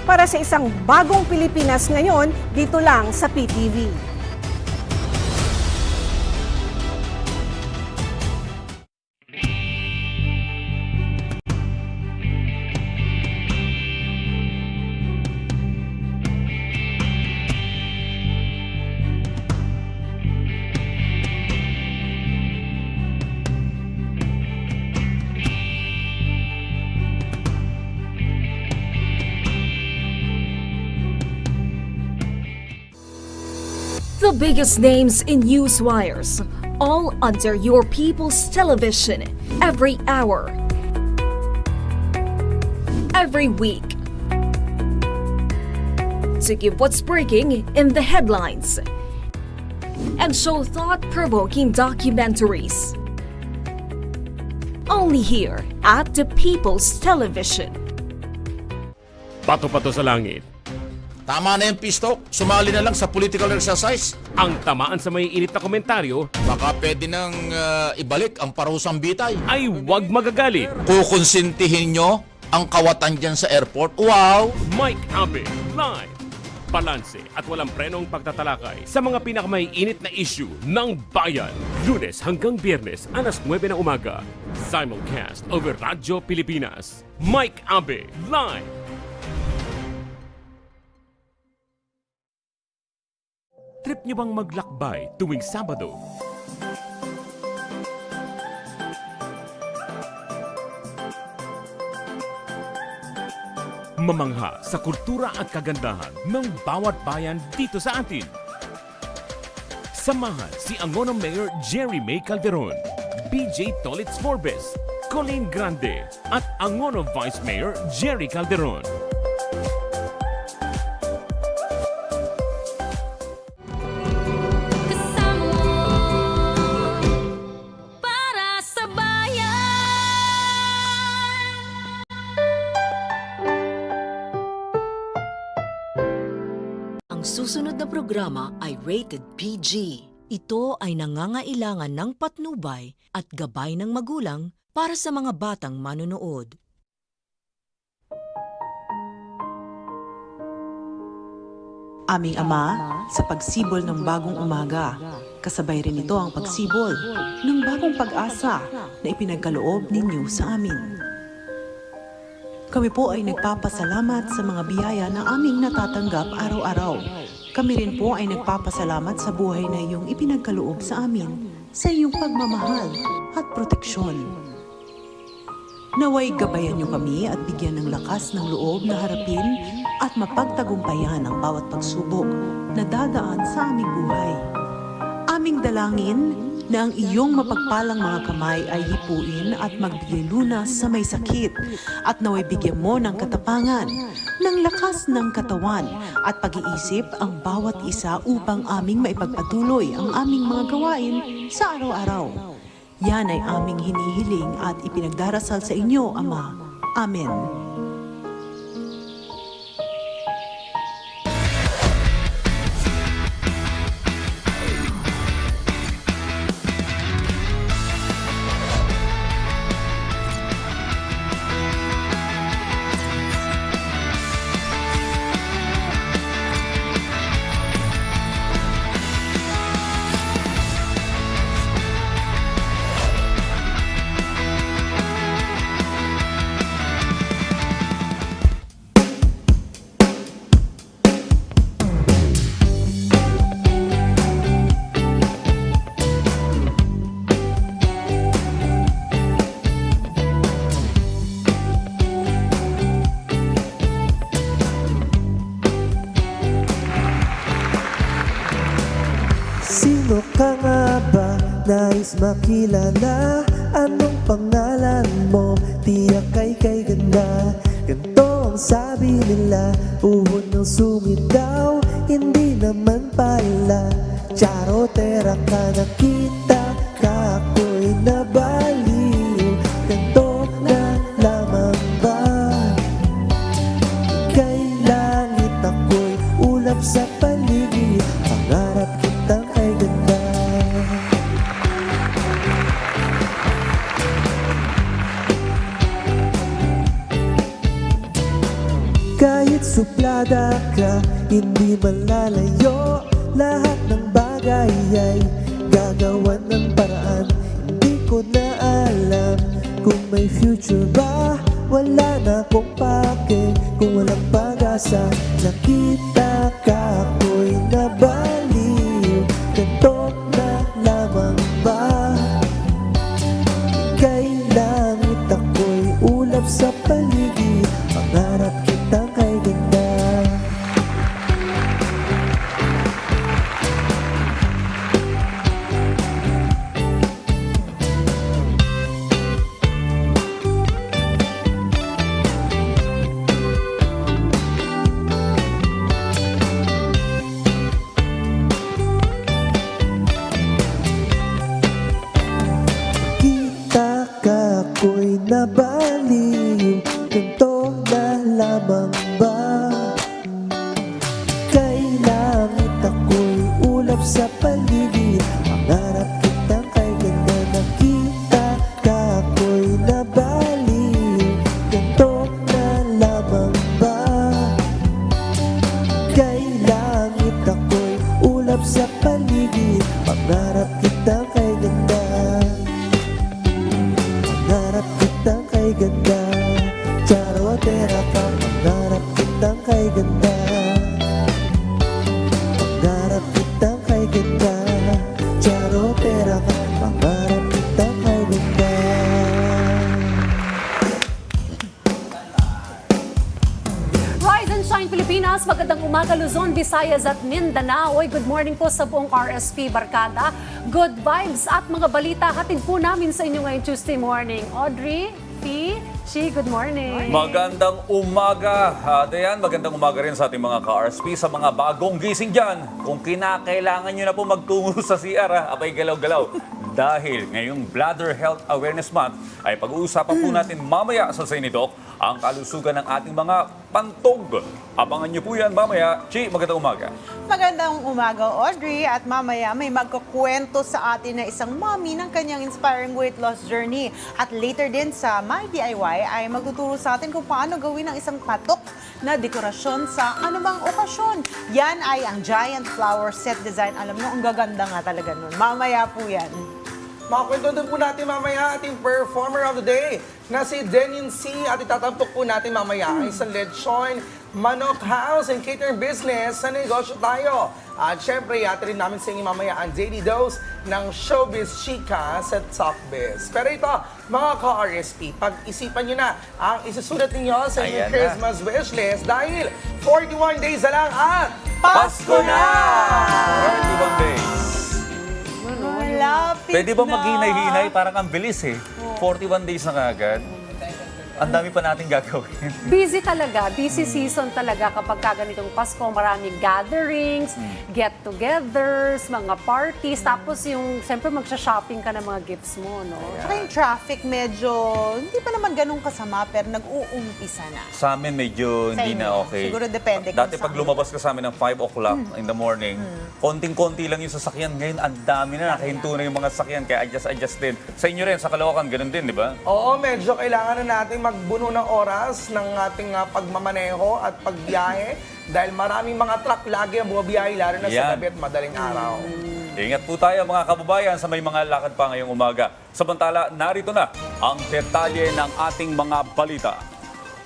para sa isang bagong Pilipinas ngayon dito lang sa PTV. The biggest names in news wires, all under your People's Television, every hour, every week, to give what's breaking in the headlines and show thought-provoking documentaries. Only here at the People's Television. Bato-bato sa langit. Tama na yung pistok. Sumali na lang sa political exercise. Ang tamaan sa may init na komentaryo. Baka pwede nang ibalik ang parusang bitay. Ay huwag magagalit. Kukonsintihin nyo ang kawatan dyan sa airport. Wow! Mike Abe, live. Balanse at walang prenong pagtatalakay sa mga pinakamaiinit na issue ng bayan. Lunes hanggang Biyernes, alas 9 ng umaga. Simulcast over Radyo Pilipinas. Mike Abe, live. Trip niyo bang maglakbay tuwing Sabado? Mamangha sa kultura at kagandahan ng bawat bayan dito sa atin. Samahan si Angono Mayor Jerry May Calderon, BJ Tolitz Forbes, Colleen Grande at Angono Vice Mayor Jerry Calderon. Susunod na programa ay rated PG. Ito ay nangangailangan ng patnubay at gabay ng magulang para sa mga batang manonood. Aming Ama, sa pagsibol ng bagong umaga, kasabay rin ito ang pagsibol ng bagong pag-asa na ipinagkaloob ninyo sa amin. Kami po ay nagpapasalamat sa mga biyaya na aming natatanggap araw-araw. Kami rin po ay nagpapasalamat sa buhay na iyong ipinagkaloob sa amin, sa iyong pagmamahal at proteksyon. Naway gabayan niyo kami at bigyan ng lakas ng loob na harapin at mapagtagumpayan ang bawat pagsubok na dadaan sa aming buhay. Aming dalangin na ang iyong mapagpalang mga kamay ay hipuin at magbigay lunas sa may sakit at naway bigyan mo ng katapangan, ng lakas ng katawan at pag-iisip ang bawat isa upang aming maipagpatuloy ang aming mga gawain sa araw-araw. Yan ay aming hinihiling at ipinagdarasal sa inyo, Ama. Amen. Sino ka nga ba? Nais makilala. Anong pangalan mo? Tiyak kay ganda. Ganto ang sabi nila. Uhod ng sumitaw. Hindi naman pala. Charotera ka, nakita ka, ako'y nabaliw. Ganto na lamang ba? Kay langit ako'y ulap sa paligid. Pangarap kitang ay ganda. Kahit suplada ka, hindi malalayo. Lahat ng bagay ay gagawan ng paraan. Hindi ko na alam kung may future ba. Wala na akong pake kung walang pag-asa. Nakita ka ako'y nabaliw. Ganito na lamang ba? Kay langit ako'y ulap sa paligid. Pangarap kitang kay ganda. Ako'y nabaliw, ganito na lamang ba? Kay langit ako'y ulap sa paligid. Pangarap kitang kay ganda. Nakita ka ako'y nabaliw, ganito na lamang ba? Kay langit ako'y ulap sa paligid. Pangarap kitang kay ganda. Pangarap kitang kay ganda. Charotera ka, pangarap kitang kay ganda. Pangarap kitang kay ganda. Charotera ka, pangarap kitang kay ganda. Rise and shine Pilipinas, magandang umaga Luzon, Visayas at Mindanao. Good morning po sa buong RSP Barkada. Good vibes at mga balita hatid po namin sa inyo ngayong Tuesday morning. Audrey, P, Chi, good morning. Magandang umaga, Dayan. Magandang umaga rin sa ating mga ka-RSP, sa mga bagong gising dyan. Kung kinakailangan nyo na po magtungo sa CR, abay galaw-galaw. Dahil ngayong Bladder Health Awareness Month ay pag-uusapan po natin mamaya sa Sinitok ang kalusugan ng ating mga pantog. Abangan nyo po yan mamaya. Chi, magandang umaga. Magandang umaga, Audrey. At mamaya may magkukwento sa atin na isang mommy ng kanyang inspiring weight loss journey. At later din sa My DIY ay magtuturo sa atin kung paano gawin ang isang patok na dekorasyon sa anumang okasyon. Yan ay ang giant flower set design. Alam mo, ang gaganda nga talaga nun. Mamaya po yan. Makakwento din po natin mamaya ating performer of the day na si Denin C. At itatampok po natin mamaya ang isang lechon, manok house and catering business sa negosyo tayo. At syempre, yata rin namin sa inyo mamaya ang daily dose ng showbiz chika sa Talkbiz. Pero ito, mga ka-RSP, pag-isipan nyo na ang isusulat ninyo sa inyong Christmas wishlist dahil 41 days na lang at Pasko na! 41 days. Malapit Pwede ba na. maghinay-hinay? Parang ang bilis eh. 41 days na kagad. Ang dami pa natin gagawin. Busy talaga, busy season talaga kapag ganitong Pasko, maraming gatherings, get-togethers, mga parties, tapos yung, siyempre magsha-shopping ka ng mga gifts mo, no? Saka yung traffic medyo, hindi pa naman ganun kasama, pero nag-uumpisa na. Sa amin medyo Sa hindi inyo, na okay. siguro depende kung Dati saan. pag lumabas ka sa amin ng 5 o'clock in the morning, konting-konti lang yung sasakyan. Ngayon, ang dami na, nakahinto na yung mga sasakyan, kaya adjust din. Sa inyo rin, sa Caloocan, ganun din, di ba? Oo, medyo kailangan na natin magbuno ng oras ng ating pagmamaneho at pagbiyahe dahil maraming mga truck lagi ang bumabiyahe lalo na sa gabi at madaling araw. Ingat po tayo mga kababayan sa may mga lakad pa ngayong umaga. Samantala, narito na ang detalye ng ating mga balita.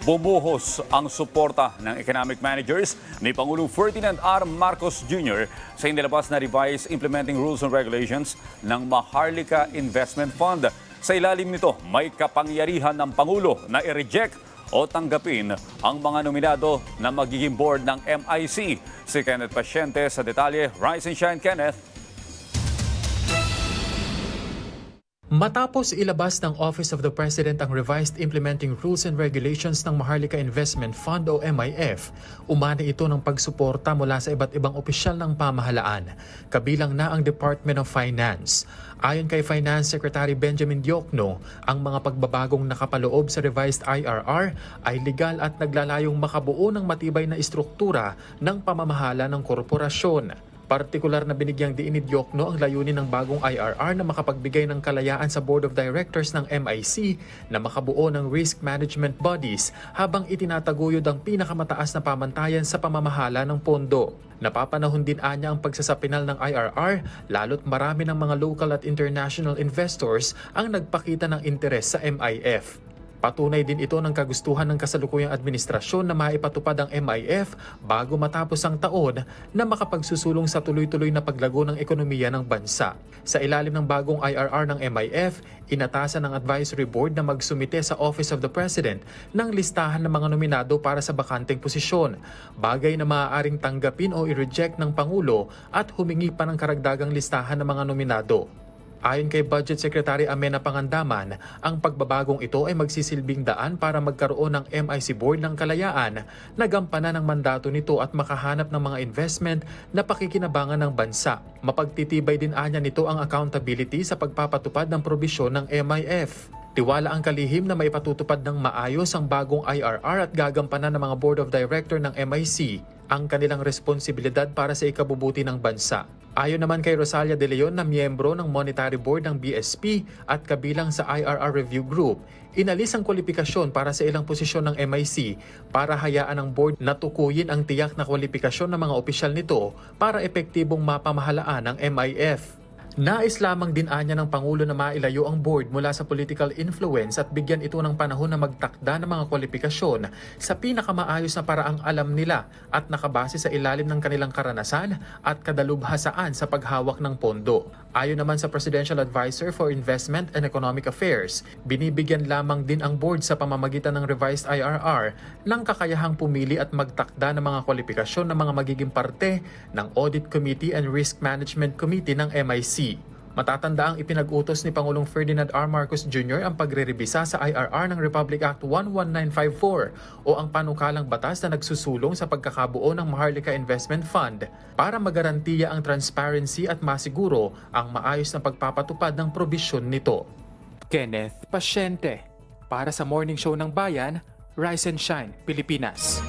Bumuhos ang suporta ng economic managers ni Pangulong Ferdinand R. Marcos Jr. sa inilabas na revised implementing rules and regulations ng Maharlika Investment Fund. Sa ilalim nito, may kapangyarihan ng Pangulo na i-reject o tanggapin ang mga nominado na magiging board ng MIC. Si Kenneth Pasyente sa detalye. Rise and shine, Kenneth. Matapos ilabas ng Office of the President ang revised implementing rules and regulations ng Maharlika Investment Fund o MIF, umani ito ng pagsuporta mula sa iba't ibang opisyal ng pamahalaan, kabilang na ang Department of Finance. Ayon kay Finance Secretary Benjamin Diokno, ang mga pagbabagong nakapaloob sa revised IRR ay legal at naglalayong makabuo ng matibay na istruktura ng pamamahala ng korporasyon. Partikular na binigyang diin ni Diokno ang layunin ng bagong IRR na makapagbigay ng kalayaan sa Board of Directors ng MIC na makabuo ng risk management bodies habang itinataguyod ang pinakamataas na pamantayan sa pamamahala ng pondo. Napapanahon din anya ang pagsasapinal ng IRR lalo't marami ng mga local at international investors ang nagpakita ng interes sa MIF. Patunay din ito ng kagustuhan ng kasalukuyang administrasyon na maipatupad ang MIF bago matapos ang taon na makapagsusulong sa tuloy-tuloy na paglago ng ekonomiya ng bansa. Sa ilalim ng bagong IRR ng MIF, inatasan ng advisory board na magsumite sa Office of the President ng listahan ng mga nominado para sa bakanteng posisyon, bagay na maaaring tanggapin o i-reject ng Pangulo at humingi pa ng karagdagang listahan ng mga nominado. Ayon kay Budget Secretary Amena Pangandaman, ang pagbabagong ito ay magsisilbing daan para magkaroon ng MIC Board ng kalayaan na gampanan ng mandato nito at makahanap ng mga investment na pakikinabangan ng bansa. Mapagtitibay din anya nito ang accountability sa pagpapatupad ng probisyon ng MIF. Tiwala ang kalihim na maipatutupad ng maayos ang bagong IRR at gagampanan ng mga Board of Director ng MIC ang kanilang responsibilidad para sa ikabubuti ng bansa. Ayon naman kay Rosalia De Leon na miyembro ng Monetary Board ng BSP at kabilang sa IRR Review Group, inalis ang kwalifikasyon para sa ilang posisyon ng MIC para hayaan ng board na tukuyin ang tiyak na kwalifikasyon ng mga opisyal nito para epektibong mapamahalaan ng MIF. Nais lamang din anya ng Pangulo na mailayo ang board mula sa political influence at bigyan ito ng panahon na magtakda ng mga kwalifikasyon sa pinakamaayos na paraang alam nila at nakabase sa ilalim ng kanilang karanasan at kadalubhasaan sa paghawak ng pondo. Ayon naman sa Presidential Advisor for Investment and Economic Affairs, binibigyan lamang din ang board sa pamamagitan ng revised IRR ng kakayahang pumili at magtakda ng mga kwalifikasyon ng mga magiging parte ng Audit Committee and Risk Management Committee ng MIC. Matatanda ang ipinag-utos ni Pangulong Ferdinand R. Marcos Jr. ang pagre-rebisa sa IRR ng Republic Act 11954 o ang panukalang batas na nagsusulong sa pagkakabuo ng Maharlika Investment Fund para magarantiya ang transparency at masiguro ang maayos na pagpapatupad ng probisyon nito. Kenneth Pasyente, para sa Morning Show ng Bayan, Rise and Shine, Pilipinas.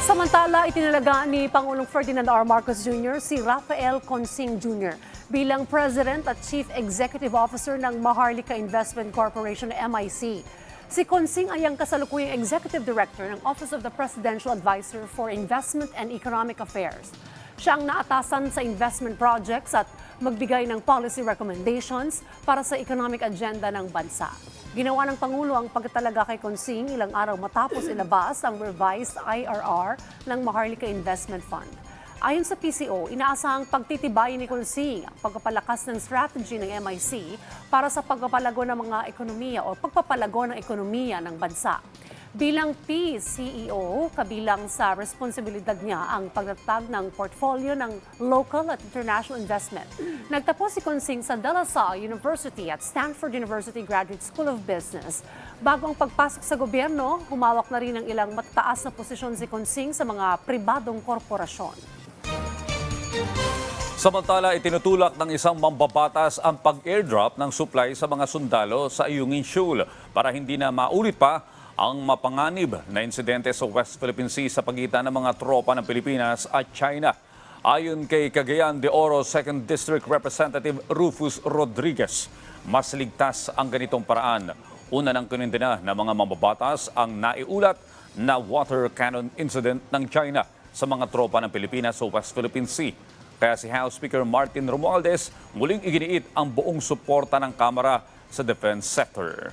Samantala, itinalaga ni Pangulong Ferdinand R. Marcos Jr. si Rafael Consing Jr. bilang President at Chief Executive Officer ng Maharlika Investment Corporation MIC. Si Consing ay ang kasalukuyang Executive Director ng Office of the Presidential Advisor for Investment and Economic Affairs. Siya ang naatasan sa investment projects at magbigay ng policy recommendations para sa economic agenda ng bansa. Ginawa ng Pangulo ang pagtatalaga kay Consing ilang araw matapos ilabas ang revised IRR ng Maharlika Investment Fund. Ayon sa PCO, inaasahang pagtitibayin ni Consing ang pagpapalakas ng strategy ng MIC para sa pagpapalago ng mga ekonomiya o pagpapalago ng ekonomiya ng bansa. Bilang PCEO, kabilang sa responsibilidad niya ang pagtatag ng portfolio ng local at international investment. Nagtapos si Consing sa De La Salle University at Stanford University Graduate School of Business. Bago ang pagpasok sa gobyerno, humawak na rin ng ilang matataas na posisyon si Consing sa mga pribadong korporasyon. Samantala, itinutulak ng isang mambabatas ang pag-airdrop ng supply sa mga sundalo sa Ayungin Shoal para hindi na maulit pa ang mapanganib na insidente sa West Philippine Sea sa pagitan ng mga tropa ng Pilipinas at China. Ayon kay Cagayan de Oro 2nd District Representative Rufus Rodriguez, mas ligtas ang ganitong paraan. Una ng kinundena ng mga mambabatas ang naiulat na water cannon incident ng China sa mga tropa ng Pilipinas sa West Philippine Sea. Kaya si House Speaker Martin Romualdez muling iginiit ang buong suporta ng Kamara sa defense sector.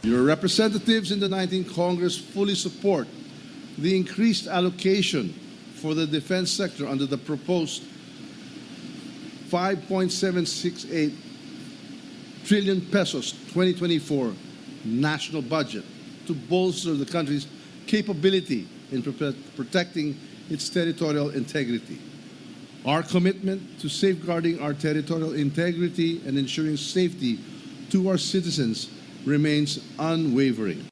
Your representatives in the 19th Congress fully support the increased allocation for the defense sector under the proposed 5.768 trillion pesos 2024 national budget to bolster the country's capability in protecting its territorial integrity. Our commitment to safeguarding our territorial integrity and ensuring safety to our citizens remains unwavering.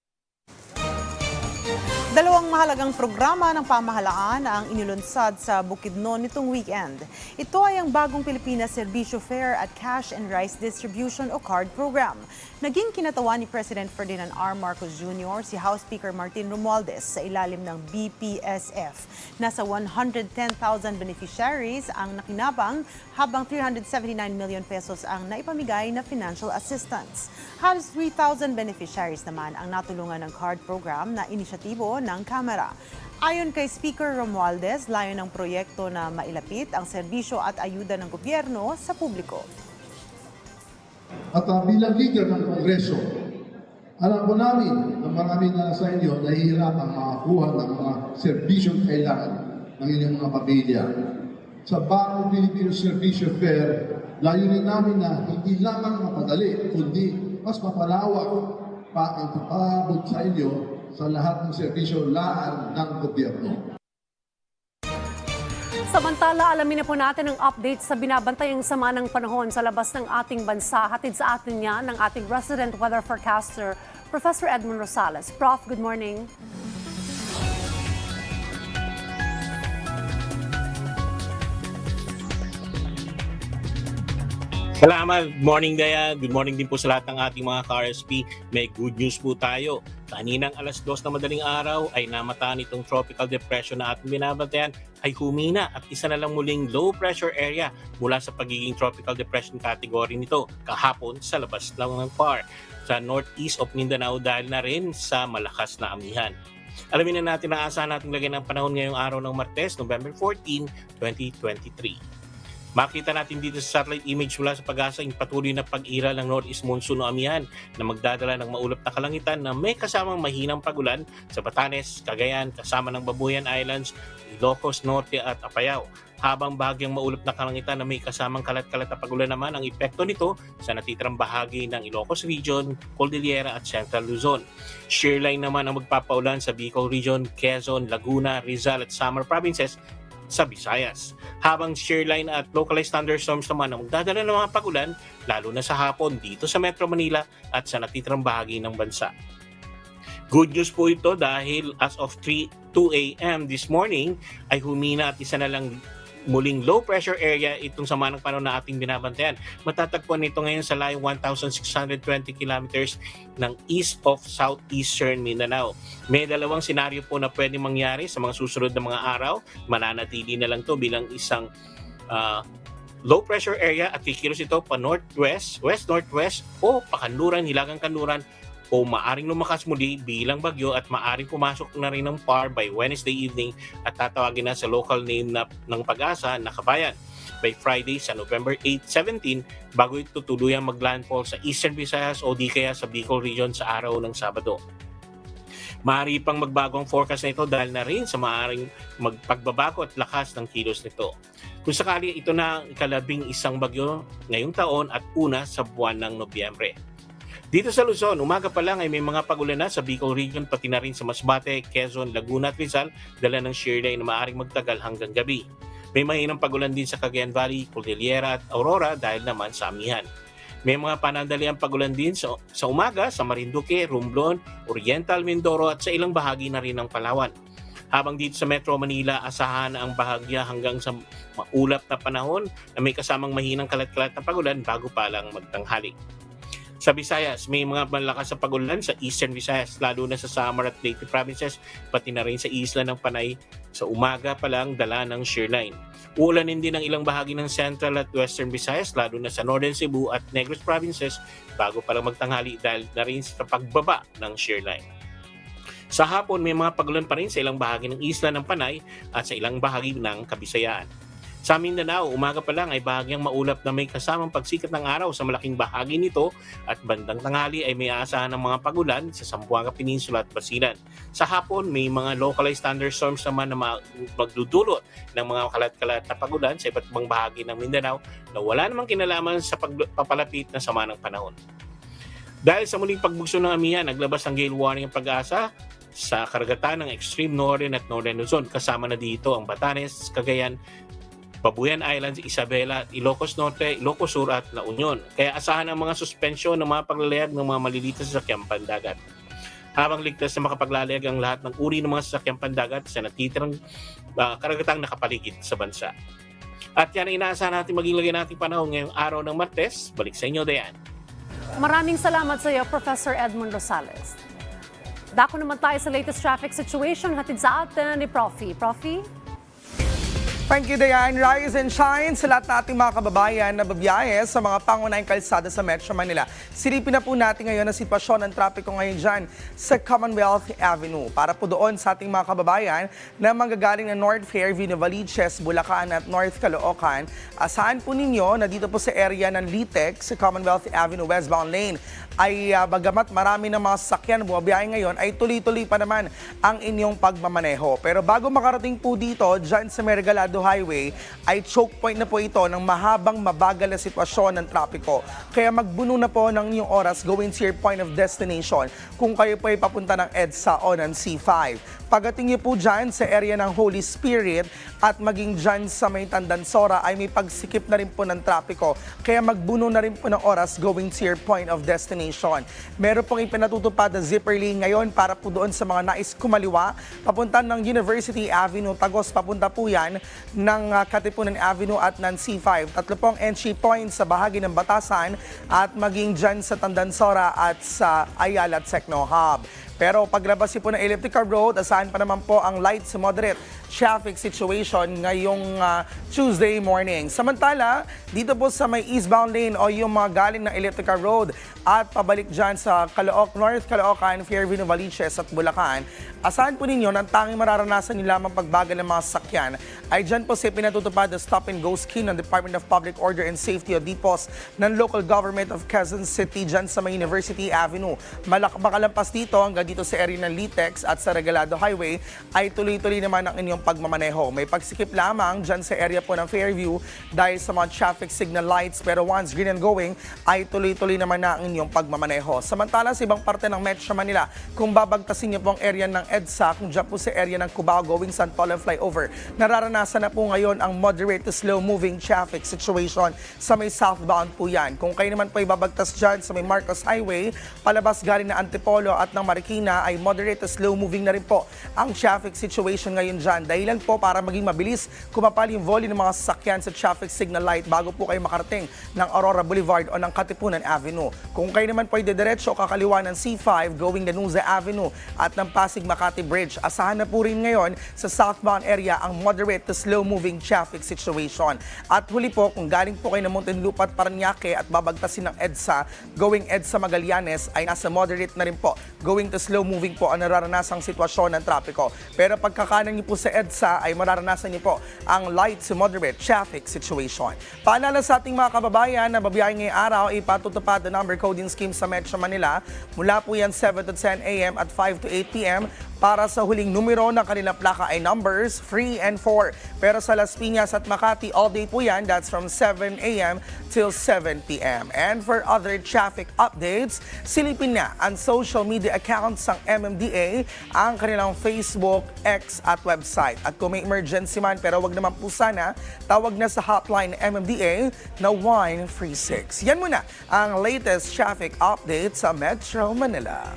Dalawang mahalagang programa ng pamahalaan ang inilunsad sa Bukidnon nitong weekend. Ito ay ang bagong Pilipinas Serbisyo Fair at Cash and Rice Distribution o CARD program. Naging kinatawan ni President Ferdinand R. Marcos Jr. si House Speaker Martin Romualdez sa ilalim ng BPSF. Nasa 110,000 beneficiaries ang nakinabang habang 379 million pesos ang naipamigay na financial assistance. Halos 3,000 beneficiaries naman ang natulungan ng CARD program na inisyatibo ng Kamara. Ayon kay Speaker Romualdez, layo ng proyekto na mailapit ang serbisyo at ayuda ng gobyerno sa publiko. At bilang leader ng Kongreso, alam ko namin na marami na sa inyo nahihirapang makakuha ng mga serbisyong kailangan ng inyong mga pamilya. Sa bagong Filipino Serbisyo Fair, layunin namin na hindi lamang mapadali, kundi mas mapalawak pa ang pagpaabot sa inyo sa lahat ng serbisyo laan ng gobyerno. Samantala, alamin na po natin ang update sa binabantayang sama ng panahon sa labas ng ating bansa. Hatid sa atin yan ng ating resident weather forecaster, Professor Edmund Rosales. Prof, good morning. Salamat. Good morning, Daya. Good morning din po sa lahat ng ating mga ka-RSP. May good news po tayo. Kaninang alas 2 na madaling araw ay namataan itong tropical depression na ating binabantayan ay humina at isa na lang muling low pressure area mula sa pagiging tropical depression category nito kahapon sa labas lang ng PAR sa northeast of Mindanao dahil na rin sa malakas na amihan. Alamin na natin ang asahan nating lagay ng panahon ngayong araw ng Martes, November 14, 2023. Makita natin dito sa satellite image mula sa Pag-asa yung patuloy na pag-iral ng northeast monsoon o amihan na magdadala ng maulap na kalangitan na may kasamang mahinang pagulan sa Batanes, Cagayan, kasama ng Babuyan Islands, Ilocos Norte at Apayao. Habang bahagyang maulap na kalangitan na may kasamang kalat-kalat na pagulan naman ang epekto nito sa natitirang bahagi ng Ilocos Region, Cordillera at Central Luzon. Shear line naman ang magpapaulan sa Bicol Region, Quezon, Laguna, Rizal at Samar Provinces sa Visayas. Habang shear line at localized thunderstorms naman ang magdadala ng mga pagulan lalo na sa hapon dito sa Metro Manila at sa natitirang bahagi ng bansa. Good news po ito dahil as of 2 a.m. this morning ay humina at isa na lang muling low pressure area itong sama ng panahon na ating binabantayan. Matatagpuan nito ngayon sa layong 1,620 kilometers ng east of southeastern Mindanao. May dalawang senaryo po na pwede mangyari sa mga susunod na mga araw. Mananatili na lang to bilang isang low pressure area at kikilos ito pa northwest, west-northwest o pakanluran, hilagang kanluran o maaring lumakas muli bilang bagyo at maaring pumasok na rin ng PAR by Wednesday evening at tatawagin na sa local name ng Pag-asa na Kabayan by Friday sa November 8, 17 bago ito tuluyang maglandfall sa Eastern Visayas o di kaya sa Bicol Region sa araw ng Sabado. Maaari pang magbago ang forecast na ito dahil na rin sa maaaring magpagbabago at lakas ng kilos nito. Kung sakali ito na ang ikalabing isang bagyo ngayong taon at una sa buwan ng Nobyembre. Dito sa Luzon, umaga pa lang ay may mga pagulan na sa Bicol Region pati na rin sa Masbate, Quezon, Laguna at Rizal dala ng shear line na maaaring magtagal hanggang gabi. May mahinang pagulan din sa Cagayan Valley, Cordillera at Aurora dahil naman sa amihan. May mga panandaliang pagulan din sa umaga sa Marinduque, Romblon, Oriental Mindoro at sa ilang bahagi na rin ng Palawan. Habang dito sa Metro Manila, asahan ang bahagya hanggang sa maulap na panahon na may kasamang mahinang kalat-kalat na pagulan bago pa lang magtanghali. Sa Visayas, may mga malakas sa pagulan sa Eastern Visayas, lalo na sa Samar at Leyte provinces, pati na rin sa isla ng Panay sa umaga pa lang dala ng shear line. Uulanin din ang ilang bahagi ng Central at Western Visayas, lalo na sa Northern Cebu at Negros provinces, bago pa lang magtanghali dahil na rin sa pagbaba ng shear line. Sa hapon, may mga pagulan pa rin sa ilang bahagi ng isla ng Panay at sa ilang bahagi ng Kabisayaan. Sa Mindanao, umaga pa lang ay bahagyang maulap na may kasamang pagsikat ng araw sa malaking bahagi nito at bandang tanghali ay may aasahan ng mga pagulan sa Zamboanga Peninsula at Basilan. Sa hapon, may mga localized thunderstorms naman na magdudulot ng mga kalat-kalat na pagulan sa iba't ibang bahagi ng Mindanao na wala namang kinalaman sa papalapit na sama ng panahon. Dahil sa muling pagbugso ng amihan, naglabas ng gale warning ang Pag-asa sa karagatan ng extreme northern at northern Luzon. Kasama na dito ang Batanes, Cagayan, Babuyan Islands, Isabela, Ilocos Norte, Ilocos Sur at La Union. Kaya asahan ang mga suspensyon ng mga paglalayag ng mga maliliit na sasakyang pandagat. habang ligtas na makapaglalayag ang lahat ng uri ng mga sasakyang pandagat sa natitirang karagatang nakapaligid sa bansa. At yan ang inaasahan natin maging lagay nating panahon ngayong araw ng Martes. Balik sa inyo, Dayan. Maraming salamat sa iyo, Professor Edmund Rosales. Dako naman tayo sa latest traffic situation hatid sa atin ni Profi. Profi? Thank you, Dayan. Rise and shine sa lahat nating mga kababayan na babiyahe sa mga pangunahing kalsada sa Metro Manila. Silipin na po natin ngayon ang sitwasyon ng trapiko ngayon dyan sa Commonwealth Avenue. Para po doon sa ating mga kababayan na manggagaling na North Fairview, Novaliches, Bulacan at North Caloocan, asahan po ninyo na dito po sa area ng Litex sa Commonwealth Avenue westbound lane ay bagamat marami ng mga sasakyan bumabiyahe ngayon ay tuloy-tuloy pa naman ang inyong pagmamaneho. Pero bago makarating po dito, dyan sa Mergalado Highway, ay choke point na po ito ng mahabang mabagal na sitwasyon ng trapiko. Kaya magbuno na po ng inyong oras going to your point of destination kung kayo po ay papunta ng EDSA o ng C5. Pagdating niyo po dyan sa area ng Holy Spirit at maging dyan sa may Tandansora ay may pagsikip na rin po ng trapiko. Kaya magbuno na rin po ng oras going to your point of destination. Meron pong ipinatutupad na zipper lane ngayon para po doon sa mga nais kumaliwa. Papunta ng University Avenue, Tagos, papunta po yan ng Katipunan Avenue at ng C5. Tatlo pong entry points sa bahagi ng Batasan at maging dyan sa Tandansora at sa Ayala Techno Hub. Pero paglabas po ng Elliptical Road, asahan pa naman po ang light to moderate traffic situation ngayong Tuesday morning. Samantala, dito po sa may eastbound lane o yung mga galing ng Elliptical Road at pabalik dyan sa North Caloocan, Fairview, Novaliches at Bulacan, asahan po ninyo na tanging mararanasan nyo lamang pagbagal ng mga sasakyan ay dyan po sa pinatutupad na stop and go scheme ng Department of Public Order and Safety o DPOS ng Local Government of Quezon City dyan sa may University Avenue. Makalampas dito hanggang dito sa area ng Litex at sa Regalado Highway ay tuloy-tuloy naman ang inyong pagmamaneho. May pagsikip lamang dyan sa area po ng Fairview dahil sa mga traffic signal lights pero once green and going ay tuloy-tuloy naman na ang inyong pagmamaneho. Samantala sa ibang parte ng Metro Manila, kung babagtasin niyo po ang area ng EDSA, kung dyan po sa area ng Cubao going Santolan Flyover, nararanasan na po ngayon ang moderate to slow moving traffic situation sa may southbound po yan. Kung kayo naman po ay babagtas dyan sa may Marcos Highway, palabas galing na Antipolo at ng Marikina ay moderate to slow moving na rin po ang traffic situation ngayon dyan. Dahilan po para maging mabilis kumapal yung volume ng mga sasakyan sa traffic signal light bago po kayo makarating ng Aurora Boulevard o ng Katipunan Avenue. Kung kayo naman po ay dediretso kakaliwa ng C5 going Danuza Avenue at ng Pasig Makati Bridge, asahan na po rin ngayon sa southbound area ang moderate to slow moving traffic situation. At huli po, kung galing po kayo ng Muntinlupa at Paranaque at babagtasin ng EDSA going EDSA Magallanes ay nasa moderate na rin po going to slow moving po ang nararanasang sitwasyon ng trapiko. Pero pagkakanan niyo po sa EDSA ay mararanasan niyo po ang light to moderate traffic situation. Paalala sa ating mga kababayan na babiyahe ngayong araw, ipatutupad ang number coding scheme sa Metro Manila. Mula po yan 7 to 10 a.m. at 5 to 8 p.m. Para sa huling numero ng kanilang plaka ay numbers 3 and 4. Pero sa Las Piñas at Makati, all day po yan. That's from 7 a.m. till 7 p.m. And for other traffic updates, silipin na ang social media accounts ng MMDA, ang kanilang Facebook, X at website. At kung may emergency man, pero wag naman po sana, tawag na sa hotline MMDA na 136. Yan muna ang latest traffic update sa Metro Manila.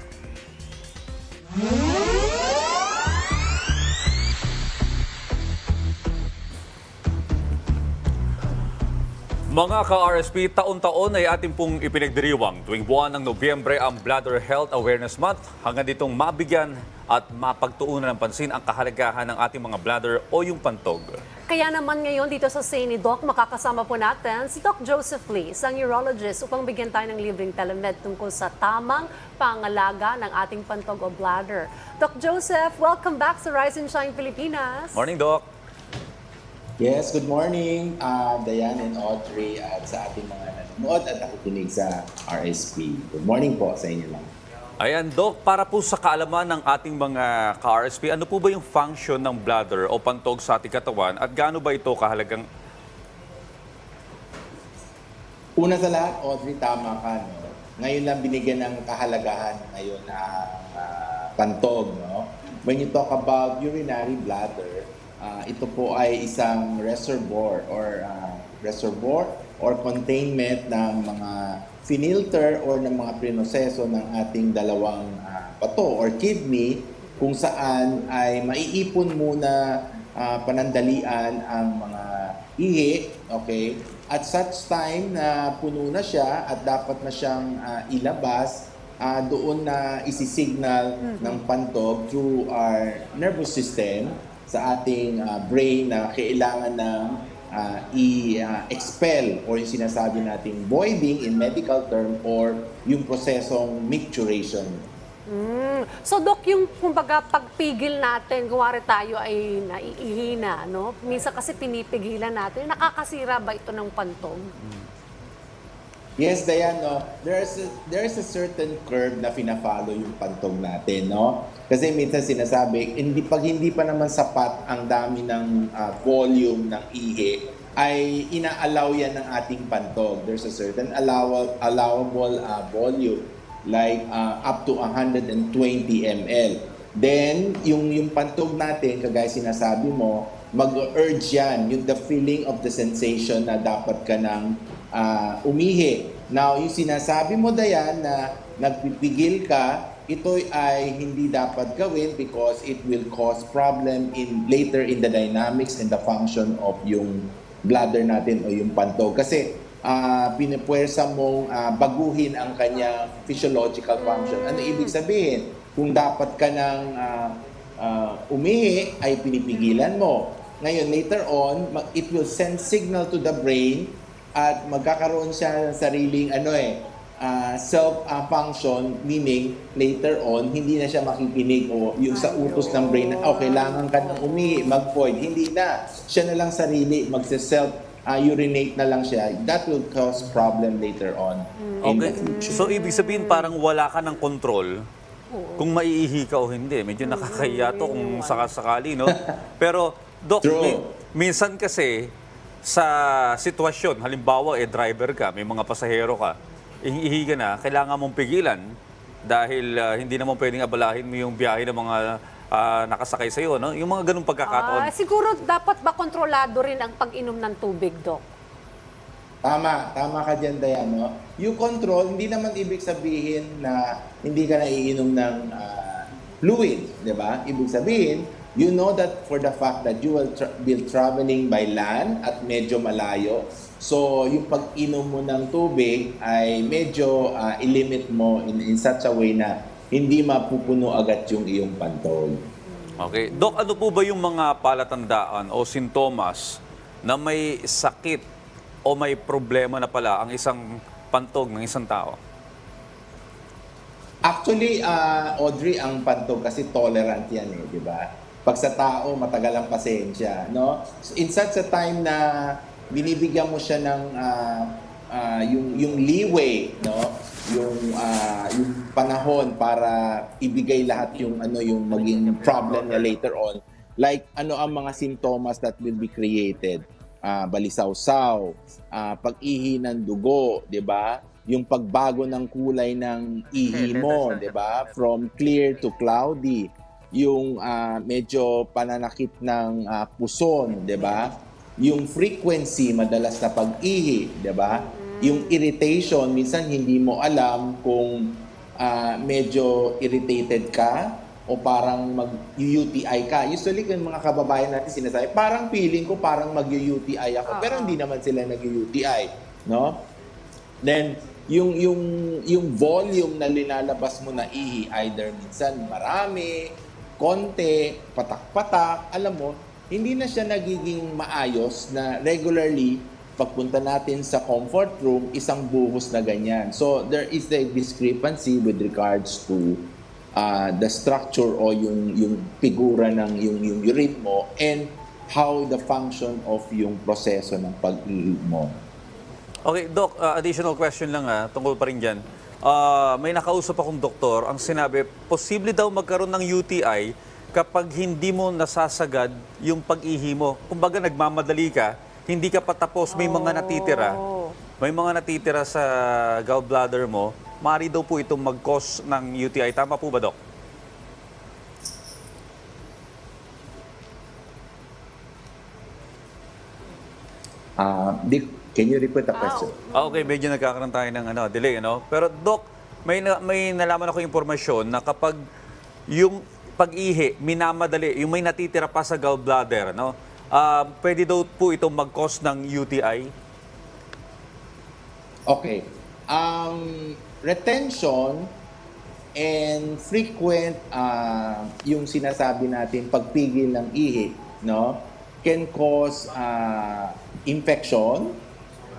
Mga ka-RSP, taon-taon ay ating pong ipinagdiriwang tuwing buwan ng Nobyembre ang Bladder Health Awareness Month hanggang ditong mabigyan at mapagtuunan ng pansin ang kahalagahan ng ating mga bladder o yung pantog. Kaya naman ngayon dito sa Seni Doc, makakasama po natin si Doc Joseph Lee, isang urologist, upang bigyan tayo ng libreng telemed tungkol sa tamang pangalaga ng ating pantog o bladder. Doc Joseph, welcome back sa Rise and Shine Pilipinas. Morning, Doc. Yes, good morning, Diane and Audrey at sa ating mga nanonood at nakikinig sa RSP. Good morning po sa inyo lang. Ayan, Doc, para po sa kaalaman ng ating mga ka-RSP, ano po ba yung function ng bladder o pantog sa ating katawan at gaano ba ito kahalagang? Una sa lahat, Audrey, tama ka. No? Ngayon lang binigyan ng kahalagahan ngayon ang pantog. No? When you talk about urinary bladder, ito po ay isang reservoir or containment ng mga finilter or ng mga prinoseso ng ating dalawang bato or kidney kung saan ay maiipon muna panandalian ang mga ihi, okay? At such time na puno na siya at dapat na siyang ilabas, doon na isisignal ng pantog through our nervous system sa ating brain na kailangan ng i-expel or yung sinasabi nating voiding in medical term or yung prosesong micturition. So Doc, yung kumbaga pagpigil natin, kuwari tayo ay naiihina, no? Minsan kasi pinipigilan natin, nakakasira ba ito ng pantog? Yes, Dayan, no? There's a certain curve na fina-follow yung pantog natin, no? Kasi minsan sinasabi, pag hindi pa naman sapat ang dami ng volume ng ihi, ay ina-allow yan ng ating pantog. There's a certain allowable volume, like up to 120 ml. Then, yung pantog natin, kagaya sinasabi mo, mag-urge yan, yung the feeling of the sensation na dapat ka ng umihi. Now, yung sinasabi mo, Dayan, na nagpipigil ka, ito ay hindi dapat gawin because it will cause problem later in the dynamics and the function of yung bladder natin o yung pantog. Kasi pinipwersa mong baguhin ang kanyang physiological function. Ano ibig sabihin? Kung dapat ka ng umihi, ay pinipigilan mo. Ngayon, later on, it will send signal to the brain at magkakaroon siya ng sariling self-function, meaning later on, hindi na siya makikinig o yung sa utos ng brain na, kailangan ka ng umihi, mag-void. Hindi na. Siya na lang sarili, magse-self-urinate na lang siya. That will cause problem later on in the future. So, ibig sabihin parang wala ka ng control kung maiihi ka o hindi. Medyo nakakahiya to kung sakasakali, no? Pero, Doc, minsan kasi sa sitwasyon, halimbawa, driver ka, may mga pasahero ka, ihi ka na, kailangan mong pigilan dahil hindi naman pwedeng abalahin mo yung biyahe ng mga nakasakay sa'yo, no? Yung mga ganung pagkakataon. Siguro dapat ba kontrolado rin ang pag-inom ng tubig, Doc? Tama ka dyan, Dayan, no? Yung control, hindi naman ibig sabihin na hindi ka naiinom ng fluid, di ba? Ibig sabihin, you know that for the fact that you will be traveling by land at medyo malayo, so yung pag-inom mo ng tubig ay medyo i-limit mo in such a way na hindi mapupuno agad yung iyong pantog. Okay. Doc, ano po ba yung mga palatandaan o sintomas na may sakit o may problema na pala ang isang pantog ng isang tao? Actually, Audrey, ang pantog kasi tolerant yan di ba? Pag sa tao, matagal ang pasensya, no? So, in such a time na binibigyan mo siya ng yung leeway, no? Yung panahon para ibigay lahat yung maging problem niya later on. Like ano ang mga simptomas that will be created? Balisawsaw, pag-ihi ng dugo, 'di ba? Yung pagbago ng kulay ng ihi mo, 'di ba? From clear to cloudy. Yung medyo pananakit ng puson, 'di ba? Yung frequency, madalas na pag-ihi, 'di ba? Yung irritation, minsan hindi mo alam kung medyo irritated ka o parang mag-UTI ka. Usually, yung mga kababayan natin sinasabi, parang feeling ko parang mag-UTI ako, pero hindi naman sila nag-UTI, no? Then, yung volume na linalabas mo na ihi, either minsan marami, konti, patak-patak, alam mo, hindi na siya nagiging maayos na regularly pagpunta natin sa comfort room, isang buhos na ganyan. So, there is a discrepancy with regards to the structure o yung figura ng yung urine mo and how the function of yung proseso ng pag-ihi mo. Okay, Doc, additional question lang tungkol pa rin dyan. May nakausap akong doktor, ang sinabi, posible daw magkaroon ng UTI kapag hindi mo nasasagad yung pag-ihi mo. Kumbaga nagmamadali ka, hindi ka patapos, may mga natitira. May mga natitira sa gallbladder mo, maaari daw po itong mag-cause ng UTI. Tama po ba, Doc? Can you repeat the question? Okay, medyo nagkakaroon tayo ng delay, Pero Doc, may nalaman ako impormasyon na kapag yung pag-ihi, minamadali, yung may natitira pa sa gallbladder, no? Pwede daw po itong mag-cause ng UTI? Okay. Retention and frequent yung sinasabi natin pagpigil ng ihi, no, can cause infection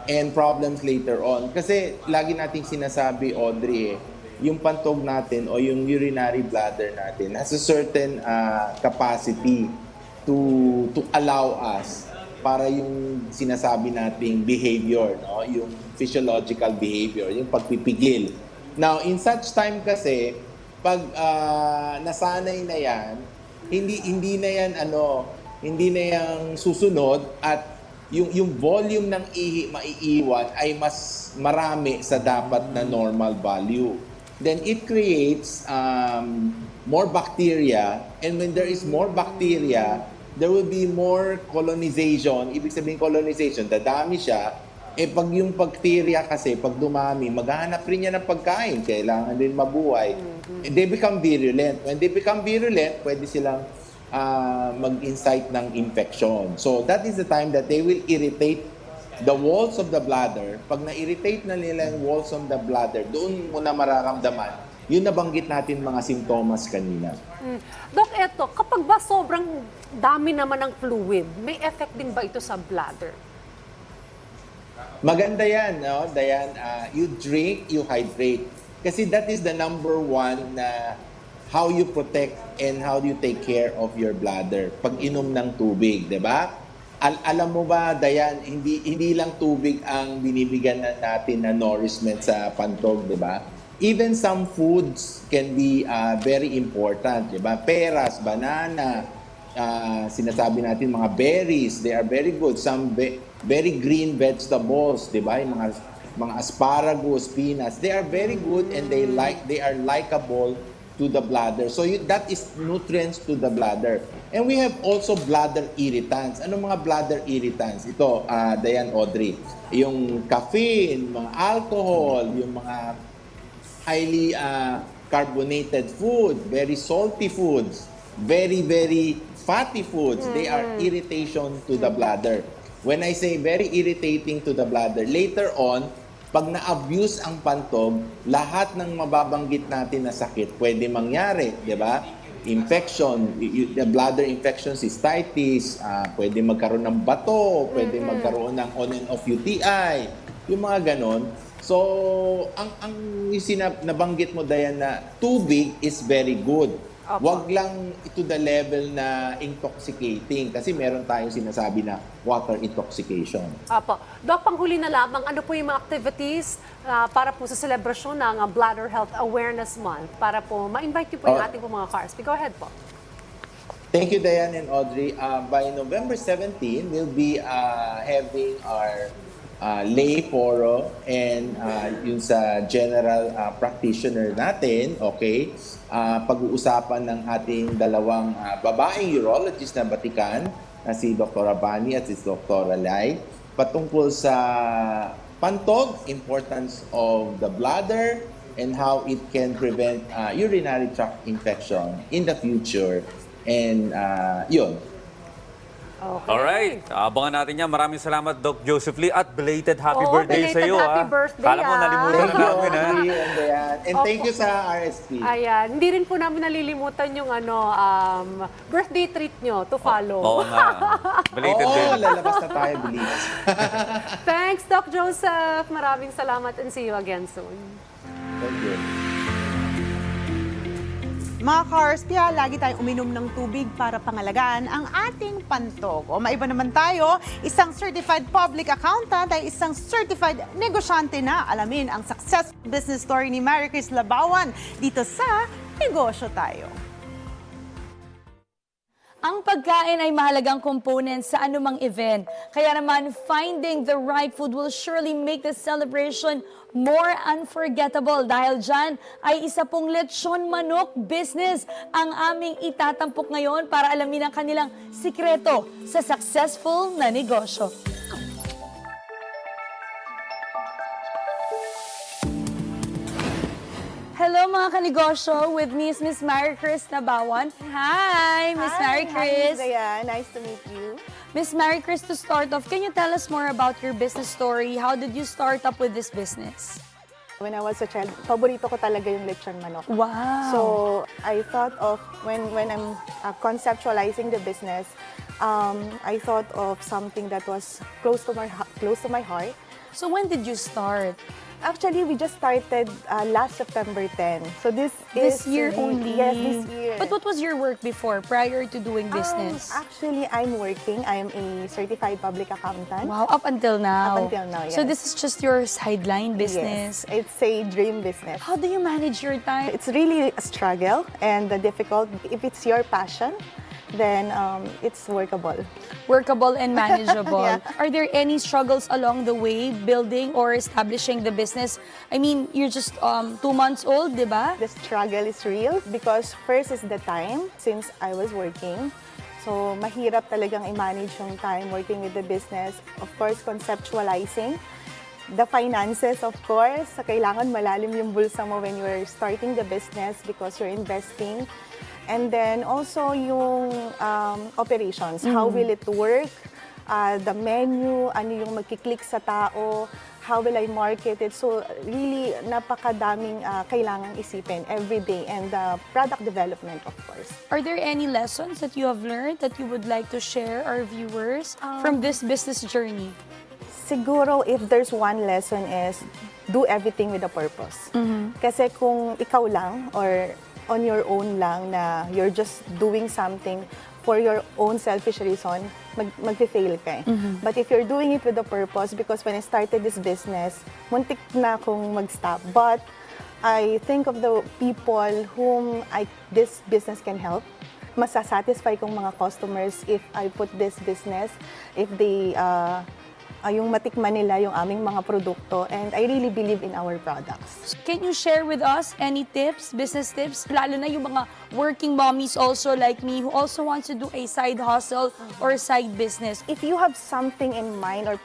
and problems later on. Kasi lagi nating sinasabi, Audrey, yung pantog natin o yung urinary bladder natin has a certain capacity to allow us para yung sinasabi nating behavior, no, yung physiological behavior, yung pagpipigil. Now, in such time kasi, pag nasanay na yan, hindi na yan susunod at yung volume ng ihi maiiwan ay mas marami sa dapat na normal value. Then it creates more bacteria, and when there is more bacteria, there will be more colonization. Ibig sabihin colonization, dadami siya. Pag yung bacteria kasi, pag dumami, maghahanap rin niya ng pagkain. Kailangan din mabuhay. They become virulent. When they become virulent, pwede silang mag-incite ng infection. So that is the time that they will irritate the walls of the bladder. Pag na-irritate na nila yung walls of the bladder, doon mo na mararamdaman yung nabanggit natin mga simptomas kanina. Dok, eto, kapag ba sobrang dami naman ng fluid, may effect din ba ito sa bladder? Maganda yan, no, Dayan. You drink, you hydrate. Kasi that is the number one na how you protect and how you take care of your bladder. Pag inom ng tubig, di ba? Alam mo ba, Dayan, hindi lang tubig ang binibigyan natin na nourishment sa pantog, di ba? Even some foods can be very important, di ba? Peras, banana, sinasabi natin mga berries, they are very good. Some very green vegetables, di ba? Yung mga asparagus, peanuts, they are very good and they are likable to the bladder. So that is nutrients to the bladder. And we have also bladder irritants. Ano mga bladder irritants? Ito, Dayan, Audrey, yung caffeine, mga alcohol, yung mga highly carbonated food, very salty foods, very, very fatty foods. They are irritation to the bladder. When I say very irritating to the bladder, later on, pag na-abuse ang pantog, lahat ng mababanggit natin na sakit pwede mangyari, di ba? Infection, the bladder infection, cystitis, pwede magkaroon ng bato, pwede magkaroon ng on and off UTI, yung mga ganon. So, ang nabanggit mo, Dayan, na tubig is very good. Wag lang to the level na intoxicating kasi meron tayong sinasabi na water intoxication. Apo. Dok, panghuli na lamang, ano po yung mga activities para po sa selebrasyon ng Bladder Health Awareness Month para po ma-invite niyo po yung ating po mga KARSP. Go ahead po. Thank you, Dayan and Audrey. By November 17, we'll be having our lay forum and yung sa general practitioner natin, okay? Pag-uusapan ng ating dalawang babaeng urologist na batikan, na si Dr. Bani at si Dr. Lai, patungkol sa pantog, importance of the bladder, and how it can prevent urinary tract infection in the future. And yun. Okay. Alright, abangan natin yan. Maraming salamat, Doc Joseph Lee, at belated happy birthday sa iyo. Happy birthday, Kala mo nalimutan na namin, ha? And thank you sa RSP. Ayan, hindi rin po namin nalilimutan yung birthday treat nyo to follow. Oo nga. Belated din. Lalabas na tayo, bilis. Thanks, Doc Joseph. Maraming salamat and see you again soon. Thank you. Mga KARSP, lagi tayong uminom ng tubig para pangalagaan ang ating pantog. O maiba naman tayo, isang certified public accountant ay isang certified negosyante na. Alamin ang successful business story ni Mary Chris Labawan dito sa Negosyo Tayo. Ang pagkain ay mahalagang component sa anumang event. Kaya naman, finding the right food will surely make the celebration more unforgettable. Dahil dyan ay isa pong lechon manok business ang aming itatampok ngayon para alamin ang kanilang sikreto sa successful na negosyo. mga kanegosyo. With me is Miss Mary Chris Nabawan. Hi, Miss Mary Chris. Hi, nice to meet you. Miss Mary Chris, to start off, can you tell us more about your business story? How did you start up with this business? When I was a child, paborito ko talaga yung lechon manok. Wow. So, I thought of, when I'm conceptualizing the business, I thought of something that was close to my heart. So, when did you start? Actually, we just started last September 10. So, this year only? Yes, this year. But what was your work before, prior to doing business? Actually, I'm working. I'm a certified public accountant. Wow, up until now. Up until now, yes. So this is just your sideline business? Yes, it's a dream business. How do you manage your time? It's really a struggle and difficult. If it's your passion, then it's workable. Workable and manageable. Yeah. Are there any struggles along the way building or establishing the business? I mean, you're just 2 months old, di ba? The struggle is real because first is the time since I was working. So, mahirap talagang i-manage yung time working with the business. Of course, conceptualizing. The finances, of course. Kailangan malalim yung bulsa mo when you're starting the business because you're investing. And then also yung operations. How will it work? The menu, ano yung magkiklik sa tao? How will I market it? So really, napakadaming kailangang isipin every day. And product development, of course. Are there any lessons that you have learned that you would like to share our viewers from this business journey? Siguro, if there's one lesson is, do everything with a purpose. Kasi kung ikaw lang or on your own lang na you're just doing something for your own selfish reason, mag-fail ka eh. But if you're doing it with a purpose, because when I started this business, muntik na akong mag-stop. But I think of the people whom this business can help. Masasatisfy kong mga customers if I put this business, if they yung matikman nila yung aming mga produkto, and I really believe in our products. Can you share with us any tips, business tips, lalo na yung mga working mommies also like me who also wants to do a side hustle or side business? If you have something in mind or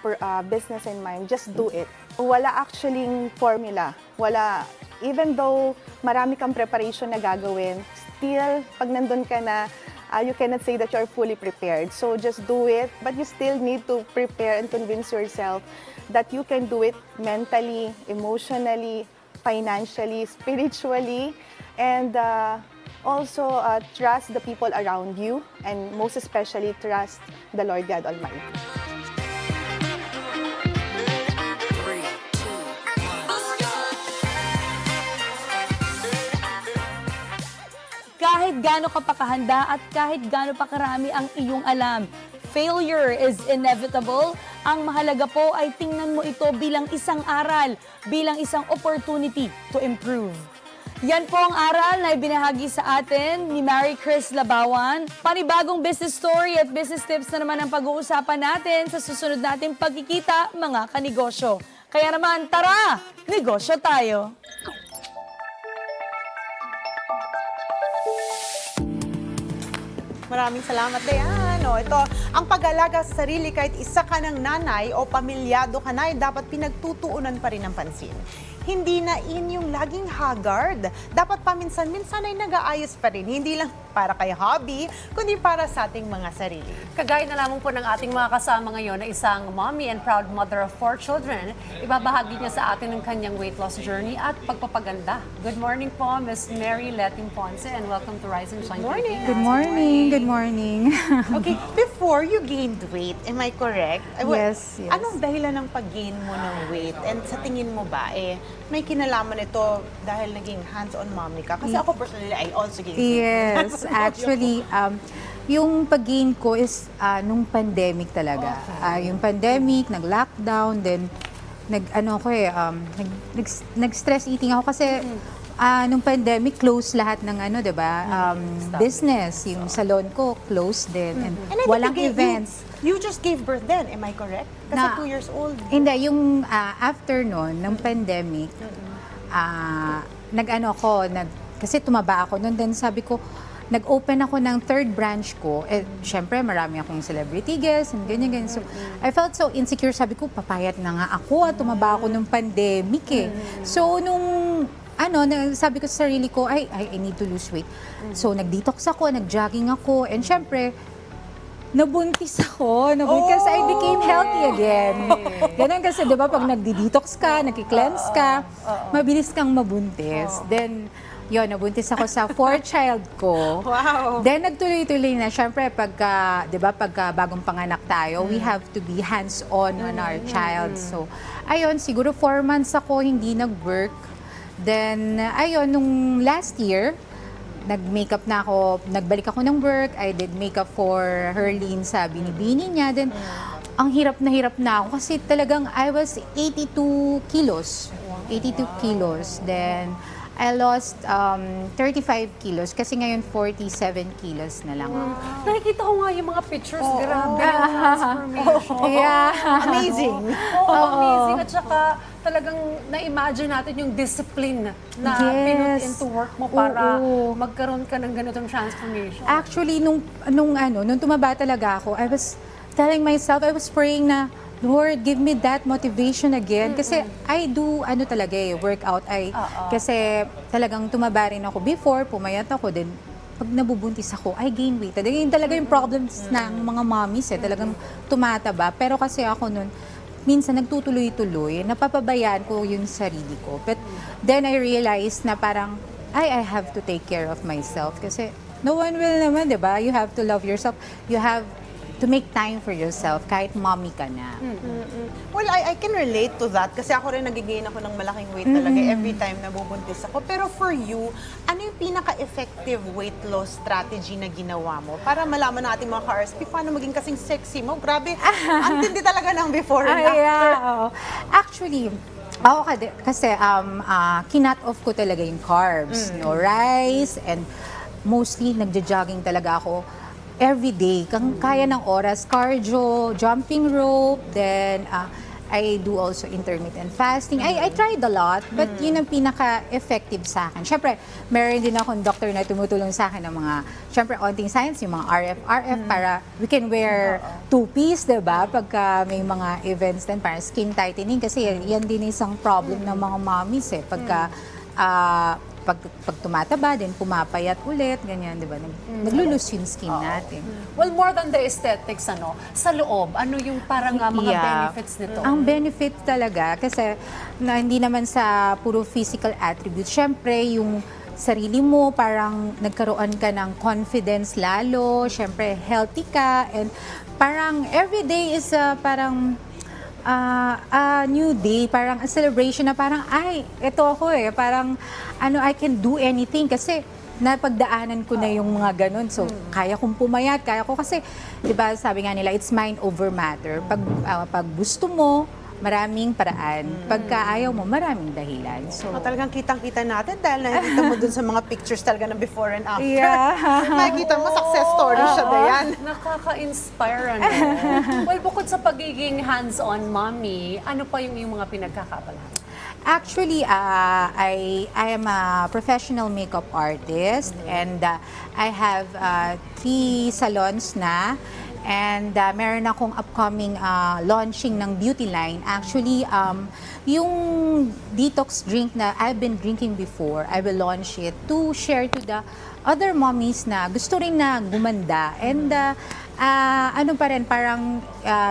business in mind, just do it. Wala actually formula. Wala. Even though marami kang preparation na gagawin, still, pag nandun ka na, you cannot say that you're fully prepared. So just do it, but you still need to prepare and convince yourself that you can do it mentally, emotionally, financially, spiritually, and also trust the people around you, and most especially trust the Lord God Almighty. Kahit gaano ka pa kahanda at kahit gaano pa karami ang iyong alam, failure is inevitable. Ang mahalaga po ay tingnan mo ito bilang isang aral, bilang isang opportunity to improve. Yan po ang aral na ibinahagi sa atin ni Mary Chris Labawan. Panibagong business story at business tips na naman ang pag-uusapan natin sa susunod nating pagkikita, mga kanegosyo. Kaya naman, tara, negosyo tayo! Maraming salamat, Dayan. Ito, ang pag-alaga sa sarili kahit isa ka ng nanay o pamilyado ka na ay dapat pinagtutuunan pa rin ng pansin. Hindi na in yung laging haggard. Dapat paminsan-minsan ay nag-aayos pa rin. Hindi lang para kay hobby, kundi para sa ating mga sarili. Kagaya na lamang po ng ating mga kasama ngayon na isang mommy and proud mother of 4 children, ibabahagi niya sa atin ang kanyang weight loss journey at pagpapaganda. Good morning po, Ms. Mary Leting Ponce, and welcome to Rise and Shine. Good morning. Good morning. Good morning. Okay, before you gained weight, am I correct? Yes, yes. Anong dahilan ng pag-gain mo ng weight? And sa tingin mo ba, may kinalaman ito dahil naging hands-on mommy ka? Kasi ako personally, I also gained weight. Yes, actually, yung pag-gain ko is nung pandemic talaga. Yung pandemic, nag-lockdown, then nag-stress eating ako kasi nung pandemic, close lahat ng business. Yung salon ko, close din. And walang events. You just gave birth then, am I correct? Kasi 2 years old. Hindi, yung after nun, ng pandemic, kasi tumaba ako nun, then sabi ko, nag-open ako ng 3rd branch ko. Syempre, marami akong celebrity guests and ganyan. So, I felt so insecure. Sabi ko, papayat na nga ako at tumaba ako nung pandemic So, nung sabi ko sa sarili ko, I need to lose weight. So, nag-detox ako, nag-jogging ako, and syempre, nabuntis ako. Kasi I became healthy again. Ganun kasi, di ba, pag nagdi-detox ka, nagki-cleanse ka, mabilis kang mabuntis. Then, yun, nabuntis ako sa 4th child ko. Wow! Then, nagtuloy-tuloy na. Siyempre, pagka bagong panganak tayo, we have to be hands-on on our child. So, ayun, siguro 4 months ako hindi nag-work. Then, ayun, nung last year, nag-makeup na ako, nagbalik ako ng work, I did makeup for Herlene sa binibini niya. Then, ang hirap na ako kasi talagang I was 82 kilos. 82 kilos. Then, I lost 35 kilos kasi ngayon 47 kilos na lang ako. Nakikita ko nga yung mga pictures, grabe ang transformation. Yeah. Amazing. Amazing. At saka talagang na-imagine natin yung discipline na pinut into work mo para magkaroon ka ng ganitong transformation. Actually, nung tumaba talaga ako, I was telling myself, I was praying na, Lord, give me that motivation again. Kasi I do, workout. Kasi talagang tumaba rin ako before, pumayat ako, then pag nabubuntis ako, I gain weight. Yun talaga yung problems ng mga mommies, talagang tumataba. Pero kasi ako nun, minsan nagtutuloy-tuloy, napapabayaan ko yung sarili ko. But then I realized na parang, I have to take care of myself. Kasi no one will naman, di ba? You have to love yourself. You have to make time for yourself kahit mommy ka na. Well, I can relate to that kasi ako rin nagigain ako ng malaking weight talaga every time na bubuntis ako. Pero for you, ano yung pinaka-effective weight loss strategy na ginawa mo? Para malaman ng ating mga ka-RSP, paano maging kasing sexy mo? Grabe, ang tindi talaga ng before and after. Actually, ako kasi kinat off ko talaga yung carbs, no rice, and mostly nagja-jogging talaga ako every day, kaya ng oras, cardio, jumping rope, then I do also intermittent fasting. I tried a lot, but yun ang pinaka-effective sa akin. Siyempre, meron din akong doctor na tumutulong sa akin ng mga, siyempre, onting science, yung mga RF, para we can wear two-piece, diba? Pagka may mga events din, para skin tightening, kasi yan din isang problem ng mga mommies, pagka pag tumataba, din pumapayat ulit, ganyan, di ba? Naglulus yung skin natin. Well, more than the aesthetics, sa loob, ano yung parang mga benefits nito? Ang benefit talaga, kasi hindi naman sa puro physical attributes, syempre yung sarili mo, parang nagkaroon ka ng confidence lalo, syempre healthy ka, and parang everyday is parang a new day, parang a celebration na parang, ito ako parang, I can do anything kasi napagdaanan ko na yung mga ganun. So, kaya kong pumayat, kaya ko kasi, di ba, sabi nga nila, it's mind over matter. Pag gusto mo, maraming paraan. Pagka ayaw mo, maraming dahilan. So, talagang kitang-kita natin dahil nakikita mo dun sa mga pictures talaga ng before and after. Yeah. Nakikita mo, success story siya na yan. Nakaka-inspire, Well, bukod sa pagiging hands-on mommy, ano pa yung mga pinagkakabalahan? Actually, I am a professional makeup artist, and I have 3 salons na. And meron akong upcoming launching ng beauty line. Actually, yung detox drink na I've been drinking before, I will launch it to share to the other mommies na gusto rin na gumanda. And parang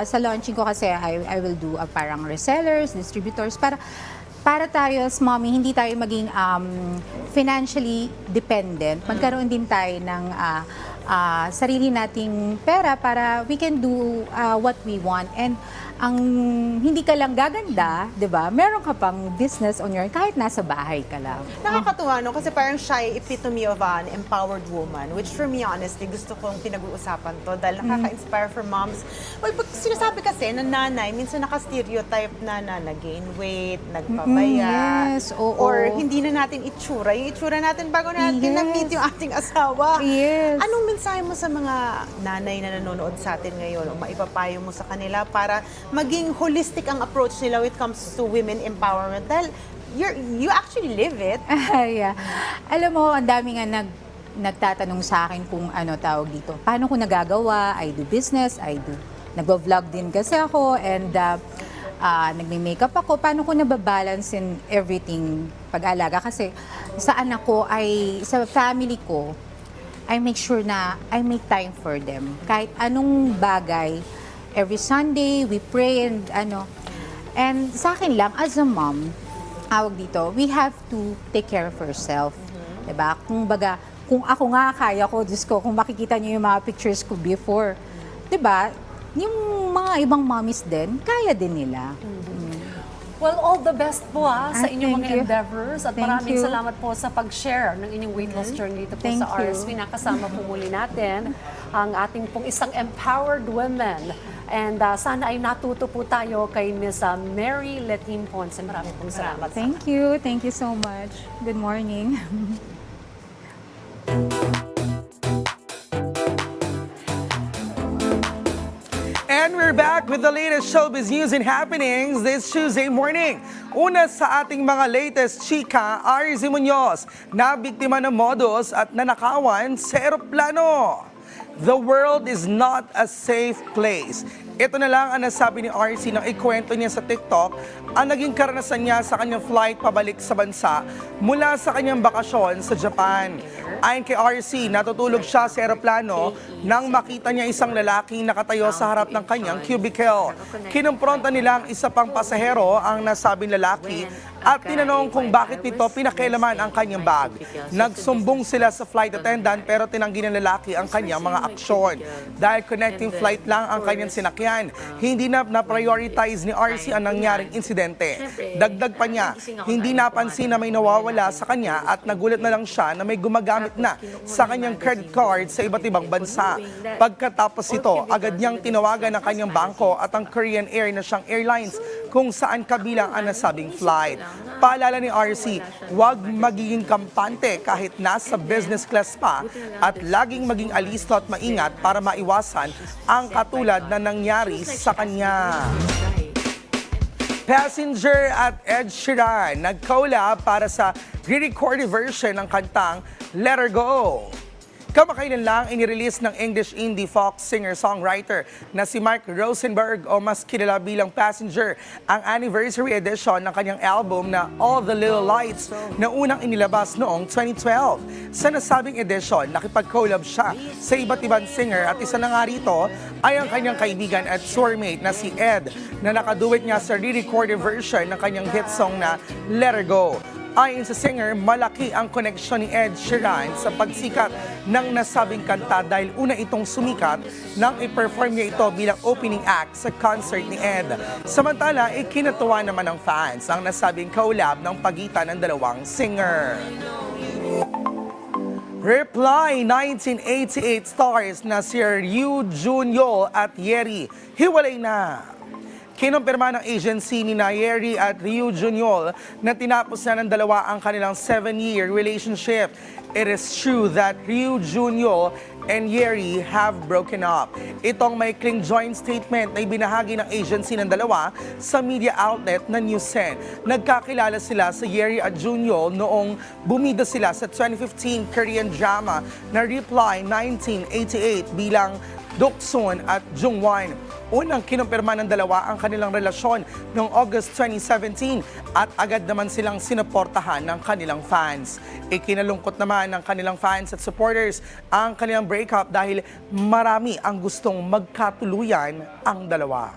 sa launching ko kasi I will do parang resellers, distributors, para tayo as mommy, hindi tayo maging financially dependent. Magkaroon din tayo ng sarili nating pera para we can do what we want. And ang hindi ka lang gaganda, di ba? Meron ka pang business on your own kahit nasa bahay ka lang. Nakakatuwa, no? Kasi parang siya ay epitome of an empowered woman, which for me, honestly, gusto kong pinag-uusapan to dahil nakaka-inspire for moms. Well, pag sinasabi kasi na nanay, minsan naka-stereotype na nag-gain weight, nagpabaya, or hindi na natin itsura. Yung itsura natin bago natin na-meet yung ating asawa. Yes. Anong mensahe mo sa mga nanay na nanonood sa atin ngayon o maipapayo mo sa kanila para maging holistic ang approach nila when it comes to women empowerment? Dahil you actually live it. Yeah. Alam mo, ang dami nga nagtatanong sa akin kung tawag dito. Paano ko nagagawa? I do business, nagvo-vlog din kasi ako, and nagme-makeup ako. Paano ko nababalance in everything pag-alaga. Kasi sa anak ko sa family ko, I make sure na I make time for them. Kahit anong bagay, every Sunday, we pray and And sa akin lang, as a mom, we have to take care of herself. Diba? Kung ako nga kaya ko, Diyos ko, kung makikita niyo yung mga pictures ko before, diba? Yung mga ibang mommies din, kaya din nila. Well, all the best po sa inyong mga thank you. endeavors at Thank maraming you. salamat po sa pag-share ng inyong weight loss journey dito po Thank sa you. RSP. Nakasama po muli natin ang ating pong isang empowered women. And sana ay natuto po tayo kay Miss Mary Letin Ponce. Maraming pong salamat. Thank you. Thank you so much. Good morning. And we're back with the latest showbiz news and happenings this Tuesday morning. Una sa ating mga latest chika, RZ Muñoz, na biktima ng modus at nanakawan sa eroplano. The world is not a safe place. Ito na lang ang nasabi ni RC nang ikwento niya sa TikTok ang naging karanasan niya sa kanyang flight pabalik sa bansa mula sa kanyang bakasyon sa Japan. Ayon kay RC, natutulog siya sa eroplano nang makita niya isang lalaki nakatayo sa harap ng kanyang cubicle. Kinumpronta nila ang isa pang pasahero, ang nasabing lalaki, at tinanong kung bakit nito pinakialaman ang kanyang bag. Nagsumbong sila sa flight attendant pero tinanggi ng lalaki ang kanyang mga aksyon. Dahil connecting flight lang ang kanyang sinakyan, hindi na-prioritize ni RC ang nangyaring insidente. Dagdag pa niya, hindi napansin na may nawawala sa kanya at nagulat na lang siya na may gumagamit na sa kanyang credit card sa iba't ibang bansa. Pagkatapos ito, agad niyang tinawagan ang kanyang bangko at ang Korean Air na siyang airlines kung saan kabilang ang nasabing flight. Paalala ni RC, huwag magiging kampante kahit nasa business class pa at laging maging alisto at maingat para maiwasan ang katulad na nangyari sa kanya. Passenger at Ed Sheeran nag-collab para sa re-recorded version ng kantang Let Her Go. Kamakailan lang inirelease ng English indie folk singer-songwriter na si Mark Rosenberg o mas kilala bilang Passenger ang anniversary edition ng kanyang album na All the Little Lights na unang inilabas noong 2012. Sa nasabing edition, nakipag-collab siya sa iba't ibang singer at isa na nga rito ay ang kanyang kaibigan at tourmate na si Ed na nakaduet niya sa re-recorded version ng kanyang hit song na Let Her Go. Ayon sa singer, malaki ang koneksyon ni Ed Sheeran sa pagsikat ng nasabing kanta dahil una itong sumikat nang i-perform niya ito bilang opening act sa concert ni Ed. Samantala, ikinatuwa naman ng fans ang nasabing collab ng pagitan ng dalawang singer. Reply 1988 stars na si Ryu Junyol at Yeri hiwalay na. Kinumpirma ng agency ni Yeri at Ryu Junyol na tinapos na ng dalawa ang kanilang 7-year relationship. It is true that Ryu Junyol and Yeri have broken up. Itong maikling joint statement na ibinahagi ng agency ng dalawa sa media outlet na Newsen. Nagkakilala sila sa Yeri at Junyol noong bumida sila sa 2015 Korean drama na Reply 1988 bilang Doksun at Jungwon. Unang kinumpirma ng dalawa ang kanilang relasyon noong August 2017 at agad naman silang sinuportahan ng kanilang fans. Ikinalungkot naman ng kanilang fans at supporters ang kanilang breakup dahil marami ang gustong magkatuluyan ang dalawa.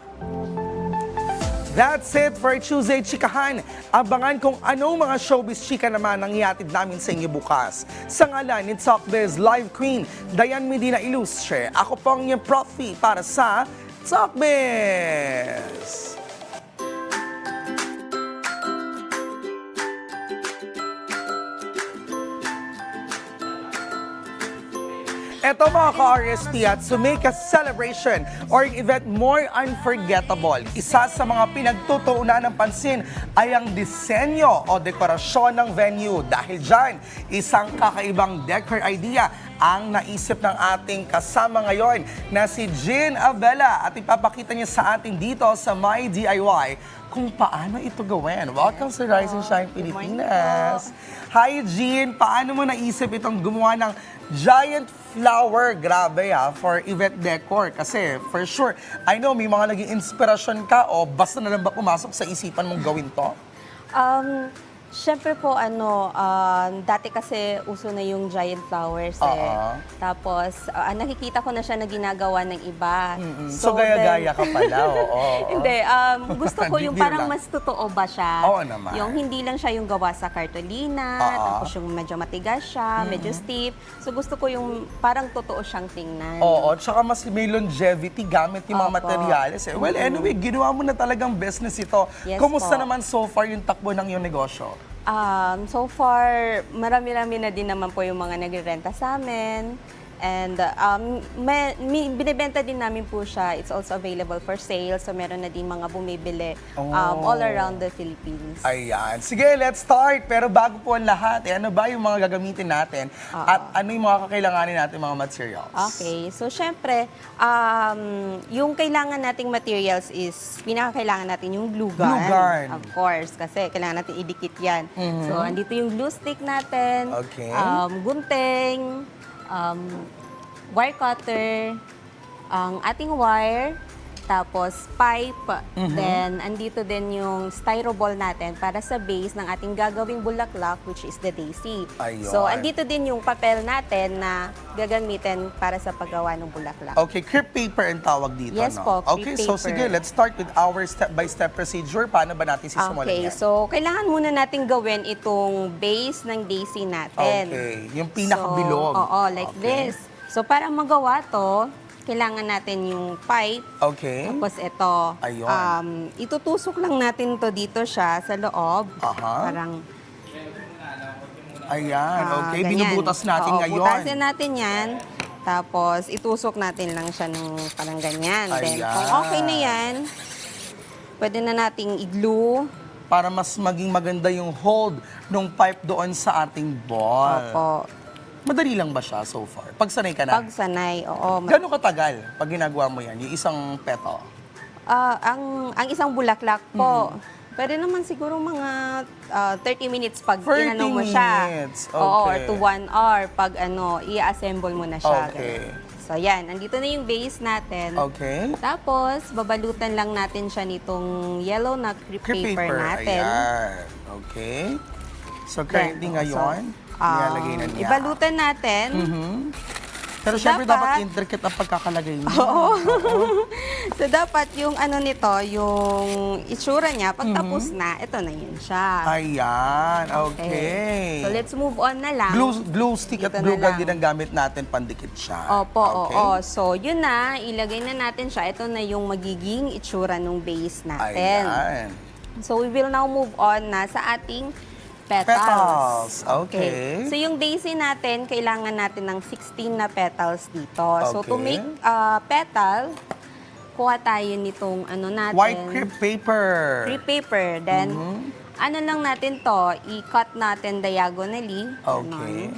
That's it for Tuesday Chikahan. Abangan kung anong mga showbiz chika naman ang ihatid namin sa inyo bukas. Sa ngalan ni Talkbiz Live Queen, Dayan Medina Ilustre, ako po ang inyong profi para sa Talkbiz. Ito mga ka-RSP at to make a celebration or event more unforgettable, isa sa mga pinagtutuunan ng pansin ay ang disenyo o dekorasyon ng venue. Dahil dyan, isang kakaibang decor idea ang naisip ng ating kasama ngayon na si Jean Abela at ipapakita niya sa atin dito sa My DIY kung paano ito gawin. Welcome sa Rise and Shine Pilipinas. Hi Jean, paano mo naisip itong gumawa ng giant flower, grabe for event decor? Kasi for sure, I know may mga naging inspirasyon ka o basta na lang ba pumasok sa isipan mong gawin to? Siyempre po, dati kasi uso na yung giant flowers Tapos, nakikita ko na siya na ginagawa ng iba. So, gaya-gaya ka pala, Hindi, gusto ko yung parang mas totoo ba siya. Oo naman. Yung hindi lang siya yung gawa sa cartolina, tapos yung medyo matigas siya, medyo stiff. So, gusto ko yung parang totoo siyang tingnan. Oo, tsaka mas may longevity gamit yung mga materyales. Well, anyway, ginawa mo na talagang business ito. Yes Kumusta po. naman so far yung takbo ng iyong negosyo? So far, marami-rami na din naman po yung mga nagre-renta sa amin. And binibenta din namin po siya. It's also available for sale. So meron na din mga bumibili all around the Philippines. Ayan. Sige, let's start. Pero bago po ang lahat, ano ba yung mga gagamitin natin? At ano yung mga kakailanganin natin mga materials? Okay. So syempre, yung kailangan nating materials is, pinakakailangan natin yung glue gun. Glue gun. Of course. Kasi kailangan natin idikit yan. So andito yung glue stick natin. Okay. Gunting. Wire cutter, ang ating wire, tapos pipe, then andito din yung styro ball natin para sa base ng ating gagawing bulaklak, which is the daisy. Ayun. So andito din yung papel natin na gagamitin para sa paggawa ng bulaklak. Okay, crepe paper ang tawag dito, Yes no? po, Okay, crepe so paper. sige, let's start with our step-by-step procedure. Paano ba natin sisimulan Okay, yan? so kailangan muna natin gawin itong base ng daisy natin. Okay, yung pinakabilog. So, like this. So para magawa to, kailangan natin yung pipe. Okay. Tapos ito. Ayun. Itutusok lang natin to dito siya sa loob. Parang ayan, okay. ganyan. Binubutas natin ngayon. Butasin natin yan. Tapos itusok natin lang siya ng parang ganyan. Then Ayan. kung okay na yan, pwede na nating i-glue. Para mas maging maganda yung hold ng pipe doon sa ating ball. Opo. Madali lang ba siya so far? Pagsanay ka na? Pagsanay, oo. Gano'ng katagal pag ginagawa mo yan, yung isang petal? Ang isang bulaklak po, pwede naman siguro mga 30 minutes pag 30 inano mo siya. minutes, Oo, or okay. to 1 hour pag i-assemble mo na siya. Okay. Ganun. So yan, andito na yung base natin. Okay. Tapos, babalutan lang natin siya nitong yellow na crepe paper natin. Ayan. Okay. So currently ngayon, nilalagay na niya. Ibalutan natin. Pero syempre dapat intricate ang pagkakalagay niya. Oo. So dapat yung ano nito, yung itsura niya, pagtapos na, ito na yun siya. Ayan, okay. So let's move on na lang. Glue stick at Dito glue na gun lang. din ang gamit natin pandikit siya. Opo, okay. oo. So yun na, ilagay na natin siya. Ito na yung magiging itsura ng base natin. Ayan. So we will now move on na sa ating petals. Okay. So yung daisy natin, kailangan natin ng 16 na petals dito. So to Okay. make petal, kuha tayo nitong ano natin. White crepe paper. Crepe paper. Then, ano lang natin to, i-cut natin diagonally. Okay.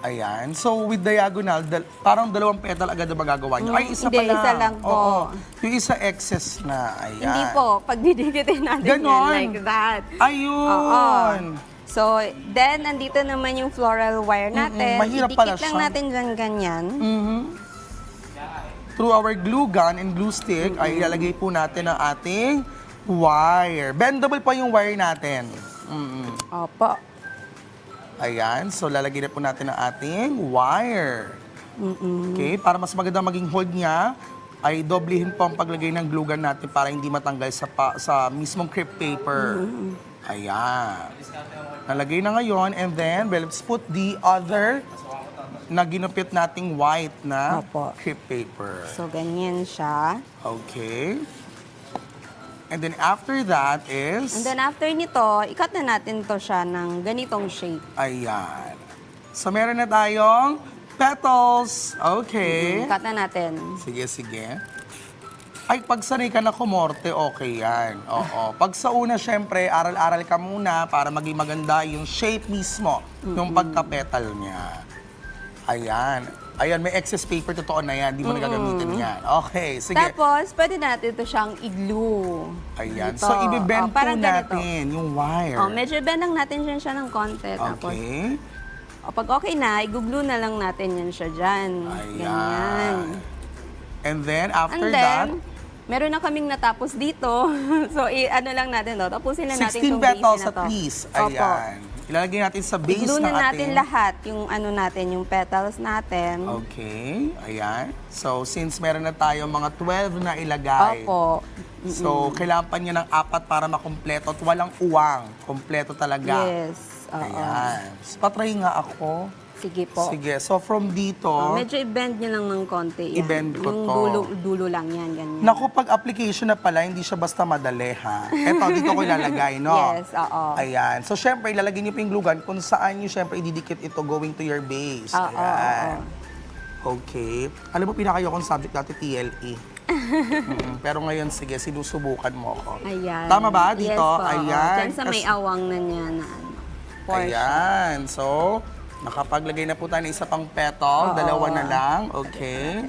Ayan. So, with diagonal, parang dalawang petal agad na magagawa nyo. Ay, isa Hindi, pala. isa lang po. Oo. Yung isa excess na. Ayan. Hindi po, pag didikitin natin Ganon. yan like that. Ayun. So, then, andito naman yung floral wire natin. Mahirap pala Idikit lang siya. natin dyan ganyan. Through our glue gun and glue stick, ay ilalagay po natin ang ating wire. Bendable pa yung wire natin. Opo. Ayan. So, lalagay na po natin ang ating wire. Okay. Para mas maganda maging hold niya, ay doblehin po ang paglagay ng glue gun natin para hindi matanggal sa mismong crepe paper. Ayan. Nalagay na ngayon. And then, well, let's put the other na ginupit nating white na crepe paper. So, ganyan siya. Okay. And then after that is... And then after nito, ikat na natin to siya ng ganitong shape. Ayan. So meron na tayong petals. Okay. Ikat na natin. Sige, sige. Ay, pag sanay ka na kumorte, okay yan. Oo. Pag sa una, syempre, aral-aral ka muna para maging maganda yung shape mismo ng pagka-petal niya. Ayan. Ayan, may excess paper, totoo na yan. Di mo na gagamitin yan. Okay, sige. Tapos, pwede natin ito siyang i-glue. Ayan. Dito. So, ibibend po parang ganito. natin yung wire. Medyo bend lang natin dyan siya ng konti. Tapos, Okay. pag okay na, i-glue na lang natin yan siya dyan. Ayan. Ganyan. And then, after And that, then, meron na kaming natapos dito. So, ano lang natin, no? Tapusin na natin 16 itong petals base na to. at least. Opo. Ayan. Ilalagay natin sa base I-glue ng na natin ating... lahat, yung ano natin, yung petals natin. Okay, ayan. So, since meron na tayo mga 12 na ilagay. Opo. So, kailangan pa niya ng 4 para makumpleto at walang uwang. Kompleto talaga. Yes. Ayan. So, patry nga ako. Sige po. Sige, so from dito... medyo i-bend nyo lang ng konti. Yan. I-bend ko yung to. dulo lang yan, ganyan. Naku, pag application na pala, hindi siya basta madali, ha? Eto, dito ko ilalagay, no? Yes, oo. Ayan. So, syempre, ilalagay niyo pa yung glue gun kung saan niyo, syempre, ididikit ito going to your base. Ayan. Okay. Alam mo, pinakayokong subject dati, TLE. Pero ngayon, sige, sinusubukan mo ako. Ayan. Tama ba? Dito? Yes po. Ayan. Diyan sa may awang na niya na ano, portion. Ayan. So, nakapaglagay na po tayo ng isa pang petal. Dalawa na lang. Okay.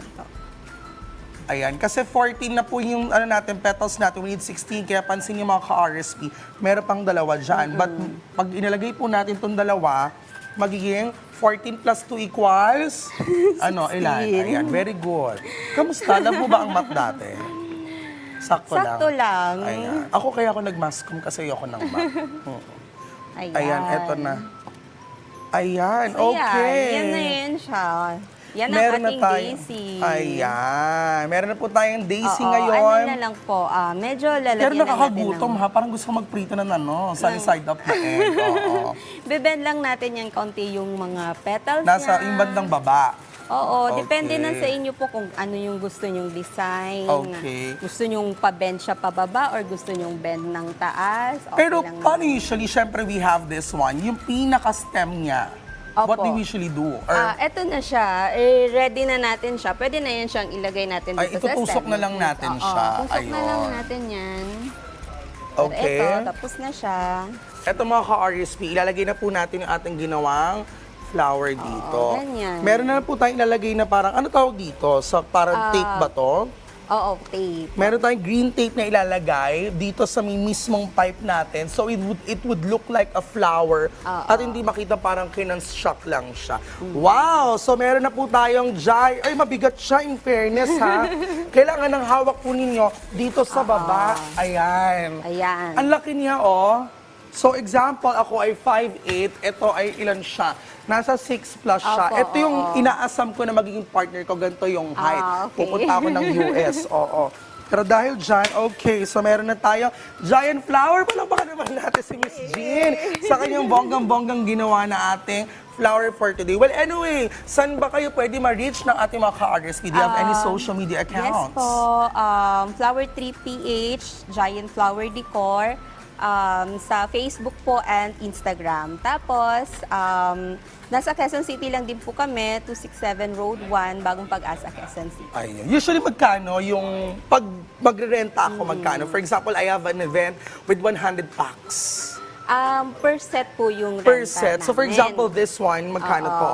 Ayan. Kasi 14 na po yung ano natin, petals natin. We need 16. Kaya pansin niyo mga ka-RSP, meron pang dalawa dyan. But pag inalagay po natin itong dalawa, magiging 14 plus 2 equals, ano, ilan? Ayan. Very good. Kamusta? Alam mo ba ang math dati? Sakto lang. Ayan. Ako kaya ako nag-mascom kasi ayoko ng math. Ayan, eto na. Ayan, okay. Yan na yun siya. Yan ang Meron ating na tayo. daisy. Ayan. Meron na po tayong daisy Oo, ngayon. ano na lang po, medyo lalagyan Pero na natin nakakagutom ha. Parang gusto ko magprito ng ano, sunny side up na egg. Oo. Bebend lang natin yan konti yung mga petals Nasa niya. yung bandang baba. Oo, Okay. depende na sa inyo po kung ano yung gusto nyong design. Okay. Gusto nyong pa-bend siya pababa or gusto nyong bend ng taas. Okay Pero lang paano usually, syempre we have this one, yung pinaka-stem niya. What do we usually do? Or, eto na siya. Ready na natin siya. Pwede na yan siyang ilagay natin dito sa itutusok stem. na lang natin siya. Tusok na lang Ayun. natin yan. Okay. Ito, tapos na siya. Eto mga ka-RSP, ilalagay na po natin yung ating ginawang flower dito. ganyan. Meron na po tayong ilalagay na parang, ano tawag dito? Sa parang tape ba to? Oo, tape. Meron tayong green tape na ilalagay dito sa may mismong pipe natin. So it would look like a flower at hindi makita parang kinonstruct lang siya. Wow! So meron na po tayong ay mabigat siya in fairness ha. Kailangan ng hawak po ninyo dito sa baba. Ayan. Ayan. Ang laki niya oh. So example, ako ay 5'8", ito ay ilan siya? Nasa 6 plus siya. Ito yung inaasam ko na magiging partner ko, ganito yung height. Okay. Pupunta ako ng US, oo. Pero dahil dyan, okay, so meron na tayo giant flower. Palakpakan naman natin si Miss Jean sa kanyang bonggang-bonggang ginawa na ating flower for today. Well, anyway, saan ba kayo pwede ma-reach ng ating mga ka-RSP? Do you have any social media accounts? Yes po. Flower 3PH, Giant Flower Decor. Sa Facebook po and Instagram. Tapos, nasa Quezon City lang din po kami, 267 Road 1, Bagong Pag-asa, Quezon City. Ayun. Usually magkano yung pag magre-renta ako magkano? For example, I have an event with 100 packs. Per set po yung Per renta set. So for namin. example, this one, magkano Oo. po?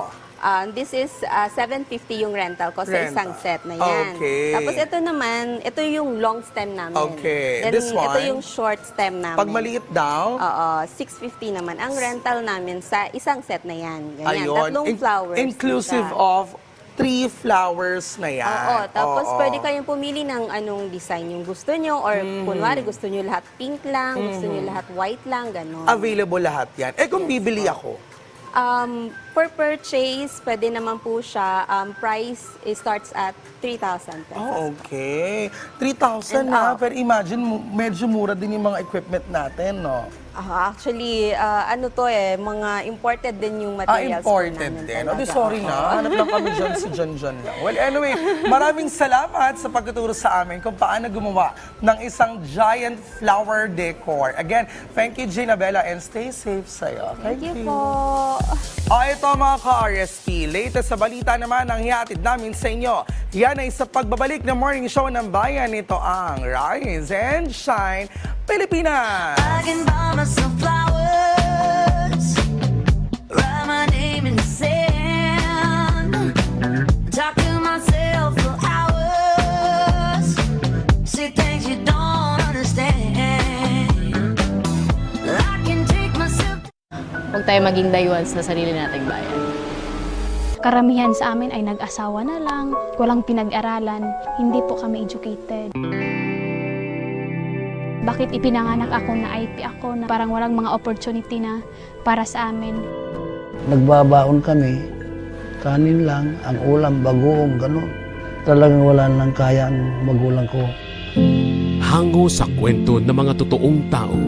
This is 750 yung rental ko sa isang set na yan. Okay. Tapos ito naman, ito yung long stem namin. Okay. Then, This one? ito yung short stem namin. Pag maliit daw? Oo, 650 naman. Ang rental namin sa isang set na yan. Ganyan. Ayun. Tatlong flowers. Inclusive siya. of 3 flowers na yan. Oo, tapos Oo. pwede kayong pumili ng anong design yung gusto nyo or kunwari gusto nyo lahat pink lang, gusto nyo lahat white lang, gano'n. Available lahat yan. Eh kung bibili ako? Per purchase, pwede naman po siya. Price starts at 3,000 pesos. Oh, okay. 3,000 na, pero imagine, medyo mura din yung mga equipment natin, no? Actually, ano to mga imported din yung materials. Imported din. O, sorry na. Hanap lang kami dyan si John lang. Well, anyway, maraming salamat sa pagtuturo sa amin kung paano gumawa ng isang giant flower decor. Again, thank you, Ginabella, and stay safe sa'yo. Thank you po. Ito mga ka-RSP. Latest sa balita naman ang hihatid namin sa inyo. Yan ay sa pagbabalik ng morning show ng bayan. Ito ang Rise and Shine Pilipinas. I can buy myself flowers, write my name in the sand, talk to myself for hours, say things you don't understand. I can take myself. Huwag tayo maging dayuhan sa sarili nating bayan. Karamihan sa amin ay nag-asawa na lang, walang pinag-aralan, hindi po kami educated. Bakit ipinanganak ako na IP ako na parang walang mga opportunity na para sa amin. Nagbabaon kami, kanin lang, ang ulam, bagoong, gano'n. Talagang wala nang kaya ang magulang ko. Hango sa kwento ng mga totoong tao.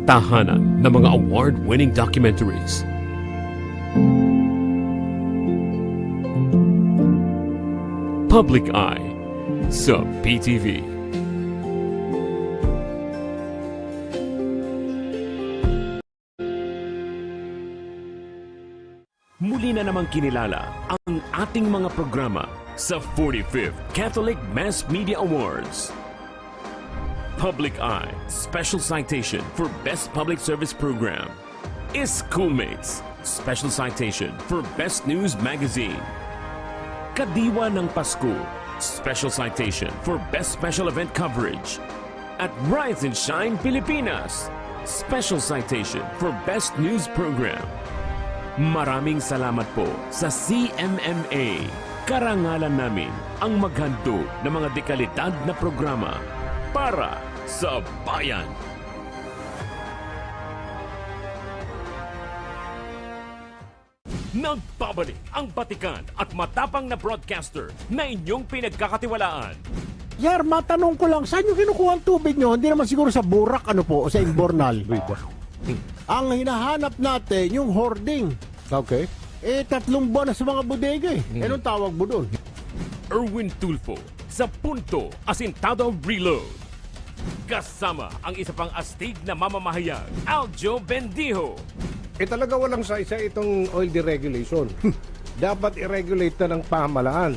Tahanan ng mga award-winning documentaries. Public Eye sa PTV. Muli na namang kinilala ang ating mga programa sa 45th Catholic Mass Media Awards. Public Eye Special Citation for Best Public Service Program. Schoolmates Special Citation for Best News Magazine. Kadiwa ng Pasko Special Citation for Best Special Event Coverage. At Rise and Shine Pilipinas Special Citation for Best News Program. Maraming salamat po sa CMMA. Karangalan namin ang maghandog ng mga dekalidad na programa para sa bayan. Nagbabalik ang batikan at matapang na broadcaster na inyong pinagkakatiwalaan. Yer, matanong ko lang, saan yung kinukuha ang tubig nyo? Hindi naman siguro sa Burak, ano po, o sa Imbornal. Ang hinahanap natin, yung hoarding. Okay. 3 buwan na sa mga bodega eh. Anong tawag mo doon? Erwin Tulfo sa Punto Asintado Reload. Kasama ang isa pang astig na mamamahayag, Aljo Bendijo. Talaga walang sa itong oil deregulation. Dapat i-regulate na ng pamahalaan.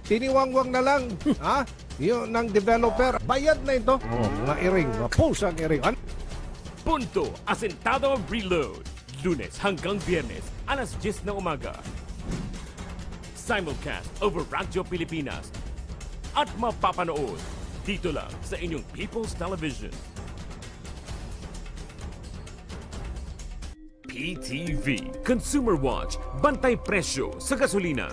Tiniwangwang na lang, ha? Yun ng developer. Bayad na ito. Mga iring, mga pusang iring. Punto Asintado Reload. Lunes hanggang Biyernes, alas 10 ng umaga. Simulcast over Radyo Pilipinas. At mapapanood dito lang sa inyong People's Television. PTV Consumer Watch, bantay presyo sa gasolina.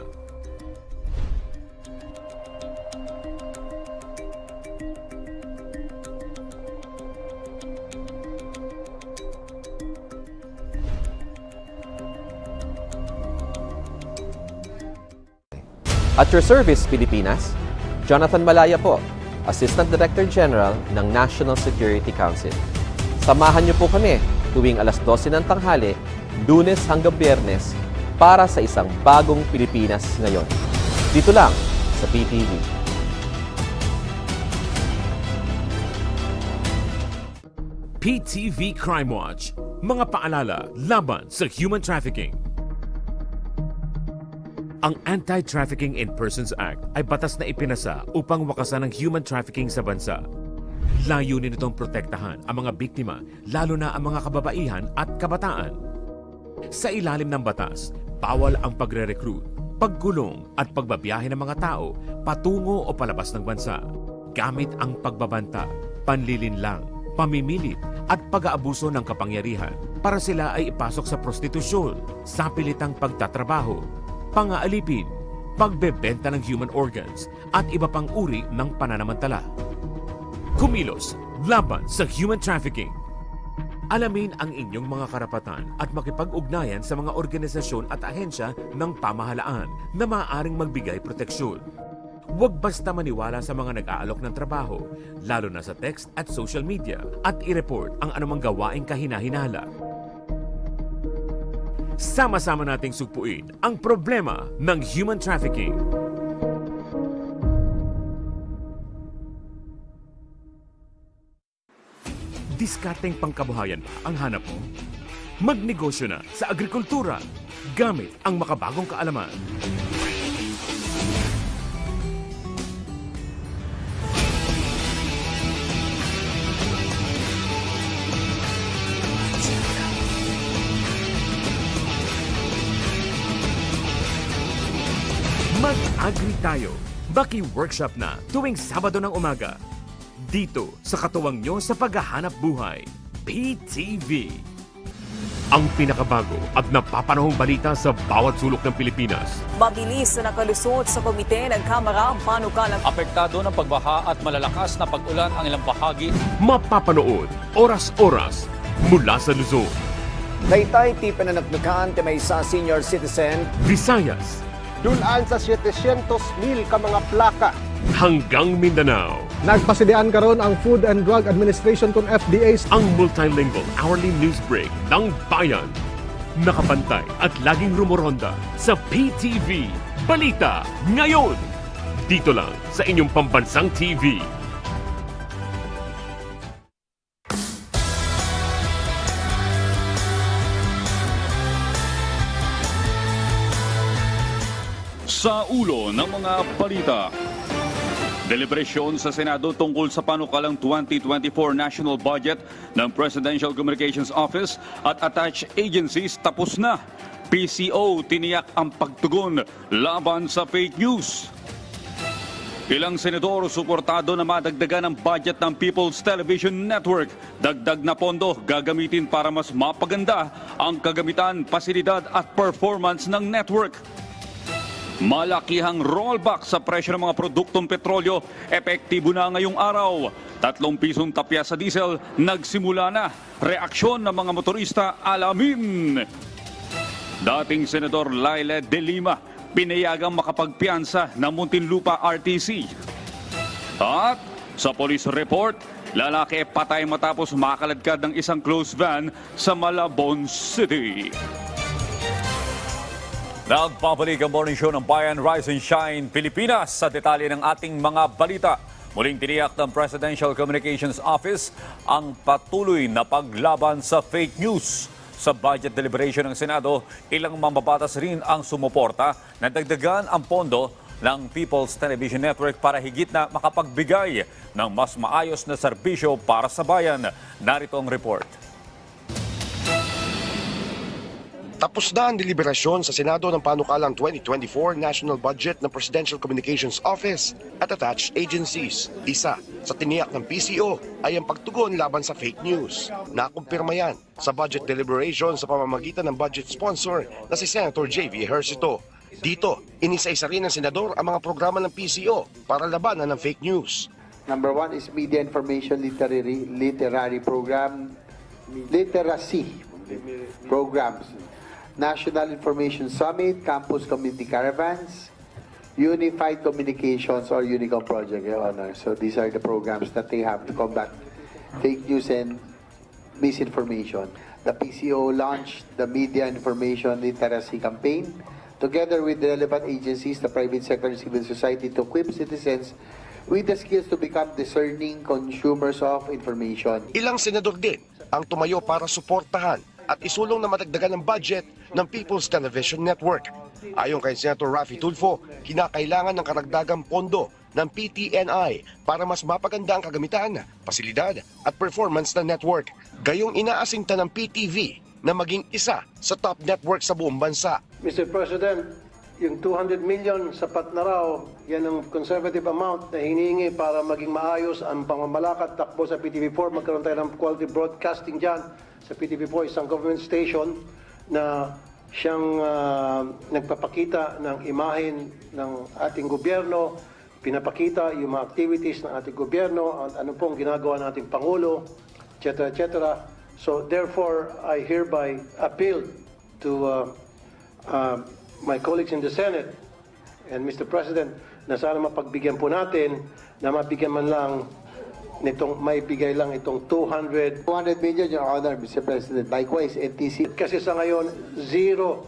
At your service, Pilipinas, Jonathan Malaya po, Assistant Director General ng National Security Council. Samahan niyo po kami tuwing alas 12 ng tanghali, Lunes hanggang Biyernes, para sa isang bagong Pilipinas ngayon. Dito lang sa PTV. PTV Crime Watch, mga paalala laban sa human trafficking. Ang Anti-Trafficking in Persons Act ay batas na ipinasa upang wakasan ang human trafficking sa bansa. Layunin nitong protektahan ang mga biktima, lalo na ang mga kababaihan at kabataan. Sa ilalim ng batas, bawal ang pagre-recruit, pagkulong at pagbabiyahe ng mga tao patungo o palabas ng bansa, gamit ang pagbabanta, panlilinlang, pamimilit at pag-aabuso ng kapangyarihan para sila ay ipasok sa prostitusyon, sa pilitang pagtatrabaho, pangaalipin, pagbebenta ng human organs at iba pang uri ng pananamantala. Kumilos laban sa human trafficking. Alamin ang inyong mga karapatan at makipag-ugnayan sa mga organisasyon at ahensya ng pamahalaan na maaaring magbigay proteksyon. Huwag basta maniwala sa mga nag-aalok ng trabaho, lalo na sa text at social media, at i-report ang anumang gawaing kahina-hinala. Sama-sama nating sugpuin ang problema ng human trafficking. Diskarteng pangkabuhayan ba ang hanap mo? Magnegosyo na sa agrikultura gamit ang makabagong kaalaman. Mag-agri tayo. Baki workshop na tuwing Sabado ng umaga. Dito sa katuwang nyo sa paghahanap buhay. PTV. ang pinakabago at napapanahong balita sa bawat sulok ng Pilipinas. Mabilis na nakalusot sa komite ng Kamara ang panukalang Apektado ng pagbaha at malalakas na pag-ulan ang ilang bahagi. Mapapanood oras-oras mula sa Luzon, Taytay ti pananagnukan ti may sa senior citizen. Visayas, Dulaan sa 700,000 ka mga plaka. hanggang Mindanao. Nagpasidian karon ang Food and Drug Administration kung FDA Ang multilingual hourly news break ng Bayan. Nakapantay at laging rumoronda sa PTV Balita ngayon. Dito lang sa inyong pambansang TV. Sa ulo ng mga balita. Deliberasyon sa Senado tungkol sa panukalang 2024 national budget ng Presidential Communications Office at attached agencies tapos na. PCO tiniyak ang pagtugon laban sa fake news. Ilang senador suportado na madagdagan ang budget ng People's Television Network. Dagdag na pondo gagamitin para mas mapaganda ang kagamitan, pasilidad at performance ng network. Malakihang rollback sa presyo ng mga produktong petrolyo, epektibo na ngayong araw. 3 pisong tapya sa diesel, nagsimula na. Reaksyon ng mga motorista, alamin. Dating Senador Laila de Lima, pinayagang makapagpiansa ng Muntinlupa RTC. At sa police report, lalaki patay matapos makaladkad ng isang closed van sa Malabon City. Nagpapalik ang morning show ng Bayan, Rise and Shine Pilipinas sa detalye ng ating mga balita. Muling tiniyak ng Presidential Communications Office ang patuloy na paglaban sa fake news. Sa budget deliberation ng Senado, ilang mambabatas rin ang sumuporta na dagdagan ang pondo ng People's Television Network para higit na makapagbigay ng mas maayos na serbisyo para sa bayan. Narito ang report. Tapos na ang deliberasyon sa Senado ng panukalang 2024 national budget ng Presidential Communications Office at attached agencies. Isa sa tiniyak ng PCO ay ang pagtugon laban sa fake news. Nakumpirma yan sa budget deliberation sa pamamagitan ng budget sponsor na si Senator J.V. Ejercito. Dito, inisa-isa rin ng senador ang mga programa ng PCO para labanan ng fake news. Number 1 is Media Information Literary Program, Literacy Programs. National Information Summit, Campus Community Caravans, Unified Communications or Unicom Project, Your Honor. So these are the programs that they have to combat fake news and misinformation. The PCO launched the Media Information Literacy Campaign together with the relevant agencies, the private sector and civil society to equip citizens with the skills to become discerning consumers of information. Ilang senador din ang tumayo para suportahan at isulong na matagdagan ng budget ng People's Television Network. Ayon kay Senator Raffy Tulfo, kinakailangan ng karagdagang pondo ng PTNI para mas mapaganda ang kagamitan, pasilidad at performance ng network. Gayong inaasinta ng PTV na maging isa sa top network sa buong bansa. Mr. President, yung 200 million sapat na raw, yan ang conservative amount na hinihingi para maging maayos ang pamamalakad takbo sa PTV4. Magkaroon tayo ng quality broadcasting dyan sa PTV4, isang government station na siyang nagpapakita ng imahen ng ating gobyerno, pinapakita yung mga activities ng ating gobyerno, ano pong ginagawa ng ating Pangulo, etc. etc. So therefore, I hereby appeal to my colleagues in the Senate and Mr. President na sana mapagbigyan po natin na mabigyan man lang nitong may bigay lang itong 200 million, Your Honor, Mr. President. Likewise, NTC. Kasi sa ngayon,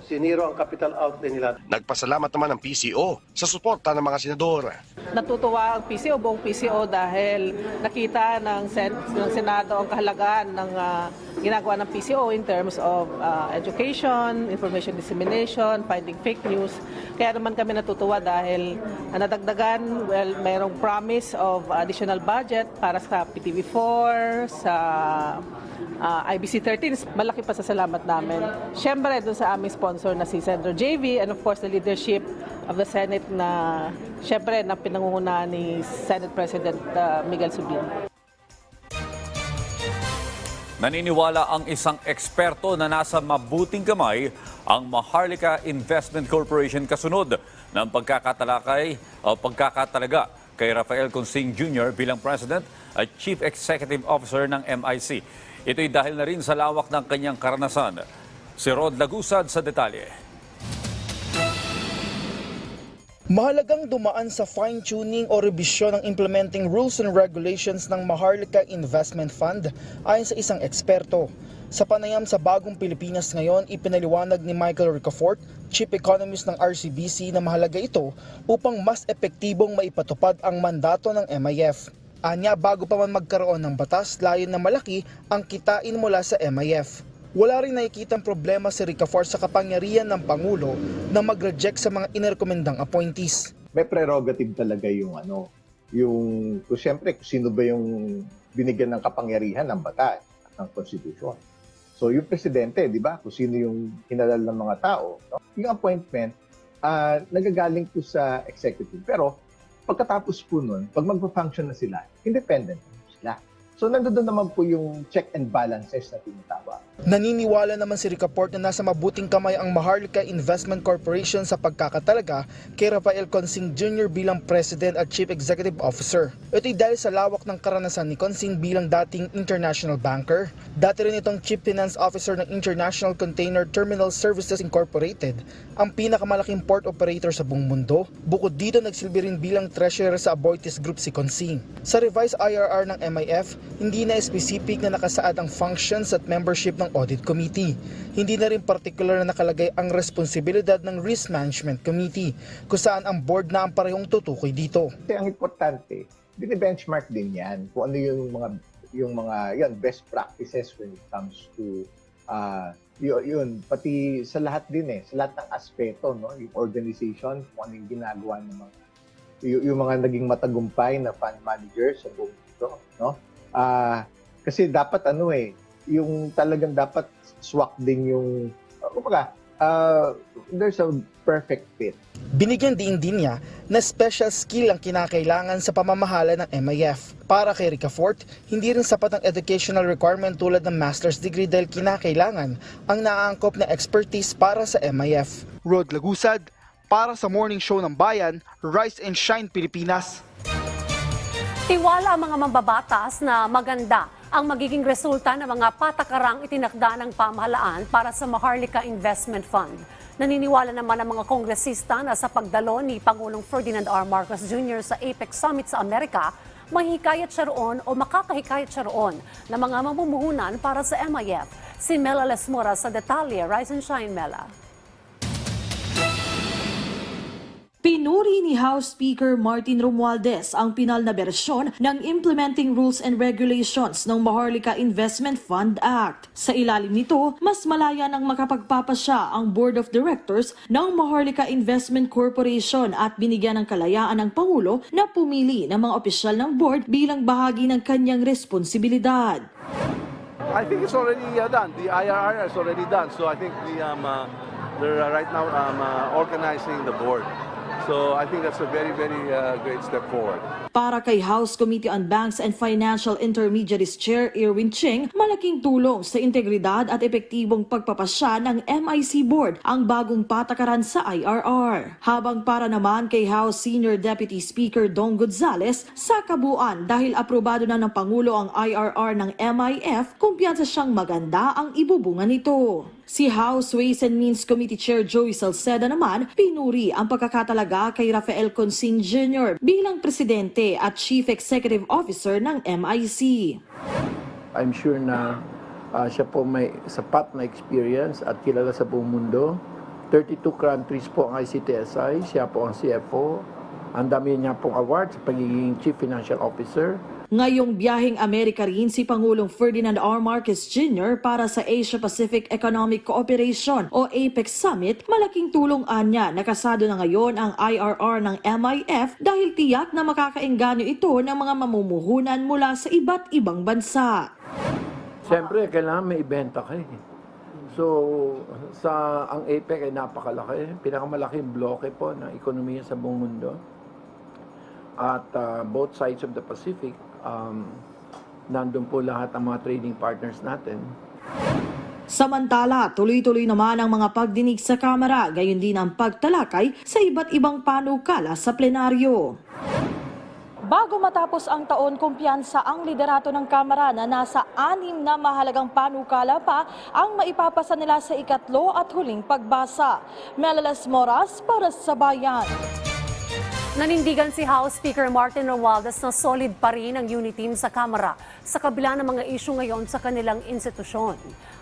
siniro ang capital outlay nila. Nagpasalamat naman ang PCO sa suporta ng mga senador. Natutuwa ang PCO, buong PCO dahil nakita ng Senado ang kahalagaan ng ginagawa ng PCO in terms of education, information dissemination, finding fake news. Kaya naman kami natutuwa dahil nadagdagan, mayroong promise of additional budget para sa PTV4, sa IBC 13. Malaki pasasalamat namin. Siyempre, doon sa aming sponsor na si Senator JV and of course the leadership of the Senate na siyempre na pinangungunahan ni Senate President Miguel Zubin. Naniniwala ang isang eksperto na nasa mabuting kamay ang Maharlika Investment Corporation kasunod ng pagkakatalaga kay Rafael Consing Jr. bilang President at Chief Executive Officer ng MIC. Ito'y dahil na rin sa lawak ng kanyang karanasan. Si Rod Lagusad sa detalye. Mahalagang dumaan sa fine-tuning o revisyon ng implementing rules and regulations ng Maharlika Investment Fund ayon sa isang eksperto. Sa panayam sa Bagong Pilipinas ngayon, ipinaliwanag ni Michael Ricafort, Chief Economist ng RCBC, na mahalaga ito upang mas epektibong maipatupad ang mandato ng MIF. Anya, bago pa man magkaroon ng batas, layon na malaki ang kitain mula sa MIF. Wala rin nakikitang problema si Ricafort sa kapangyarihan ng Pangulo na mag-reject sa mga inirekomendang appointees. May prerogative talaga yung siyempre kung sino ba yung binigyan ng kapangyarihan ng batas ng konstitusyon. So yung presidente, di ba, kung sino yung hinalal ng mga tao, no? Yung appointment, nagagaling po sa executive. Pero pagkatapos po nun, pag magpa-function na sila, independent sila. So nandoon naman po yung check and balances na tinatawag. Naniniwala naman si Ricafort na nasa mabuting kamay ang Maharlika Investment Corporation sa pagkakatalaga kay Rafael Consing Jr. bilang President at Chief Executive Officer. Ito'y dahil sa lawak ng karanasan ni Consing bilang dating international banker. Dati rin itong Chief Finance Officer ng International Container Terminal Services Incorporated, ang pinakamalaking port operator sa buong mundo. Bukod dito, nagsilbi rin bilang treasurer sa Aboitiz Group si Consing. Sa revised IRR ng MIF, hindi na specific na nakasaad ang functions at membership ng Audit Committee. Hindi na rin particular na nakalagay ang responsibilidad ng Risk Management Committee, kung saan ang board na ang parehong tutukoy dito. Kasi ang importante, bine-benchmark din yan kung ano yung mga best practices when it comes to yun, pati sa lahat din sa lahat ng aspeto, no, yung organization, kung ano yung ginagawa ng yung mga naging matagumpay na fund managers sa buong mundo, no? Kasi dapat yung talagang dapat swak din yung there's a perfect fit. Binigyan din niya na special skill ang kinakailangan sa pamamahala ng MIF. Para kay Ricafort, hindi rin sapat ang educational requirement tulad ng master's degree dahil kinakailangan ang naaangkop na expertise para sa MIF. Rod Lagusad, para sa Morning Show ng Bayan, Rise and Shine Pilipinas. Tiwala ang mga mambabatas na maganda ang magiging resulta ng mga patakarang itinakda ng pamahalaan para sa Maharlika Investment Fund. Naniniwala naman ang mga kongresista na sa pagdalo ni Pangulong Ferdinand R. Marcos Jr. sa APEC Summit sa Amerika, mahihikayat siya roon o makakahikayat siya roon ng mga mamumuhunan para sa MIF. Si Mela Lesmora sa detalye. Rise and Shine, Mela. Pinuri ni House Speaker Martin Romualdez ang pinal na bersyon ng Implementing Rules and Regulations ng Maharlika Investment Fund Act. Sa ilalim nito, mas malaya nang makapagpapasya ang Board of Directors ng Maharlika Investment Corporation at binigyan ng kalayaan ng Pangulo na pumili ng mga opisyal ng board bilang bahagi ng kanyang responsibilidad. I think it's already done. The IRR is already done. So I think they're right now organizing the board. So I think that's a very, very great step forward. Para kay House Committee on Banks and Financial Intermediaries Chair Erwin Ching, malaking tulong sa integridad at epektibong pagpapasya ng MIC Board ang bagong patakaran sa IRR. Habang para naman kay House Senior Deputy Speaker Dong Gonzales, sa kabuuan dahil aprobado na ng Pangulo ang IRR ng MIF, kumpiyansa siyang maganda ang ibubunga nito. Si House Ways and Means Committee Chair Joey Salceda naman, pinuri ang pagkakatalaga kay Rafael Consing Jr. bilang Presidente at Chief Executive Officer ng MIC. I'm sure na siya po may sapat na experience at kilala sa buong mundo. 32 countries po ang ICTSI, siya po ang CFO. Ang dami niya pong award sa pagiging Chief Financial Officer. Ngayong biyaheng Amerika rin si Pangulong Ferdinand R. Marcos Jr. para sa Asia-Pacific Economic Cooperation o APEC Summit, malaking tulong anya nakasado na ngayon ang IRR ng MIF dahil tiyak na makakaengganyo ito ng mga mamumuhunan mula sa iba't ibang bansa. Siyempre, kailangan may ibenta kayo. So, ang APEC ay napakalaki, pinakamalaking bloke po ng ekonomiya sa buong mundo. At both sides of the Pacific, nandun po lahat ang mga trading partners natin. Samantala, tuloy-tuloy naman ang mga pagdinig sa Kamara, gayon din ang pagtalakay sa iba't ibang panukala sa plenaryo. Bago matapos ang taon, kumpiyansa ang liderato ng Kamara na nasa 6 na mahalagang panukala pa ang maipapasa nila sa ikatlo at huling pagbasa. Melalas Moras para sa Bayan. Nanindigan si House Speaker Martin Romualdez na solid pa rin ang unity team sa Kamara sa kabila ng mga isyu ngayon sa kanilang institusyon.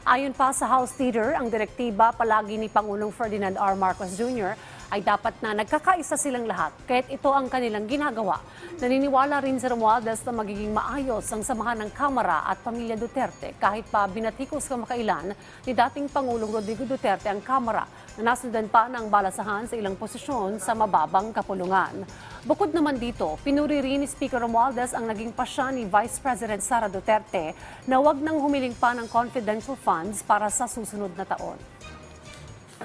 Ayon pa sa House Leader, ang direktiba palagi ni Pangulong Ferdinand R. Marcos Jr. ay dapat na nagkakaisa silang lahat, kaya't ito ang kanilang ginagawa. Naniniwala rin si Romualdez na magiging maayos ang samahan ng Kamara at pamilya Duterte kahit pa binatikos kamakailan ni dating Pangulong Rodrigo Duterte ang Kamara na nasundan pa ng balasahan sa ilang posisyon sa mababang kapulungan. Bukod naman dito, pinuri rin ni Speaker Romualdez ang naging pasya ni Vice President Sara Duterte na wag nang humiling pa ng confidential funds para sa susunod na taon.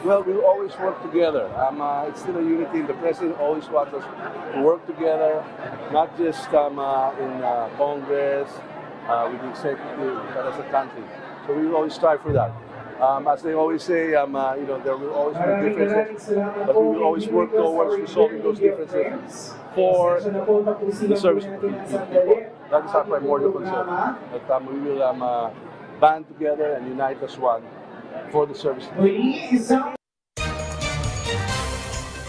Well, we always work together. It's still a unity. The President always wants us to work together, not just in Congress, with the executive, but as a country. So we will always strive for that. As they always say, there will always be differences, but we will always work towards resolving those differences for the service of the people. That is our primordial concern. That we will band together and unite as one for the service of the people.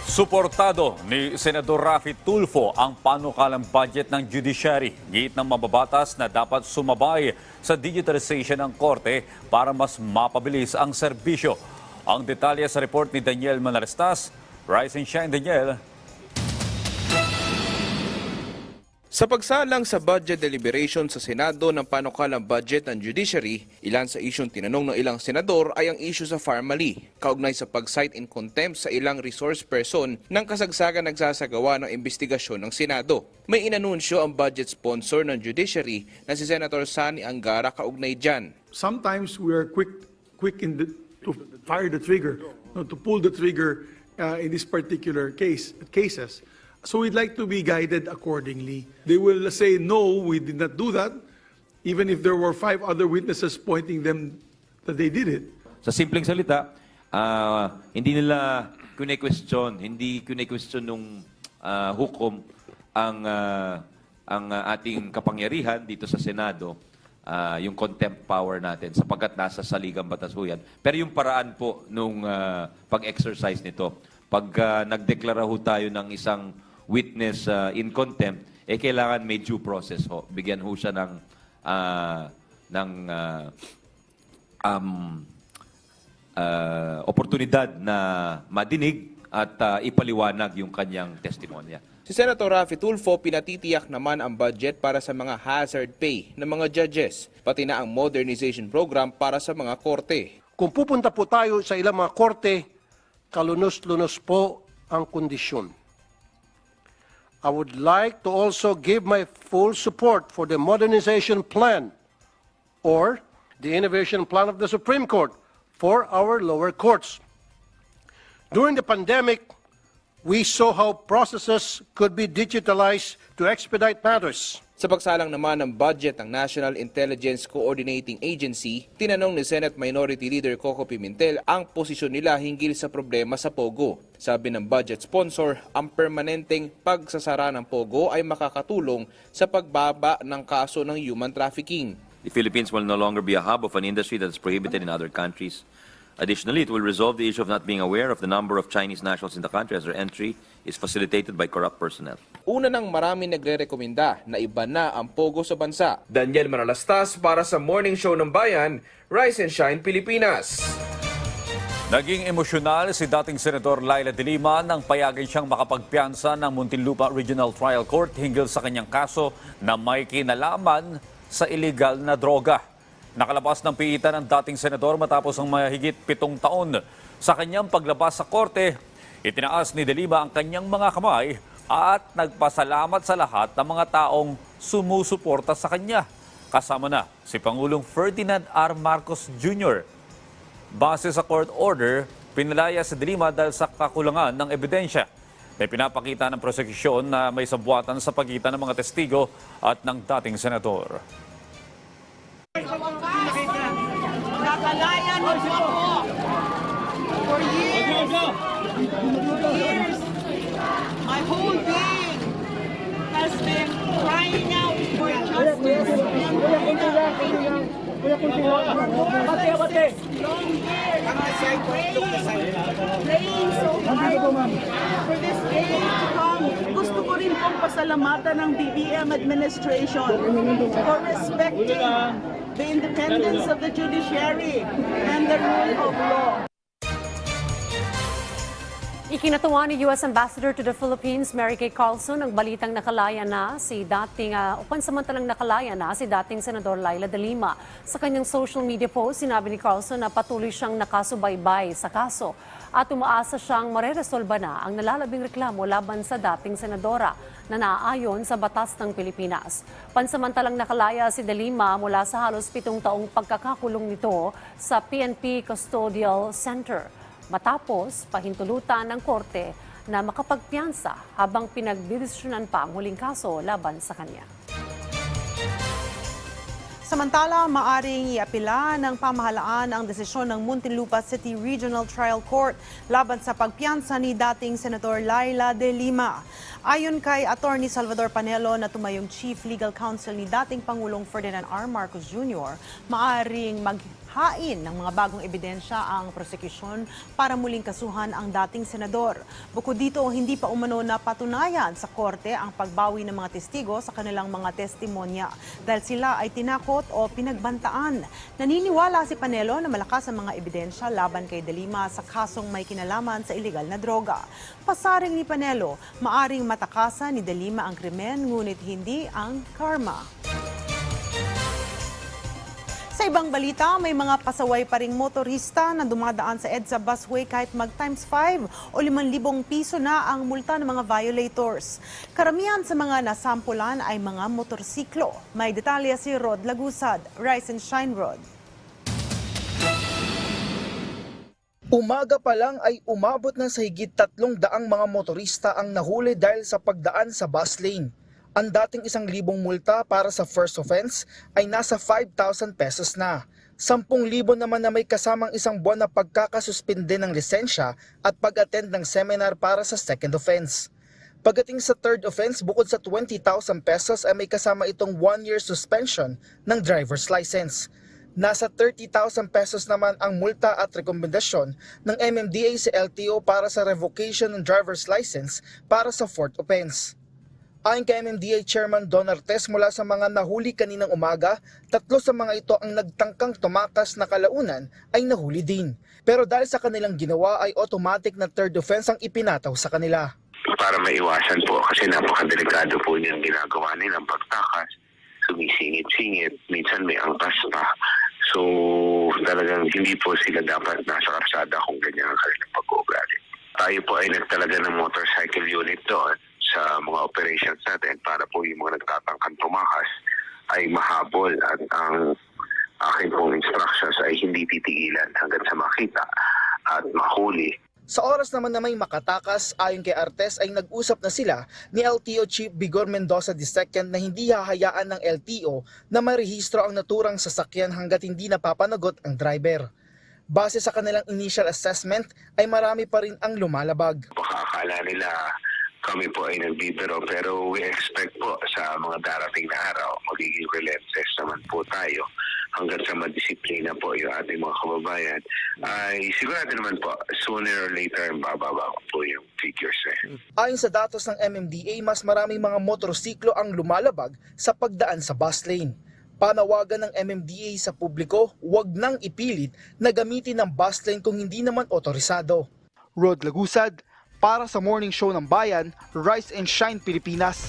Suportado ni Senador Raffy Tulfo ang panukalang budget ng judiciary. Giit ng mababatas na dapat sumabay sa digitalization ng korte para mas mapabilis ang serbisyo. Ang detalye sa report ni Daniel Manarestas. Rise and shine, Daniel. Sa pagsalang sa budget deliberation sa Senado ng panukalang budget ng judiciary, ilan sa isyong tinanong ng ilang senador ay ang issue sa pharmacy, kaugnay sa pag-cite in contempt sa ilang resource person ng kasagsagan nagsasagawa ng investigasyon ng Senado. May inanunsyo ang budget sponsor ng judiciary na si Senator Sani Angara kaugnay dyan. Sometimes we are quick to fire the trigger, to pull the trigger in this particular cases. So we'd like to be guided accordingly. They will say, no, we did not do that, even if there were 5 other witnesses pointing them that they did it. Sa simpleng salita, hindi nila hindi kune-question nung hukom ang ating kapangyarihan dito sa Senado, yung contempt power natin, sapagkat nasa saligang batas ho yan. Pero yung paraan po nung pag-exercise nito, pag nagdeklara ho tayo ng isang witness in contempt, kailangan may due process ho. Bigyan ho siya ng oportunidad na madinig at ipaliwanag yung kanyang testimonya. Si Senator Raffy Tulfo pinatitiyak naman ang budget para sa mga hazard pay ng mga judges, pati na ang modernization program para sa mga korte. Kung pupunta po tayo sa ilang mga korte, kalunos-lunos po ang kondisyon. I would like to also give my full support for the modernization plan or the innovation plan of the Supreme Court for our lower courts. During the pandemic, we saw how processes could be digitalized to expedite matters. Sa pagsalang naman ng budget ng National Intelligence Coordinating Agency, tinanong ni Senate Minority Leader Coco Pimentel ang posisyon nila hinggil sa problema sa Pogo. Sabi ng budget sponsor, ang permanenteng pagsasara ng Pogo ay makakatulong sa pagbaba ng kaso ng human trafficking. The Philippines will no longer be a hub of an industry that is prohibited in other countries. Additionally, it will resolve the issue of not being aware of the number of Chinese nationals in the country as their entry is facilitated by corrupt personnel. Una nang marami nagre-rekomenda na iba na ang Pogo sa bansa. Daniel Manalastas para sa Morning Show ng Bayan, Rise and Shine Pilipinas. Naging emosyonal si dating Senador Laila de Lima nang payagan siyang makapagpiyansa ng Muntinlupa Regional Trial Court hinggil sa kanyang kaso na may kinalaman sa illegal na droga. Nakalabas ng piitan ng dating senador matapos ang mahigit 7 taon. Sa kanyang paglabas sa korte, itinaas ni De Lima ang kanyang mga kamay at nagpasalamat sa lahat ng mga taong sumusuporta sa kanya. Kasama na si Pangulong Ferdinand R. Marcos Jr. Base sa court order, pinalaya si De Lima dahil sa kakulangan ng ebidensya. May pinapakita ng prosekusyon na may sabwatan sa pagitan ng mga testigo at ng dating senador. Hinahanap mo ako. For years, my whole being has been crying out for justice. Long years, praying so hard for this day to come. Gusto ko rin pong pasalamatan ng BBM administration for respecting the independence of the judiciary and the rule of law. Ikinatuwa ni U.S. Ambassador to the Philippines, Mary Kay Carlson, ang balitang pansamantalang nakalaya na si dating Senador Laila de Lima. Sa kanyang social media post, sinabi ni Carlson na patuloy siyang nakasubaybay sa kaso at umaasa siyang mareresolba na ang nalalabing reklamo laban sa dating senadora na naaayon sa batas ng Pilipinas. Pansamantalang nakalaya si de Lima mula sa halos 7 taong pagkakakulong nito sa PNP Custodial Center, matapos pahintulutan ng korte na makapagpiyansa habang pinagdidesisyonan pa ang huling kaso laban sa kanya. Samantala, maaring iapila ng pamahalaan ang desisyon ng Muntinlupa City Regional Trial Court laban sa pagpiyansa ni dating Senador Laila de Lima. Ayon kay Attorney Salvador Panelo na tumayong Chief Legal Counsel ni dating Pangulong Ferdinand R. Marcos Jr., maaring maghain ng mga bagong ebidensya ang prosekusyon para muling kasuhan ang dating senador. Bukod dito, hindi pa umano na patunayan sa korte ang pagbawi ng mga testigo sa kanilang mga testimonya dahil sila ay tinakot o pinagbantaan. Naniniwala si Panelo na malakas ang mga ebidensya laban kay de Lima sa kasong may kinalaman sa illegal na droga. Pasaring ni Panelo, maaring matakasan ni de Lima ang krimen ngunit hindi ang karma. Sa ibang balita, may mga pasaway pa ring motorista na dumadaan sa EDSA busway kahit mag times 5 o 5,000 piso na ang multa ng mga violators. Karamihan sa mga nasampulan ay mga motorsiklo. May detalye si Rod Lagusad. Rise and Shine, Rod. Umaga pa lang ay umabot na sa higit 300 mga motorista ang nahuli dahil sa pagdaan sa bus lane. Ang dating 1,000 multa para sa first offense ay nasa 5,000 pesos na. 10,000 naman na may kasamang 1 buwan na pagkakasuspinde ng lisensya at pag-attend ng seminar para sa second offense. Pagdating sa third offense, bukod sa 20,000 pesos ay may kasama itong 1-year suspension ng driver's license. Nasa 30,000 pesos naman ang multa at rekomendasyon ng MMDA sa LTO para sa revocation ng driver's license para sa fourth offense. Ayon kay MMDA Chairman Don Artes, mula sa mga nahuli kaninang umaga, 3 sa mga ito ang nagtangkang tumakas na kalaunan ay nahuli din. Pero dahil sa kanilang ginawa ay automatic na third offense ang ipinataw sa kanila. Para maiwasan po kasi napakadelikado po niyang ginagawa nilang pagtakas, sumisingit-singit, minsan may angkas pa. So talagang hindi po sila dapat nasa karsada kung ganyan ang kanilang pag-uugali. Tayo po ay nagtalaga ng motorcycle unit doon sa mga operations natin para po yung mga nagtatangkang tumakas ay mahabol at ang aking pong instructions ay hindi titigilan hanggang sa makita at mahuli. Sa oras naman na may makatakas, ayon kay Artes ay nag-usap na sila ni LTO Chief Vigor Mendoza II na hindi hahayaan ng LTO na marehistro ang naturang sasakyan hanggat hindi napapanagot ang driver. Base sa kanilang initial assessment ay marami pa rin ang lumalabag. Baka akala nila kami po ay nagbibiro pero we expect po sa mga darating na araw magiging relentless naman po tayo hanggang sa madisiplina po yung ating mga kababayan ay sigurado naman po sooner or later bababa po yung figures. Ayon sa datos ng MMDA, mas maraming mga motorsiklo ang lumalabag sa pagdaan sa bus lane. Panawagan ng MMDA sa publiko, huwag nang ipilit na gamitin ang bus lane kung hindi naman otorisado. Rod Lagusad, para sa Morning Show ng Bayan, Rise and Shine Pilipinas.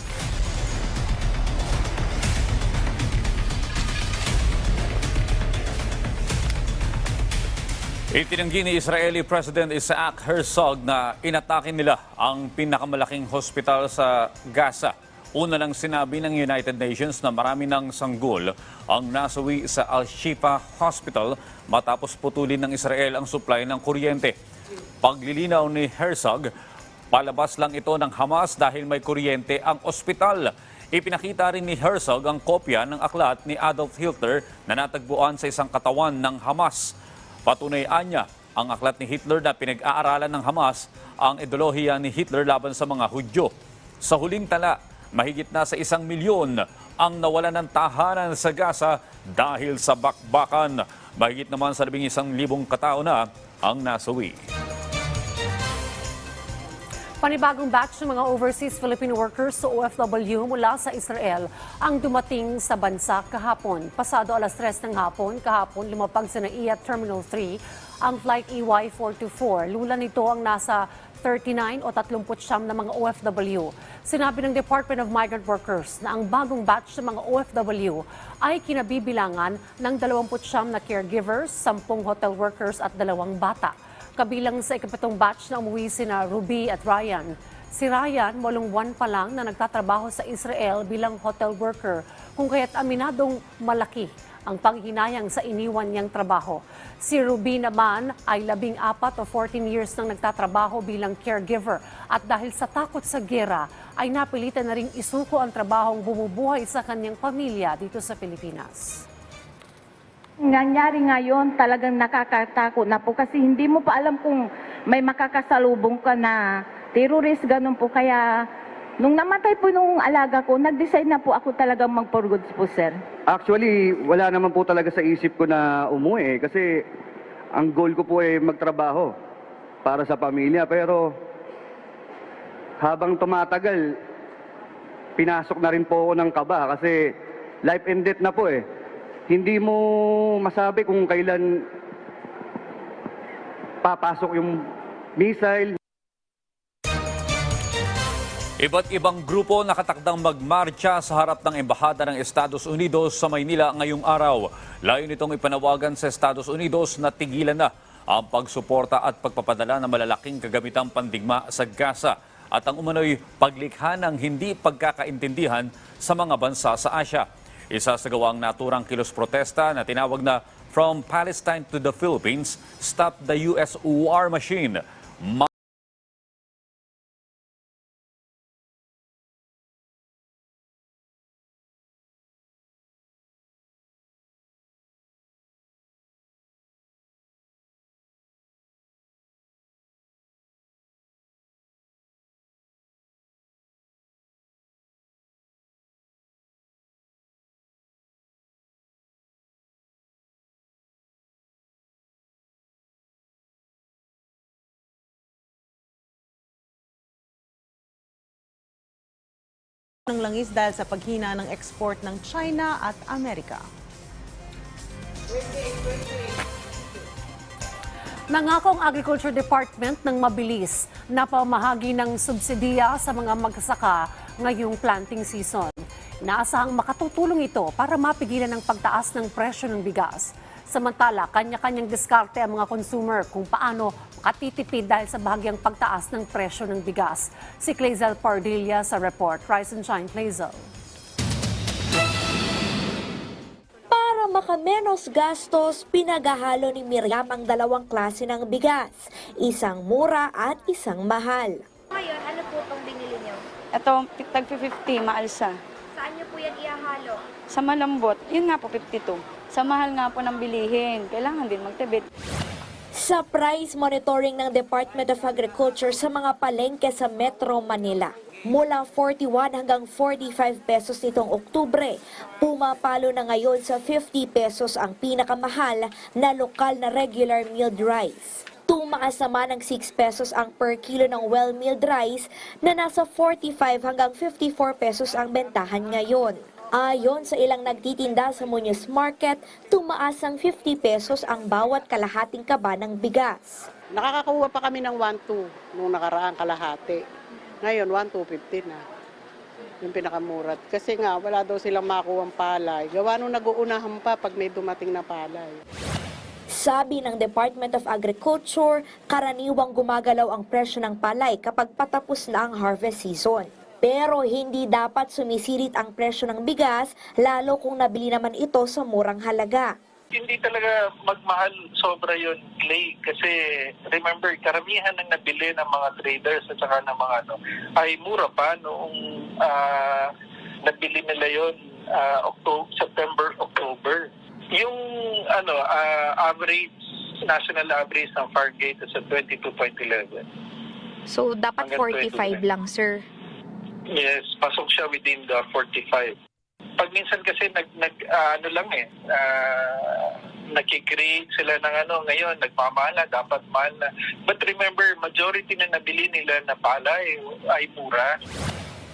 Itinanggi ni Israeli President Isaac Herzog na inatake nila ang pinakamalaking hospital sa Gaza. Una lang sinabi ng United Nations na marami ng sanggol ang nasawi sa Al-Shifa Hospital matapos putulin ng Israel ang supply ng kuryente. Paglilinaw ni Herzog, palabas lang ito ng Hamas dahil may kuryente ang ospital. Ipinakita rin ni Herzog ang kopya ng aklat ni Adolf Hitler na natagpuan sa isang katawan ng Hamas. Patunay anya ang aklat ni Hitler na pinag-aaralan ng Hamas ang ideolohiya ni Hitler laban sa mga Hudyo. Sa huling tala, mahigit na sa 1 milyon ang nawalan ng tahanan sa Gaza dahil sa bakbakan. Mahigit naman sa 11,000 katao na ang nasawi. Panibagong batch ng mga overseas Filipino workers sa OFW mula sa Israel ang dumating sa bansa kahapon. Pasado alas 3 ng hapon, kahapon lumapag sa NAIA Terminal 3 ang flight EY424. Lula nito ang nasa 39 o 39 na mga OFW. Sinabi ng Department of Migrant Workers na ang bagong batch ng mga OFW ay kinabibilangan ng 29 na caregivers, 10 hotel workers at 2 bata. Kabilang sa ikapitong batch na umuwi sina Ruby at Ryan. Si Ryan, 8 buwan pa lang na nagtatrabaho sa Israel bilang hotel worker, kung kaya't aminadong malaki ang panghinayang sa iniwan niyang trabaho. Si Ruby naman ay 14 o 14 years nang nagtatrabaho bilang caregiver at dahil sa takot sa gera ay napilitan na ring isuko ang trabahong bumubuhay sa kanyang pamilya dito sa Pilipinas. Nangyari ngayon, talagang nakakatakot na po kasi hindi mo pa alam kung may makakasalubong ka na terrorist, ganun po. Kaya nung namatay po nung alaga ko, nag-decide na po ako talagang mag-for goods po, sir. Actually, wala naman po talaga sa isip ko na umuwi kasi ang goal ko po ay magtrabaho para sa pamilya. Pero habang tumatagal, pinasok na rin po ako ng kaba kasi life and death na po eh. Hindi mo masabi kung kailan papasok yung missile. Iba't ibang grupo nakatakdang magmarcha sa harap ng Embahada ng Estados Unidos sa Maynila ngayong araw. Layo nitong ipanawagan sa Estados Unidos na tigilan na ang pagsuporta at pagpapadala ng malalaking kagamitang pandigma sa Gaza at ang umano'y paglikha ng hindi pagkakaintindihan sa mga bansa sa Asya. Isa sa gawang naturang kilos protesta na tinawag na From Palestine to the Philippines, Stop the U.S. War Machine. Ng langis dahil sa paghina ng export ng China at Amerika. Nangako ang Agriculture Department ng mabilis na pamahagi ng subsidiya sa mga magsasaka ngayong planting season. Inaasahang makatutulong ito para mapigilan ang pagtaas ng presyo ng bigas. Samantala, kanya-kanyang diskarte ang mga consumer kung paano makatitipid dahil sa bahagyang pagtaas ng presyo ng bigas. Si Clazel Pardilla sa report. Rise and Shine, Clazel. Para makamenos gastos, pinaghahalo ni Miriam ang dalawang klase ng bigas. Isang mura at isang mahal. Ngayon, ano po itong binili niyo? Ito, tag 50, maalsa. Saan niyo po yan ihahalo? Sa malambot, yun nga po, 52. Sa mahal nga po ng bilihin, kailangan din magtibid. Sa price monitoring ng Department of Agriculture sa mga palengke sa Metro Manila, mula 41 hanggang 45 pesos nitong Oktubre, pumapalo na ngayon sa 50 pesos ang pinakamahal na lokal na regular milled rice. Tumaas naman ng 6 pesos ang per kilo ng well-milled rice na nasa 45 hanggang 54 pesos ang bentahan ngayon. Ayon sa ilang nagtitinda sa Muñoz Market, tumaas ang 50 pesos ang bawat kalahating kaba ng bigas. Nakakakuha pa kami ng 1.2 nung nakaraang kalahati. Ngayon, 1.250 na. Yung pinakamurat. Kasi nga, wala daw silang makuha ang palay. Gawa nung nag-uunahan pa pag may dumating na palay. Sabi ng Department of Agriculture, karaniwang gumagalaw ang presyo ng palay kapag patapos na ang harvest season. Pero hindi dapat sumisirit ang presyo ng bigas, lalo kung nabili naman ito sa murang halaga. Hindi talaga magmahal sobra yun, Clay. Kasi remember, karamihan ng nabili ng mga traders at saka ng mga ay mura pa noong nabili nila yun September, October. Yung average national average ng Fargate sa 22.11. So, dapat Hanggang 45 lang, sir. Yes, pasok siya within the 45. Pag minsan kasi nakikreate sila ng ngayon, nagmamala, dapat mahal na. But remember, majority na nabili nila na palay ay mura.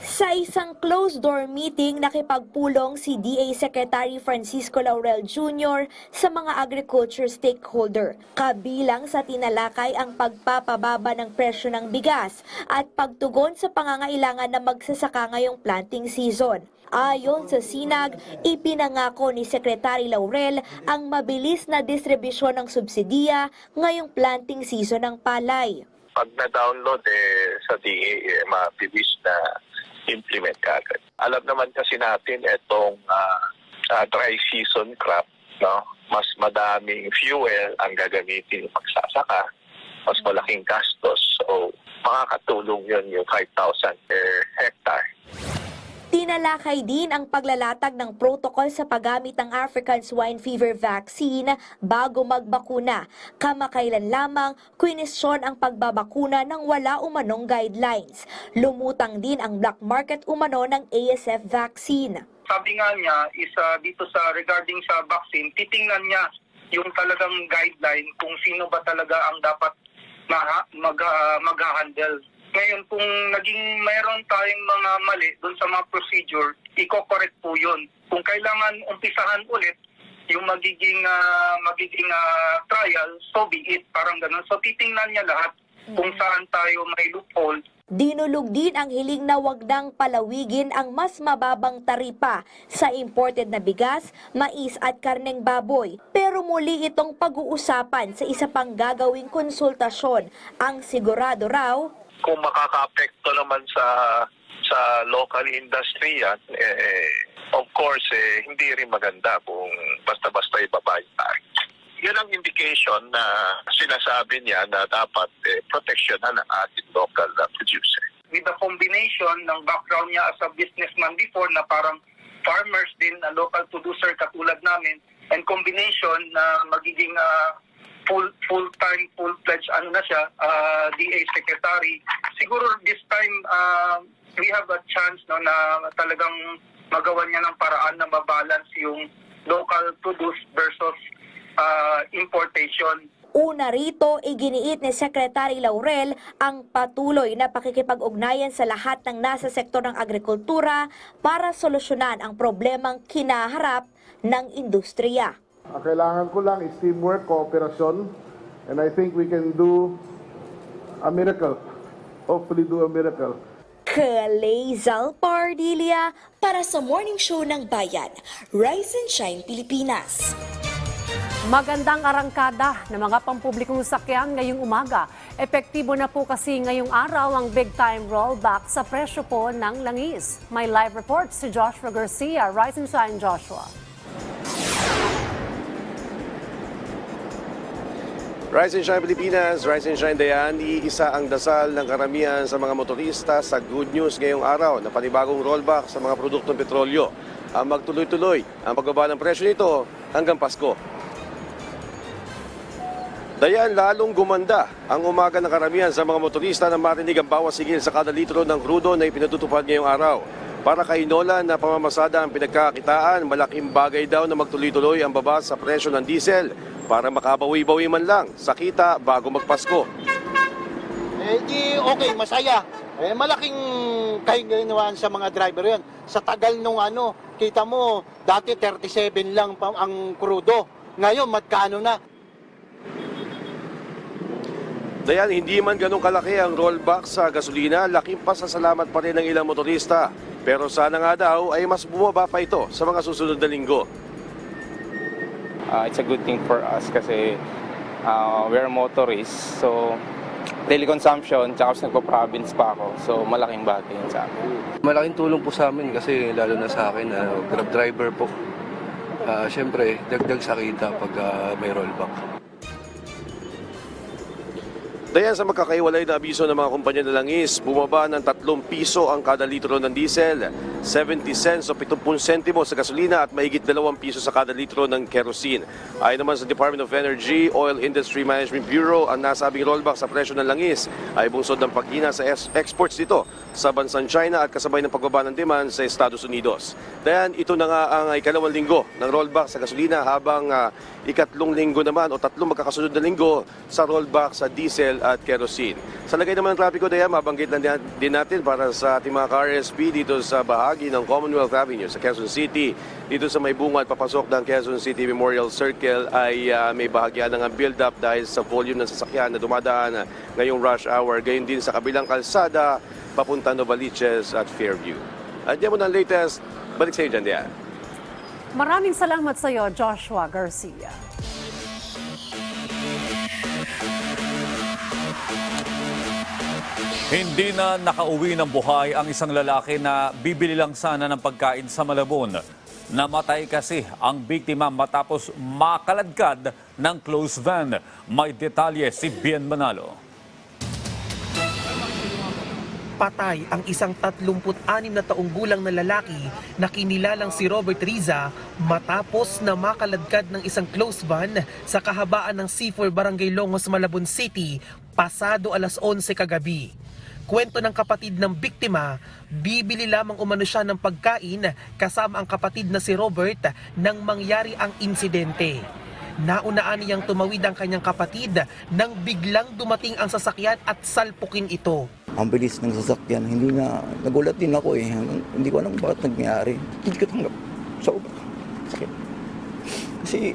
Sa isang closed-door meeting, nakipagpulong si DA Secretary Francisco Laurel Jr. sa mga agriculture stakeholder. Kabilang sa tinalakay ang pagpapababa ng presyo ng bigas at pagtugon sa pangangailangan na magsasaka ngayong planting season. Ayon sa sinag, ipinangako ni Secretary Laurel ang mabilis na distribusyon ng subsidiya ngayong planting season ng palay. Pag na-download sa DA, mabilis na implement agad. Alam naman kasi natin itong dry season crop, no? Mas madaming fuel ang gagamitin pagsasaka, mas malaking gastos. So, makakatulong yun yung 5,000 per hectare. Tinalakay din ang paglalatag ng protocol sa paggamit ng African Swine Fever Vaccine bago magbakuna. Kamakailan lamang, kwinesyon ang pagbabakuna ng wala umanong guidelines. Lumutang din ang black market umano ng ASF vaccine. Sabi nga niya, dito sa regarding sa vaccine, titingnan niya yung talagang guideline kung sino ba talaga ang dapat mag-handle. Ngayon, kung mayroon tayong mga mali doon sa mga procedure, i-correct po yun. Kung kailangan umpisahan ulit yung magiging trial, so be it, parang ganun. So titingnan niya lahat kung saan tayo may loophole. Dinulog din ang hiling na wag nang palawigin ang mas mababang taripa sa imported na bigas, mais at karneng baboy. Pero muli itong pag-uusapan sa isa pang gagawing konsultasyon. Ang sigurado raw, Kung makaka-apekto naman sa local industry yan, of course, hindi rin maganda kung basta-basta ibaba yung tariff. Yan ang indication na sinasabi niya na dapat proteksyonan ang ating local producer. With the combination ng background niya as a businessman before na parang farmers din, na local producer katulad namin, and combination na magiging full-time, full-fledged DA secretary. Siguro this time we have a chance na talagang magawa niya ng paraan na mabalance yung local produce versus importation. Una rito, iginiit ni Secretary Laurel ang patuloy na pakikipag-ugnayan sa lahat ng nasa sektor ng agrikultura para solusyonan ang problemang kinaharap ng industriya. Kailangan ko lang is teamwork, cooperasyon, and I think we can do a miracle. Hopefully do a miracle. Kalezal Pardilia para sa Morning Show ng Bayan, Rise and Shine Pilipinas. Magandang arangkada ng mga pampublikong sakyan ngayong umaga. Epektibo na po kasi ngayong araw ang big-time rollback sa presyo po ng langis. May live report si Joshua Garcia. Rise and Shine, Joshua. Rise and Shine Pilipinas, Rise and Shine Dayan, iisa ang dasal ng karamihan sa mga motorista sa good news ngayong araw na panibagong rollback sa mga produktong petrolyo. Ang magtuloy-tuloy ang pagbaba ng presyo nito hanggang Pasko. Dayan, lalong gumanda ang umaga ng karamihan sa mga motorista na marinig ang bawas sigil sa kada litro ng krudo na ipinatutupad ngayong araw. Para kay Nolan na pamamasada ang pinagkakitaan, malaking bagay daw na magtuloy-tuloy ang baba sa presyo ng diesel para makabawi-bawi man lang sa kita bago magpasko. Di okay, masaya. Malaking kahingawan sa mga driver yan. Sa tagal nung kita mo, dati 37 lang ang krudo. Ngayon, magkano na? Dayan, hindi man ganun kalaki ang rollback sa gasolina, laking pasasalamat pa rin ng ilang motorista. Pero sana nga daw ay mas bumaba pa ito sa mga susunod na linggo. It's a good thing for us kasi we're motorists. So, daily consumption, tsaka nagpo-province pa ako. So, malaking bagay yun sa amin. Malaking tulong po sa amin kasi lalo na sa akin, grab driver po. Siyempre, dagdag sa kita pag may rollback. Dahil sa magkakaiwalay na abiso ng mga kumpanya ng langis, bumaba ng 3 piso ang kada litro ng diesel, 70 cents o 70 sentimo sa gasolina at mahigit 2 piso sa kada litro ng kerosene. Ayon naman sa Department of Energy, Oil Industry Management Bureau, ang nasabing rollback sa presyo ng langis ay bunsod ng paghina sa exports dito sa bansang China at kasabay ng pagbaba ng demand sa Estados Unidos. Dahil ito na nga ang ikalawang linggo ng rollback sa gasolina habang ikatlong linggo naman o tatlong magkakasunod na linggo sa rollback sa diesel at kerosene. Sa lagay naman ng trapiko daya, mabanggit lang din natin para sa ating mga ka-RSP dito sa bahagi ng Commonwealth Avenue sa Quezon City. Dito sa may bunga at papasok ng Quezon City Memorial Circle ay may bahagyan ng build-up dahil sa volume ng sasakyan na dumadaan ngayong rush hour. Gayon din sa kabilang kalsada, papunta Novaliches at Fairview. At yan mo ng latest, balik sa iyo dyan diyan. Maraming salamat sa iyo, Joshua Garcia. Hindi na nakauwi ng buhay ang isang lalaki na bibili lang sana ng pagkain sa Malabon. Namatay kasi ang biktima matapos makaladkad ng closed van. May detalye si Bien Manalo. Patay ang isang 36 na taong gulang na lalaki na kinilalang si Robert Riza matapos na makaladkad ng isang closed van sa kahabaan ng C4 Barangay Longos, Malabon City pasado alas 11 kagabi. Kwento ng kapatid ng biktima, bibili lamang umano siya ng pagkain kasama ang kapatid na si Robert nang mangyari ang insidente. Naunaan niyang tumawid ang kanyang kapatid nang biglang dumating ang sasakyan at salpukin ito. Ang bilis ng sasakyan, hindi na, nagulat din ako eh. Hindi ko alam bakit nangyari. Hindi ko tanggap. Sobrang sakit. Kasi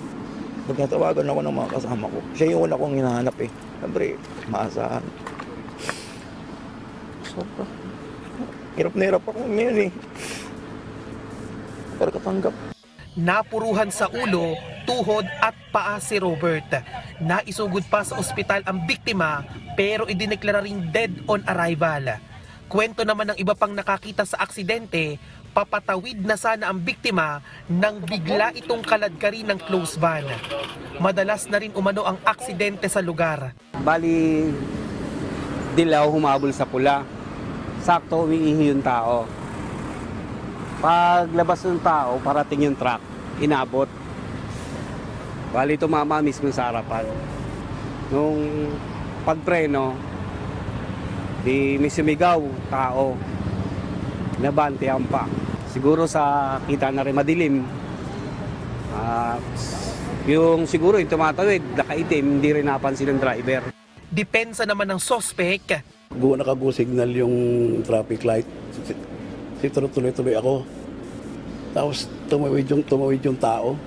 pag natawagan ako ng mga kasama ko, siya yung una kong hinahanap eh. Siyempre, maasahan. Sobrang hirap na hirap ako ngayon eh. Pero katanggap. Napuruhan sa ulo, tuhod at paa si Robert. Naisugod pa sa ospital ang biktima pero idineklara ring dead on arrival. Kwento naman ng iba pang nakakita sa aksidente, papatawid na sana ang biktima nang bigla itong kaladkari ng closed van. Madalas na rin umano ang aksidente sa lugar. Bali, dilaw humabol sa pula. Sakto umiihi yung tao. Paglabas ng tao, parating yung truck, inabot. Bali, tumama mismo sa harapan. Nung pagpreno, di may sumigaw, tao. Nabantihan pa. Siguro sa kita na rin madilim. Yung siguro yung tumatawid, nakaitim, hindi rin napansin ng driver. Depensa naman ng sospek. Nakago-signal yung traffic light. Tuloy-tuloy ako. Tapos tumawid yung tao.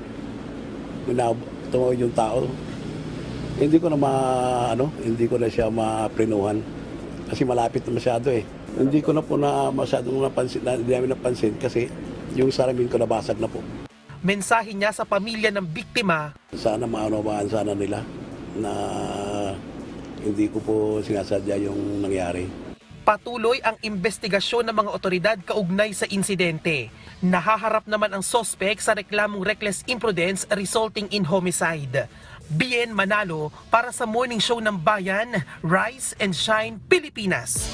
Tumawid yung tao. Hindi ko na siya maprenuhan. Kasi malapit na masyado eh. Hindi ko na po na masyadong napansin kasi yung salamin ko nabasag na po. Mensahe niya sa pamilya ng biktima. Sana maunawaan sana nila na hindi ko po sinasadya yung nangyari. Patuloy ang investigasyon ng mga otoridad kaugnay sa insidente. Nahaharap naman ang sospek sa reklamong reckless imprudence resulting in homicide. Bien Manalo para sa Morning Show ng Bayan, Rise and Shine, Pilipinas.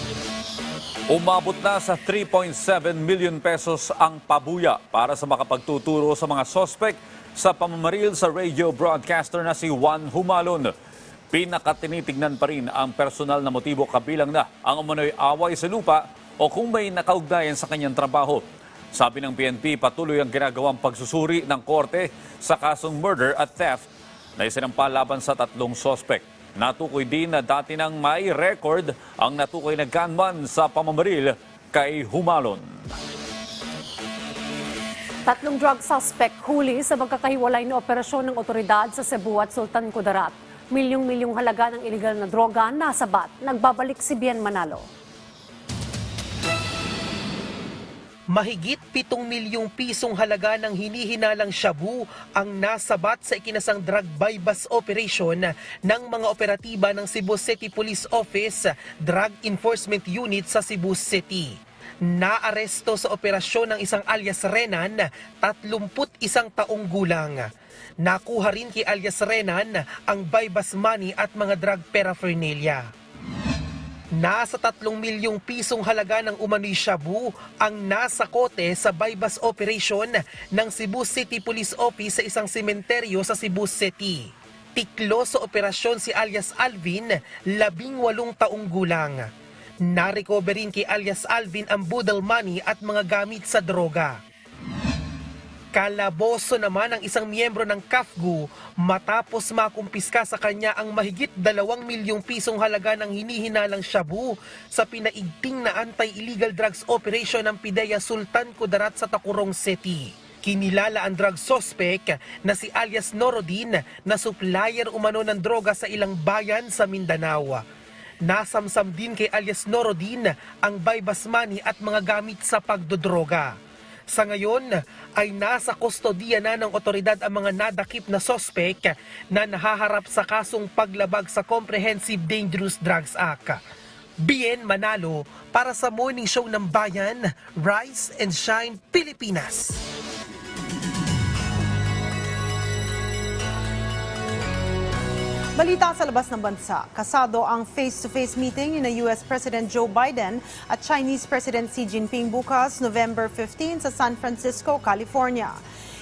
Umabot na sa 3.7 million pesos ang pabuya para sa makapagtuturo sa mga sospek sa pamamaril sa radio broadcaster na si Juan Humalon. Pinakatinitignan pa rin ang personal na motibo kabilang na ang umano'y away sa lupa o kung may nakaugnayan sa kanyang trabaho. Sabi ng PNP, patuloy ang ginagawang pagsusuri ng korte sa kasong murder at theft na isinampa laban sa 3 sospek. Natukoy din na dati nang may record ang natukoy na gunman sa pamamaril kay Humalon. 3 drug suspect huli sa magkakahiwalay na operasyon ng otoridad sa Cebu at Sultan Kudarat. Milyong-milyong halaga ng iligal na droga nasabat. Nagbabalik si Bien Manalo. Mahigit 7 milyong pisong halaga ng hinihinalang shabu ang nasabat sa ikinasang drug buy-bust operation ng mga operatiba ng Cebu City Police Office Drug Enforcement Unit sa Cebu City. Naaresto sa operasyon ng isang alias Renan, 31 taong gulang. Nakuha rin kay alias Renan ang buy-bust money at mga drug paraphernalia. Nasa 3 milyong pisong halaga ng umano'y shabu ang nasa kote sa bypass operation ng Cebu City Police Office sa isang sementeryo sa Cebu City. Tiklo sa operasyon si alias Alvin, 18 taong gulang. Narecover rin kay alias Alvin ang boodle money at mga gamit sa droga. Kalaboso naman ang isang miyembro ng KAFGU matapos makumpiska sa kanya ang mahigit 2 milyong pisong halaga ng hinihinalang shabu sa pinaigting na anti-illegal drugs operation ng PIDEA Sultan Kudarat sa Tacurong City. Kinilala ang drug suspect na si alias Norodin na supplier umano ng droga sa ilang bayan sa Mindanao. Nasamsam din kay alias Norodin ang bypass money at mga gamit sa pagdodroga. Sa ngayon ay nasa kustodiya na ng otoridad ang mga nadakip na suspect na nahaharap sa kasong paglabag sa Comprehensive Dangerous Drugs Act. Bien Manalo para sa Morning Show ng Bayan, Rise and Shine Pilipinas. Balita sa labas ng bansa, kasado ang face-to-face meeting ni US President Joe Biden at Chinese President Xi Jinping bukas, November 15 sa San Francisco, California.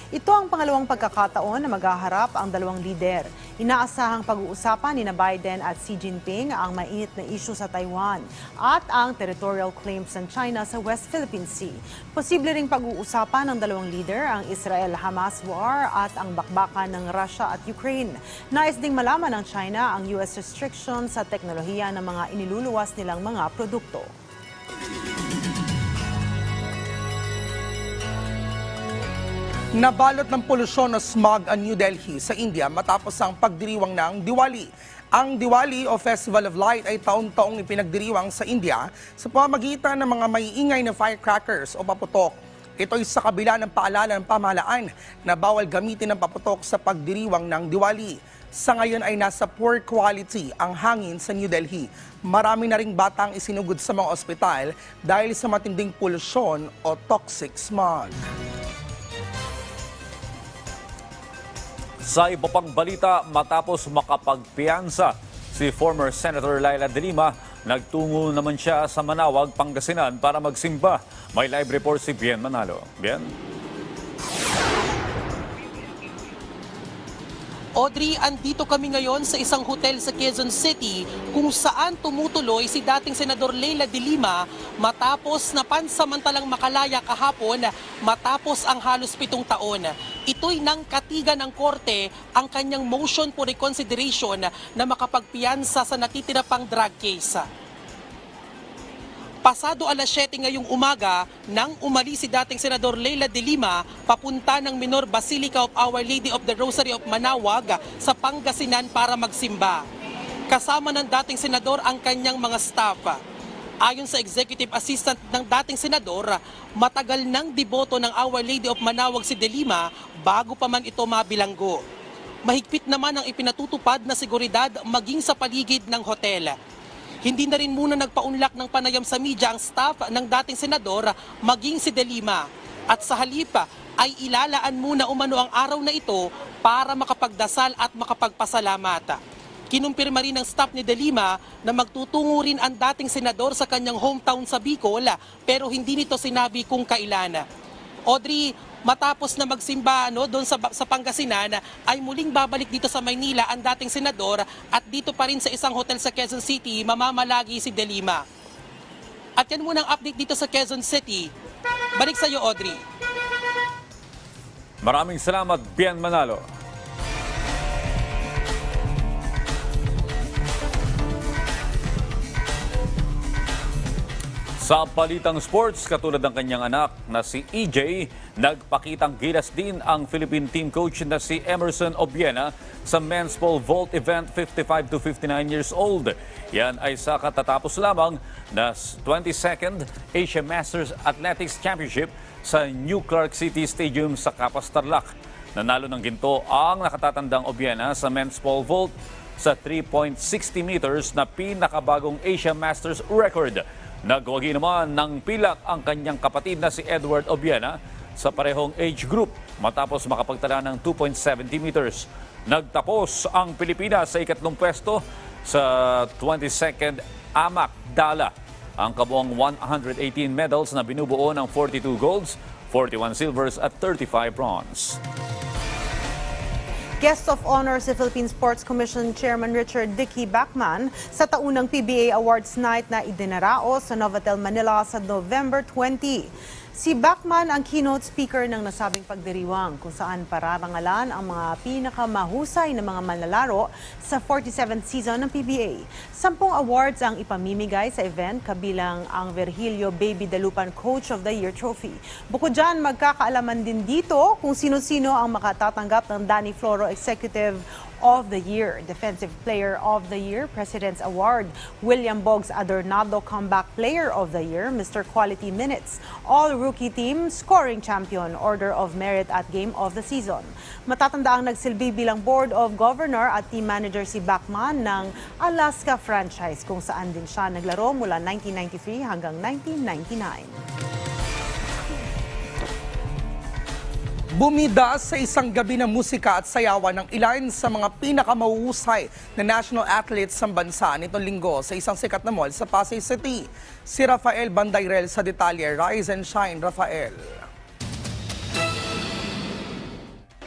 Ito ang pangalawang pagkakataon na maghaharap ang dalawang lider. Inaasahang pag-uusapan ni Biden at Xi Jinping ang mainit na issue sa Taiwan at ang territorial claims ng China sa West Philippine Sea. Posible ring pag-uusapan ng dalawang lider ang Israel-Hamas war at ang bakbakan ng Russia at Ukraine. Nais ding malaman ng China ang US restrictions sa teknolohiya ng mga iniluluwas nilang mga produkto. Nabalot ng polusyon o smog ang New Delhi sa India matapos ang pagdiriwang ng Diwali. Ang Diwali o Festival of Light ay taon-taong ipinagdiriwang sa India sa pamamagitan ng mga maiingay na firecrackers o paputok. Ito ay sa kabila ng paalala ng pamahalaan na bawal gamitin ng paputok sa pagdiriwang ng Diwali. Sa ngayon ay nasa poor quality ang hangin sa New Delhi. Marami na ring batang isinugod sa mga ospital dahil sa matinding polusyon o toxic smog. Sa iba pang balita, matapos makapagpiyansa si former Senator Laila De Lima, nagtungo naman siya sa Manawag, Pangasinan para magsimba. May live report si Bien Manalo. Bien? Audrey, andito kami ngayon sa isang hotel sa Quezon City kung saan tumutuloy si dating Senador Laila De Lima matapos na pansamantalang makalaya kahapon matapos ang halos 7 taon. Ito'y nang katigan ng korte ang kanyang motion for reconsideration na makapagpiyansa sa natitira pang drug case. Pasado alas 7 ngayong umaga nang umalis si dating Senador Laila De Lima papunta ng Minor Basilica of Our Lady of the Rosary of Manawag sa Pangasinan para magsimba. Kasama ng dating senador ang kanyang mga staff. Ayon sa executive assistant ng dating senador, matagal nang deboto ng Our Lady of Manawag si De Lima bago pa man ito mabilanggo. Mahigpit naman ang ipinatutupad na seguridad maging sa paligid ng hotel. Hindi na rin muna nagpaunlak ng panayam sa media ang staff ng dating senador maging si De Lima. At sa halip ay ilalaan muna umano ang araw na ito para makapagdasal at makapagpasalamat. Kinumpirma rin ng staff ni De Lima na magtutungo rin ang dating senador sa kanyang hometown sa Bicol pero hindi nito sinabi kung kailan. Audrey, matapos na magsimba doon sa Pangasinan, ay muling babalik dito sa Maynila ang dating senador at dito pa rin sa isang hotel sa Quezon City mamamalagi si De Lima. At yan muna ang update dito sa Quezon City. Balik sa iyo, Audrey. Maraming salamat, Bien Manalo. Sa balitang sports, katulad ng kanyang anak na si EJ, nagpakitang gilas din ang Philippine team coach na si Emerson Obiena sa men's pole vault event 55 to 59 years old. Yan ay sa katatapos lamang na 22nd Asia Masters Athletics Championship sa New Clark City Stadium sa Capas, Tarlac. Nanalo ng ginto ang nakatatandang Obiena sa men's pole vault sa 3.60 meters na pinakabagong Asia Masters record. Nagwagi naman ng pilak ang kanyang kapatid na si Edward Obiena sa parehong age group matapos makapagtala ng 2.70 meters. Nagtapos ang Pilipinas sa ikatlong pwesto sa 22nd AMAC dala ang kabuang 118 medals na binubuo ng 42 golds, 41 silvers at 35 bronze. Guest of honor si Philippine Sports Commission Chairman Richard Dicky Bachman sa taunang PBA Awards Night na idinaraos sa Novotel, Manila sa November 20. Si Bachman ang keynote speaker ng nasabing pagdiriwang kung saan pararangalan ang mga pinakamahusay na mga manlalaro sa 47th season ng PBA. 10 awards ang ipamimigay sa event kabilang ang Virgilio Baby Dalupan Coach of the Year Trophy. Bukod dyan, magkakaalaman din dito kung sino-sino ang makatatanggap ng Danny Floro Executive of the Year, Defensive Player of the Year, President's Award, William Boggs Adornado Comeback Player of the Year, Mr. Quality Minutes, All-Rookie Team, Scoring Champion, Order of Merit at Game of the Season. Matatanda ang nagsilbi bilang Board of Governor at Team Manager si Bachman ng Alaska franchise kung saan din siya naglaro mula 1993 hanggang 1999. Bumida sa isang gabi ng musika at sayawan ng ilan sa mga pinakamahuhusay na national athletes sa bansa nitong linggo sa isang sikat na mall sa Pasay City. Si Rafael Bandayrel sa detalye. Rise and shine, Rafael.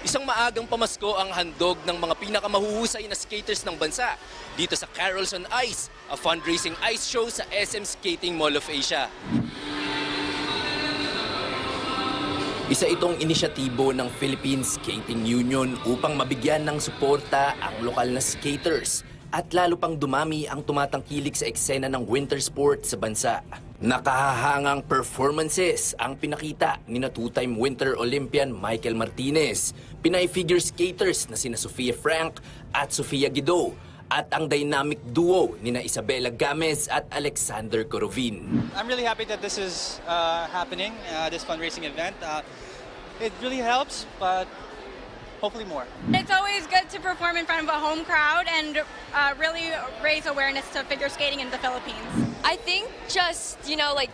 Isang maagang pamasko ang handog ng mga pinakamahuhusay na skaters ng bansa dito sa Carols on Ice, a fundraising ice show sa SM Skating Mall of Asia. Isa itong inisyatibo ng Philippine Skating Union upang mabigyan ng suporta ang lokal na skaters at lalo pang dumami ang tumatangkilik sa eksena ng winter sport sa bansa. Nakahahangang performances ang pinakita ni na two-time Winter Olympian Michael Martinez, Pinay figure skaters na sina Sofia Frank at Sofia Guido, at ang dynamic duo ni na Isabela Gamez at Alexander Corovin. I'm really happy that this is happening, this fundraising event. It really helps, but hopefully more. It's always good to perform in front of a home crowd and really raise awareness to figure skating in the Philippines. I think just, like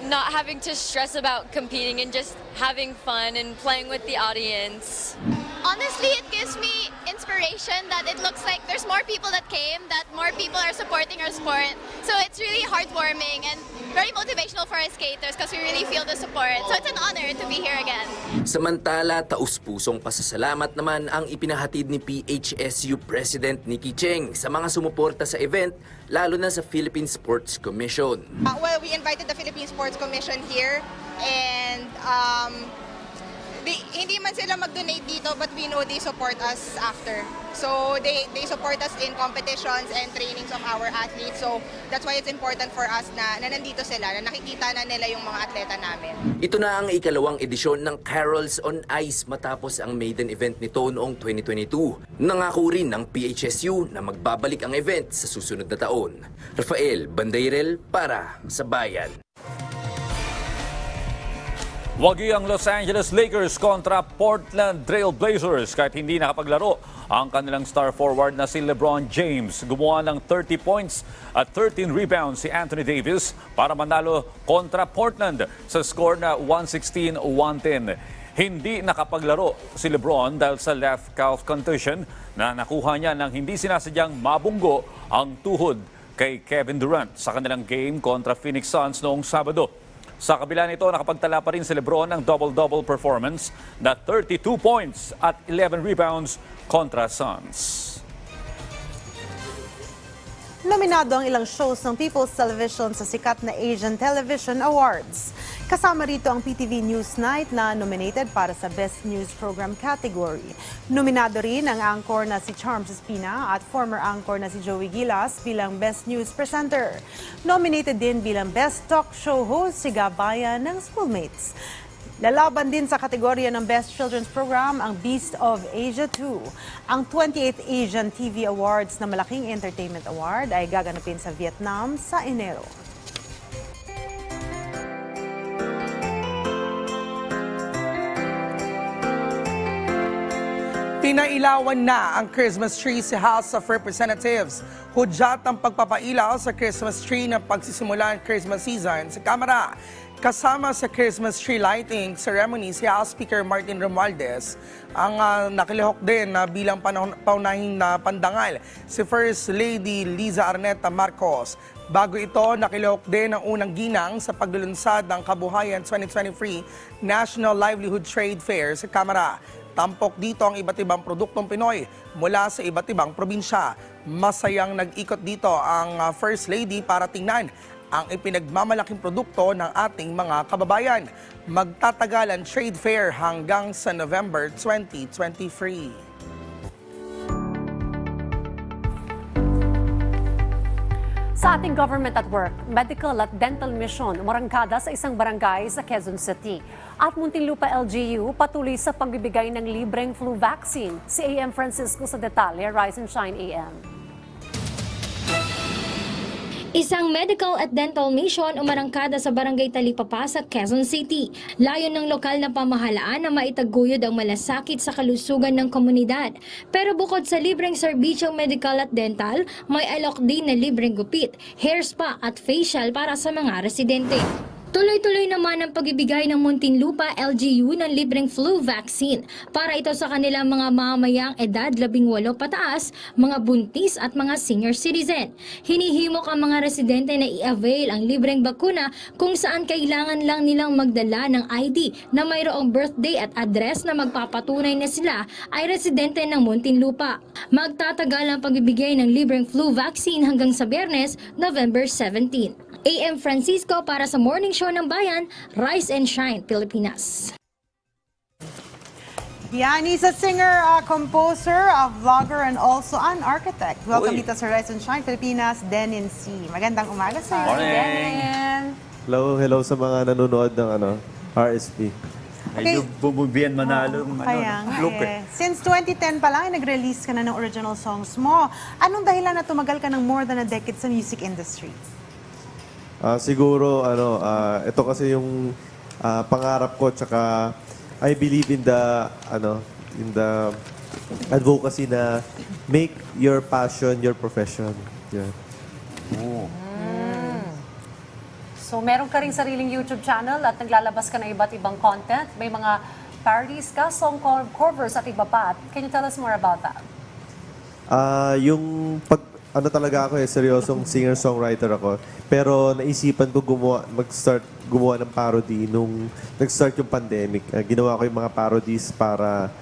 not having to stress about competing and just having fun and playing with the audience. Honestly, it gives me inspiration that it looks like there's more people that came, that more people are supporting our sport. So it's really heartwarming and very motivational for our skaters because we really feel the support. So it's an honor to be here again. Samantala, taus-pusong pasasalamat naman ang ipinahatid ni PHSU President Nikki Cheng sa mga sumuporta sa event, lalo na sa Philippine Sports Commission. Well, we invited the Philippine Sports Commission here and hindi man sila mag-donate dito but we know they support us after. So they support us in competitions and trainings of our athletes. So that's why it's important for us na nandito sila, na nakikita na nila yung mga atleta namin. Ito na ang ikalawang edisyon ng Carols on Ice matapos ang maiden event nito noong 2022. Nangako rin ng PHSU na magbabalik ang event sa susunod na taon. Rafael Bandayrel para sa Bayan. Wagi ang Los Angeles Lakers kontra Portland Trail Blazers kahit hindi nakapaglaro ang kanilang star forward na si LeBron James. Gumawa ng 30 points at 13 rebounds si Anthony Davis para manalo kontra Portland sa score na 116-110. Hindi nakapaglaro si LeBron dahil sa left calf contusion na nakuha niya nang hindi sinasadyang mabunggo ang tuhod kay Kevin Durant sa kanilang game kontra Phoenix Suns noong Sabado. Sa kabila nito, nakapagtala pa rin si LeBron ng double-double performance na 32 points at 11 rebounds kontra Suns. Nominado ang ilang shows ng People's Television sa sikat na Asian Television Awards. Kasama rito ang PTV News Tonight na nominated para sa Best News Program category. Nominado rin ang anchor na si Charms Espina at former anchor na si Joey Gilas bilang Best News Presenter. Nominated din bilang Best Talk Show Host si Gabayan ng Schoolmates. Lalaban din sa kategorya ng Best Children's Program ang Beast of Asia 2. Ang 28th Asian TV Awards na malaking entertainment award ay gaganapin sa Vietnam sa Enero. Pinailawan na ang Christmas tree sa House of Representatives. Hudyat ang pagpapailaw sa Christmas tree ng pagsisimula ng Christmas season sa Kamara. Kasama sa Christmas tree lighting ceremony si House Speaker Martin Romualdez, ang nakilahok din na bilang paunahing na pandangal si First Lady Liza Arneta Marcos. Bago ito, nakilahok din ang unang ginang sa paglulunsad ng Kabuhayan 2023 National Livelihood Trade Fair sa Kamara. Tampok dito ang iba't ibang produktong Pinoy mula sa iba't ibang probinsya. Masayang nag-ikot dito ang First Lady para tingnan ang ipinagmamalaking produkto ng ating mga kababayan. Magtatagal ang trade fair hanggang sa November 2023. Sa ating government at work, medical at dental mission umarangkada sa isang barangay sa Quezon City. At Muntinlupa LGU patuloy sa pagbibigay ng libreng flu vaccine. Si AM Francisco sa detalye, Rise and Shine AM. Isang medical at dental mission umarangkada sa Barangay Talipapa sa Quezon City. Layon ng lokal na pamahalaan na maitaguyod ang malasakit sa kalusugan ng komunidad. Pero bukod sa libreng serbisyong medical at dental, may alok din na libreng gupit, hair spa at facial para sa mga residente. Tuloy-tuloy naman ang pagbibigay ng Muntinlupa LGU ng libreng flu vaccine para ito sa kanilang mga mamamayang edad 18 pataas, mga buntis at mga senior citizen. Hinihimok ang mga residente na i-avail ang libreng bakuna kung saan kailangan lang nilang magdala ng ID na mayroong birthday at address na magpapatunay na sila ay residente ng Muntinlupa. Magtatagal ang pagbibigay ng libreng flu vaccine hanggang sa Biyernes, November 17. AM Francisco para sa Morning Show ng Bayan, Rise and Shine, Pilipinas. Yan, he's a singer, composer, a vlogger, and also an architect. Welcome dito sa Rise and Shine, Pilipinas, Denin C. Magandang umaga sa iyo, Denin. Hello sa mga nanonood ng RSP. Medyo bububiyan manalo ng look eh. Since 2010 pa lang, nag-release ka na ng original songs mo. Anong dahilan na tumagal ka ng more than a decade sa music industry? Siguro ito kasi yung pangarap ko, tsaka I believe in the advocacy na make your passion your profession. Yeah. So meron ka ring sariling YouTube channel at naglalabas ka ng iba't ibang content. May mga parodies ka, song covers at iba pa. Can you tell us more about that? Yung talaga ako seryosong singer-songwriter ako. Pero naisipan ko mag-start gumawa ng parody nung nag-start yung pandemic. Ginawa ko yung mga parodies para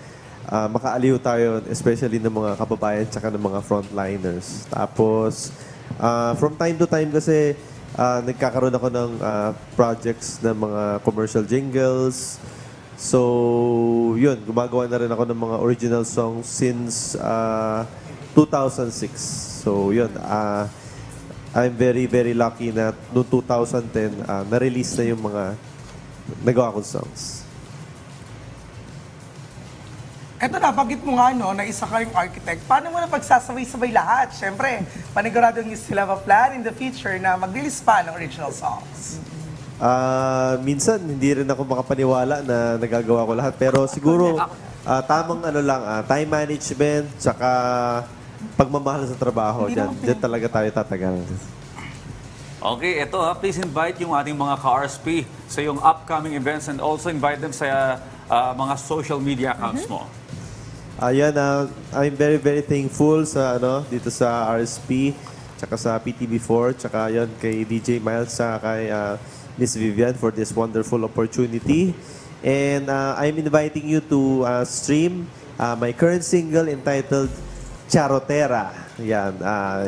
makaaliw tayo, especially ng mga kababayan tsaka ng mga frontliners. Tapos, from time to time kasi, nagkakaroon ako ng projects ng mga commercial jingles. So, yun, gumagawa na rin ako ng mga original songs since 2006. So, yun. I'm very, very lucky na noong 2010, na-release na yung mga nagawa kong songs. Eto na, bagit mo nga na isa kayong architect. Paano mo na pagsasabay-sabay lahat? Siyempre, paniguradong you still have a plan in the future na mag-release pa ng original songs. Minsan, hindi rin ako makapaniwala na nagagawa ko lahat. Pero siguro, tamang time management, tsaka pagmamahal sa trabaho, dyan talaga tayo tatagal. Okay, ito please invite yung ating mga ka-RSP sa yung upcoming events and also invite them sa mga social media accounts mo. Ayan, I'm very, very thankful sa dito sa RSP, tsaka sa PTV4, tsaka yan kay DJ Miles, sa kay Miss Vivian for this wonderful opportunity. And I'm inviting you to stream my current single entitled Charotera. Yan.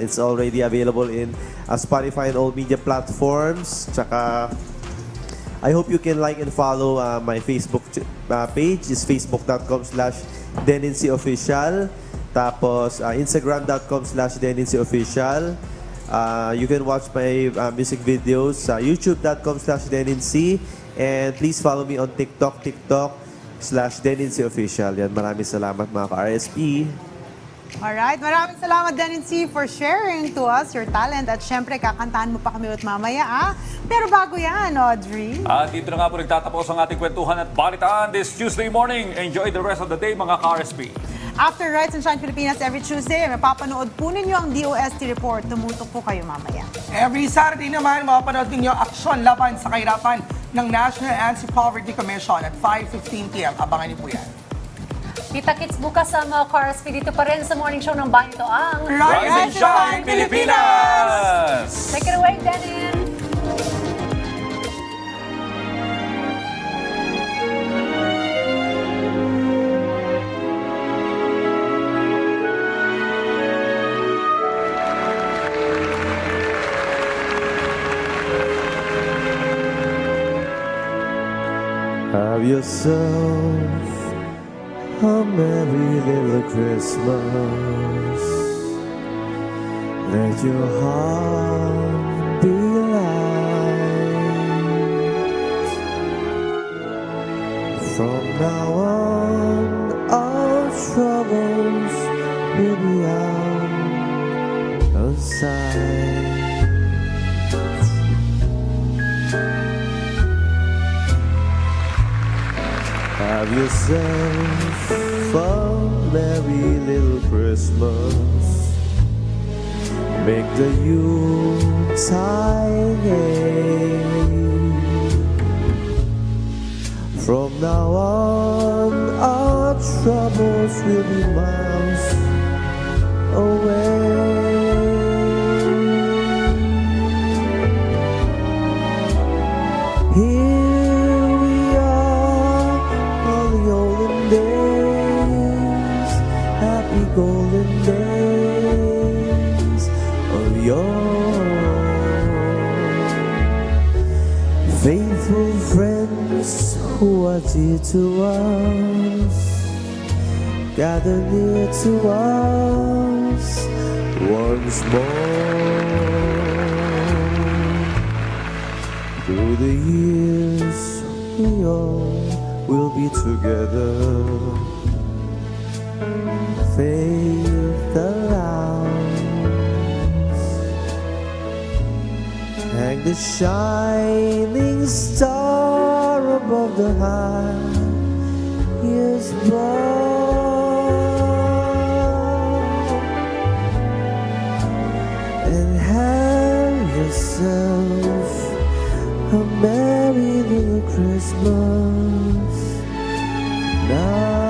It's already available in Spotify and all media platforms. Tsaka, I hope you can like and follow my Facebook page. It's facebook.com/DeninCOfficial. Tapos, Instagram.com/DeninCOfficial. You can watch my music videos sa youtube.com/DeninC. And please follow me on TikTok.com/DeninCOfficial. Yan. Maraming salamat mga ka-RSP. Alright, maraming salamat Denin C for sharing to us your talent at syempre kakantahan mo pa kami ulit mamaya Pero bago yan, Audrey. At dito na nga po nagtatapos ang ating kwentuhan at balitaan this Tuesday morning. Enjoy the rest of the day mga ka-RSP. After Rise and Shine Pilipinas every Tuesday, mapapanood po ninyo ang DOST report. Tumutok po kayo mamaya. Every Saturday naman, mapapanood ninyo aksyon laban sa kahirapan ng National Anti-Poverty Commission at 5:15 p.m. Abangan niyo po yan. Kita-kits bukas sa mga ka-RSP dito pa rin sa morning show ng bayan. Ito ang Rise and Shine Pilipinas! Take it away, Denin! Have yourself a merry little Christmas. Let your heart be light. From now on, our troubles will be out of sight. Have yourself a merry little Christmas. Make the Yuletide gay. From now on, our troubles will be miles away. Here we are on the olden days, happy golden days of yore. Faithful friends who are dear to us, gather near to us once more. Through the years we all will be together. Faith allows. Hang the shining star above the highest bough, and have yourself a merry little Christmas now.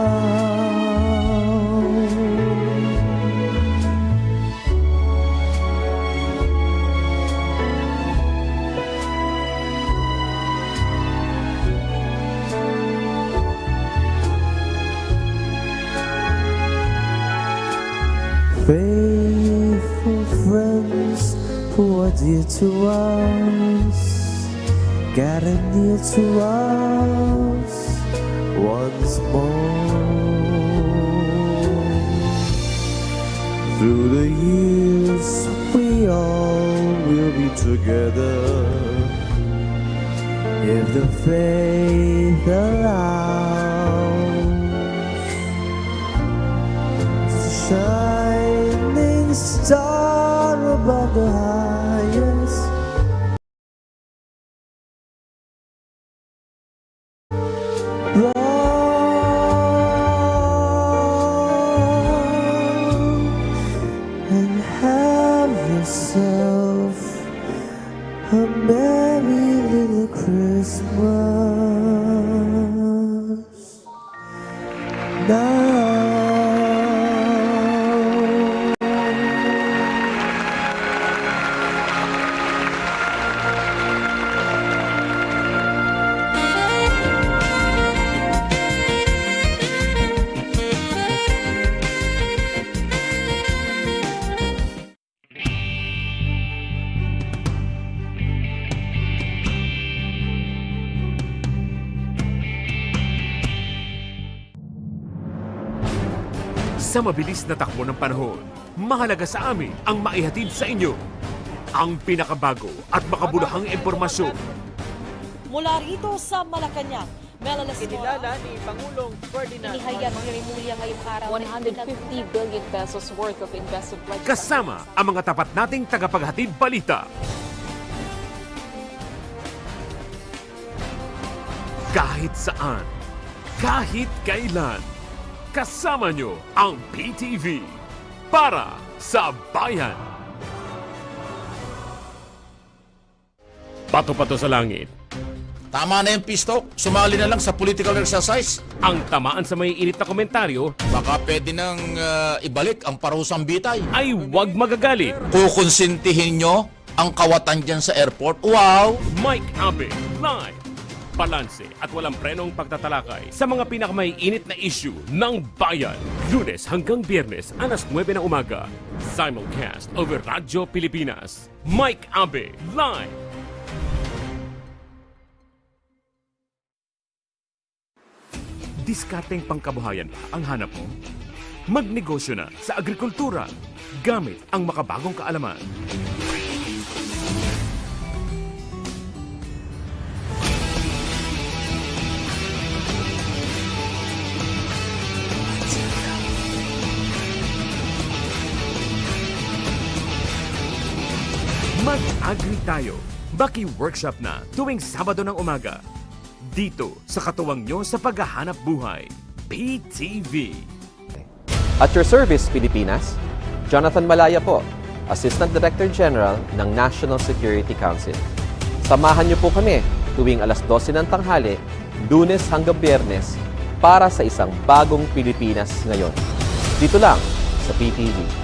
Faithful friends who are dear to us, gather near to us once more. Through the years we all will be together, if the faith allows. The shining star above the highest and have yourself a merry little Christmas now. Sa mabilis na takbo ng panahon, mahalaga sa amin ang maihatid sa inyo ang pinakabago at makabulahang impormasyon. Mula rito sa Malacanang, Kinilala ni Pangulong Ferdinand inihayag ni Remulla ngayong araw 150 billion pesos worth of investment pledges. Kasama ang mga tapat nating tagapaghatid balita. Kahit saan, kahit kailan, Kasama nyo ang PTV para sa bayan. Pato-pato sa langit. Tama na yung pisto. Sumali na lang sa political exercise. Ang tamaan sa may init na komentaryo. Baka pwede nang ibalik ang parusang bitay. Ay huwag magagalit. Kukonsintihin nyo ang kawatan dyan sa airport. Wow! Mike Abe, live. Balanse at walang prenong pagtatalakay sa mga pinakamaiinit na issue ng bayan. Lunes hanggang Biyernes, alas 9 ng umaga. Simulcast over Radyo Pilipinas. Mike Abe, live. Diskateng pangkabuhayan ba ang hanap mo? Magnegosyo na sa agrikultura gamit ang makabagong kaalaman. Mag-agri tayo. Baki Workshop na tuwing Sabado ng umaga. Dito sa katuwang nyo sa paghahanap buhay. PTV. At your service, Pilipinas, Jonathan Malaya po, Assistant Director General ng National Security Council. Samahan niyo po kami tuwing alas 12 ng tanghali, Lunes hanggang Biyernes, para sa isang bagong Pilipinas ngayon. Dito lang sa PTV.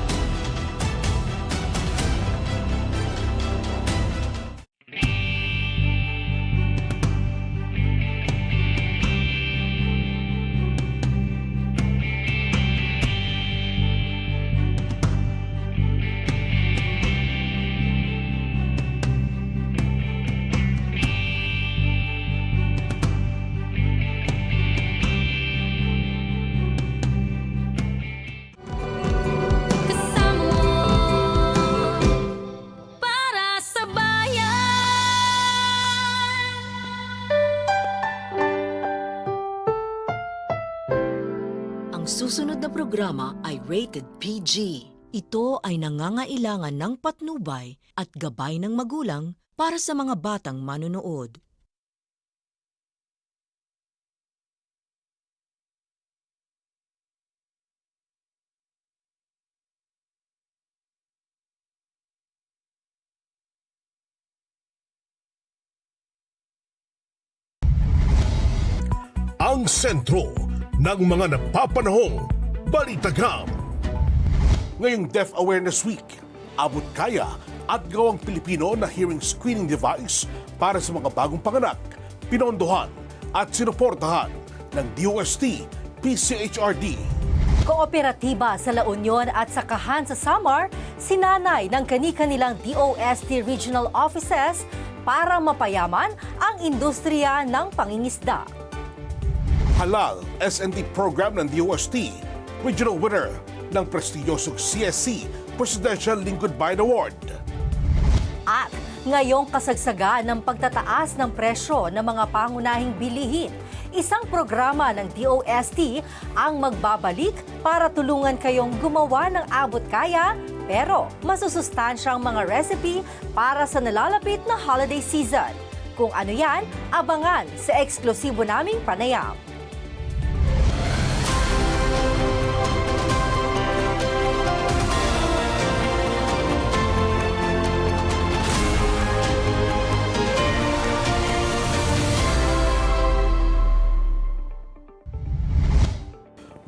Susunod na programa ay rated PG. Ito ay nangangailangan ng patnubay at gabay ng magulang para sa mga batang manonood. Ang sentro ng mga napapanahong balitagam. Ngayong Deaf Awareness Week, abot kaya at gawang Pilipino na hearing screening device para sa mga bagong panganak, pinondohan at sinuportahan ng DOST PCHRD. Kooperatiba sa La Union at sakahan sa Samar, sinanay ng kani-kanilang DOST Regional Offices para mapayaman ang industriya ng pangingisda. Halal S&D program ng DOST, regional winner ng prestigyosong CSC Presidential Lingkod Bayan Award. At ngayong kasagsaga ng pagtataas ng presyo ng mga pangunahing bilihin, isang programa ng DOST ang magbabalik para tulungan kayong gumawa ng abot kaya pero masusustansyang mga recipe para sa nalalapit na holiday season. Kung ano yan, abangan sa eksklusibo naming panayam.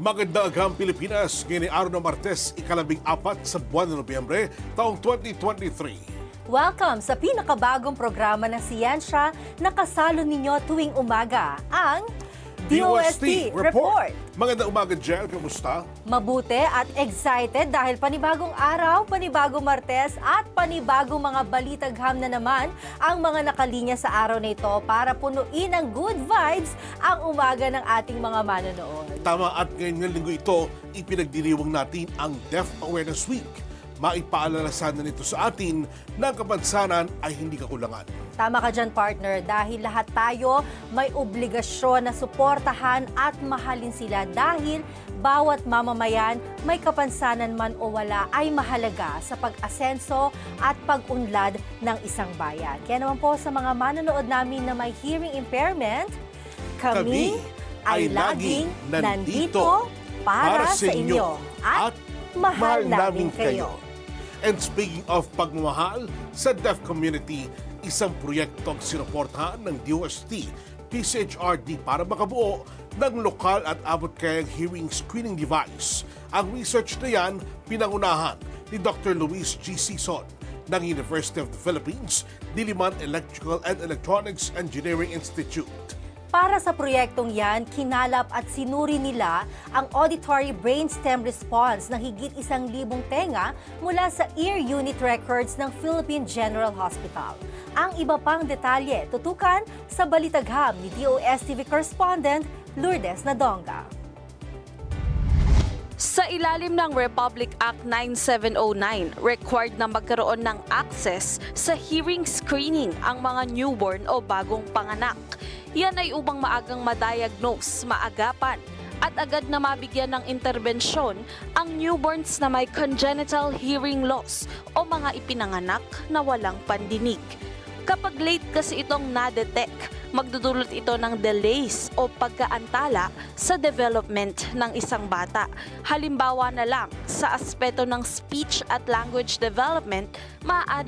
Magandang agham Pilipinas, ngayon ay araw ng Martes, ika-14 sa buwan ng Nobyembre, taong 2023. Welcome sa pinakabagong programa ng siyensya na kasalo ninyo tuwing umaga, ang DOST Report. Magandang umaga, Jel. Kamusta? Mabuti at excited dahil panibagong araw, panibagong Martes at panibagong mga balitagham na naman ang mga nakalinya sa araw na ito para punuin ng good vibes ang umaga ng ating mga manonood. Tama, at ngayon ng linggo ito, ipinagdiriwang natin ang Deaf Awareness Week. Maipaalala sana nito sa atin na ang kapansanan ay hindi kakulangan. Tama ka dyan, partner, dahil lahat tayo may obligasyon na suportahan at mahalin sila dahil bawat mamamayan, may kapansanan man o wala, ay mahalaga sa pag-asenso at pag-unlad ng isang bayan. Kaya naman po sa mga manonood namin na may hearing impairment, kami ay laging nandito para sa inyo at mahal namin kayo. And speaking of pagmamahal, sa deaf community, isang proyektong sinuportahan ng DOST, PCHRD para makabuo ng lokal at abot-kayang hearing screening device. Ang research na yan, pinangunahan ni Dr. Luis G. Sison ng University of the Philippines, Diliman Electrical and Electronics Engineering Institute. Para sa proyektong yan, kinalap at sinuri nila ang auditory brainstem response ng higit 1,000 tenga mula sa ear unit records ng Philippine General Hospital. Ang iba pang detalye tutukan sa Balitagham ni DOSTV correspondent Lourdes Nadonga. Sa ilalim ng Republic Act 9709, required na magkaroon ng access sa hearing screening ang mga newborn o bagong panganak. Yan ay upang maagang ma-diagnose, maagapan at agad na mabigyan ng interbensyon ang newborns na may congenital hearing loss o mga ipinanganak na walang pandinig. Kapag late kasi itong na-detect, magdudulot ito ng delays o pagkaantala sa development ng isang bata. Halimbawa na lang, sa aspeto ng speech at language development, maaari